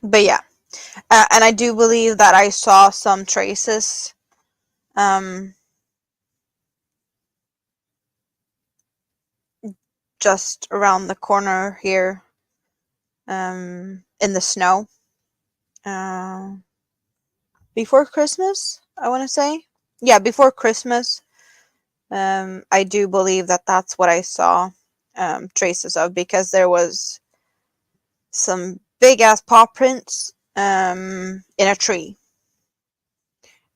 But yeah, and I do believe that I saw some traces just around the corner here in the snow before Christmas, I want to say. Yeah, before Christmas. I do believe that that's what I saw traces of, because there was some big ass paw prints in a tree.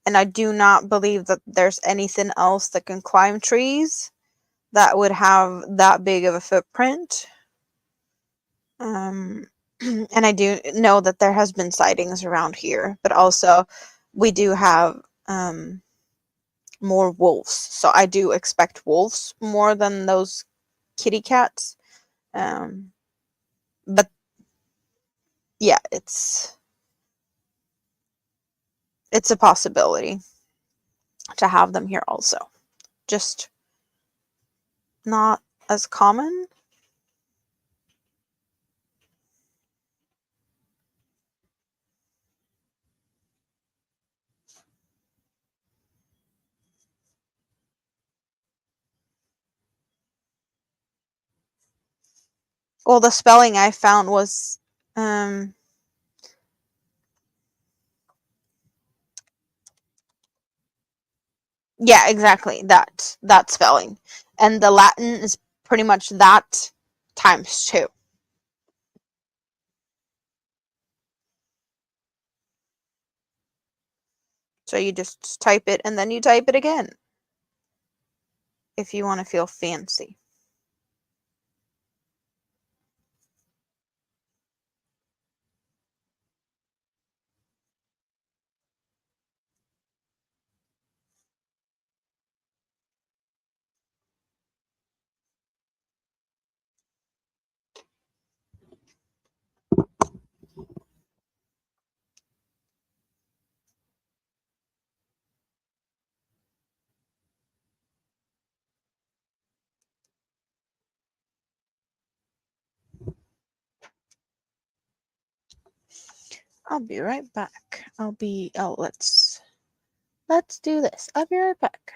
And I do not believe that there's anything else that can climb trees that would have that big of a footprint. And I do know that there has been sightings around here, but also we do have more wolves. So I do expect wolves more than those kitty cats. But yeah, it's a possibility to have them here also. Just not as common. Well, the spelling I found was yeah, exactly, that spelling. And the Latin is pretty much that times 2. So you just type it and then you type it again if you want to feel fancy. I'll be right back. Let's do this. I'll be right back.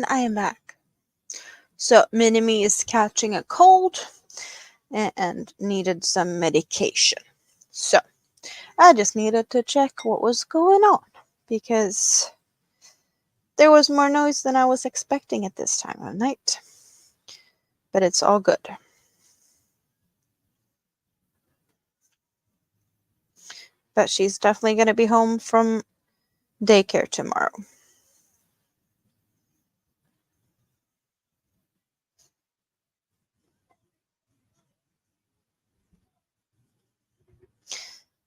And I am back. So Minimi is catching a cold and needed some medication. So I just needed to check what was going on because there was more noise than I was expecting at this time of night. But it's all good. But she's definitely going to be home from daycare tomorrow.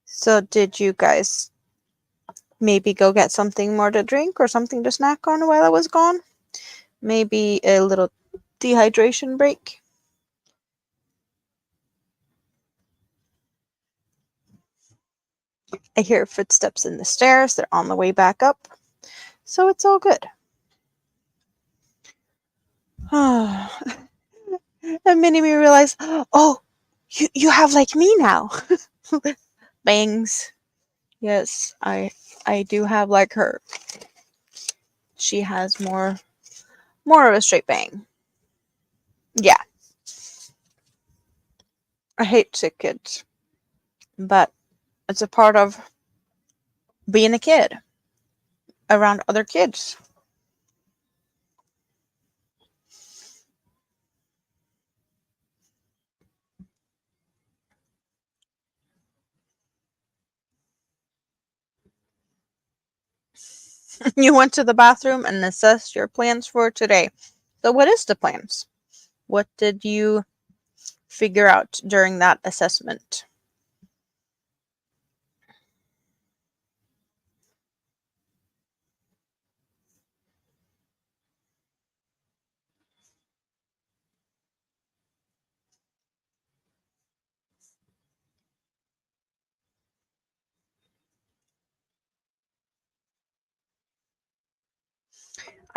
So did you guys maybe go get something more to drink or something to snack on while I was gone? Maybe a little dehydration break? I hear footsteps in the stairs. They're on the way back up. So it's all good. And Minnie me realize, oh, you have like me now. Bangs. Yes, I do have like her. She has more of a straight bang. Yeah. I hate sick kids. But it's a part of being a kid around other kids. You went to the bathroom and assessed your plans for today. So what is the plans? What did you figure out during that assessment?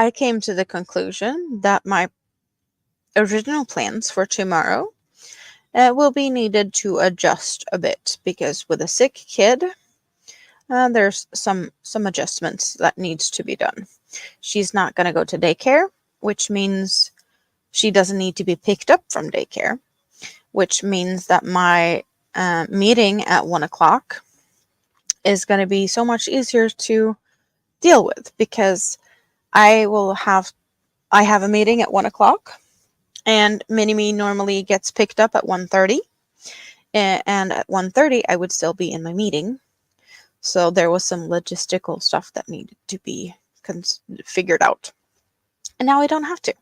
I came to the conclusion that my original plans for tomorrow will be needed to adjust a bit because with a sick kid, there's some adjustments that needs to be done. She's not going to go to daycare, which means she doesn't need to be picked up from daycare, which means that my meeting at 1 o'clock is going to be so much easier to deal with because I have a meeting at 1 o'clock and Minnie normally gets picked up at 1:30, and at 1:30 I would still be in my meeting. So there was some logistical stuff that needed to be figured out. And now I don't have to.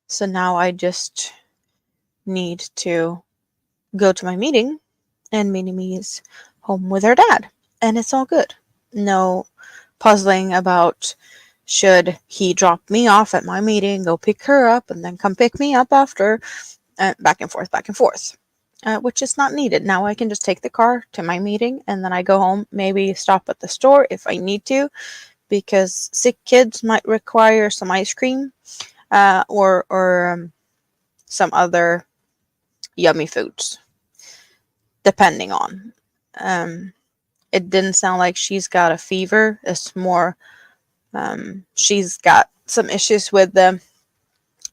So now I just need to go to my meeting and Minnie is home with her dad. And it's all good. No puzzling about should he drop me off at my meeting, go pick her up, and then come pick me up after, back and forth, which is not needed. Now I can just take the car to my meeting, and then I go home, maybe stop at the store if I need to, because sick kids might require some ice cream or some other yummy foods, depending on. It didn't sound like she's got a fever. It's more she's got some issues with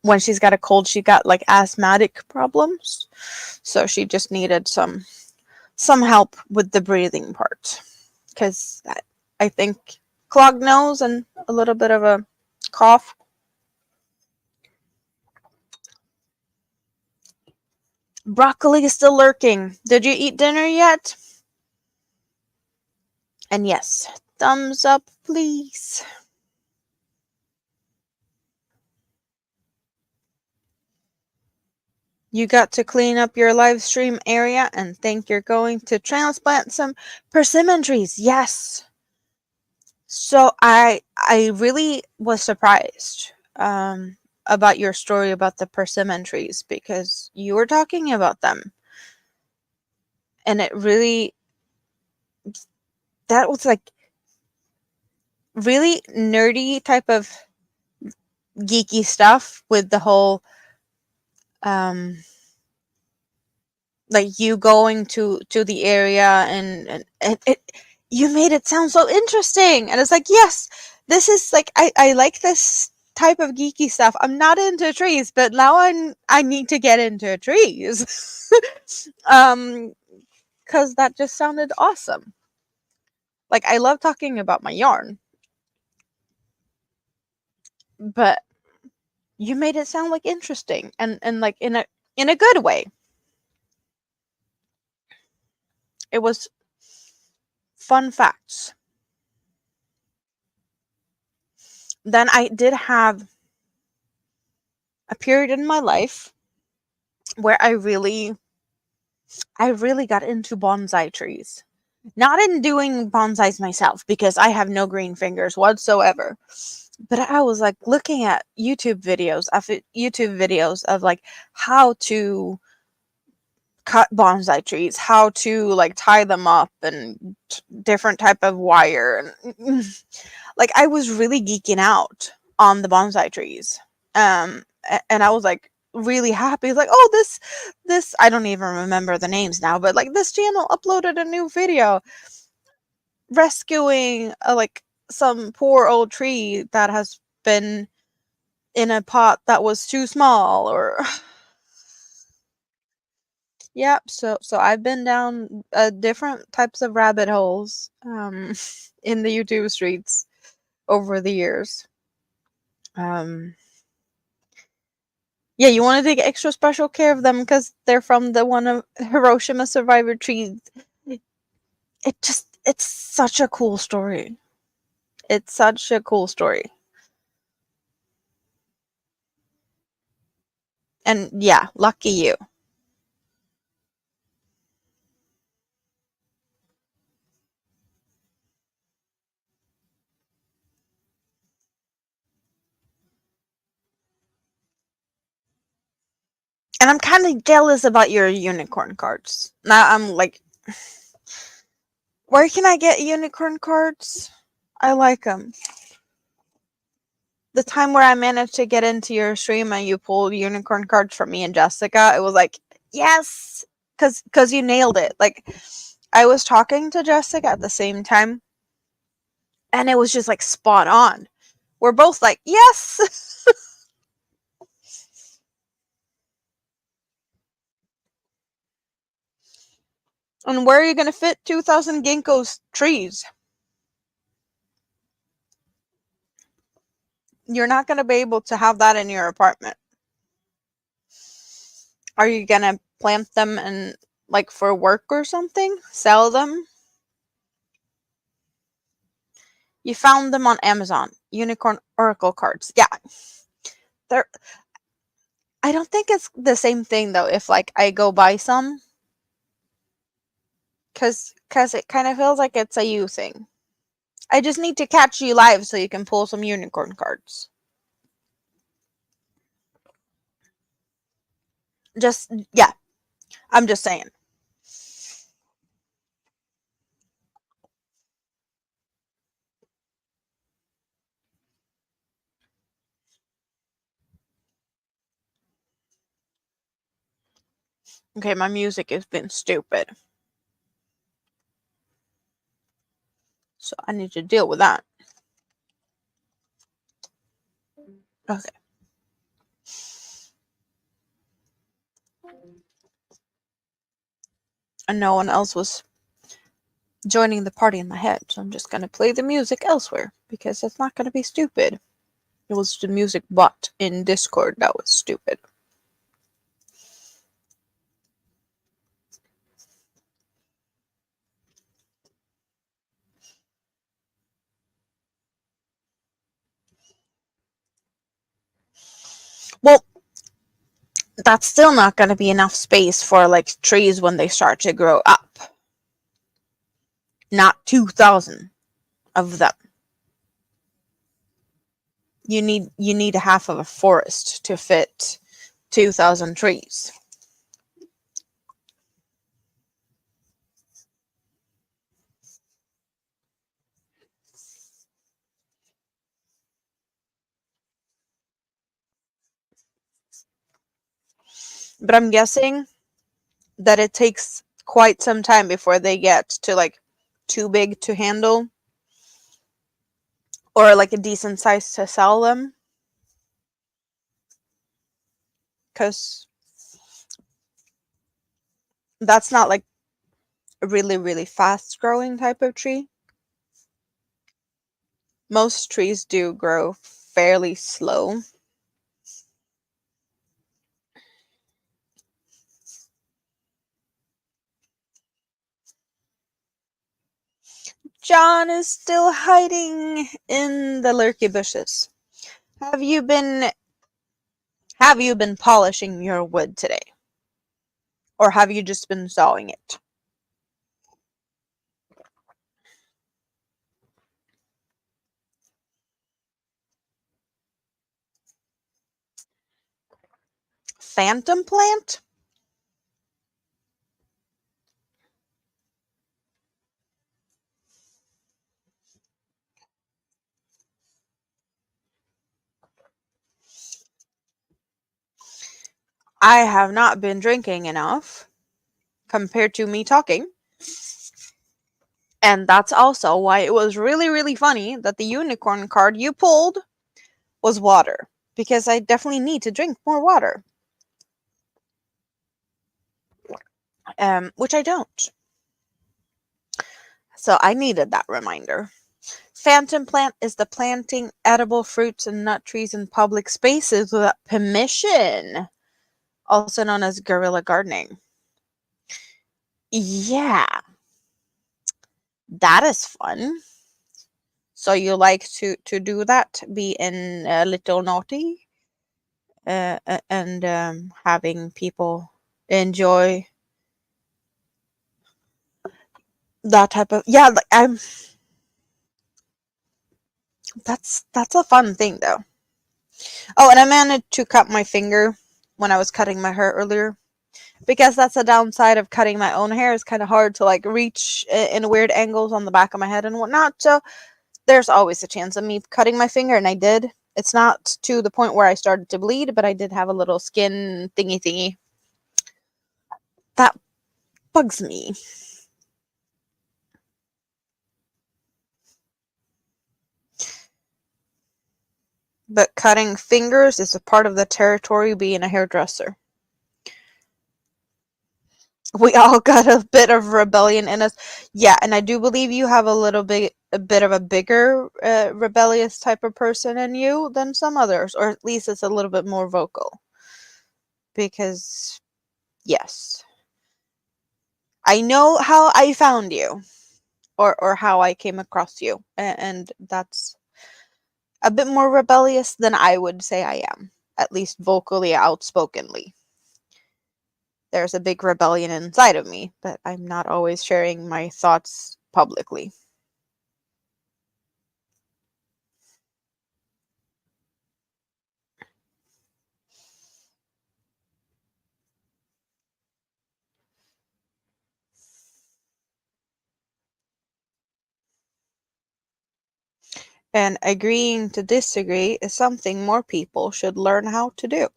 when she's got a cold, she got like asthmatic problems. So she just needed some help with the breathing part. Because I think clogged nose and a little bit of a cough. Broccoli is still lurking. Did you eat dinner yet? And yes, thumbs up, please. You got to clean up your live stream area and think you're going to transplant some persimmon trees. Yes. So I really was surprised about your story about the persimmon trees because you were talking about them. And it really, that was like really nerdy type of geeky stuff with the whole like you going to the area and it you made it sound so interesting, and it's like, yes, this is like I like this type of geeky stuff. I'm not into trees, but now I need to get into trees. Cuz that just sounded awesome. Like, I love talking about my yarn, but you made it sound like interesting and like in a good way. It was fun facts. Then I did have a period in my life where I really got into bonsai trees. Not in doing bonsais myself because I have no green fingers whatsoever. But I was like looking at YouTube videos of like how to cut bonsai trees, how to like tie them up and different type of wire and like I was really geeking out on the bonsai trees. And I was like really happy like, oh, this I don't even remember the names now, but like this channel uploaded a new video rescuing like some poor old tree that has been in a pot that was too small or yep. So I've been down different types of rabbit holes in the YouTube streets over the years. Yeah, you want to take extra special care of them because they're from the one of Hiroshima survivor trees. It's such a cool story. It's such a cool story. And yeah, lucky you. And I'm kind of jealous about your unicorn cards. Now I'm like, where can I get unicorn cards? I like them. The time where I managed to get into your stream and you pulled unicorn cards from me and Jessica, it was like, yes, because you nailed it. Like, I was talking to Jessica at the same time, and it was just like spot on. We're both like, yes. And where are you going to fit 2,000 ginkgo's trees? You're not going to be able to have that in your apartment. Are you going to plant them and like for work or something? Sell them? You found them on Amazon. Unicorn oracle cards. Yeah. They're I don't think it's the same thing though if like I go buy some cuz it kind of feels like it's a you thing. I just need to catch you live so you can pull some unicorn cards. Just yeah, I'm just saying. Okay, my music has been stupid. So I need to deal with that. Okay. And no one else was joining the party in my head, so I'm just going to play the music elsewhere because it's not going to be stupid. It was the music bot in Discord that was stupid. Well, that's still not going to be enough space for like trees when they start to grow up. Not 2,000 of them. You need a half of a forest to fit 2,000 trees. But I'm guessing that it takes quite some time before they get to like too big to handle or like a decent size to sell them. because that's not like a really, really fast growing type of tree. Most trees do grow fairly slow. John is still hiding in the lurky bushes. Have you been polishing your wood today? Or have you just been sawing it? Phantom plant? I have not been drinking enough compared to me talking. And that's also why it was really, really funny that the unicorn card you pulled was water. Because I definitely need to drink more water. Which I don't. So I needed that reminder. Phantom plant is the planting edible fruits and nut trees in public spaces without permission, also known as guerrilla gardening. Yeah, that is fun. So you like to do that, be in a little naughty, and having people enjoy that type of like that's a fun thing though. Oh, and I managed to cut my finger when I was cutting my hair earlier. Because that's a downside of cutting my own hair. It's kind of hard to like reach in weird angles on the back of my head and whatnot. So there's always a chance of me cutting my finger, and I did. It's not to the point where I started to bleed, but I did have a little skin thingy. That bugs me. But cutting fingers is a part of the territory being a hairdresser. We all got a bit of rebellion in us. Yeah, and I do believe you have a bit of a bigger rebellious type of person in you than some others, or at least it's a little bit more vocal. Because yes, I know how I found you, or how I came across you, and that's a bit more rebellious than I would say I am, at least vocally, outspokenly. There's a big rebellion inside of me, but I'm not always sharing my thoughts publicly. And agreeing to disagree is something more people should learn how to do.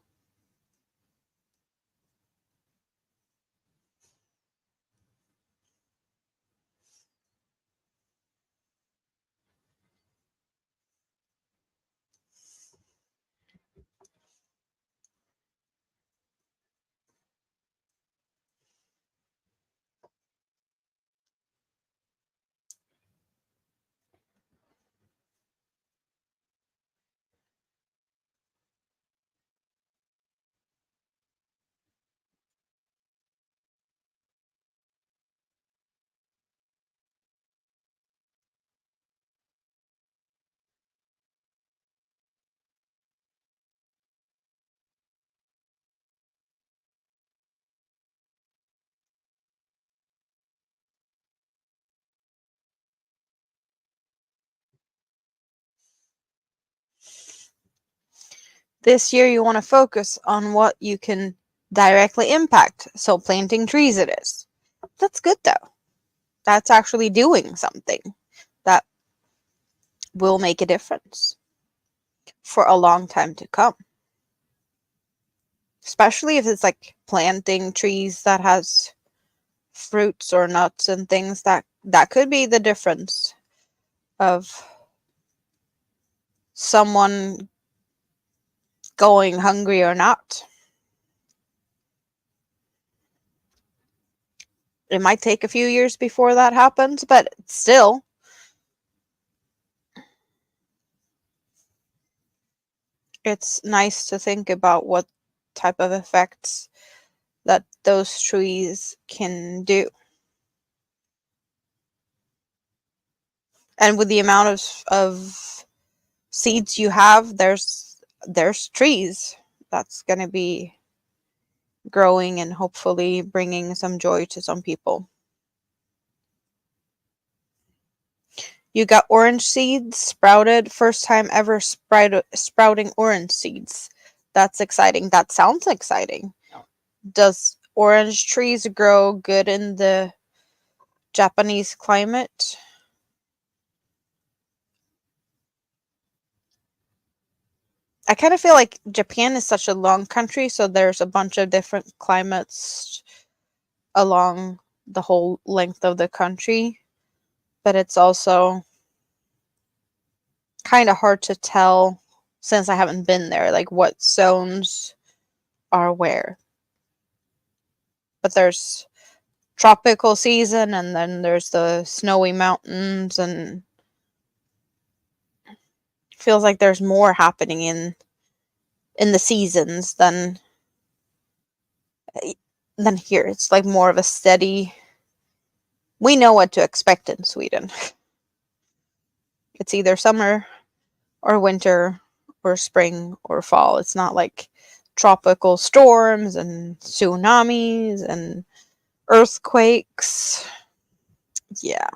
This year, you want to focus on what you can directly impact. So, planting trees, it is. That's good, though. That's actually doing something that will make a difference for a long time to come. Especially if it's like planting trees that has fruits or nuts and things that could be the difference of someone going hungry or not. It might take a few years before that happens, but still, it's nice to think about what type of effects that those trees can do. And with the amount of seeds you have, there's trees that's going to be growing and hopefully bringing some joy to some people. You got orange seeds sprouted. First time ever sprouting orange seeds. That's exciting. That sounds exciting. Does orange trees grow good in the Japanese climate? I kind of feel like Japan is such a long country, so there's a bunch of different climates along the whole length of the country. But it's also kind of hard to tell since I haven't been there, like what zones are where. But there's tropical season and then there's the snowy mountains, and feels like there's more happening in the seasons than here. It's like more of a steady, we know what to expect in Sweden. It's either summer or winter or spring or fall. It's not like tropical storms and tsunamis and earthquakes. Yeah.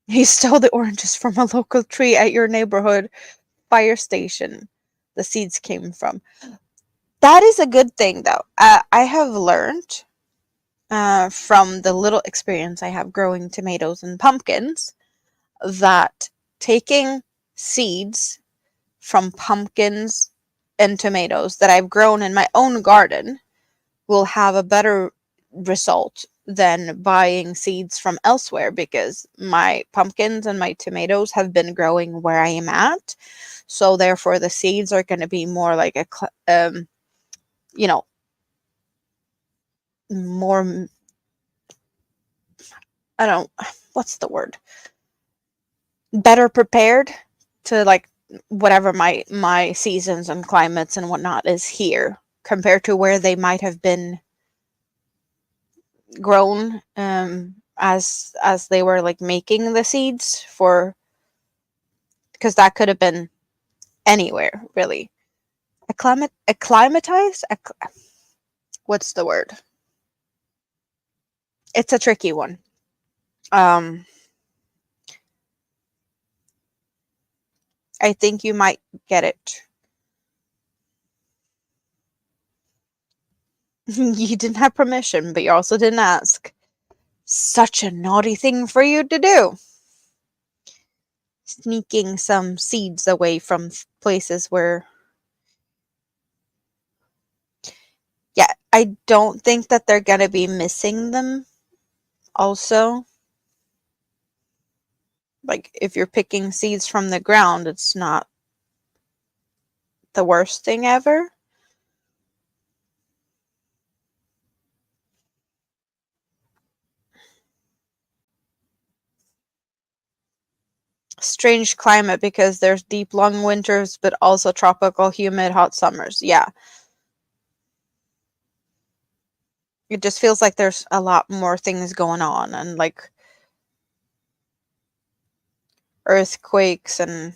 He stole the oranges from a local tree at your neighborhood fire station. The seeds came from. That is a good thing, though. I have learned from the little experience I have growing tomatoes and pumpkins that taking seeds from pumpkins and tomatoes that I've grown in my own garden will have a better result than buying seeds from elsewhere, because my pumpkins and my tomatoes have been growing where I am at. So therefore the seeds are going to be more like you know, more, I don't, what's the word? Better prepared to like whatever my seasons and climates and whatnot is here, compared to where they might have been grown as they were like making the seeds for, because that could have been anywhere really. Acclimatize, what's the word? It's a tricky one. I think you might get it. You didn't have permission, but you also didn't ask. Such a naughty thing for you to do. Sneaking some seeds away from places where... Yeah, I don't think that they're going to be missing them also. Like, if you're picking seeds from the ground, it's not the worst thing ever. Strange climate because there's deep, long winters, but also tropical, humid, hot summers. Yeah. It just feels like there's a lot more things going on, and like earthquakes and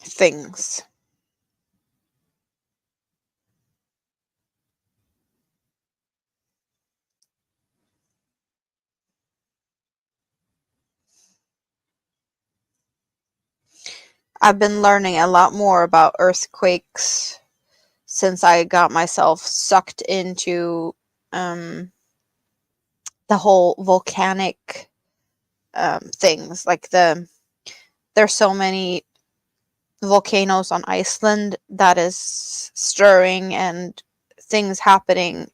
things. I've been learning a lot more about earthquakes since I got myself sucked into the whole volcanic things. Like there's so many volcanoes on Iceland that is stirring and things happening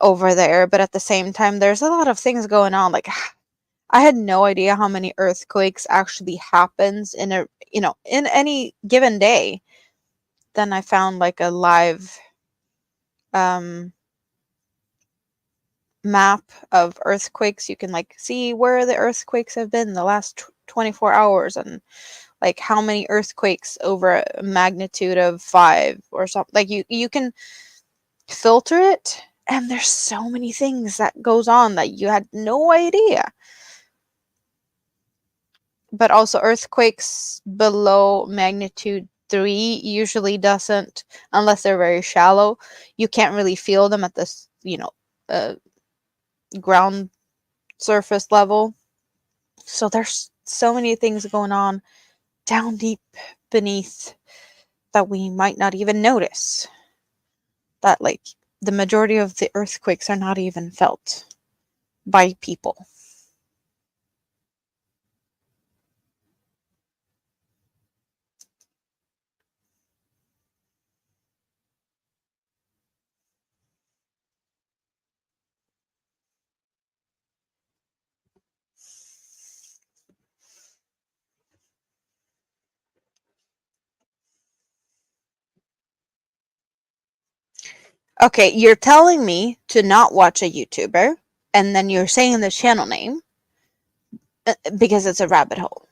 over there, but at the same time there's a lot of things going on. Like, I had no idea how many earthquakes actually happens in a, in any given day. Then I found like a live map of earthquakes. You can like see where the earthquakes have been the last 24 hours and like how many earthquakes over a magnitude of 5 or something. Like you can filter it, and there's so many things that goes on that you had no idea. But also earthquakes below magnitude 3 usually doesn't, unless they're very shallow. You can't really feel them at this, uh, ground surface level. So there's so many things going on down deep beneath that we might not even notice. That like the majority of the earthquakes are not even felt by people. Okay, you're telling me to not watch a YouTuber, and then you're saying the channel name because it's a rabbit hole.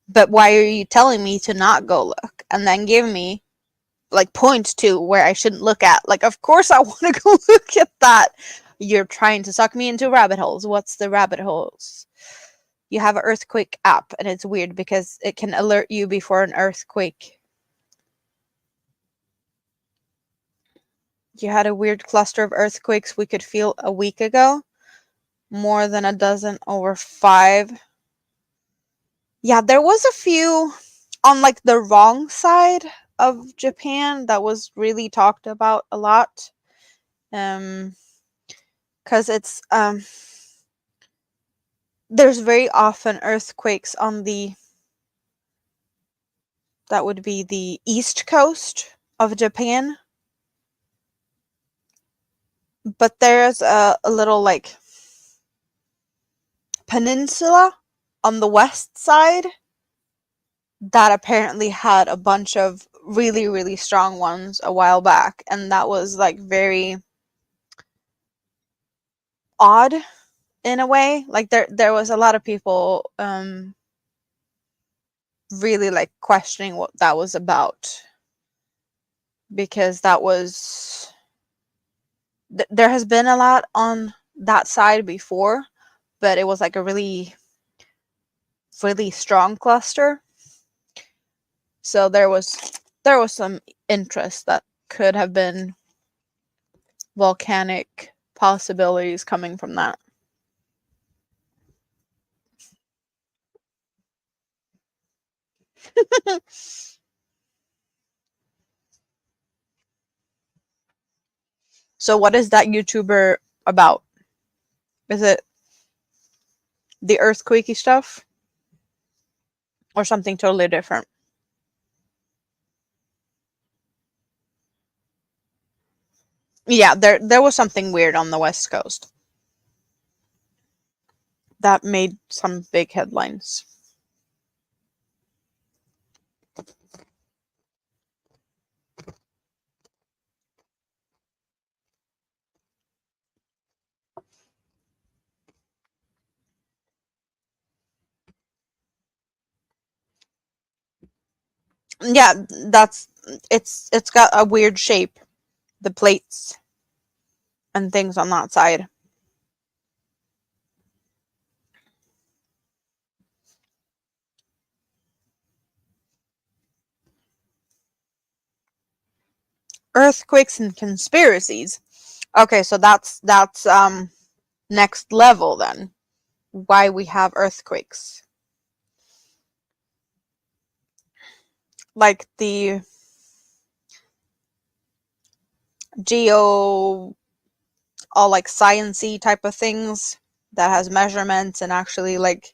But why are you telling me to not go look and then give me like points to where I shouldn't look at? Like, of course I want to go look at that. You're trying to suck me into rabbit holes. What's the rabbit holes? You have an earthquake app, and it's weird because it can alert you before an earthquake. You had a weird cluster of earthquakes we could feel a week ago. More than a dozen over 5. Yeah, there was a few on like the wrong side of Japan that was really talked about a lot. Because it's there's very often earthquakes on that would be the east coast of Japan. But there's a little like peninsula on the west side that apparently had a bunch of really, really strong ones a while back. And that was like very odd in a way. Like there was a lot of people really like questioning what that was about, because that was there has been a lot on that side before, but it was like a really, really strong cluster. So there was some interest that could have been volcanic possibilities coming from that. So what is that YouTuber about? Is it the earthquakey stuff or something totally different? Yeah, there was something weird on the West Coast that made some big headlines. Yeah, that's it's got a weird shape, the plates and things on that side. Earthquakes and conspiracies. Okay, so that's next level then. Why we have earthquakes. Like the geo, all like sciencey type of things that has measurements and actually like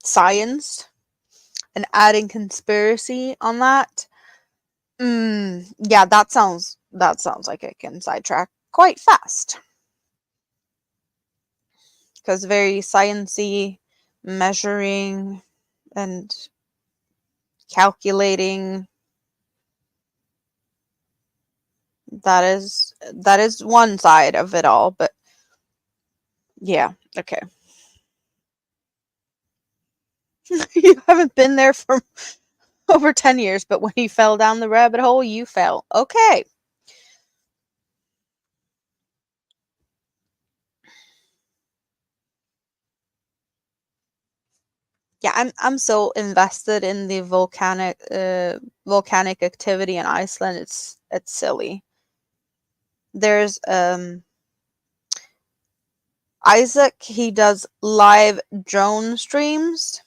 science, and adding conspiracy on that. Yeah, that sounds like it can sidetrack quite fast, because very sciencey, measuring and calculating. That is one side of it all, but yeah, okay. You haven't been there for over 10 years, but when you fell down the rabbit hole, you fell. Okay. Yeah, I'm so invested in the volcanic activity in Iceland. It's silly. There's Isaac, he does live drone streams,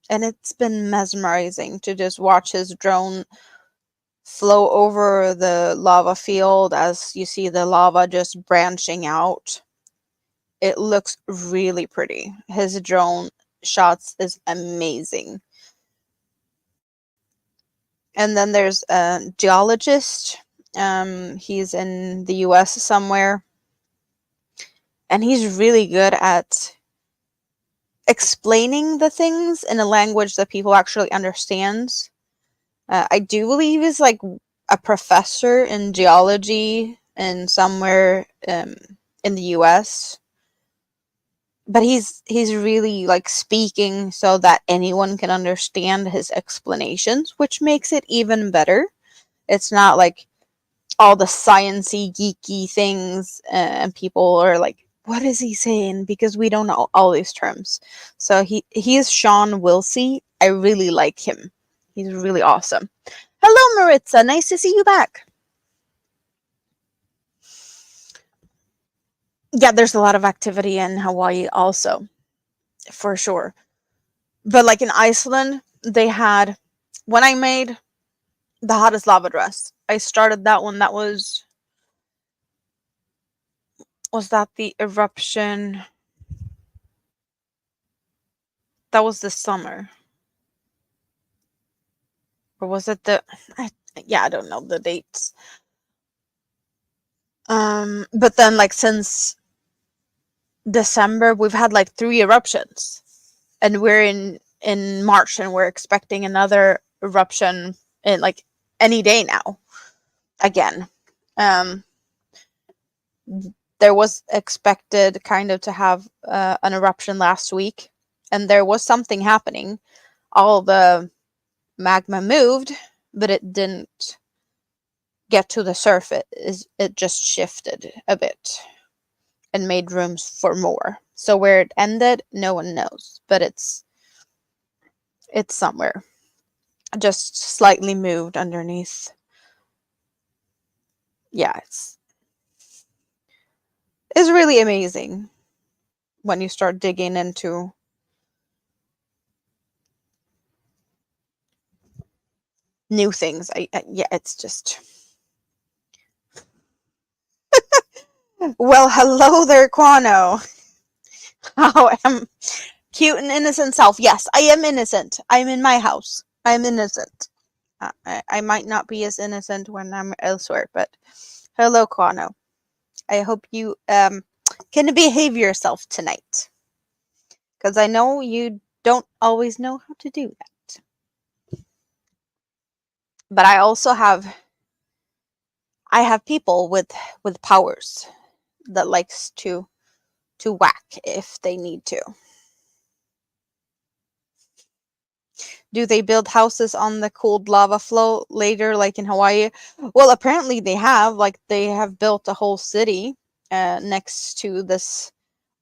and it's been mesmerizing to just watch his drone flow over the lava field as you see the lava just branching out. It looks really pretty. His drone shots is amazing. And then there's a geologist. He's in the US somewhere, and he's really good at explaining the things in a language that people actually understand. I do believe he's like a professor in geology in somewhere in the US. But he's really like speaking so that anyone can understand his explanations, which makes it even better. It's not like all the sciencey geeky things, and people are like, what is he saying, because we don't know all these terms. So he is Sean Wilsey. I really like him. He's really awesome. Hello, Maritza, nice to see you back. Yeah, there's a lot of activity in Hawaii also, for sure. But like in Iceland, they had, when I made the hottest lava dress, I started that one. That was that the eruption? That was this summer, or was it the? Yeah, I don't know the dates. But then like since December, we've had like 3 eruptions, and we're in March, and we're expecting another eruption in like any day now. Again, um, there was expected kind of to have an eruption last week, and there was something happening. All the magma moved, but it didn't get to the surface. It just shifted a bit and made rooms for more. So where it ended, no one knows, but it's somewhere. Just slightly moved underneath. Yeah, it's really amazing when you start digging into new things. Yeah, it's just. Well, hello there, Quano. How am cute and innocent self? Yes, I am innocent. I'm in my house. I'm innocent. I might not be as innocent when I'm elsewhere, but hello, Quano. I hope you can behave yourself tonight, because I know you don't always know how to do that. But I have people with powers that likes to whack if they need to. Do they build houses on the cooled lava flow later, like in Hawaii? Well, apparently they have. Like, they have built a whole city next to this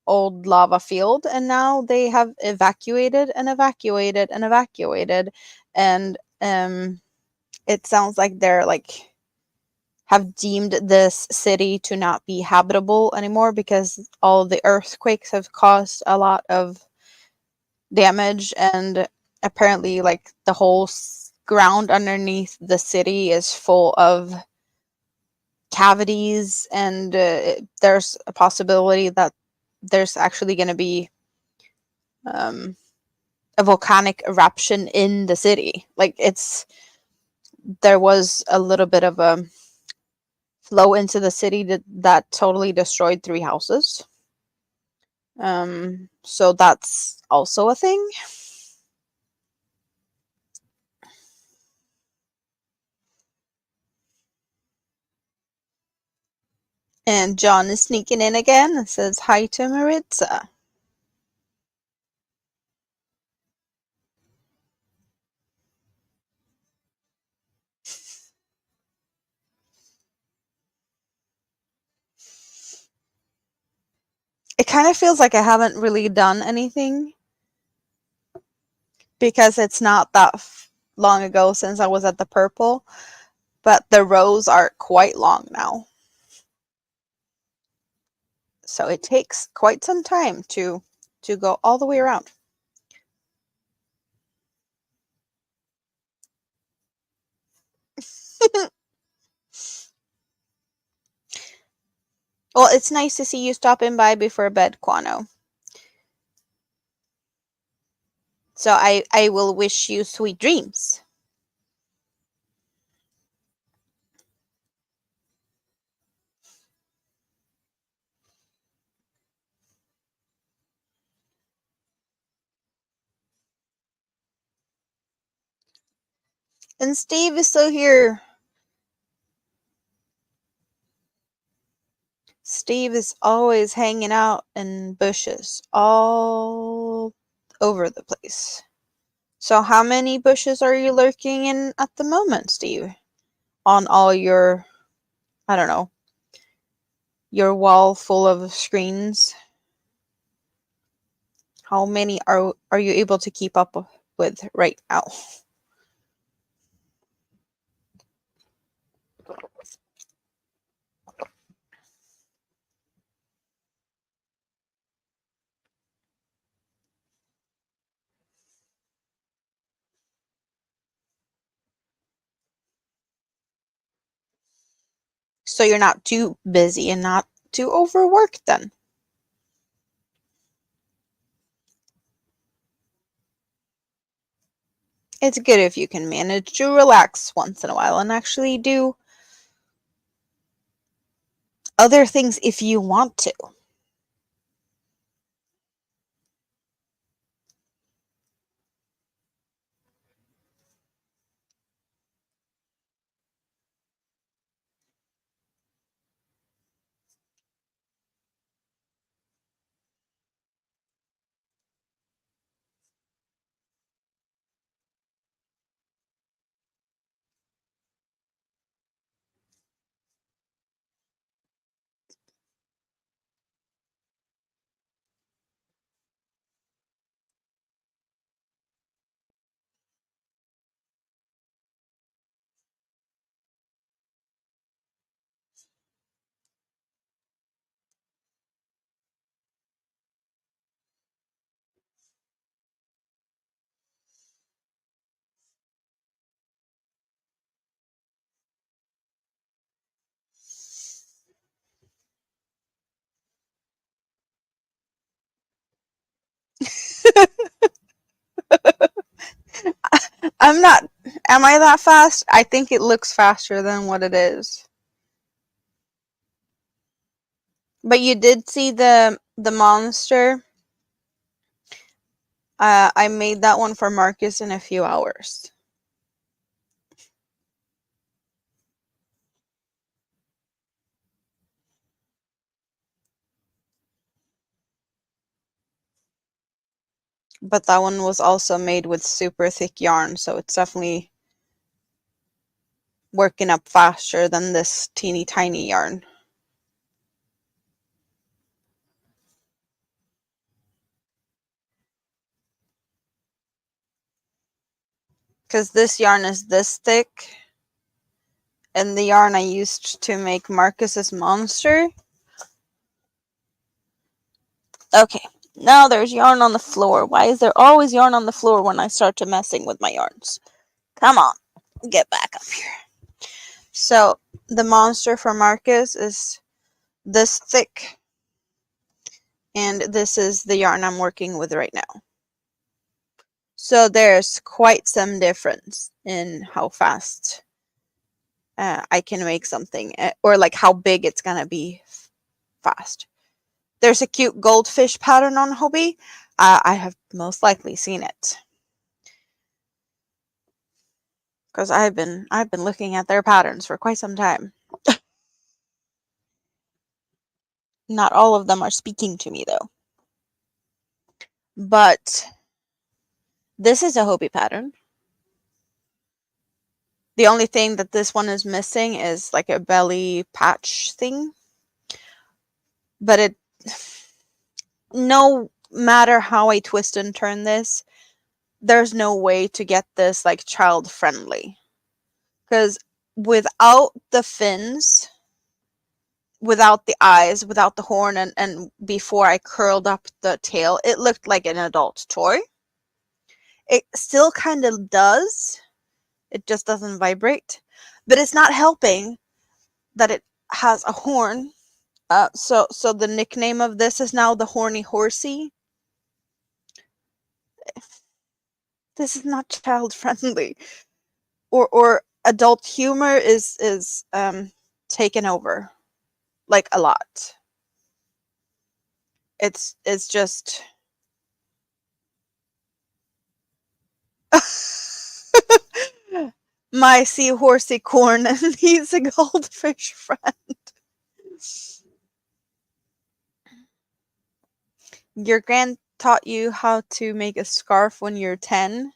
old lava field, and now they have evacuated and evacuated and evacuated. And it sounds like they're like have deemed this city to not be habitable anymore, because all the earthquakes have caused a lot of damage, and apparently like the whole ground underneath the city is full of cavities, and there's a possibility that there's actually going to be um, a volcanic eruption in the city. Like, there was a little bit of a flow into the city that totally destroyed 3 houses. So that's also a thing. And John is sneaking in again and says hi to Maritza. It kind of feels like I haven't really done anything because it's not that long ago since I was at the purple, but the rows are quite long now. So it takes quite some time to go all the way around. Well, it's nice to see you stopping by before bed, Quano. So I will wish you sweet dreams. And Steve is still here. Steve is always hanging out in bushes all over the place. So how many bushes are you lurking in at the moment, Steve? On all your, I don't know, your wall full of screens? How many are you able to keep up with right now? So you're not too busy and not too overworked then. It's good if you can manage to relax once in a while and actually do other things if you want to. I'm not. Am I that fast? I think it looks faster than what it is. But you did see the monster. I made that one for Marcus in a few hours. But that one was also made with super thick yarn, so it's definitely working up faster than this teeny tiny yarn. Because this yarn is this thick, and the yarn I used to make Marcus's monster. Okay, now there's yarn on the floor. Why is there always yarn on the floor when I start to messing with my yarns? Come on, get back up here. So the monster for Marcus is this thick, and this is the yarn I'm working with right now. So there's quite some difference in how fast I can make something, or like how big it's gonna be fast. There's a cute goldfish pattern on Hobby. I have most likely seen it because I've been looking at their patterns for quite some time. Not all of them are speaking to me though. But this is a hobby pattern. The only thing that this one is missing is like a belly patch thing. But it, no matter how I twist and turn this, there's no way to get this like child friendly. Because without the fins, without the eyes, without the horn, and before I curled up the tail, it looked like an adult toy. It still kind of does. It just doesn't vibrate. But it's not helping that it has a horn. So the nickname of this is now the horny horsey. This is not child friendly. Or adult humor is taken over like a lot. It's just my seahorsey corn needs a goldfish friend. Your grand taught you how to make a scarf when you're 10,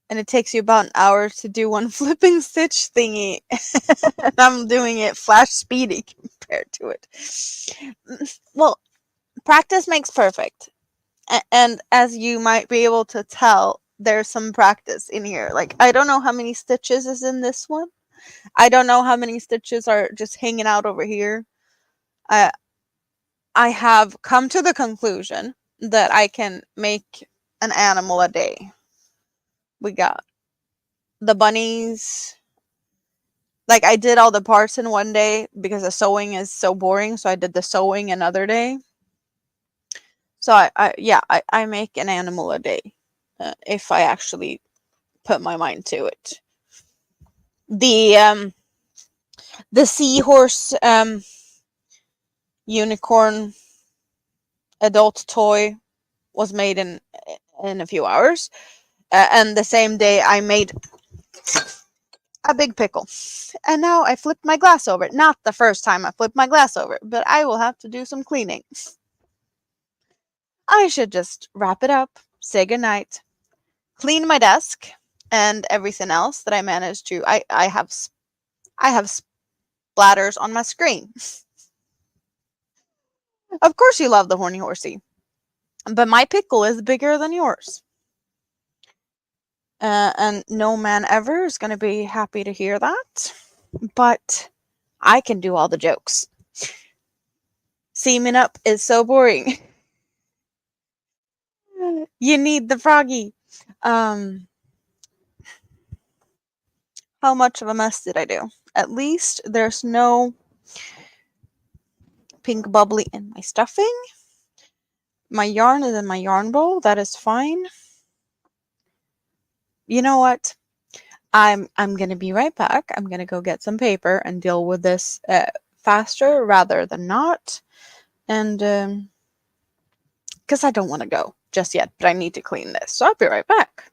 and it takes you about an hour to do one flipping stitch thingy. And I'm doing it flash speedy compared to it. Well, practice makes perfect. And as you might be able to tell, there's some practice in here. Like, I don't know how many stitches is in this one. I don't know how many stitches are just hanging out over here. I have come to the conclusion that I can make an animal a day. We got the bunnies. Like, I did all the parts in one day because the sewing is so boring, so I did the sewing another day. So I make an animal a day if I actually put my mind to it. The seahorse unicorn adult toy was made in a few hours, and the same day I made a big pickle. And now I flipped my glass over it. Not the first time I flipped my glass over it, but I will have to do some cleaning. I should just wrap it up, say goodnight, clean my desk, and everything else that I managed to. I have splatters on my screen. Of course you love the horny horsey, but my pickle is bigger than yours. And no man ever is going to be happy to hear that. But I can do all the jokes. Seaming up is so boring. You need the froggy. How much of a mess did I do? At least there's no pink bubbly in my stuffing. My yarn is in my yarn bowl. That is fine. You know what? I'm gonna be right back. I'm gonna go get some paper and deal with this faster rather than not. And because I don't want to go just yet, but I need to clean this. So I'll be right back.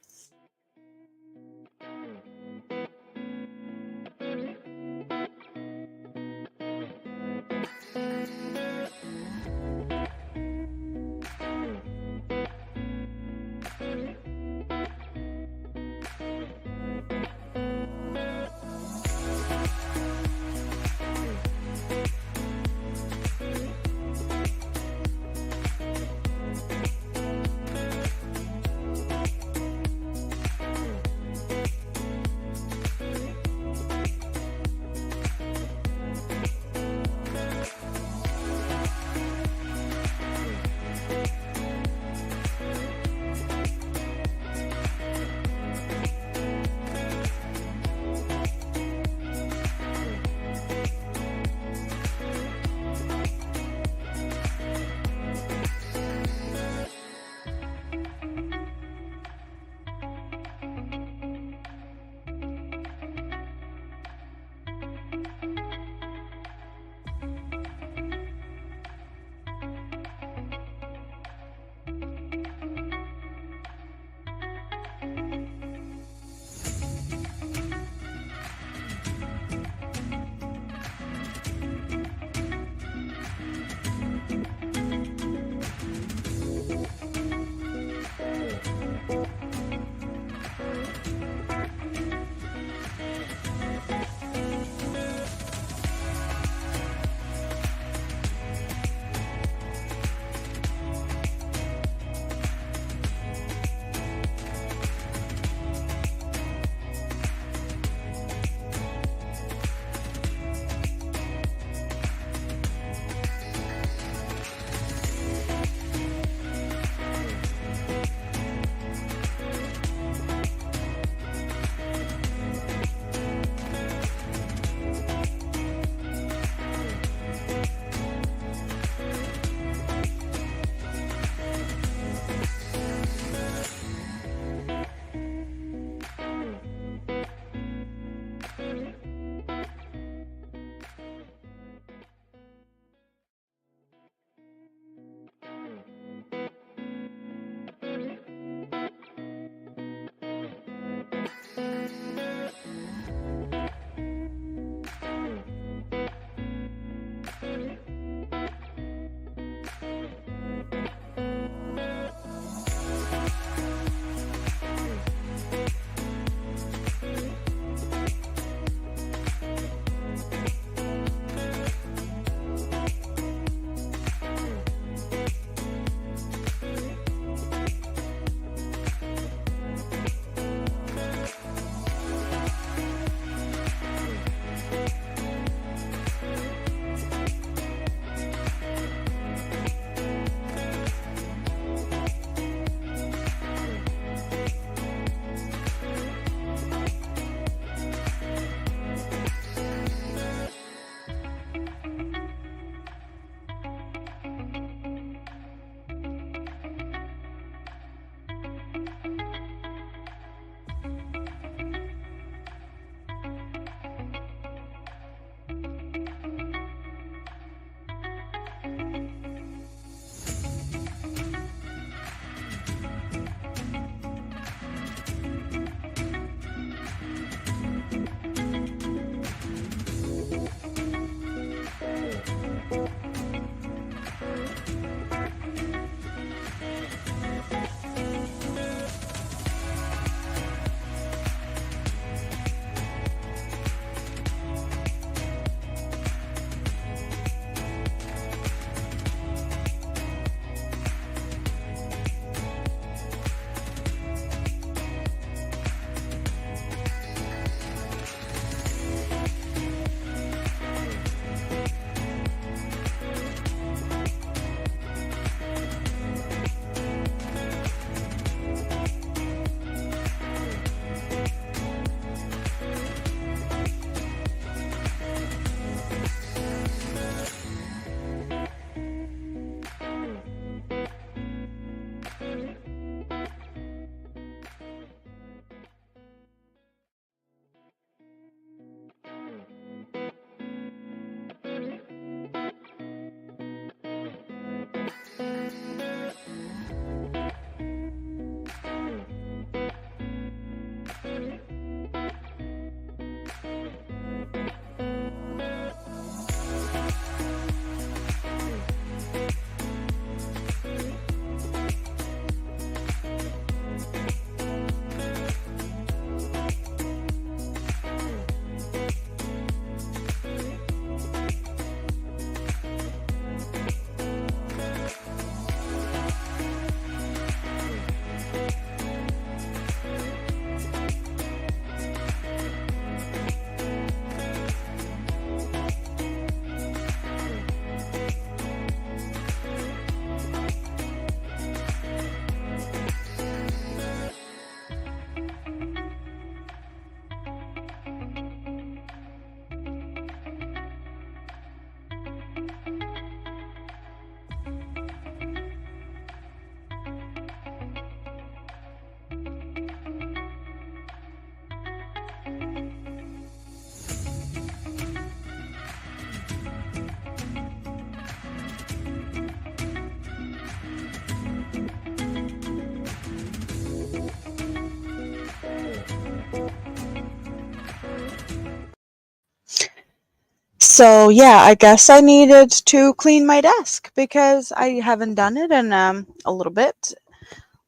So yeah, I guess I needed to clean my desk because I haven't done it in a little bit.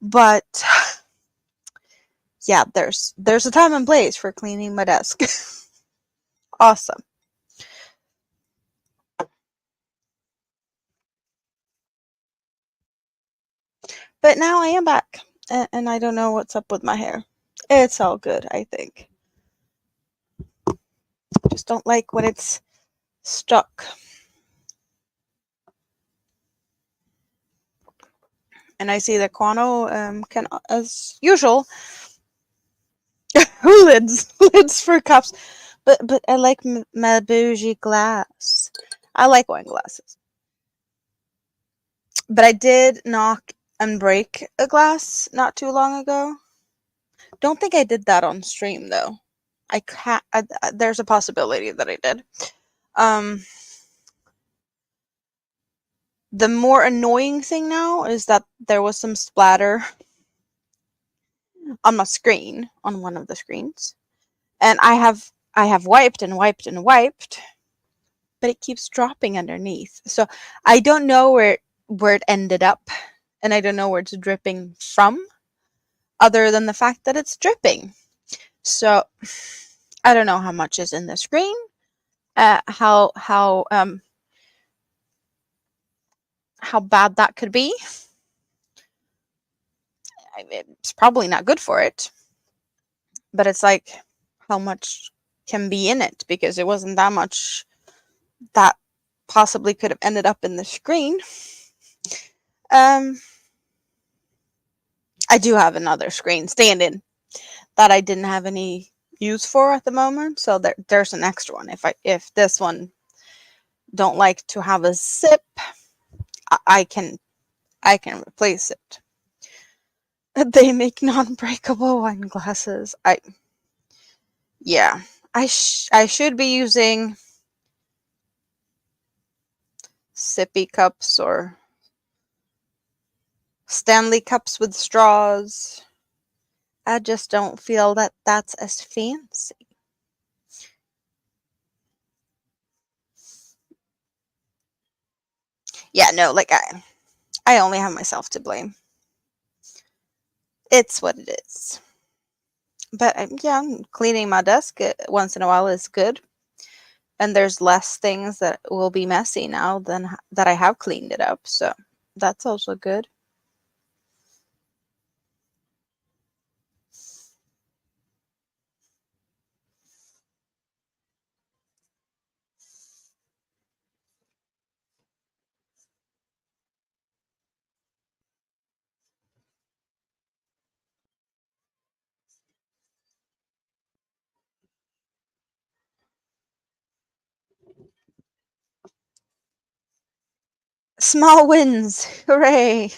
But yeah, there's a time and place for cleaning my desk. Awesome. But now I am back, and I don't know what's up with my hair. It's all good, I think. Just don't like when it's stuck. And I see that Quano can, as usual, lids for cups. But I like my bougie glass. I like wine glasses. But I did knock and break a glass not too long ago. Don't think I did that on stream though. There's a possibility that I did. Um, the more annoying thing now is that there was some splatter on my screen, on one of the screens, and I have wiped and wiped and wiped, but it keeps dropping underneath. So I don't know where it ended up, and I don't know where it's dripping from, other than the fact that it's dripping. So I don't know how much is in the screen, how bad that could be. It's probably not good for it, but it's like how much can be in it, because it wasn't that much that possibly could have ended up in the screen. I do have another screen stand-in that I didn't have any use for at the moment, so there's an extra one. If this one don't like to have a zip, I can replace it. They make non-breakable wine glasses. Yeah, I should be using sippy cups or Stanley cups with straws. I just don't feel that that's as fancy. Yeah, no, like I only have myself to blame. It's what it is. But yeah, cleaning my desk once in a while is good. And there's less things that will be messy now than that I have cleaned it up. So that's also good. Small wins. Hooray.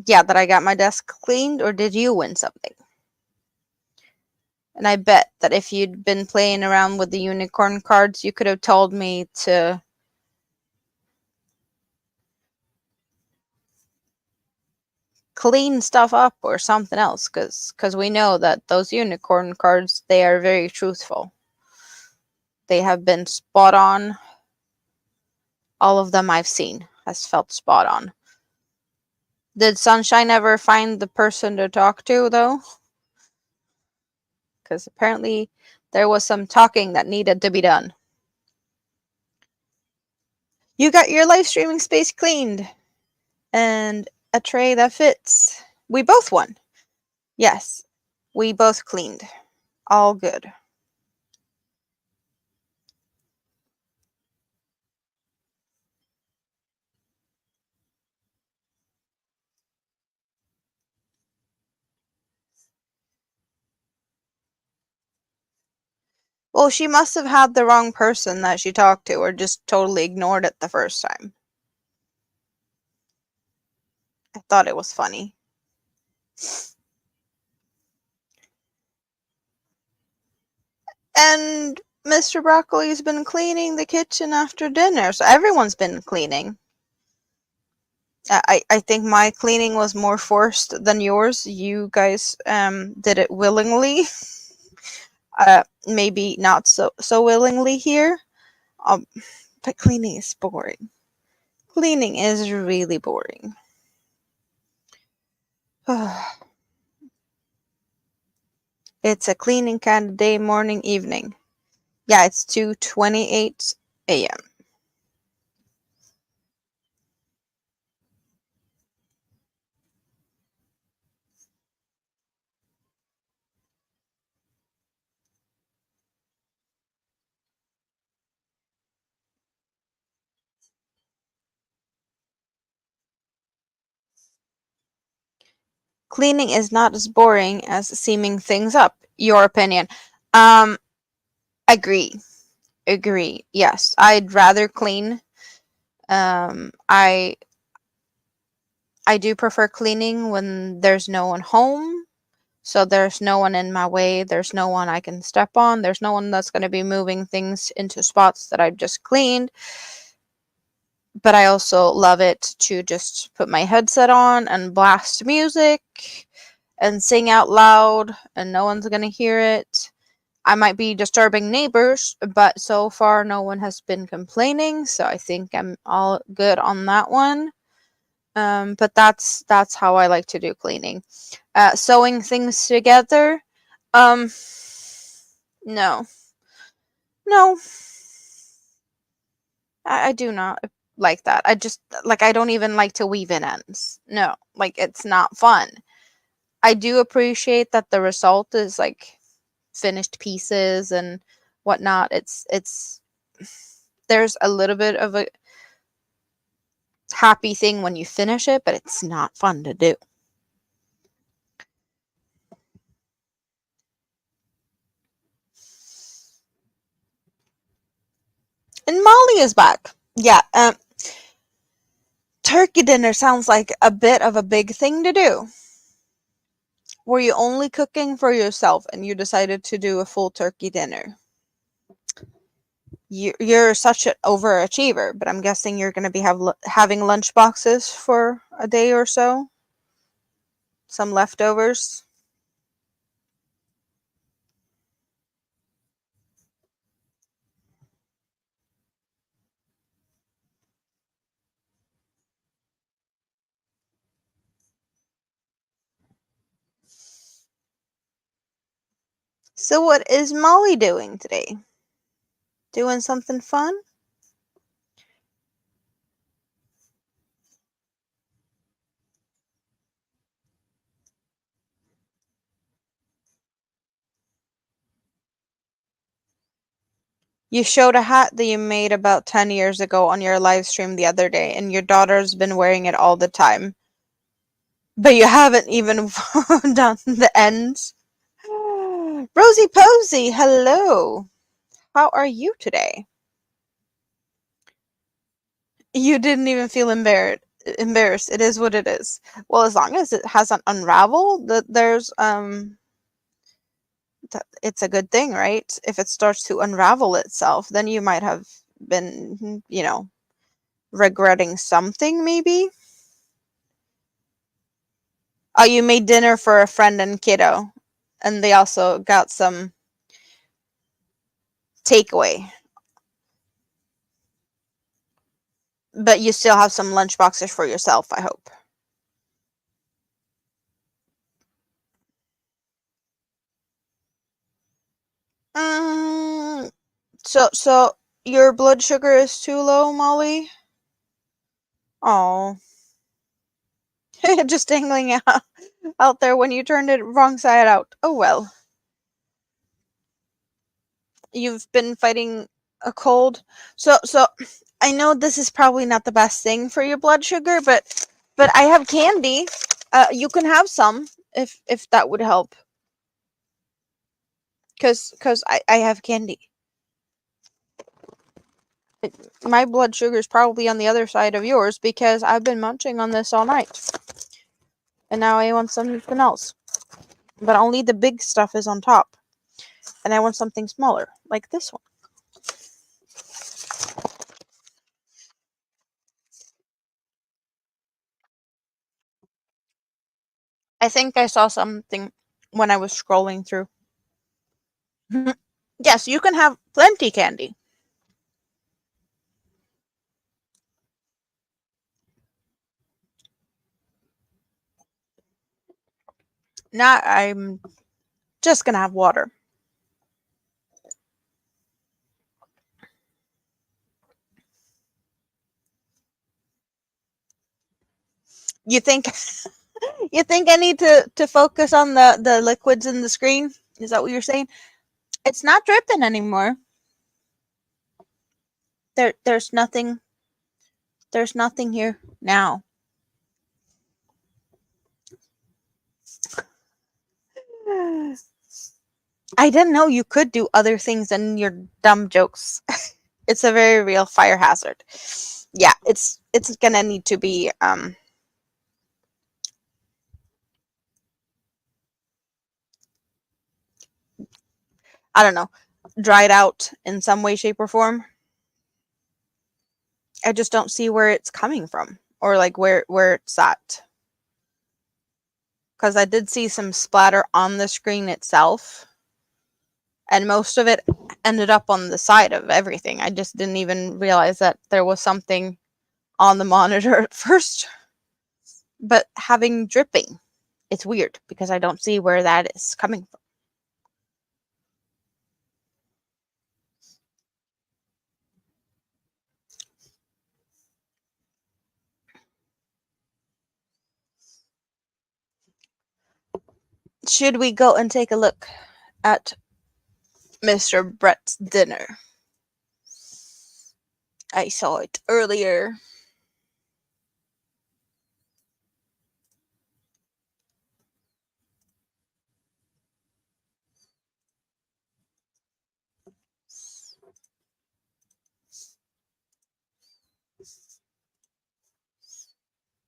Yeah, that I got my desk cleaned, or did you win something? And I bet that if you'd been playing around with the unicorn cards, you could have told me to clean stuff up or something else, because we know that those unicorn cards, they are very truthful. They have been spot on. All of them I've seen has felt spot on. Did Sunshine ever find the person to talk to, though? Because apparently there was some talking that needed to be done. You got your live streaming space cleaned and a tray that fits. We both won. Yes, we both cleaned. All good. Well, she must have had the wrong person that she talked to, or just totally ignored it the first time. I thought it was funny. And Mr. Broccoli's been cleaning the kitchen after dinner, so everyone's been cleaning. I think my cleaning was more forced than yours. You guys did it willingly. Maybe not so willingly here But cleaning is boring. Cleaning is really boring. It's a cleaning kind of day, morning, evening. Yeah, it's 2:28 a.m. Cleaning is not as boring as seaming things up. Your opinion. Um, agree. Agree. Yes, I'd rather clean. Um, I I do prefer cleaning when there's no one home. So there's no one in my way. There's no one I can step on. There's no one that's going to be moving things into spots that I've just cleaned. But I also love it to just put my headset on and blast music and sing out loud, and no one's going to hear it. I might be disturbing neighbors, but so far no one has been complaining, so I think I'm all good on that one. But that's how I like to do cleaning. Sewing things together, um, no, no, I do not like that. I just like I don't even like to weave in ends. No, like it's not fun. I do appreciate that the result is like finished pieces and whatnot. It's there's a little bit of a happy thing when you finish it, but it's not fun to do. And Molly is back. Yeah, turkey dinner sounds like a bit of a big thing to do. Were you only cooking for yourself and you decided to do a full turkey dinner? You're such an overachiever, but I'm guessing you're going to be having lunch boxes for a day or so? Some leftovers? So what is Molly doing today? Doing something fun? You showed a hat that you made about 10 years ago on your live stream the other day, and your daughter's been wearing it all the time. But you haven't even done the ends. Rosie Posey, hello. How are you today? You didn't even feel embarrassed. It is what it is. Well, as long as it hasn't unraveled, that there's it's a good thing, right? If it starts to unravel itself, then you might have been, regretting something maybe. Oh, you made dinner for a friend and kiddo, and they also got some takeaway. But you still have some lunch boxes for yourself, I hope. Mm, so your blood sugar is too low, Molly? Oh, just dangling out there when you turned it wrong side out. Oh well. You've been fighting a cold. So I know this is probably not the best thing for your blood sugar, but I have candy. You can have some if that would help. Cause I have candy. My blood sugar is probably on the other side of yours because I've been munching on this all night. And now I want something else. But only the big stuff is on top. And I want something smaller, like this one. I think I saw something when I was scrolling through. Yes, you can have plenty candy. Now I'm just gonna have water. You think you think I need to focus on the liquids in the screen? Is that what you're saying? It's not dripping anymore. There's nothing here now. I didn't know you could do other things than your dumb jokes. It's a very real fire hazard. Yeah, it's gonna need to be I don't know, dried out in some way, shape, or form. I just don't see where it's coming from, or like where it's at. Because I did see some splatter on the screen itself, and most of it ended up on the side of everything. I just didn't even realize that there was something on the monitor at first. But having dripping, it's weird because I don't see where that is coming from. Should we go and take a look at Mr. Brett's dinner? I saw it earlier.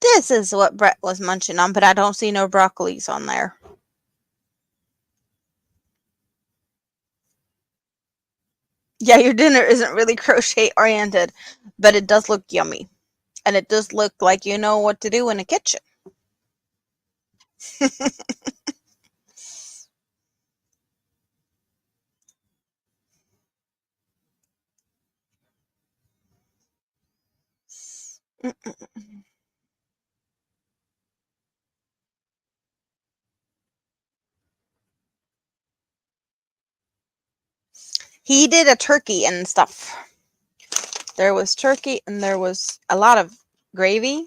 This is what Brett was munching on, but I don't see no broccolis on there. Yeah, your dinner isn't really crochet oriented, but it does look yummy. And it does look like you know what to do in a kitchen. He did a turkey and stuff. There was turkey and there was a lot of gravy,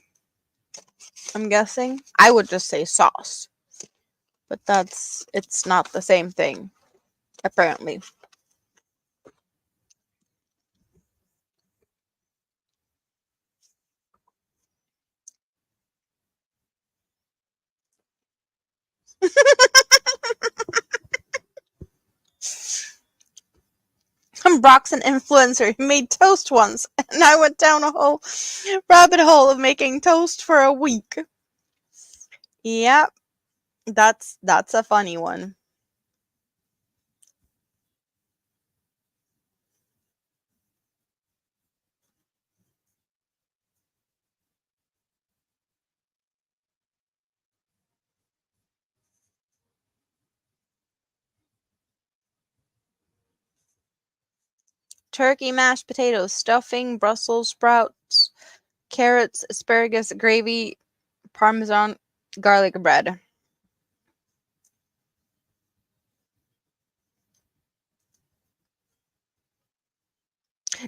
I'm guessing. I would just say sauce. But it's not the same thing, apparently. Brock's an influencer. He made toast once, and I went down a whole rabbit hole of making toast for a week. Yep, that's a funny one. Turkey, mashed potatoes, stuffing, Brussels sprouts, carrots, asparagus, gravy, parmesan, garlic bread.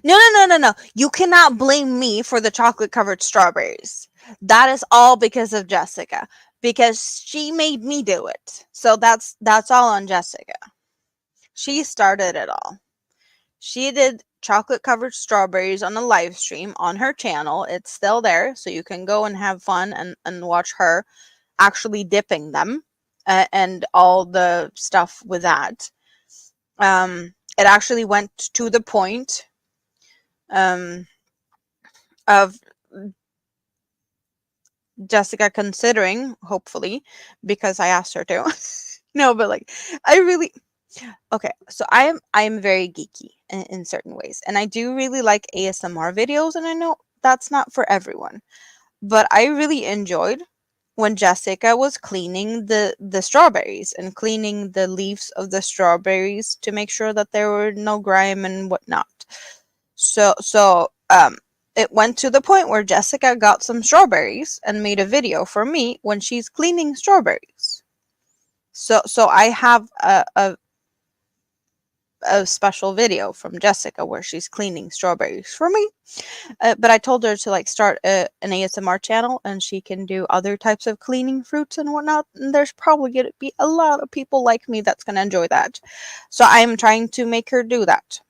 No. You cannot blame me for the chocolate covered strawberries. That is all because of Jessica. Because she made me do it. So that's all on Jessica. She started it all. She did chocolate covered strawberries on a live stream on her channel. It's still there, so you can go and have fun and watch her actually dipping them and all the stuff with that. It actually went to the point of Jessica considering, hopefully, because I asked her to. No, but like, I really okay. So I am very geeky in certain ways, and I do really like ASMR videos, and I know that's not for everyone, but I really enjoyed when Jessica was cleaning the strawberries and cleaning the leaves of the strawberries to make sure that there were no grime and whatnot. So it went to the point where Jessica got some strawberries and made a video for me when she's cleaning strawberries. So I have a special video from Jessica where she's cleaning strawberries for me. But I told her to like start an ASMR channel, and she can do other types of cleaning fruits and whatnot. And there's probably going to be a lot of people like me that's going to enjoy that. So I'm trying to make her do that.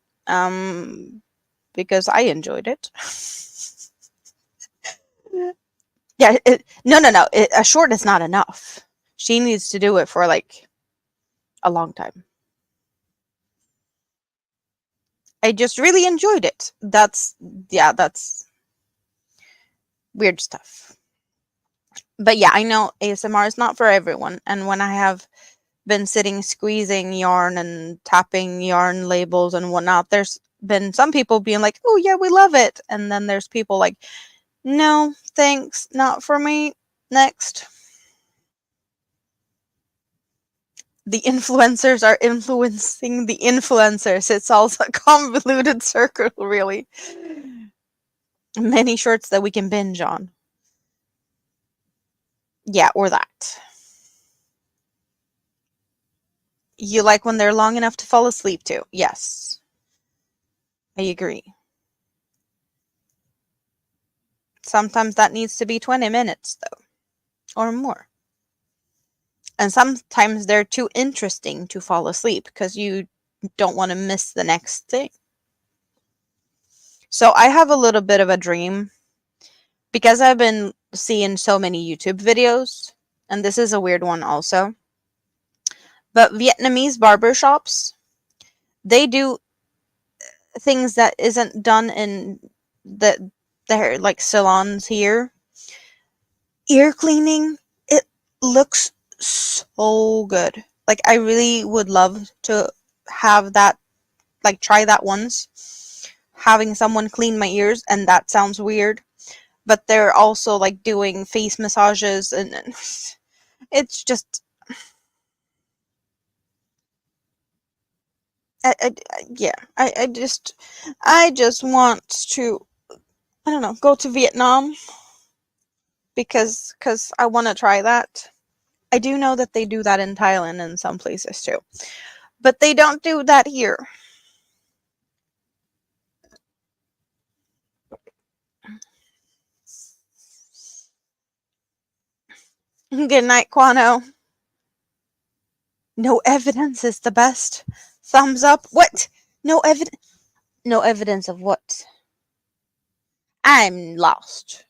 Because I enjoyed it. Yeah, no. A short is not enough. She needs to do it for like a long time. I just really enjoyed it. That's weird stuff. But yeah, I know ASMR is not for everyone. And when I have been sitting squeezing yarn and tapping yarn labels and whatnot, there's been some people being like, oh yeah, we love it. And then there's people like, no, thanks, not for me. Next. The influencers are influencing the influencers. It's also a convoluted circle, really. Many shorts that we can binge on. Yeah, or that. You like when they're long enough to fall asleep to. Yes, I agree. Sometimes that needs to be 20 minutes, though, or more. And sometimes they're too interesting to fall asleep because you don't want to miss the next thing. So I have a little bit of a dream because I've been seeing so many YouTube videos, and this is a weird one also. But Vietnamese barbershops, they do things that isn't done in their like salons here. Ear cleaning, it looks so good. Like I really would love to have that, like try that once. Having someone clean my ears, and that sounds weird, but they're also like doing face massages and it's just yeah, I just want to, I don't know, go to Vietnam because I want to try that. I do know that they do that in Thailand and some places too, but they don't do that here. Good night, Quano. No evidence is the best. Thumbs up. What? No evidence. No evidence of what? I'm lost.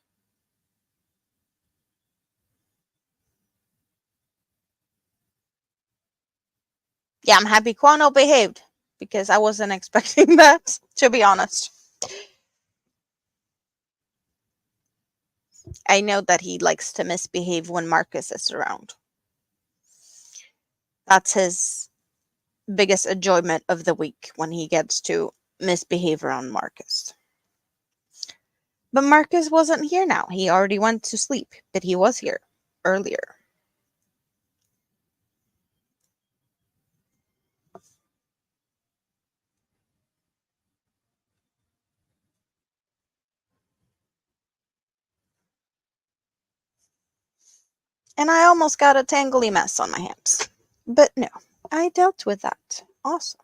Yeah, I'm happy Quano behaved because I wasn't expecting that, to be honest. I know that he likes to misbehave when Marcus is around. That's his biggest enjoyment of the week, when he gets to misbehave around Marcus. But Marcus wasn't here now. He already went to sleep, but he was here earlier. And I almost got a tangly mess on my hands. But no, I dealt with that. Awesome.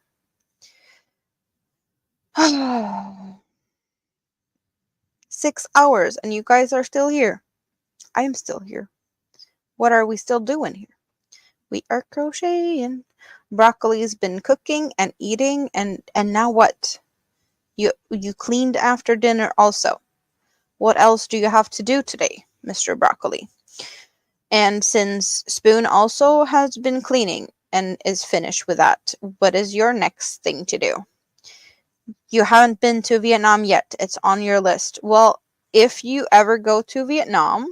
6 hours, and you guys are still here. I am still here. What are we still doing here? We are crocheting. Broccoli's been cooking and eating, and now what? You cleaned after dinner also. What else do you have to do today, Mr. Broccoli? And since Spoon also has been cleaning and is finished with that, what is your next thing to do? You haven't been to Vietnam yet. It's on your list. Well, if you ever go to Vietnam,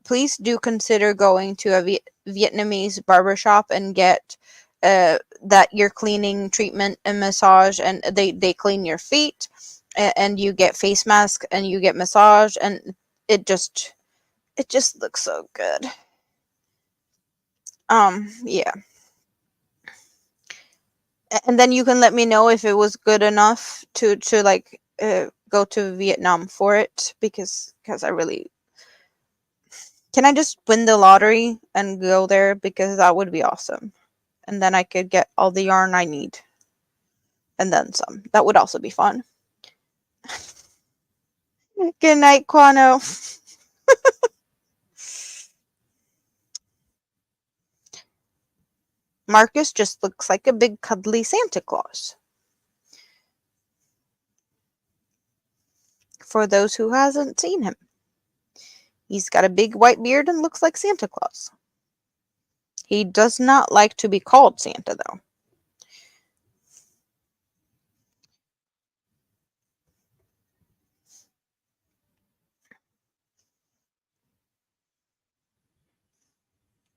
please do consider going to a Vietnamese barbershop and get that ear cleaning treatment and massage, and they clean your feet, and you get face mask and you get massage, and it just looks so good. Yeah. And then you can let me know if it was good enough to like go to Vietnam for it, because I really Can I just win the lottery and go there? Because that would be awesome. And then I could get all the yarn I need. And then some. That would also be fun. Good night, Quano. Marcus just looks like a big cuddly Santa Claus. For those who hasn't seen him. He's got a big white beard and looks like Santa Claus. He does not like to be called Santa, though.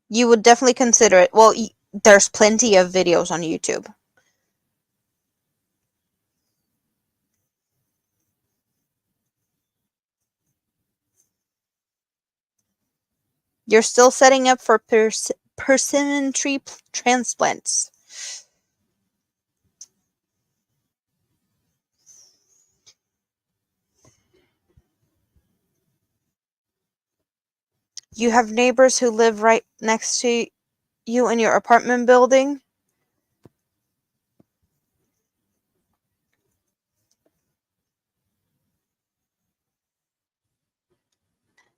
You would definitely consider it. Well, there's plenty of videos on YouTube. You're still setting up for persimmon tree transplants. You have neighbors who live right next to you in your apartment building?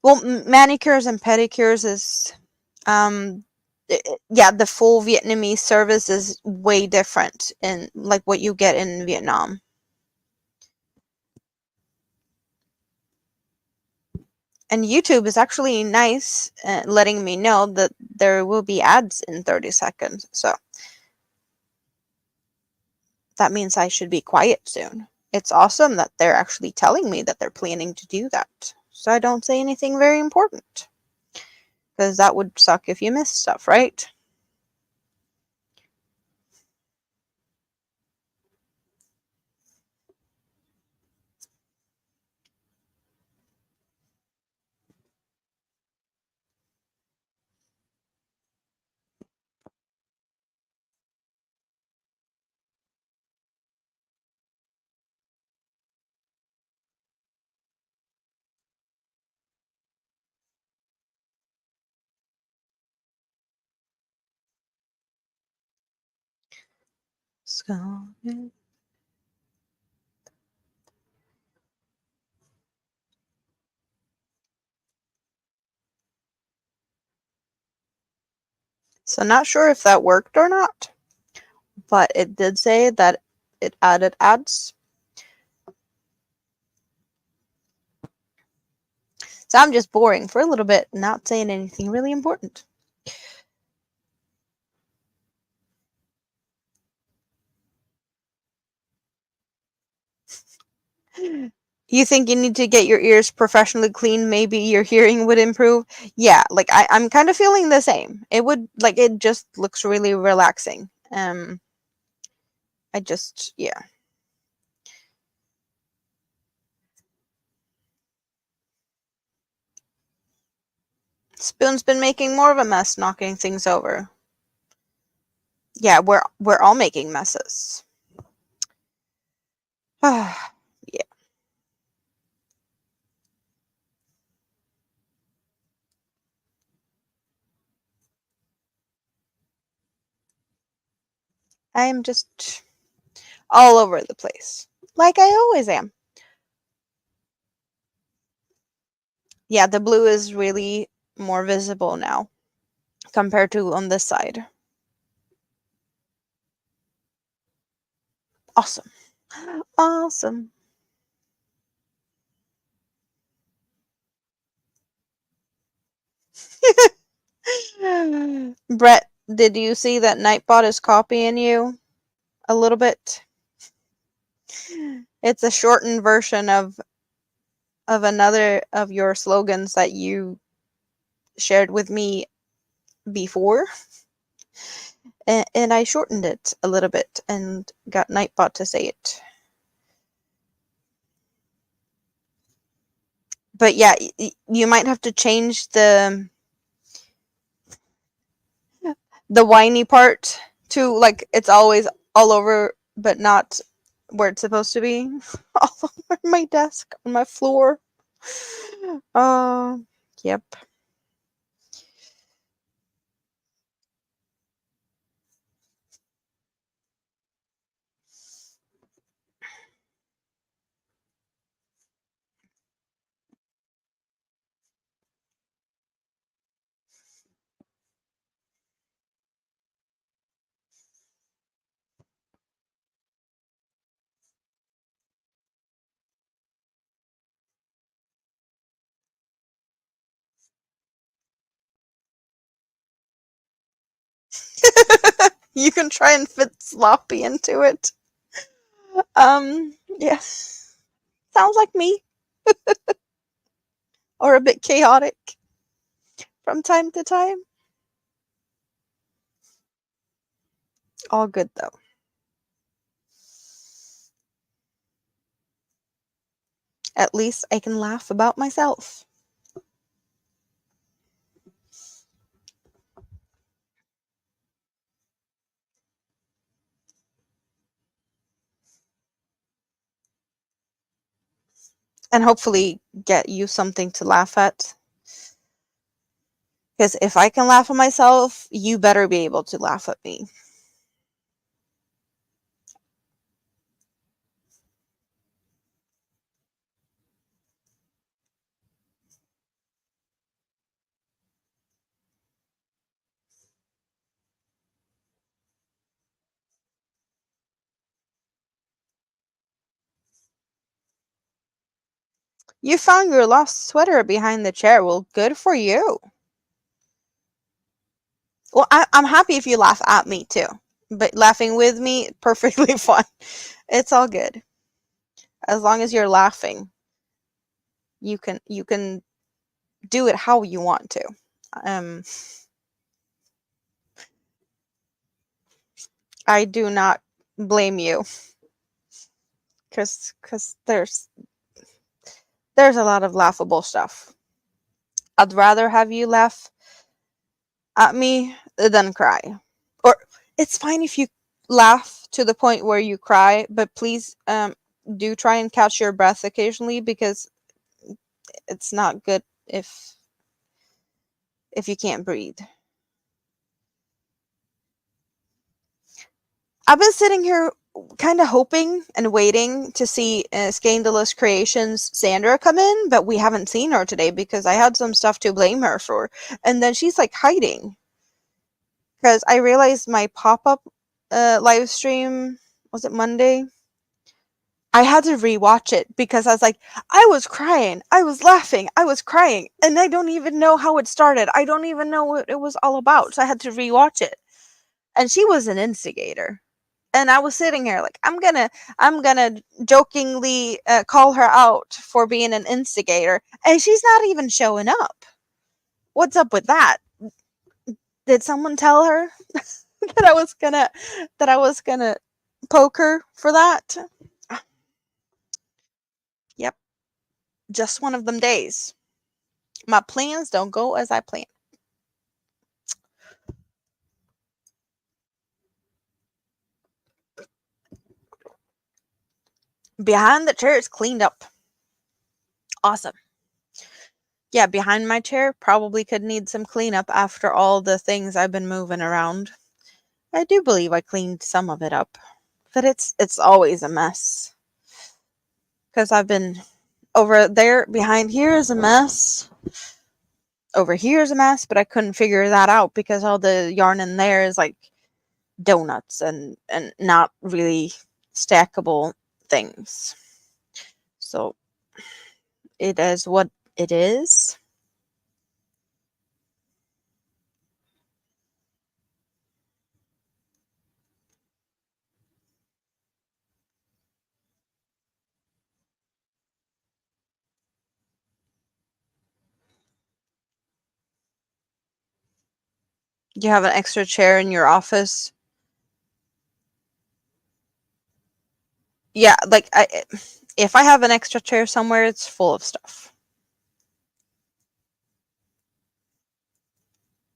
Well, manicures and pedicures is, um, yeah, the full Vietnamese service is way different in like what you get in Vietnam. And YouTube is actually nice, letting me know that there will be ads in 30 seconds. So that means I should be quiet soon. It's awesome that they're actually telling me that they're planning to do that. So I don't say anything very important. Because that would suck if you miss stuff, right? So not sure if that worked or not, but it did say that it added ads. So I'm just boring for a little bit, not saying anything really important. You think you need to get your ears professionally cleaned, maybe your hearing would improve? Yeah, like I'm kind of feeling the same. It would, like, it just looks really relaxing. I just, yeah. Spoon's been making more of a mess, knocking things over. Yeah, we're all making messes. Yeah. I am just all over the place, like I always am. Yeah, the blue is really more visible now compared to on this side. Awesome. Awesome. Brett, did you see that Nightbot is copying you a little bit? It's a shortened version of another of your slogans that you shared with me before. And I shortened it a little bit and got Nightbot to say it. But yeah, you might have to change the whiny part to, like, it's always all over but not where it's supposed to be. All over my desk, on my floor. Yep. You can try and fit sloppy into it. Yes. Sounds like me. Or a bit chaotic from time to time. All good though. At least I can laugh about myself. And hopefully get you something to laugh at. Because if I can laugh at myself, you better be able to laugh at me. You found your lost sweater behind the chair. Well, good for you. Well, I'm happy if you laugh at me too. But laughing with me, perfectly fine. It's all good. As long as you're laughing, you can do it how you want to. Um, I do not blame you, because there's a lot of laughable stuff. I'd rather have you laugh at me than cry. Or it's fine if you laugh to the point where you cry, but please do try and catch your breath occasionally, because it's not good if you can't breathe. I've been sitting here kind of hoping and waiting to see Scandalous Creations Sandra come in, but we haven't seen her today because I had some stuff to blame her for. And then she's like hiding. Because I realized my pop-up live stream, was it Monday? I had to rewatch it because I was like, I was crying, I was laughing, I was crying, and I don't even know how it started. I don't even know what it was all about. So I had to rewatch it. And she was an instigator. And I was sitting here like, I'm gonna jokingly call her out for being an instigator, and she's not even showing up. What's up with that? Did someone tell her that I was gonna poke her for that? Yep, just one of them days. My plans don't go as I plan. Behind the chair is cleaned up. Awesome. Yeah, behind my chair probably could need some cleanup after all the things I've been moving around. I do believe I cleaned some of it up, but it's always a mess. Because I've been over there behind here is a mess. Over here is a mess, but I couldn't figure that out because all the yarn in there is like donuts and not really stackable things. So it is what it is. You have an extra chair in your office. Yeah, like if I have an extra chair somewhere, it's full of stuff.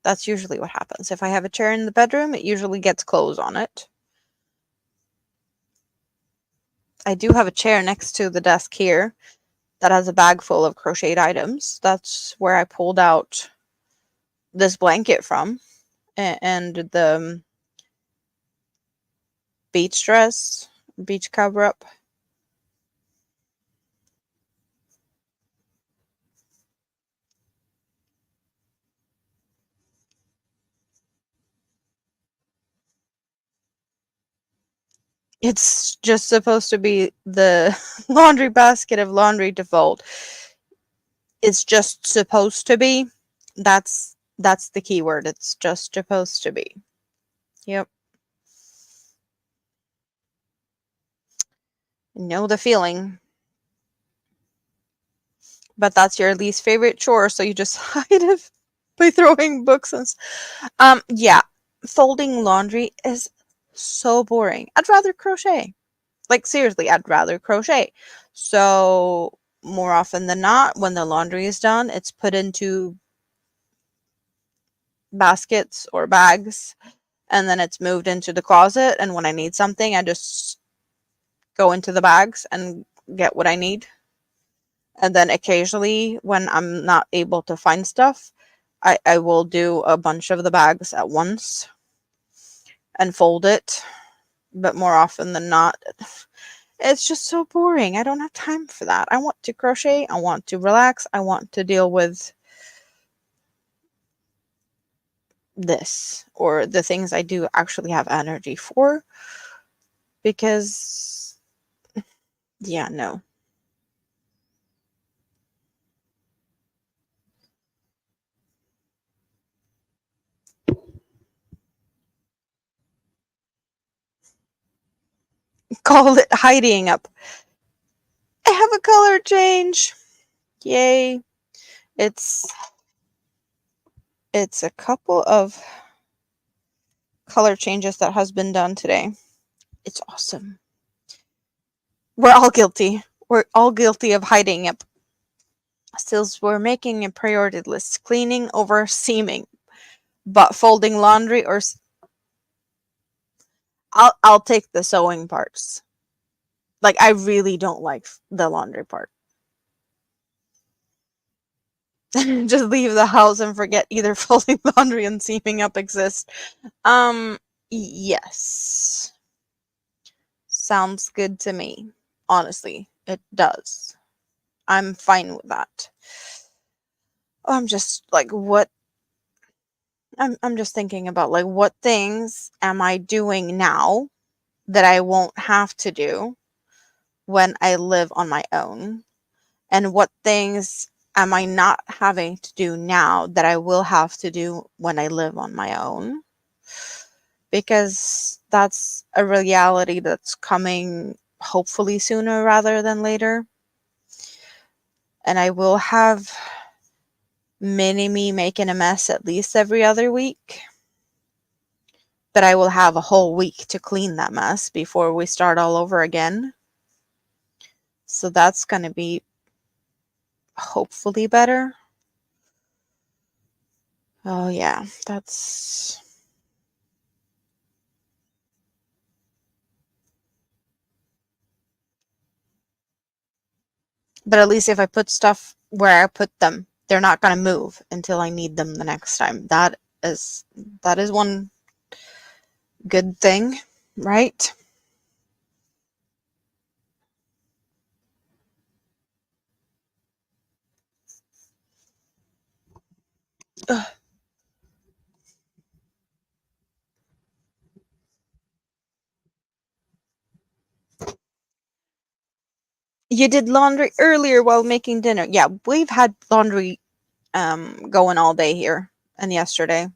That's usually what happens. If I have a chair in the bedroom, it usually gets clothes on it. I do have a chair next to the desk here that has a bag full of crocheted items. That's where I pulled out this blanket from, and the beach dress, beach cover up. It's just supposed to be the laundry basket of laundry to fold. It's just supposed to be. That's the key word. It's just supposed to be. Yep. Know the feeling. But that's your least favorite chore, so you just hide it by throwing books and yeah. Folding laundry is so boring. I'd rather crochet. Like seriously, I'd rather crochet. So more often than not, when the laundry is done, it's put into baskets or bags, and then it's moved into the closet, and when I need something, I just go into the bags and get what I need. And then occasionally, when I'm not able to find stuff, I will do a bunch of the bags at once and fold it. But more often than not, it's just so boring. I don't have time for that. I want to crochet. I want to relax. I want to deal with this or the things I do actually have energy for. Because, yeah, no. Call it hiding up. I have a color change. Yay. It's it's a couple of color changes that has been done today. It's awesome. We're all guilty. We're all guilty of hiding up. Still, we're making a priority list. Cleaning over seaming. But folding laundry or I'll take the sewing parts. Like I really don't like the laundry part. Just leave the house and forget either folding laundry and seaming up exist. Yes. Sounds good to me. Honestly, it does. I'm fine with that. I'm just like what I'm just thinking about like what things am I doing now that I won't have to do when I live on my own? And what things am I not having to do now that I will have to do when I live on my own? Because that's a reality that's coming hopefully sooner rather than later. And I will have mini me making a mess at least every other week. But I will have a whole week to clean that mess before we start all over again. So that's going to be hopefully better. Oh, yeah, that's. But at least if I put stuff where I put them, they're not going to move until I need them the next time. Is that is one good thing, right? Ugh. You did laundry earlier while making dinner. Yeah, we've had laundry going all day here and yesterday.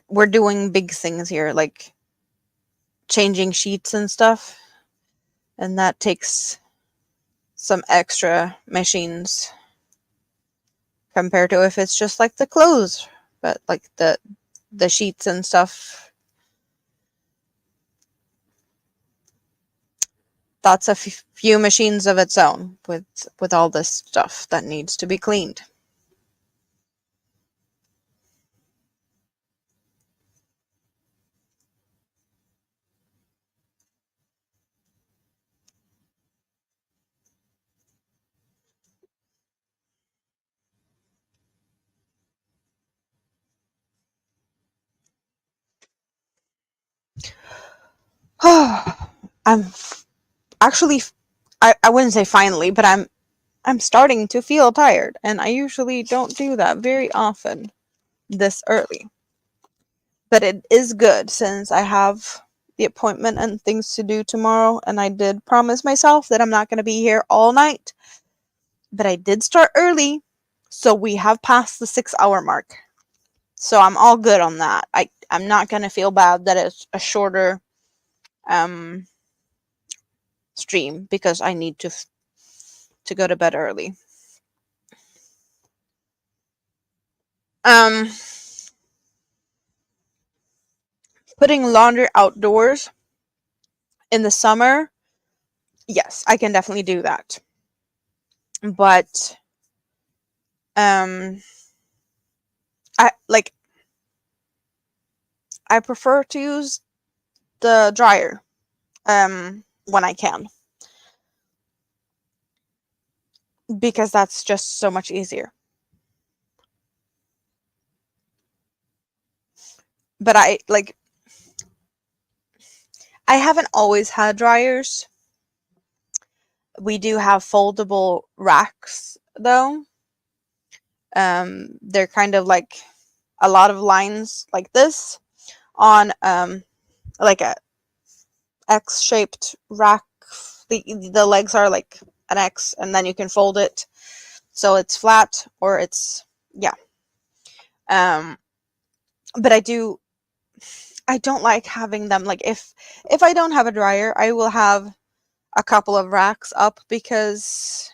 We're doing big things here, like changing sheets and stuff, and that takes some extra machines compared to if it's just like the clothes, but like the sheets and stuff. That's a few machines of its own with all this stuff that needs to be cleaned. I'm actually I wouldn't say finally, but I'm starting to feel tired, and I usually don't do that very often this early. But it is good since I have the appointment and things to do tomorrow, and I did promise myself that I'm not going to be here all night. But I did start early, so we have passed the 6-hour mark. So I'm all good on that. I'm not going to feel bad that it's a shorter um, stream because I need to go to bed early. Um, Putting laundry outdoors in the summer, yes, I can definitely do that. But I I prefer to use the dryer when I can, because that's just so much easier. But I haven't always had dryers. We do have foldable racks though. They're kind of like a lot of lines like this on like a X-shaped rack. The legs are like an X, and then you can fold it so it's flat, or it's, yeah. Um, but I don't like having them, like, if I don't have a dryer, I will have a couple of racks up because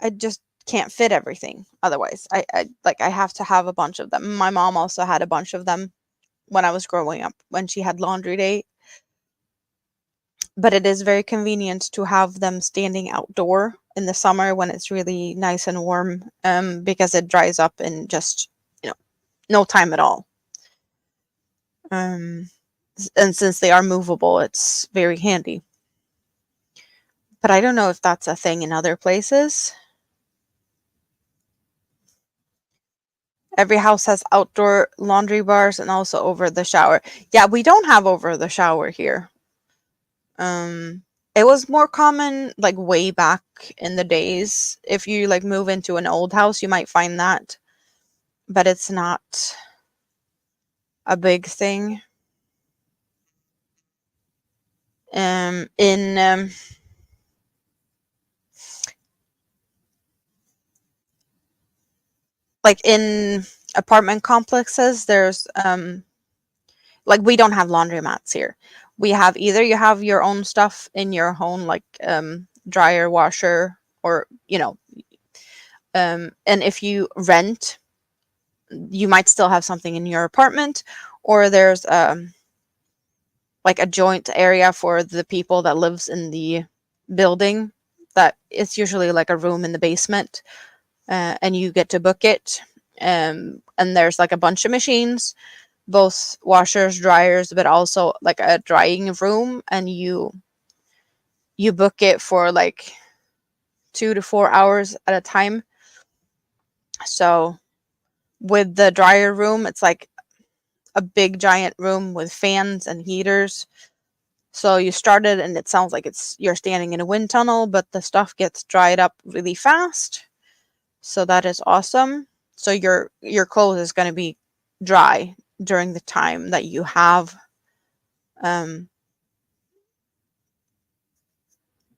I just can't fit everything otherwise. I have to have a bunch of them. My mom also had a bunch of them when I was growing up, when she had laundry day. But it is very convenient to have them standing outdoor in the summer when it's really nice and warm, because it dries up in just, no time at all. Um, and since they are movable, it's very handy. But I don't know if that's a thing in other places. Every house has outdoor laundry bars and also over the shower. Yeah, we don't have over the shower here. It was more common like way back in the days. If you like move into an old house, you might find that, but it's not a big thing. In like in apartment complexes, there's like, we don't have laundromats here. We have, either you have your own stuff in your home, like dryer, washer, or and if you rent, you might still have something in your apartment, or there's like a joint area for the people that lives in the building, that it's usually like a room in the basement, and you get to book it, and there's like a bunch of machines, both washers, dryers, but also like a drying room, and you book it for like 2 to 4 hours at a time. So with the dryer room, it's like a big giant room with fans and heaters. So you start it and it sounds like you're standing in a wind tunnel, but the stuff gets dried up really fast. So that is awesome. So your clothes is going to be dry during the time that you have um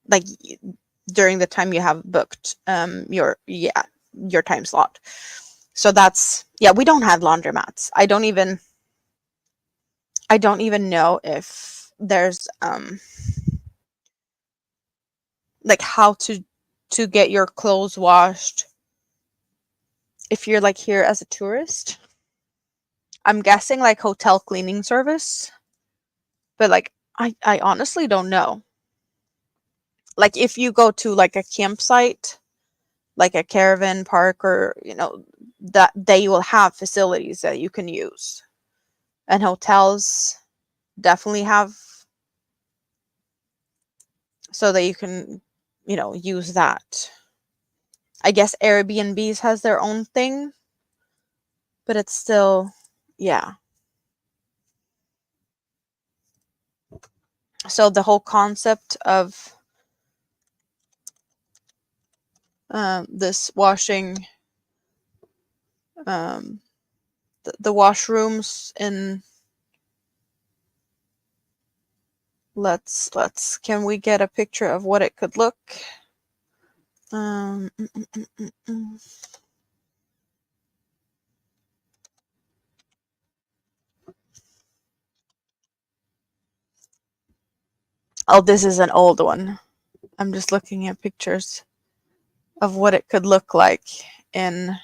like during the time you have booked your time slot. So that's, yeah, we don't have laundromats. I don't even know if there's like how to get your clothes washed if you're like here as a tourist. I'm guessing like hotel cleaning service, but like I honestly don't know. Like if you go to like a campsite, like a caravan park, or that they will have facilities that you can use. And hotels definitely have, so that you can use that. I guess Airbnbs has their own thing, but it's still, yeah. So the whole concept of this washing, um, the washrooms in, let's can we get a picture of what it could look? Um, mm, mm, mm, mm, mm. Oh, this is an old one. I'm just looking at pictures of what it could look like in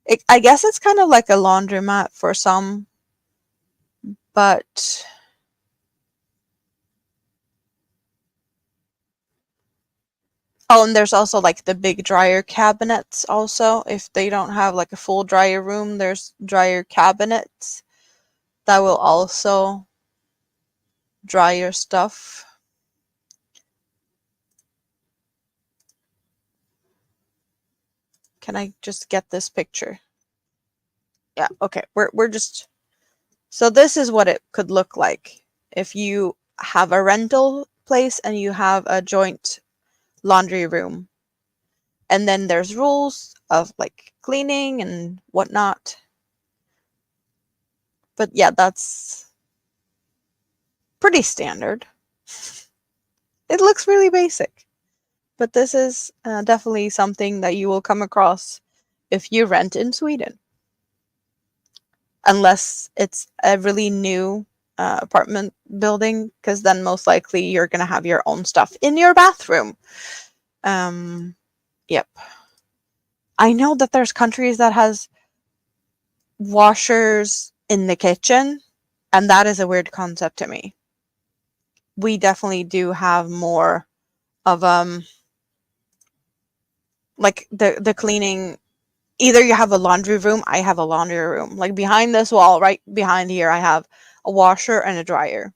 it. I guess it's kind of like a laundromat for some, but oh, and there's also like the big dryer cabinets also. If they don't have like a full dryer room, there's dryer cabinets that will also dry your stuff. Can I just get this picture? Yeah, okay. We're just so this is what it could look like if you have a rental place and you have a joint laundry room. And then there's rules of like cleaning and whatnot. But yeah, that's pretty standard. It looks really basic. But this is definitely something that you will come across if you rent in Sweden. Unless it's a really new apartment building, because then most likely you're going to have your own stuff in your bathroom. Yep. I know that there's countries that has washers in the kitchen, and that is a weird concept to me. We definitely do have more of like the cleaning. Either you have a laundry room, I have a laundry room. Like behind this wall, right behind here, I have a washer and a dryer.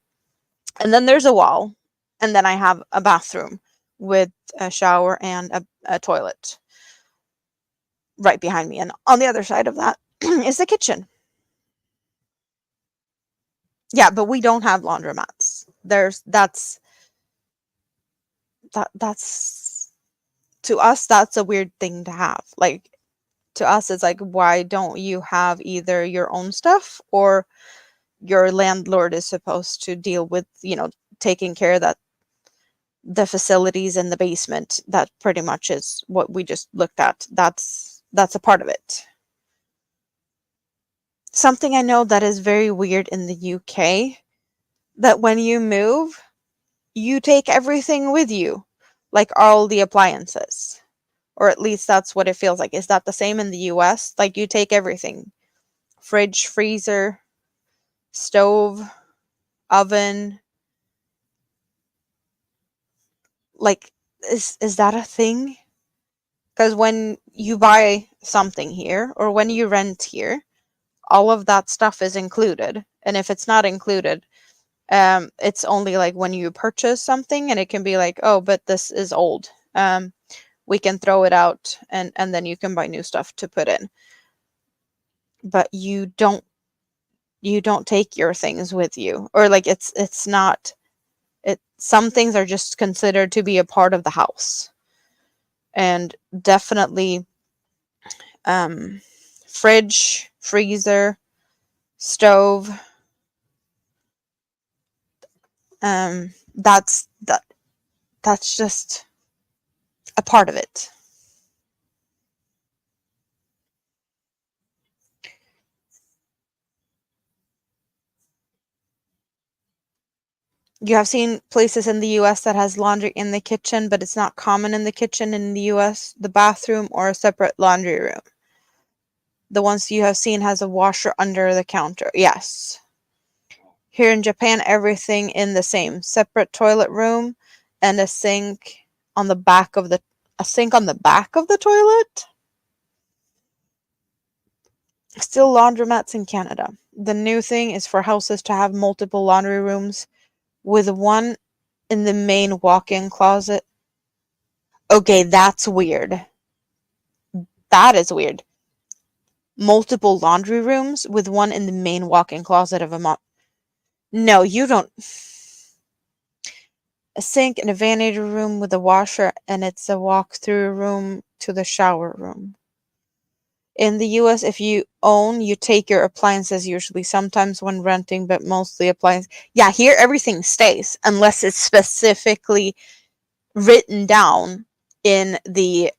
And then there's a wall, and then I have a bathroom with a shower and a toilet right behind me. And on the other side of that is the kitchen. Yeah, but we don't have laundromats. That's to us that's a weird thing to have. Like to us it's like, why don't you have either your own stuff, or your landlord is supposed to deal with, taking care of that, the facilities in the basement. That pretty much is what we just looked at. That's a part of it. Something I know that is very weird in the UK, that when you move, you take everything with you, like all the appliances. Or at least that's what it feels like. Is that the same in the US? Like you take everything. Fridge, freezer, stove, oven. Like is that a thing? Because when you buy something here or when you rent here, all of that stuff is included. And if it's not included, it's only like when you purchase something and it can be like, oh, but this is old. We can throw it out, and then you can buy new stuff to put in. But you don't take your things with you, or like it's not it some things are just considered to be a part of the house. And definitely um fridge, freezer, stove, that's just a part of it. You have seen places in the US that has laundry in the kitchen, but it's not common in the kitchen in the US, the bathroom or a separate laundry room. The ones you have seen has a washer under the counter. Yes. Here in Japan, everything in the same separate toilet room and a sink on the back of the toilet. Still laundromats in Canada. The new thing is for houses to have multiple laundry rooms with one in the main walk-in closet. Okay, that's weird. That is weird. Multiple laundry rooms with one in the main walk-in closet of a No, you don't. A sink and a vanity room with a washer, and it's a walk-through room to the shower room. In the US, if you own, you take your appliances usually, sometimes when renting, but mostly appliances. Yeah, here everything stays unless it's specifically written down in the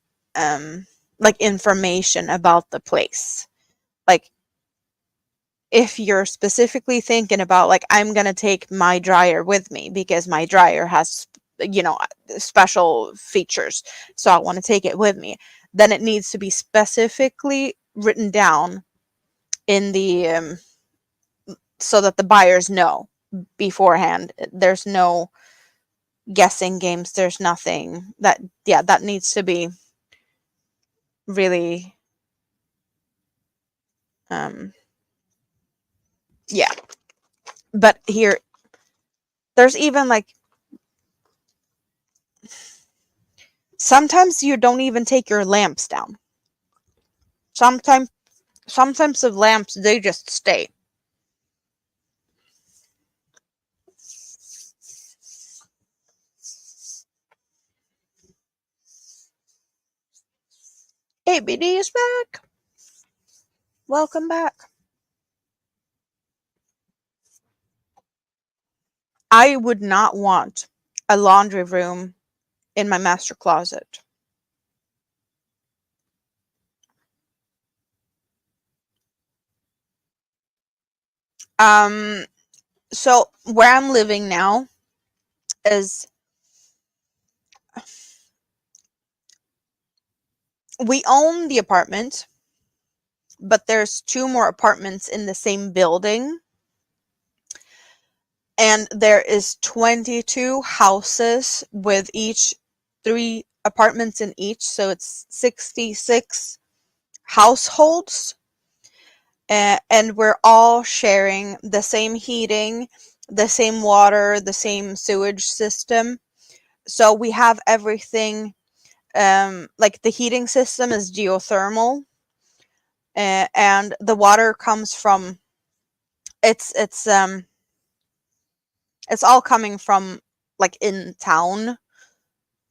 like information about the place. Like if you're specifically thinking about like, I'm going to take my dryer with me because my dryer has, special features, so I want to take it with me, then it needs to be specifically written down in the so that the buyers know beforehand. There's no guessing games. There's nothing that, yeah, that needs to be really, yeah. But here, there's even like, sometimes you don't even take your lamps down. Sometimes the lamps, they just stay. ABD is back. Welcome back. I would not want a laundry room in my master closet. So where I'm living now is, we own the apartment, but there's 2 more apartments in the same building, and there is 22 houses with each 3 apartments in each, so it's 66 households, and we're all sharing the same heating, the same water, the same sewage system. So we have everything, like the heating system is geothermal, and the water comes from, it's all coming from like in town,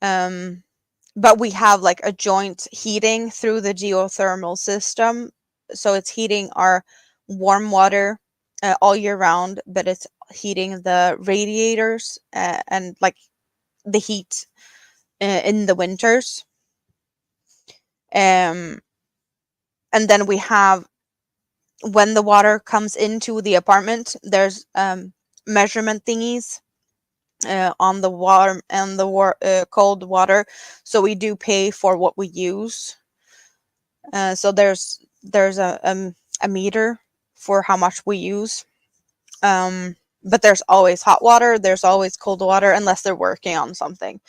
but we have like a joint heating through the geothermal system, so it's heating our warm water all year round, but it's heating the radiators, and like the heat in the winters. And then we have, when the water comes into the apartment, there's measurement thingies on the warm and the cold water, so we do pay for what we use. So there's a meter for how much we use. But there's always hot water, there's always cold water, unless they're working on something.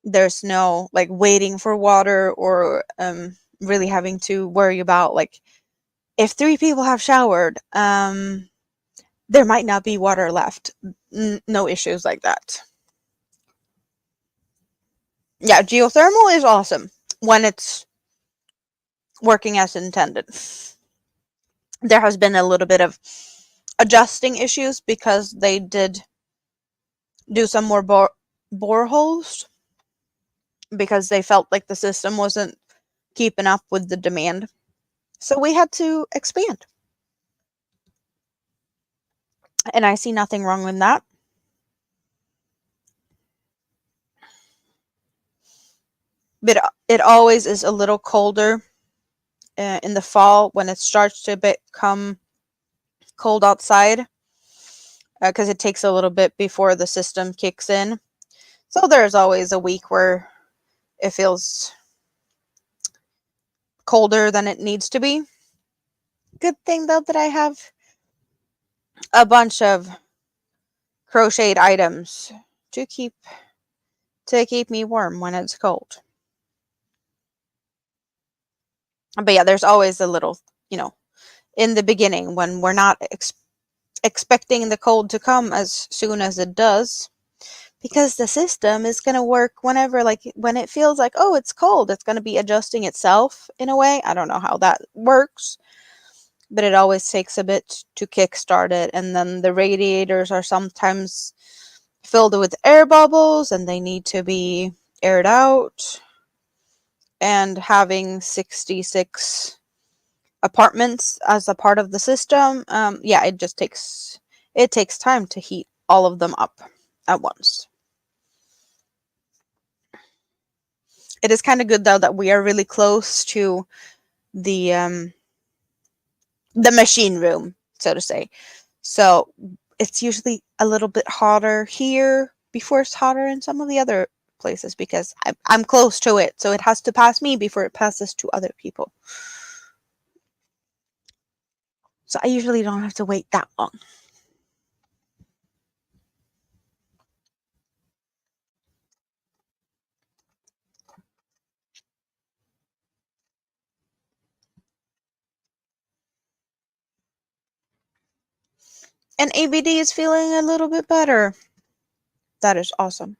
There's no like waiting for water, or really having to worry about like, if 3 people have showered, there might not be water left. No issues like that. Yeah, geothermal is awesome when it's working as intended. There has been a little bit of adjusting issues because they did do some more boreholes, because they felt like the system wasn't keeping up with the demand. So we had to expand. And I see nothing wrong with that. But it always is a little colder in the fall when it starts to become cold outside, because it takes a little bit before the system kicks in. So there's always a week where it feels colder than it needs to be. Good thing though that I have a bunch of crocheted items to keep me warm when it's cold. But yeah, there's always a little, in the beginning when we're not expecting the cold to come as soon as it does, because the system is going to work whenever, like when it feels like, oh, it's cold, it's going to be adjusting itself in a way. I don't know how that works, but it always takes a bit to kickstart it. And then the radiators are sometimes filled with air bubbles and they need to be aired out. And having 66 apartments as a part of the system, yeah, it takes time to heat all of them up at once. It is kind of good though that we are really close to the the machine room, so to say. So it's usually a little bit hotter here before it's hotter in some of the other places because I'm close to it. So it has to pass me before it passes to other people. So I usually don't have to wait that long. And ABD is feeling a little bit better. That is awesome.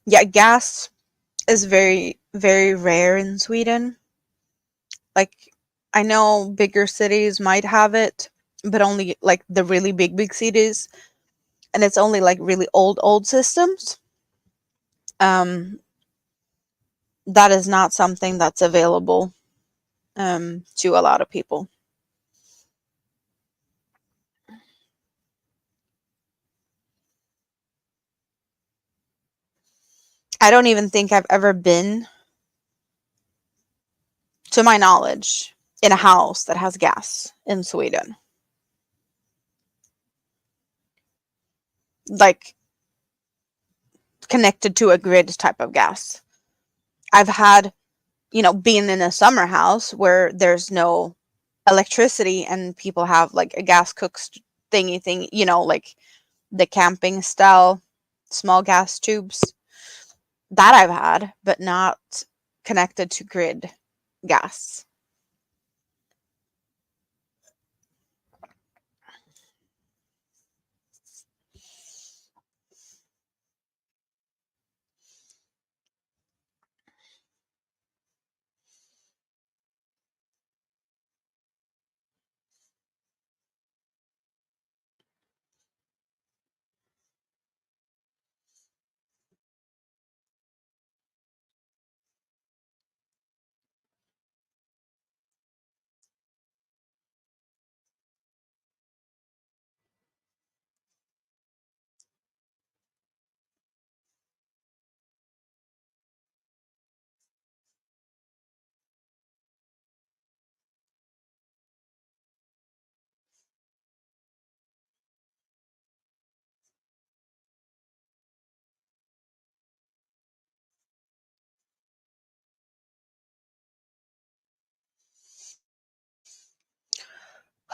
Yeah, gas is very, very rare in Sweden. Like, I know bigger cities might have it, but only like the really big cities. And it's only like really old systems. Um, that is not something that's available to a lot of people. I don't even think I've ever been, to my knowledge, in a house that has gas in Sweden. Like, connected to a grid type of gas. I've had, being in a summer house where there's no electricity and people have like a gas cook thingy thing, like the camping style small gas tubes. That I've had, but not connected to grid gas.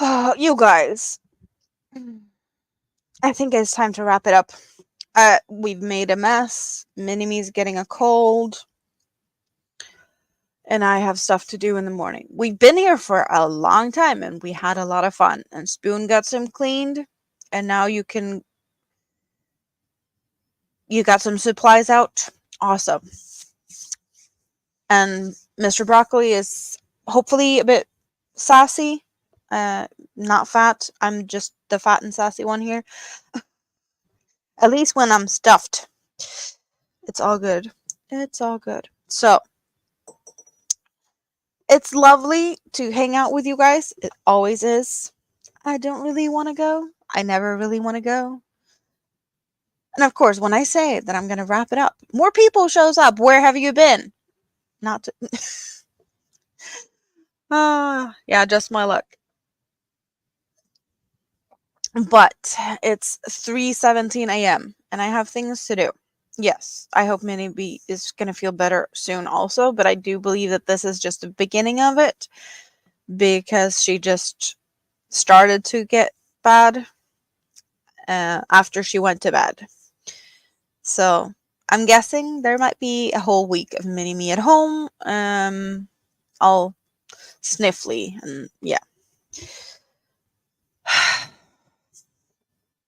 Oh, you guys, I think it's time to wrap it up. We've made a mess. Minime's getting a cold. And I have stuff to do in the morning. We've been here for a long time and we had a lot of fun. And Spoon got some cleaned. And now you got some supplies out. Awesome. And Mr. Broccoli is hopefully a bit sassy. Not fat. I'm just the fat and sassy one here. At least when I'm stuffed. It's all good. It's all good. So, it's lovely to hang out with you guys. It always is. I don't really want to go. I never really want to go. And of course, when I say that I'm going to wrap it up, more people shows up. Where have you been? Not to yeah, just my luck. But it's 3:17 a.m. and I have things to do. Yes, I hope Minnie B is going to feel better soon also, but I do believe that this is just the beginning of it because she just started to get bad after she went to bed. So I'm guessing there might be a whole week of Mini Me at home, all sniffly and yeah.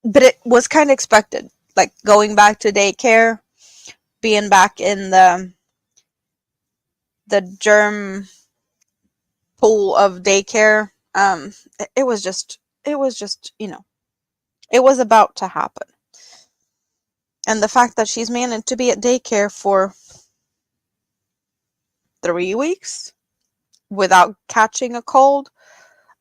But it was kind of expected, like going back to daycare, being back in the germ pool of daycare. It was just it was about to happen. And the fact that she's managed to be at daycare for 3 weeks without catching a cold,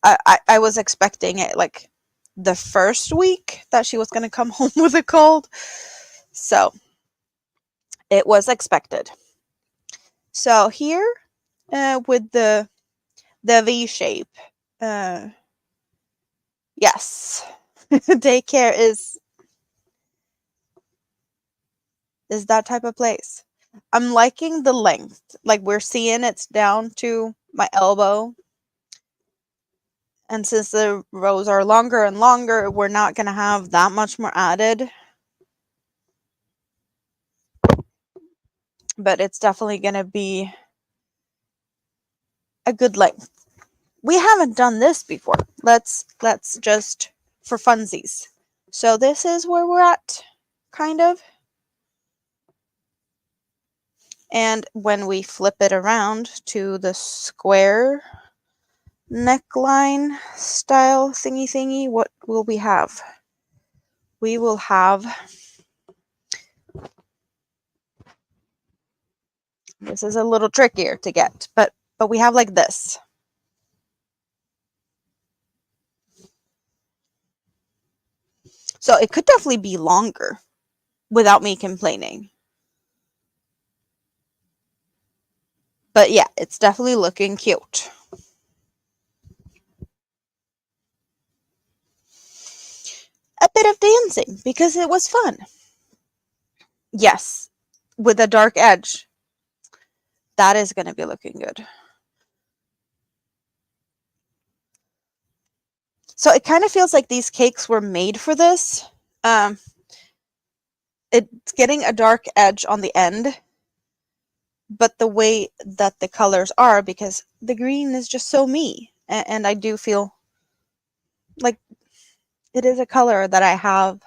I was expecting it like the first week that she was going to come home with a cold. So it was expected. So here with the V shape. Yes, daycare is that type of place. I'm liking the length. Like we're seeing it's down to my elbow. And since the rows are longer and longer, we're not going to have that much more added. But it's definitely going to be a good length. We haven't done this before. Let's just for funsies. So this is where we're at, kind of. And when we flip it around to the square neckline style thingy, what will we have? We will have, this is a little trickier to get, but we have like this. So it could definitely be longer without me complaining. But yeah, it's definitely looking cute. A bit of dancing because it was fun. Yes, with a dark edge. That is going to be looking good. So it kind of feels like these cakes were made for this. It's getting a dark edge on the end, but the way that the colors are, because the green is just so me, and I do feel like it is a color that I have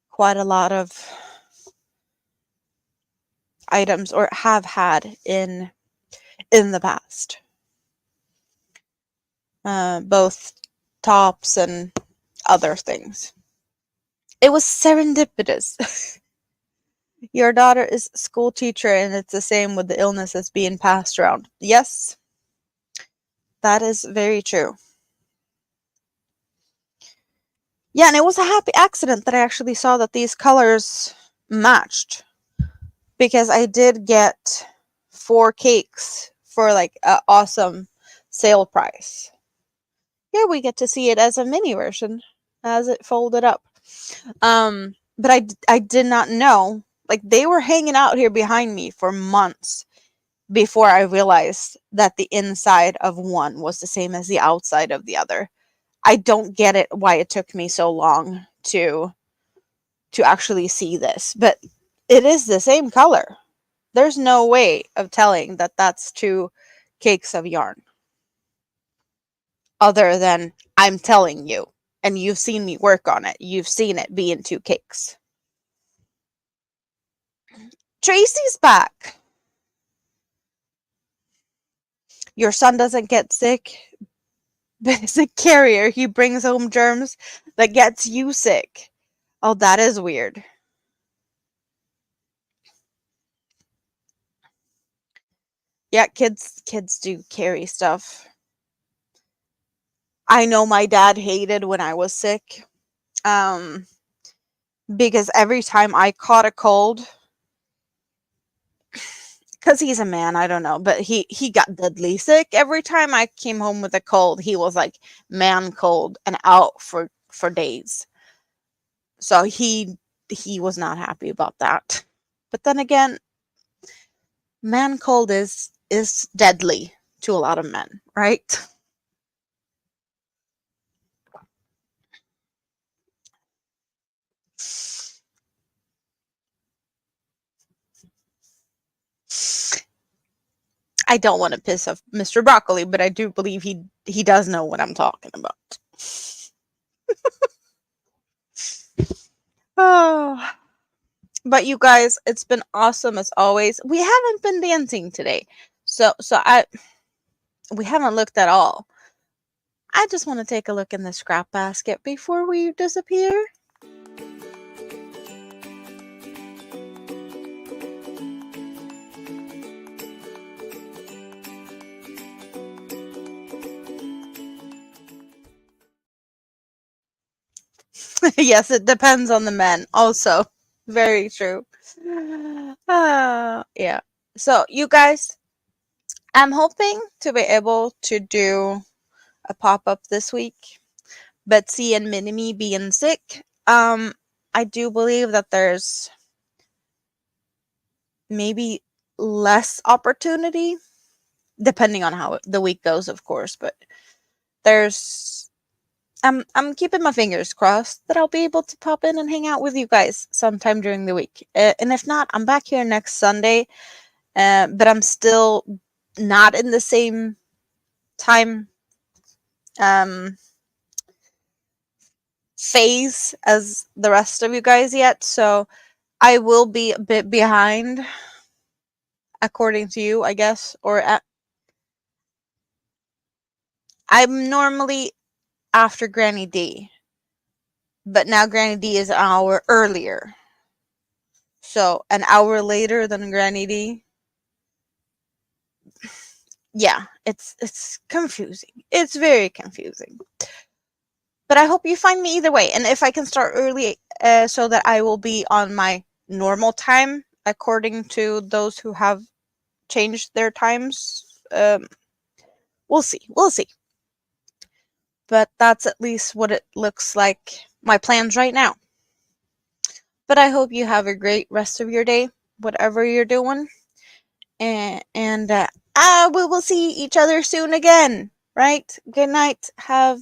quite a lot of items or have had in the past, both tops and other things. It was serendipitous. Your daughter is a school teacher, and it's the same with the illnesses being passed around. Yes, that is very true. Yeah, and it was a happy accident that I actually saw that these colors matched, because I did get 4 cakes for like an awesome sale price. Here we get to see it as a mini version as it folded up. But I did not know, like they were hanging out here behind me for months before I realized that the inside of one was the same as the outside of the other. I don't get it why it took me so long to actually see this, but it is the same color. There's no way of telling that that's 2 cakes of yarn. Other than I'm telling you, and you've seen me work on it. You've seen it being 2 cakes. Tracy's back. Your son doesn't get sick, but is a carrier. He brings home germs that gets you sick. Oh, that is weird. Yeah, kids do carry stuff. I know my dad hated when I was sick. Because every time I caught a cold, because he's a man, I don't know, but he got deadly sick. Every time I came home with a cold, he was like man cold and out for days. So he was not happy about that. But then again, man cold is deadly to a lot of men, right? I don't want to piss off Mr. Broccoli, but I do believe he does know what I'm talking about. Oh. But you guys, it's been awesome as always. We haven't been dancing today. So we haven't looked at all. I just want to take a look in the scrap basket before we disappear. Yes, it depends on the men. Also, very true. Yeah. So, you guys, I'm hoping to be able to do a pop-up this week. Betsy and Minnie being sick, I do believe that there's maybe less opportunity, depending on how the week goes, of course. But there's, I'm keeping my fingers crossed that I'll be able to pop in and hang out with you guys sometime during the week. And if not, I'm back here next Sunday. But I'm still not in the same time um phase as the rest of you guys yet, so I will be a bit behind according to you, I guess. I'm normally after Granny D, but now Granny D is an hour earlier, so an hour later than Granny D. Yeah, it's confusing. It's very confusing. But I hope you find me either way, and if I can start early, so that I will be on my normal time according to those who have changed their times. We'll see. We'll see. But that's at least what it looks like. My plans right now. But I hope you have a great rest of your day, whatever you're doing, and we will see each other soon again. Right? Good night. Have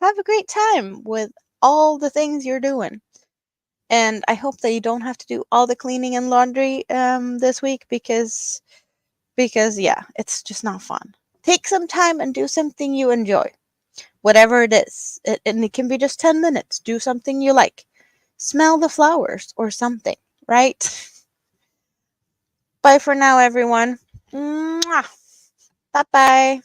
a great time with all the things you're doing. And I hope that you don't have to do all the cleaning and laundry this week because yeah, it's just not fun. Take some time and do something you enjoy. Whatever it is. And it can be just 10 minutes. Do something you like. Smell the flowers or something, right? Bye for now, everyone. Mwah. Bye bye.